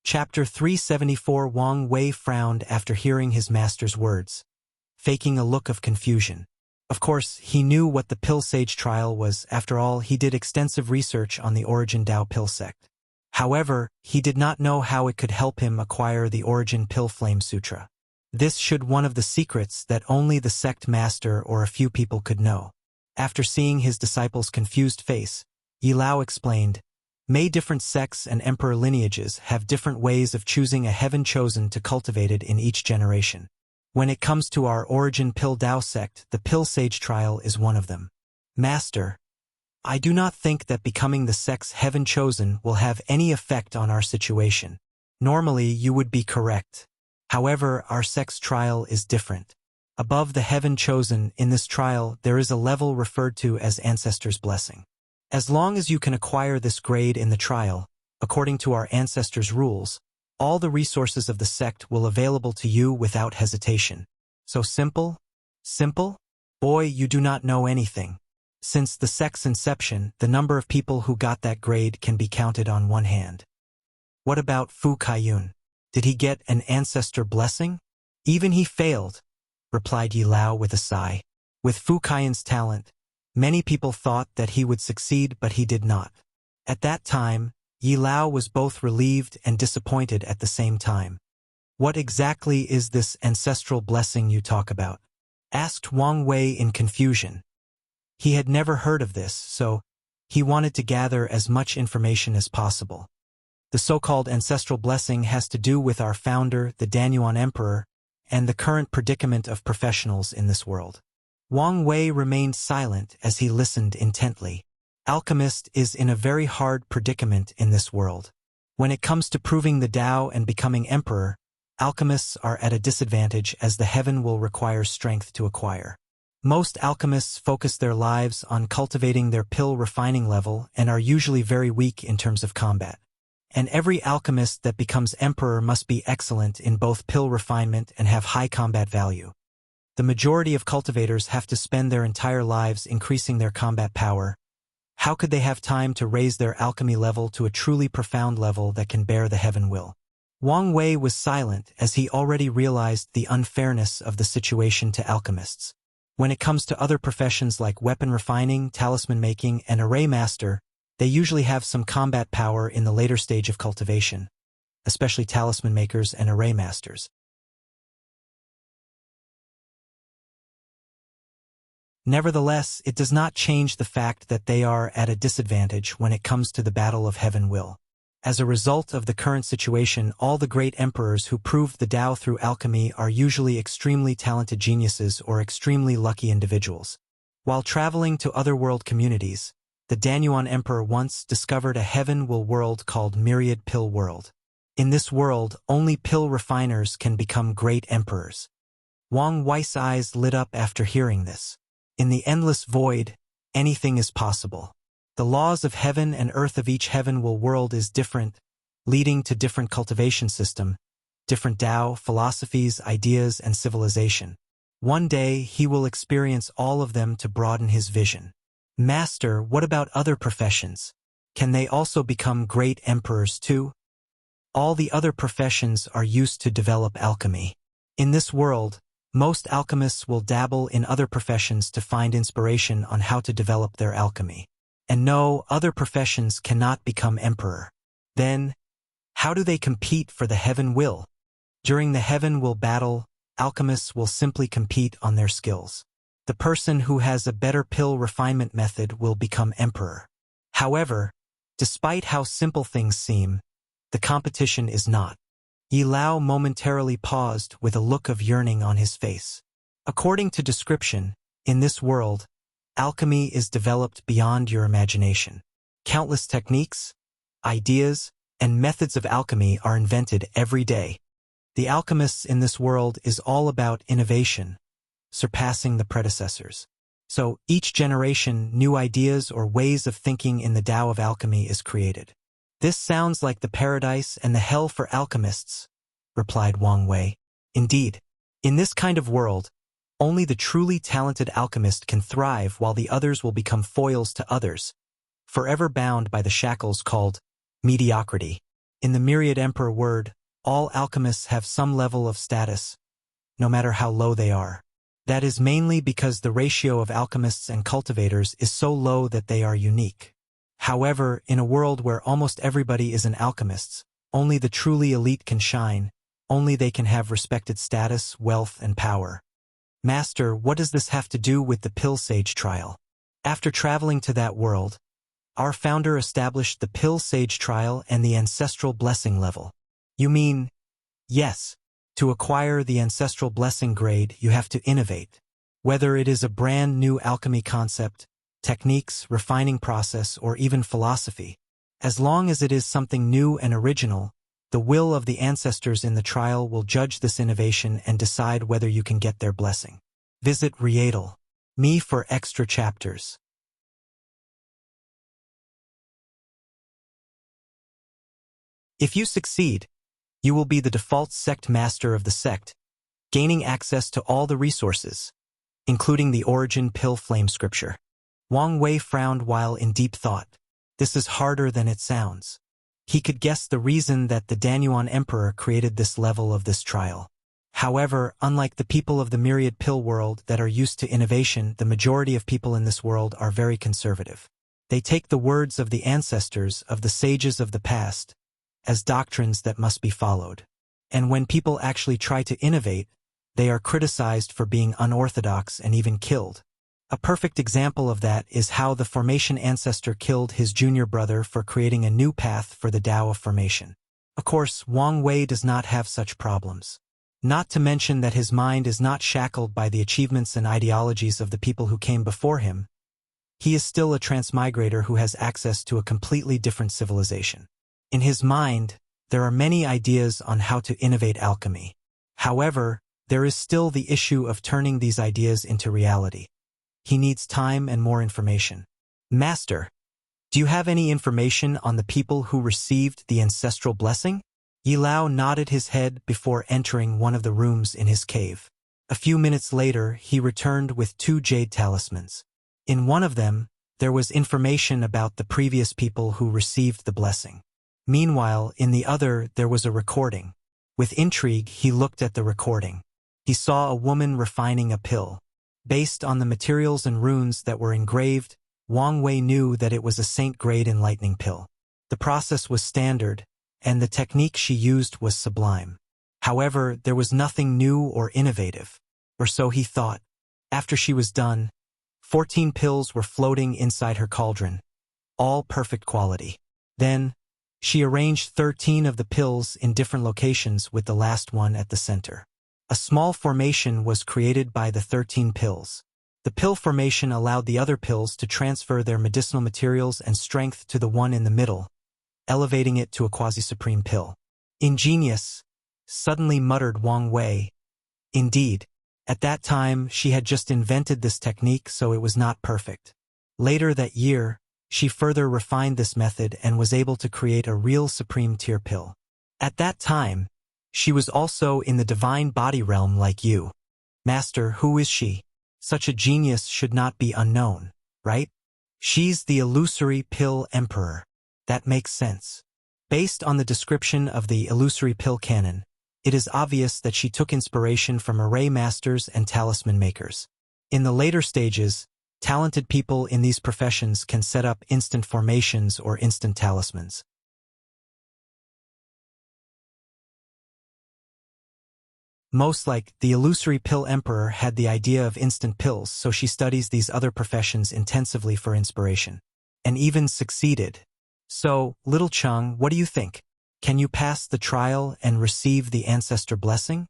Chapter 374. Wang Wei frowned after hearing his master's words, faking a look of confusion. Of course, he knew what the Pill Sage Trial was. After all, he did extensive research on the Origin Dao Pill sect. However, he did not know how it could help him acquire the Origin Pill Flame Sutra. This should one of the secrets that only the sect master or a few people could know. After seeing his disciple's confused face, Yi Lao explained, "May different sects and emperor lineages have different ways of choosing a heaven chosen to cultivate it in each generation. When it comes to our Origin Pill Dao sect, the Pill Sage Trial is one of them. Master, I do not think that becoming the sect's heaven chosen will have any effect on our situation. Normally, you would be correct. However, our sect's trial is different. Above the heaven chosen in this trial, there is a level referred to as Ancestor's Blessing. As long as you can acquire this grade in the trial, according to our ancestors' rules, all the resources of the sect will available to you without hesitation. So simple? Simple? Boy, you do not know anything. Since the sect's inception, the number of people who got that grade can be counted on one hand. What about Fu Kaiyun? Did he get an ancestor blessing? Even he failed, replied Yi Lao with a sigh. With Fu Kaiyun's talent, many people thought that he would succeed, but he did not. At that time, Yi Lao was both relieved and disappointed at the same time. What exactly is this ancestral blessing you talk about? Asked Wang Wei in confusion. He had never heard of this, so he wanted to gather as much information as possible. The so-called ancestral blessing has to do with our founder, the Danyuan Emperor, and the current predicament of professionals in this world. Wang Wei remained silent as he listened intently. Alchemist is in a very hard predicament in this world. When it comes to proving the Tao and becoming emperor, alchemists are at a disadvantage as the heaven will require strength to acquire. Most alchemists focus their lives on cultivating their pill refining level and are usually very weak in terms of combat. And every alchemist that becomes emperor must be excellent in both pill refinement and have high combat value. The majority of cultivators have to spend their entire lives increasing their combat power. How could they have time to raise their alchemy level to a truly profound level that can bear the heaven will? Wang Wei was silent as he already realized the unfairness of the situation to alchemists. When it comes to other professions like weapon refining, talisman making, and array master, they usually have some combat power in the later stage of cultivation, especially talisman makers and array masters. Nevertheless, it does not change the fact that they are at a disadvantage when it comes to the battle of heaven will. As a result of the current situation, all the great emperors who proved the Tao through alchemy are usually extremely talented geniuses or extremely lucky individuals. While traveling to other world communities, the Danyuan Emperor once discovered a heaven will world called Myriad Pill World. In this world, only pill refiners can become great emperors. Wang Wei's eyes lit up after hearing this. In the endless void, anything is possible. The laws of heaven and earth of each heaven will world is different, leading to different cultivation system, different Tao, philosophies, ideas, and civilization. One day, he will experience all of them to broaden his vision. Master, what about other professions? Can they also become great emperors too? All the other professions are used to develop alchemy. In this world, most alchemists will dabble in other professions to find inspiration on how to develop their alchemy. And no, other professions cannot become emperor. Then, how do they compete for the heaven will? During the heaven will battle, alchemists will simply compete on their skills. The person who has a better pill refinement method will become emperor. However, despite how simple things seem, the competition is not. Yi Lao momentarily paused with a look of yearning on his face. According to description, in this world, alchemy is developed beyond your imagination. Countless techniques, ideas, and methods of alchemy are invented every day. The alchemists in this world is all about innovation, surpassing the predecessors. So, each generation, new ideas or ways of thinking in the Tao of alchemy is created. This sounds like the paradise and the hell for alchemists, replied Wang Wei. Indeed, in this kind of world, only the truly talented alchemist can thrive while the others will become foils to others, forever bound by the shackles called mediocrity. In the Myriad Emperor word, all alchemists have some level of status, no matter how low they are. That is mainly because the ratio of alchemists and cultivators is so low that they are unique. However, in a world where almost everybody is an alchemist, only the truly elite can shine, only they can have respected status, wealth, and power. Master, what does this have to do with the Pill Sage trial? After traveling to that world, our founder established the Pill Sage trial and the ancestral blessing level. You mean, yes, to acquire the ancestral blessing grade, you have to innovate. Whether it is a brand new alchemy concept, techniques, refining process, or even philosophy. As long as it is something new and original, the will of the ancestors in the trial will judge this innovation and decide whether you can get their blessing. Visit Me for extra chapters. If you succeed, you will be the default sect master of the sect, gaining access to all the resources, including the origin pill flame scripture. Wang Wei frowned while in deep thought. This is harder than it sounds. He could guess the reason that the Danyuan Emperor created this level of this trial. However, unlike the people of the myriad pill world that are used to innovation, the majority of people in this world are very conservative. They take the words of the ancestors, of the sages of the past, as doctrines that must be followed. And when people actually try to innovate, they are criticized for being unorthodox and even killed. A perfect example of that is how the Formation ancestor killed his junior brother for creating a new path for the Tao of Formation. Of course, Wang Wei does not have such problems. Not to mention that his mind is not shackled by the achievements and ideologies of the people who came before him. He is still a transmigrator who has access to a completely different civilization. In his mind, there are many ideas on how to innovate alchemy. However, there is still the issue of turning these ideas into reality. He needs time and more information. Master, do you have any information on the people who received the ancestral blessing? Yi Lao nodded his head before entering one of the rooms in his cave. A few minutes later, he returned with 2 jade talismans. In one of them, there was information about the previous people who received the blessing. Meanwhile, in the other, there was a recording. With intrigue, he looked at the recording. He saw a woman refining a pill. Based on the materials and runes that were engraved, Wang Wei knew that it was a saint-grade enlightening pill. The process was standard, and the technique she used was sublime. However, there was nothing new or innovative, or so he thought. After she was done, 14 pills were floating inside her cauldron, all perfect quality. Then, she arranged 13 of the pills in different locations with the last one at the center. A small formation was created by the 13 pills. The pill formation allowed the other pills to transfer their medicinal materials and strength to the one in the middle, elevating it to a quasi-supreme pill. Ingenious, suddenly muttered Wang Wei. Indeed, at that time she had just invented this technique, so it was not perfect. Later that year, she further refined this method and was able to create a real supreme tier pill. At that time, she was also in the divine body realm like you. Master, who is she? Such a genius should not be unknown, right? She's the illusory pill emperor. That makes sense. Based on the description of the illusory pill canon, it is obvious that she took inspiration from array masters and talisman makers. In the later stages, talented people in these professions can set up instant formations or instant talismans. Most like, the illusory pill emperor had the idea of instant pills, so she studies these other professions intensively for inspiration. And even succeeded. So, little Chung, what do you think? Can you pass the trial and receive the ancestor blessing?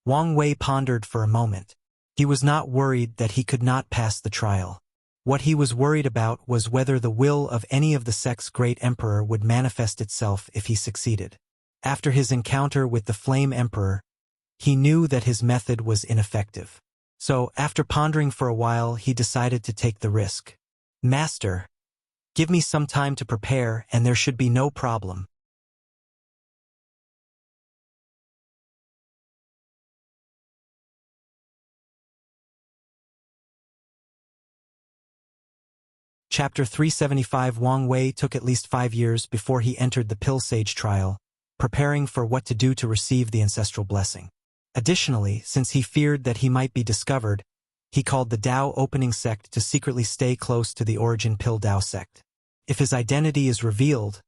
Wang Wei pondered for a moment. He was not worried that he could not pass the trial. What he was worried about was whether the will of any of the sect's great emperor would manifest itself if he succeeded. After his encounter with the Flame Emperor, he knew that his method was ineffective. So, after pondering for a while, he decided to take the risk. Master, give me some time to prepare and there should be no problem. Chapter 375. Wang Wei took at least 5 years before he entered the Pill Sage trial, preparing for what to do to receive the ancestral blessing. Additionally, since he feared that he might be discovered, he called the Tao Opening Sect to secretly stay close to the Origin Pill Tao sect. If his identity is revealed,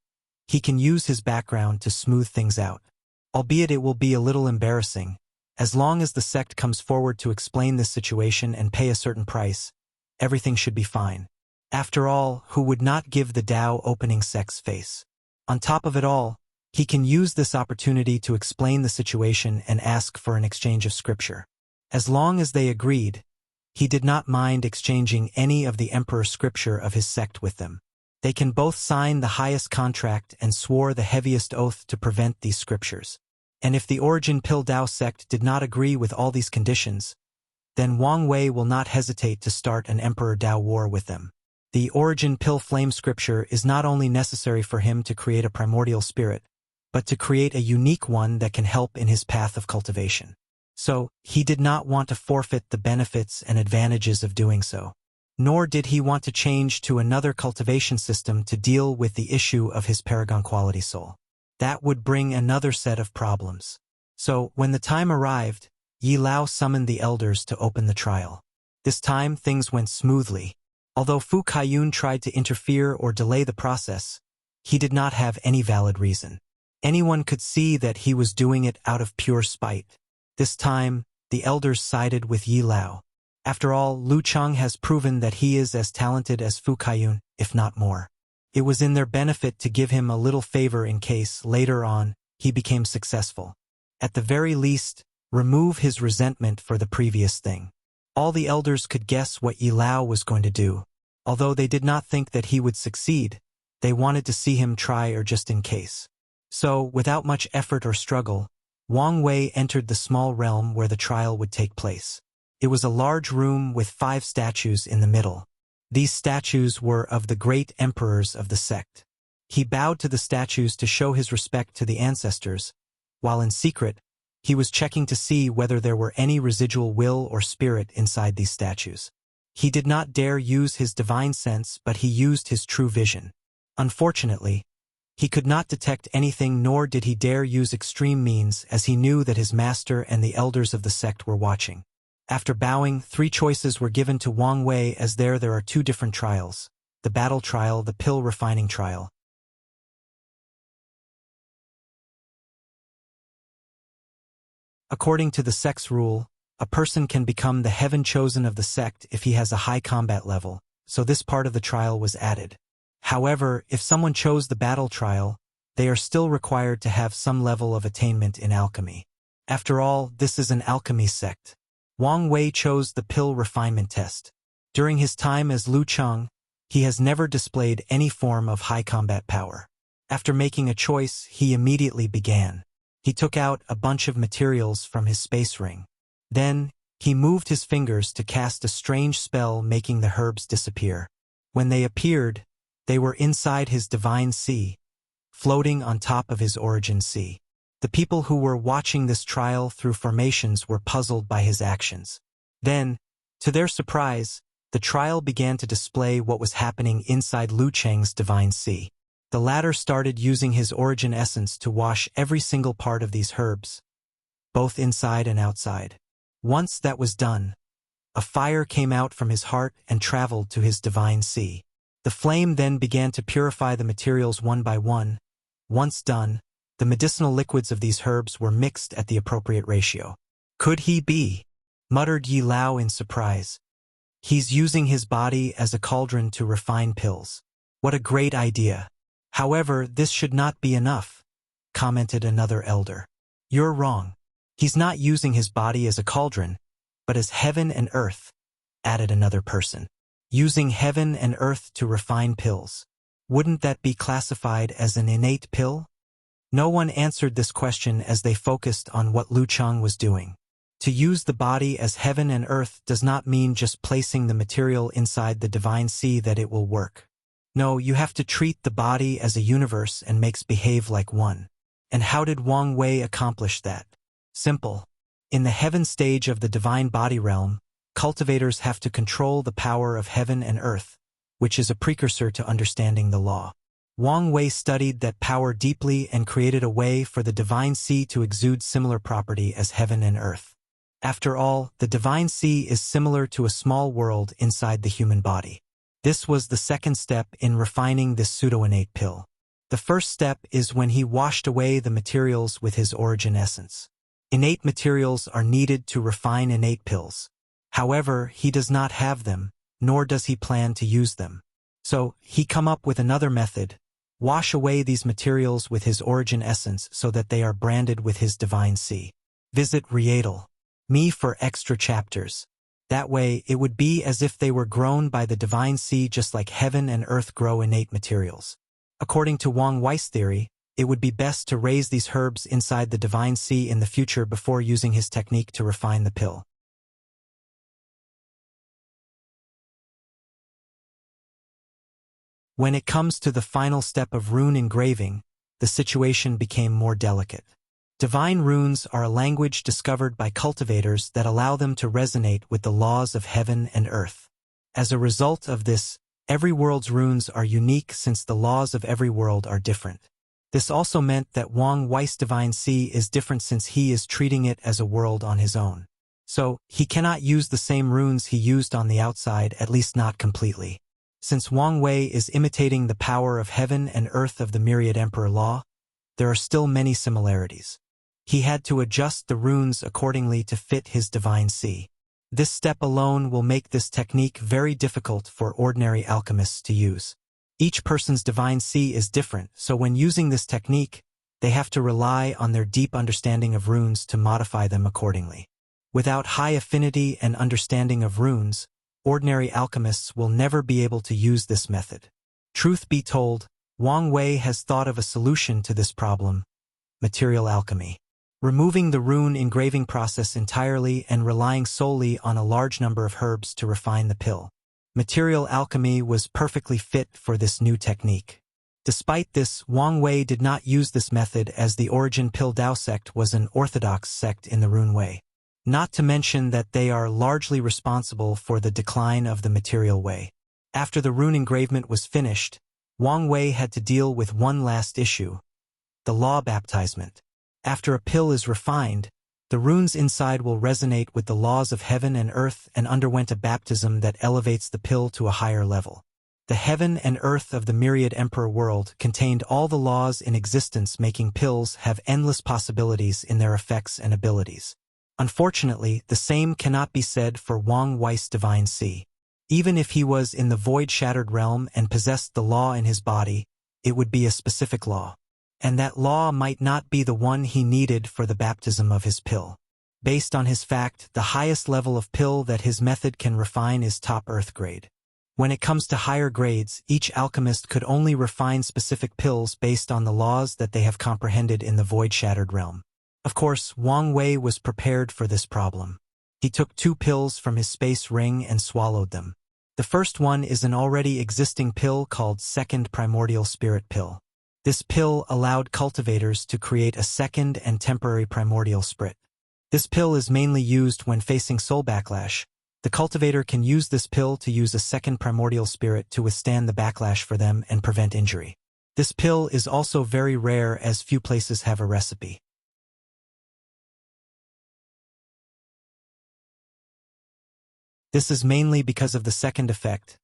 he can use his background to smooth things out. Albeit it will be a little embarrassing, as long as the sect comes forward to explain this situation and pay a certain price, everything should be fine. After all, who would not give the Tao Opening Sect's face? On top of it all, he can use this opportunity to explain the situation and ask for an exchange of scripture. As long as they agreed, he did not mind exchanging any of the emperor's scripture of his sect with them. They can both sign the highest contract and swore the heaviest oath to prevent these scriptures. And if the Origin Pill Tao sect did not agree with all these conditions, then Wang Wei will not hesitate to start an Emperor Dao war with them. The origin pill flame scripture is not only necessary for him to create a primordial spirit, but to create a unique one that can help in his path of cultivation. So, he did not want to forfeit the benefits and advantages of doing so. Nor did he want to change to another cultivation system to deal with the issue of his paragon quality soul. That would bring another set of problems. So, when the time arrived, Yi Lao summoned the elders to open the trial. This time, things went smoothly. Although Fu Kaiyun tried to interfere or delay the process, he did not have any valid reason. Anyone could see that he was doing it out of pure spite. This time, the elders sided with Yi Lao. After all, Lu Cheng has proven that he is as talented as Fu Kaiyun, if not more. It was in their benefit to give him a little favor in case, later on, he became successful. At the very least, remove his resentment for the previous thing. All the elders could guess what Yi Lao was going to do. Although they did not think that he would succeed, they wanted to see him try or just in case. So, without much effort or struggle, Wang Wei entered the small realm where the trial would take place. It was a large room with 5 statues in the middle. These statues were of the great emperors of the sect. He bowed to the statues to show his respect to the ancestors, while in secret, he was checking to see whether there were any residual will or spirit inside these statues. He did not dare use his divine sense, but he used his true vision. Unfortunately, he could not detect anything, nor did he dare use extreme means, as he knew that his master and the elders of the sect were watching. After bowing, 3 choices were given to Wang Wei, as there are 2 different trials: the battle trial, the pill refining trial. According to the sect's rule, a person can become the heaven chosen of the sect if he has a high combat level, so this part of the trial was added. However, if someone chose the battle trial, they are still required to have some level of attainment in alchemy. After all, this is an alchemy sect. Wang Wei chose the pill refinement test. During his time as Lu Cheng, he has never displayed any form of high combat power. After making a choice, he immediately began. He took out a bunch of materials from his space ring. Then, he moved his fingers to cast a strange spell, making the herbs disappear. When they appeared, they were inside his divine sea, floating on top of his origin sea. The people who were watching this trial through formations were puzzled by his actions. Then, to their surprise, the trial began to display what was happening inside Lu Cheng's divine sea. The latter started using his origin essence to wash every single part of these herbs, both inside and outside. Once that was done, a fire came out from his heart and traveled to his divine sea. The flame then began to purify the materials one by one. Once done, the medicinal liquids of these herbs were mixed at the appropriate ratio. "Could he be?" muttered Yi Lao in surprise. "He's using his body as a cauldron to refine pills. What a great idea. However, this should not be enough," commented another elder. "You're wrong. He's not using his body as a cauldron, but as heaven and earth," added another person. "Using heaven and earth to refine pills. Wouldn't that be classified as an innate pill?" No one answered this question as they focused on what Lu Cheng was doing. To use the body as heaven and earth does not mean just placing the material inside the divine sea that it will work. No, you have to treat the body as a universe and makes behave like one. And how did Wang Wei accomplish that? Simple. In the heaven stage of the divine body realm, cultivators have to control the power of heaven and earth, which is a precursor to understanding the law. Wang Wei studied that power deeply and created a way for the divine sea to exude similar property as heaven and earth. After all, the divine sea is similar to a small world inside the human body. This was the second step in refining this pseudo-innate pill. The first step is when he washed away the materials with his origin essence. Innate materials are needed to refine innate pills. However, he does not have them, nor does he plan to use them. So, he come up with another method: wash away these materials with his origin essence so that they are branded with his divine sea. Visit Readle.me for extra chapters. That way, it would be as if they were grown by the divine sea just like heaven and earth grow innate materials. According to Wang Wei's theory, it would be best to raise these herbs inside the divine sea in the future before using his technique to refine the pill. When it comes to the final step of rune engraving, the situation became more delicate. Divine runes are a language discovered by cultivators that allow them to resonate with the laws of heaven and earth. As a result of this, every world's runes are unique since the laws of every world are different. This also meant that Wang Wei's Divine Sea is different since he is treating it as a world on his own. So, he cannot use the same runes he used on the outside, at least not completely. Since Wang Wei is imitating the power of heaven and earth of the Myriad Emperor Law, there are still many similarities. He had to adjust the runes accordingly to fit his Divine Sea. This step alone will make this technique very difficult for ordinary alchemists to use. Each person's Divine Sea is different, so when using this technique, they have to rely on their deep understanding of runes to modify them accordingly. Without high affinity and understanding of runes, ordinary alchemists will never be able to use this method. Truth be told, Wang Wei has thought of a solution to this problem: material alchemy. Removing the rune engraving process entirely and relying solely on a large number of herbs to refine the pill. Material alchemy was perfectly fit for this new technique. Despite this, Wang Wei did not use this method as the Origin Pill Dao sect was an orthodox sect in the Rune Way. Not to mention that they are largely responsible for the decline of the material way. After the rune engravement was finished, Wang Wei had to deal with one last issue: the law baptizement. After a pill is refined, the runes inside will resonate with the laws of heaven and earth and underwent a baptism that elevates the pill to a higher level. The heaven and earth of the Myriad Emperor world contained all the laws in existence, making pills have endless possibilities in their effects and abilities. Unfortunately, the same cannot be said for Wang Wei's Divine Sea. Even if he was in the void-shattered realm and possessed the law in his body, it would be a specific law. And that law might not be the one he needed for the baptism of his pill. Based on his fact, the highest level of pill that his method can refine is top earth grade. When it comes to higher grades, each alchemist could only refine specific pills based on the laws that they have comprehended in the void-shattered realm. Of course, Wang Wei was prepared for this problem. He took 2 pills from his space ring and swallowed them. The first one is an already existing pill called Second Primordial Spirit Pill. This pill allowed cultivators to create a second and temporary primordial spirit. This pill is mainly used when facing soul backlash. The cultivator can use this pill to use a second primordial spirit to withstand the backlash for them and prevent injury. This pill is also very rare as few places have a recipe. This is mainly because of the second effect.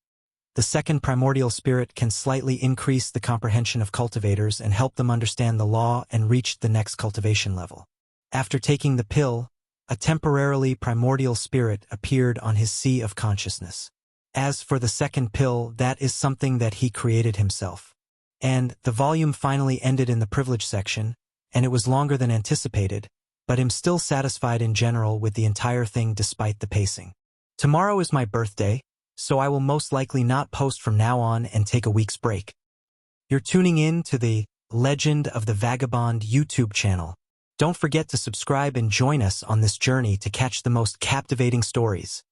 The second primordial spirit can slightly increase the comprehension of cultivators and help them understand the law and reach the next cultivation level. After taking the pill, a temporarily primordial spirit appeared on his sea of consciousness. As for the second pill, that is something that he created himself. And the volume finally ended in the privilege section, and it was longer than anticipated, but I'm still satisfied in general with the entire thing despite the pacing. Tomorrow is my birthday, so I will most likely not post from now on and take a week's break. You're tuning in to the Legend of the Vagabond YouTube channel. Don't forget to subscribe and join us on this journey to catch the most captivating stories.